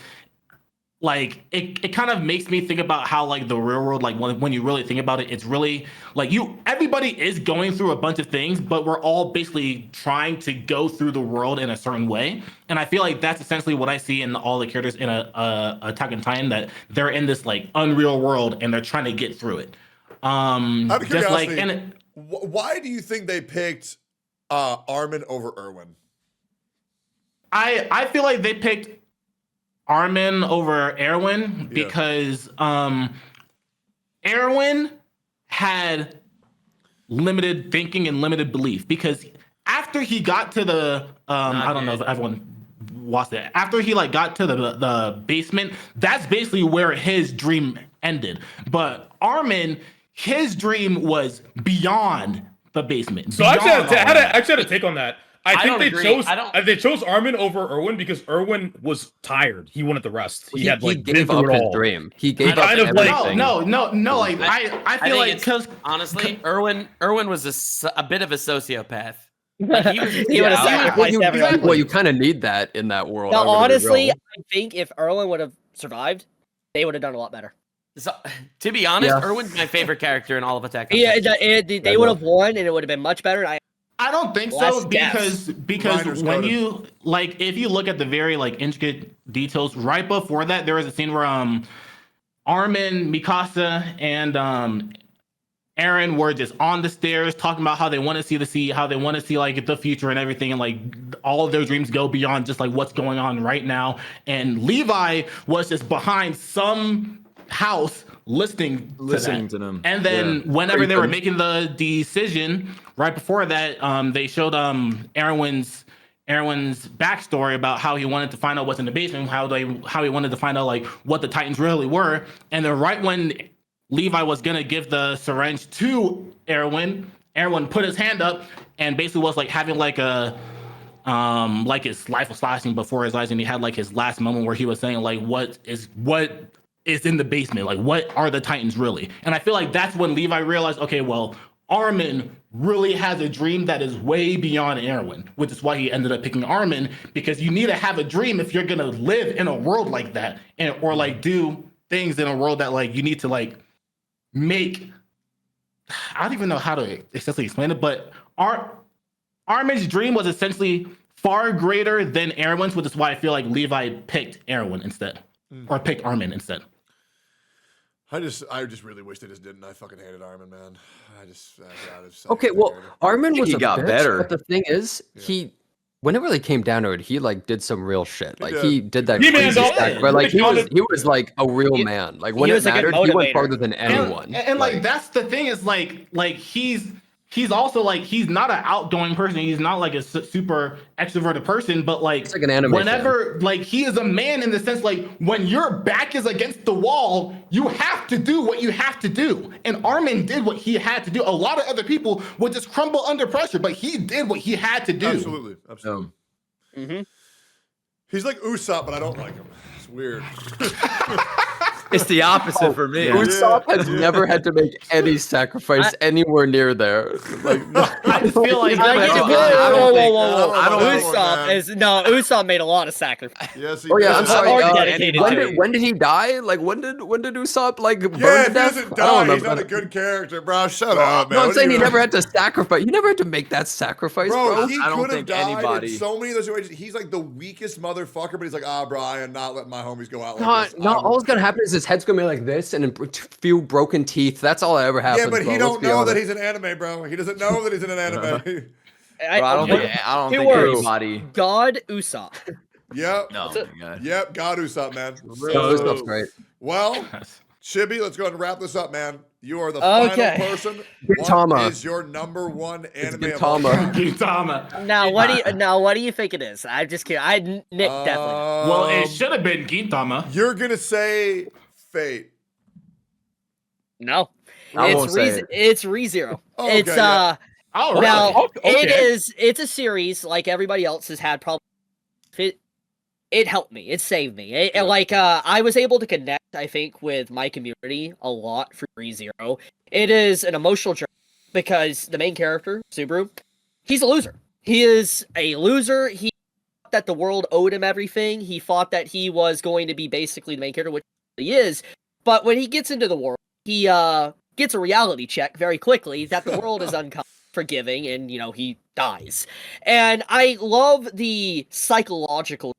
like it kind of makes me think about how like the real world, like when you really think about it, it's really like everybody is going through a bunch of things, but we're all basically trying to go through the world in a certain way. And I feel like that's essentially what I see in all the characters in Attack on Titan, that they're in this like unreal world and they're trying to get through it. Out of curiosity, just like why do you think they picked Armin over Erwin? I feel like they picked Armin over Erwin because Erwin had limited thinking and limited belief, because after he got to the I don't know if everyone watched it, after he like got to the basement, that's basically where his dream ended. But Armin, his dream was beyond the basement. So I actually had a take on that. I think they chose Armin over Erwin because Erwin was tired. He wanted the rest. He gave up his dream. He gave up everything. No. Like I feel like, because honestly, Erwin was a bit of a sociopath. Like, he would have sacrificed everyone. Well, you kind of need that in that world. No, honestly, I think if Erwin would have survived, they would have done a lot better. So, to be honest, Erwin's my favorite character in all of Attack on Titan. They would have won, and it would have been much better. I don't think so, because when you like, if you look at the very like intricate details right before that, there was a scene where Armin, Mikasa, and Aaron were just on the stairs talking about how they want to see the sea, how they want to see like the future and everything, and like all of their dreams go beyond just like what's going on right now. And Levi was just behind some house listening to them. And then whenever they were making the decision, right before that, they showed Erwin's backstory about how he wanted to find out what's in the basement, how he wanted to find out like what the Titans really were. And then right when Levi was gonna give the syringe to Erwin put his hand up and basically was like having like a like his life was flashing before his eyes, and he had like his last moment where he was saying like what is in the basement, like what are the Titans really? And I feel like that's when Levi realized, okay, well, Armin really has a dream that is way beyond Erwin, which is why he ended up picking Armin, because you need to have a dream if you're gonna live in a world like that, and or like do things in a world that like you need to like make. I don't even know how to essentially explain it, but Armin's dream was essentially far greater than Erwin's, which is why I feel like Levi picked Erwin instead, or picked Armin instead. I just really wish they just didn't. I fucking hated Armin, man. Okay, well, Armin was got bitch, better. but the thing is, when it really came down to it, he like did some real shit. Like he did that He crazy manned up. stuff, but like he was like a real man. Like when it mattered, he went farther than anyone. And like that's the thing is like he's also like he's not an outgoing person. He's not like a super extroverted person, but like, it's like an anime whenever like he is a man in the sense like when your back is against the wall, you have to do what you have to do. And Armin did what he had to do. A lot of other people would just crumble under pressure, but he did what he had to do. Absolutely. Mm-hmm. He's like Usopp, but I don't like him. It's weird. It's the opposite for me. Usopp has never had to make any sacrifice anywhere near there. Like, I just feel like Usopp made a lot of sacrifice. Yes, he I'm dedicated sorry. When did he die? Like when did Usopp like burn if to he death? doesn't die, he's not a good character, bro. Shut up, man. No, I'm saying he never had to sacrifice. He never had to make that sacrifice, bro. He I don't could have think died anybody. in so many of those situations. He's like the weakest motherfucker, but he's like, bro, I am not letting my homies go out like this. No, all that's gonna happen is his head's gonna be like this and a few broken teeth. That's all that ever happens. Yeah, but bro. he don't know that he's an anime, bro. He doesn't know that he's in an anime. I don't think anybody. God Usopp. Yep. No, my God. Yep. God Usopp, man. Usopp's great. Well, Chibi, let's go ahead and wrap this up, man. You are the final person. What is your number one anime of all time? Gintama. Now what do you think it is? I'm just kidding. Nick definitely. Well, it should have been Gintama. You're gonna say Fate. No. I won't say it. It's ReZero. Okay, it's yeah. Oh, really? now Okay. it's a series like everybody else has had problems. It helped me. It saved me. I was able to connect, I think, with my community a lot for ReZero. It is an emotional journey because the main character, Subaru, he's a loser. He is a loser. He thought that the world owed him everything. He thought that he was going to be basically the main character, which he is. But when he gets into the world, he gets a reality check very quickly that the world is unforgiving, and he dies. And I love the psychological,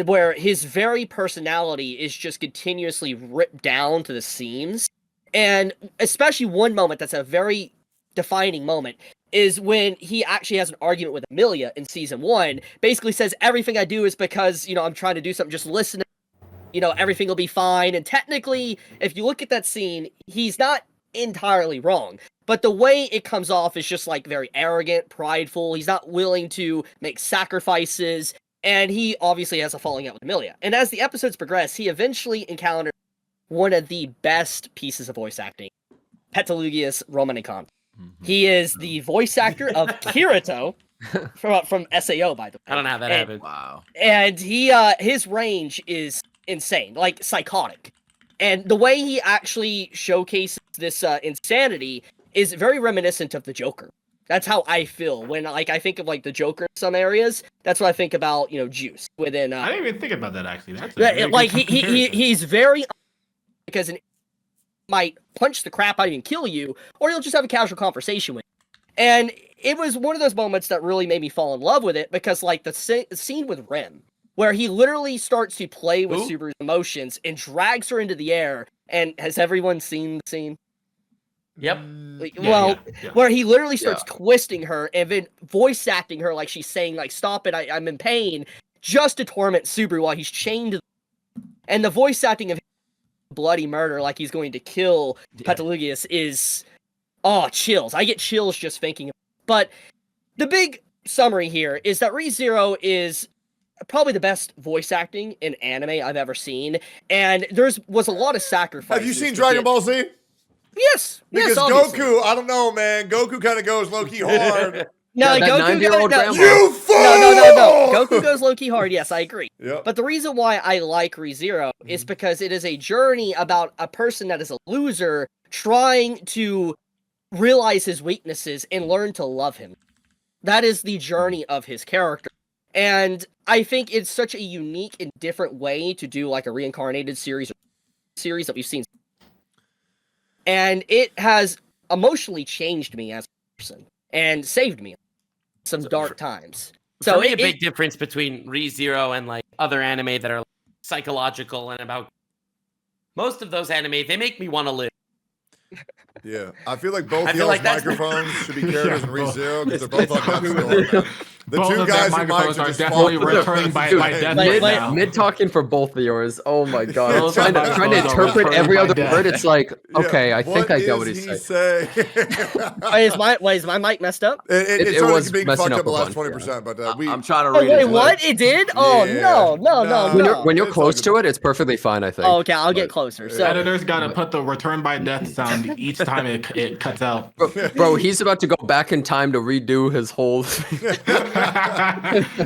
where his very personality is just continuously ripped down to the seams. And especially one moment that's a very defining moment is when he actually has an argument with Amelia in season 1. Basically says everything I do is because I'm trying to do something. Just listen. Everything will be fine. And technically, if you look at that scene, he's not entirely wrong. But the way it comes off is just like very arrogant, prideful. He's not willing to make sacrifices. And he obviously has a falling out with Amelia. And as the episodes progress, he eventually encounters one of the best pieces of voice acting, Petulugius Romanikon. He is the voice actor of Kirito from SAO, by the way. I don't know how that happened. Wow. And he his range is insane, like psychotic. And the way he actually showcases this insanity is very reminiscent of the Joker. That's how I feel when I think of the Joker in some areas. That's what I think about Juice within. I didn't even think about that actually. That's he's very, because he might punch the crap out of you and kill you, or he'll just have a casual conversation with you. And it was one of those moments that really made me fall in love with it, because the scene with Rem, where he literally starts to play with Subaru's emotions and drags her into the air. And has everyone seen the scene? Yep. Where he literally starts twisting her and then voice acting her like she's saying, like, stop it, I'm in pain, just to torment Subaru while he's chained. And the voice acting of bloody murder, like he's going to kill Patalugius, is chills. I get chills just thinking of it. But the big summary here is that ReZero is probably the best voice acting in anime I've ever seen, and was a lot of sacrifice. Have you seen Dragon Ball Z? Yes, because Goku, I don't know, man. Goku kind of goes low key hard. No, yeah, Goku goes, you fool! No. Goku goes low key hard. Yes, I agree. Yep. But the reason why I like ReZero is because it is a journey about a person that is a loser trying to realize his weaknesses and learn to love him. That is the journey of his character. And I think it's such a unique and different way to do like a reincarnated series that we've seen. And it has emotionally changed me as a person and saved me some dark times. So for me, a big difference between ReZero and like other anime that are like, psychological and about most of those anime, they make me want to live. Yeah, I feel like both y'all's microphones should be characters in ReZero because they're both on that. The both two guys who mics are just definitely returning by death right now. Mid talking for both of yours. Oh my god, trying to interpret every other word. It's like, okay, I think I get what he's saying. Is my mic messed up? It was being fucked up the last 20%, but I'm trying to read it. Wait, what? It did? Oh no. When you're close to it, it's perfectly fine. I think. Oh, okay, I'll get closer. So editors gotta put the return by death sound each time it cuts out. Bro, he's about to go back in time to redo his whole.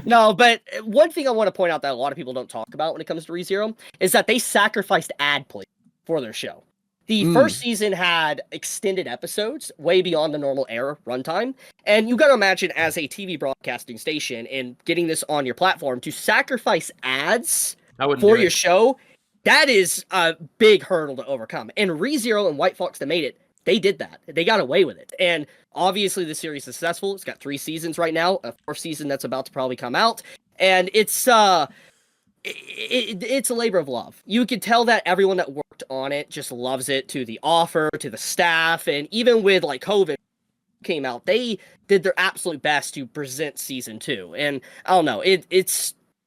No, but one thing I want to point out that a lot of people don't talk about when it comes to ReZero is that they sacrificed ad play for their show. The first season had extended episodes way beyond the normal air runtime. And you got to imagine as a TV broadcasting station and getting this on your platform to sacrifice ads for your show, that is a big hurdle to overcome. And ReZero and White Fox that made it, they did that. They got away with it. And obviously the series is successful. It's got 3 seasons right now, a 4th season that's about to probably come out. And it's a labor of love. You can tell that everyone that worked on it just loves it, to the author, to the staff, and even with like COVID came out, they did their absolute best to present season 2. And I don't know,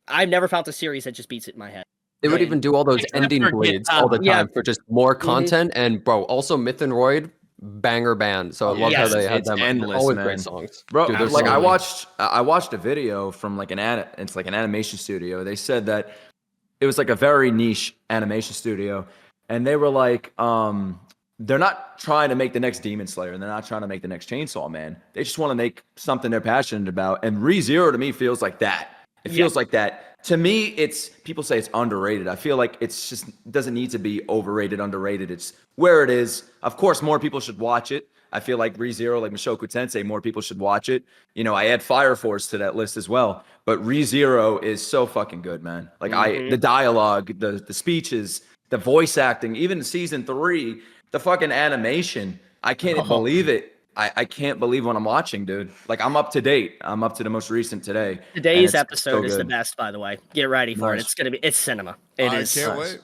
I've never found a series that just beats it in my head. They would even do all those ending bleeds all the time for just more content. And bro, also Myth and Roid, banger band. So I love how they had them. Endless, always man. great songs. Bro, dude, like I watched a video from like it's like an animation studio. They said that it was like a very niche animation studio, and they were like, they're not trying to make the next Demon Slayer, and they're not trying to make the next Chainsaw Man. They just want to make something they're passionate about. And ReZero to me feels like that. It feels like that. To me, people say it's underrated. I feel like it's just doesn't need to be overrated, underrated. It's where it is. Of course, more people should watch it. I feel like ReZero, like Mushoku Tensei, more people should watch it. You know, I add Fire Force to that list as well. But ReZero is so fucking good, man. Like the dialogue, the speeches, the voice acting, even season 3, the fucking animation. I can't believe it. I can't believe what I'm watching, dude. Like, I'm up to date. I'm up to the most recent today. Today's episode is the best, by the way. Get ready for it. It's cinema. I can't wait.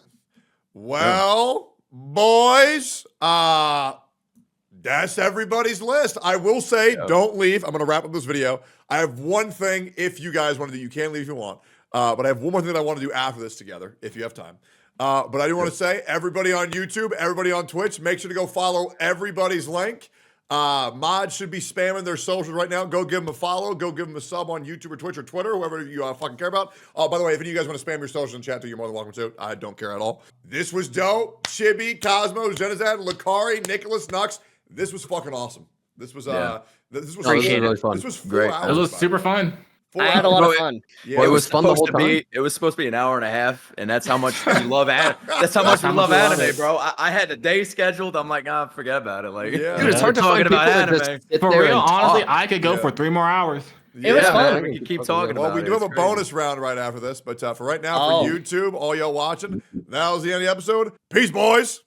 Well, boys, that's everybody's list. I will say, don't leave. I'm going to wrap up this video. I have one thing, if you guys want to do, you can leave if you want. But I have one more thing that I want to do after this together, if you have time. But I do want to say, everybody on YouTube, everybody on Twitch, make sure to go follow everybody's link. Mods should be spamming their socials right now. Go give them a follow. Go give them a sub on YouTube or Twitch or Twitter, whoever you fucking care about. Oh, by the way, if any of you guys want to spam your socials in chat too, you're more than welcome to. I don't care at all. This was dope. Chibi, Cosmo, Genizad, Lakari, Nicholas, Nux. This was fucking awesome. This was this was really fun. This was 4 great. hours. It was super fun. I had a lot of fun. Yeah, it was fun the whole time. It was supposed to be an hour and a half, and that's how much we love anime. That's how much we love anime, bro. I had a day scheduled. I'm like, forget about it. Like, dude, it's hard to talking find about anime. For real, honestly, I could go for 3 more hours. It was fun. We can keep talking about it. Well, we do have a bonus round right after this, but for right now, for YouTube, all y'all watching, that was the end of the episode. Peace, boys.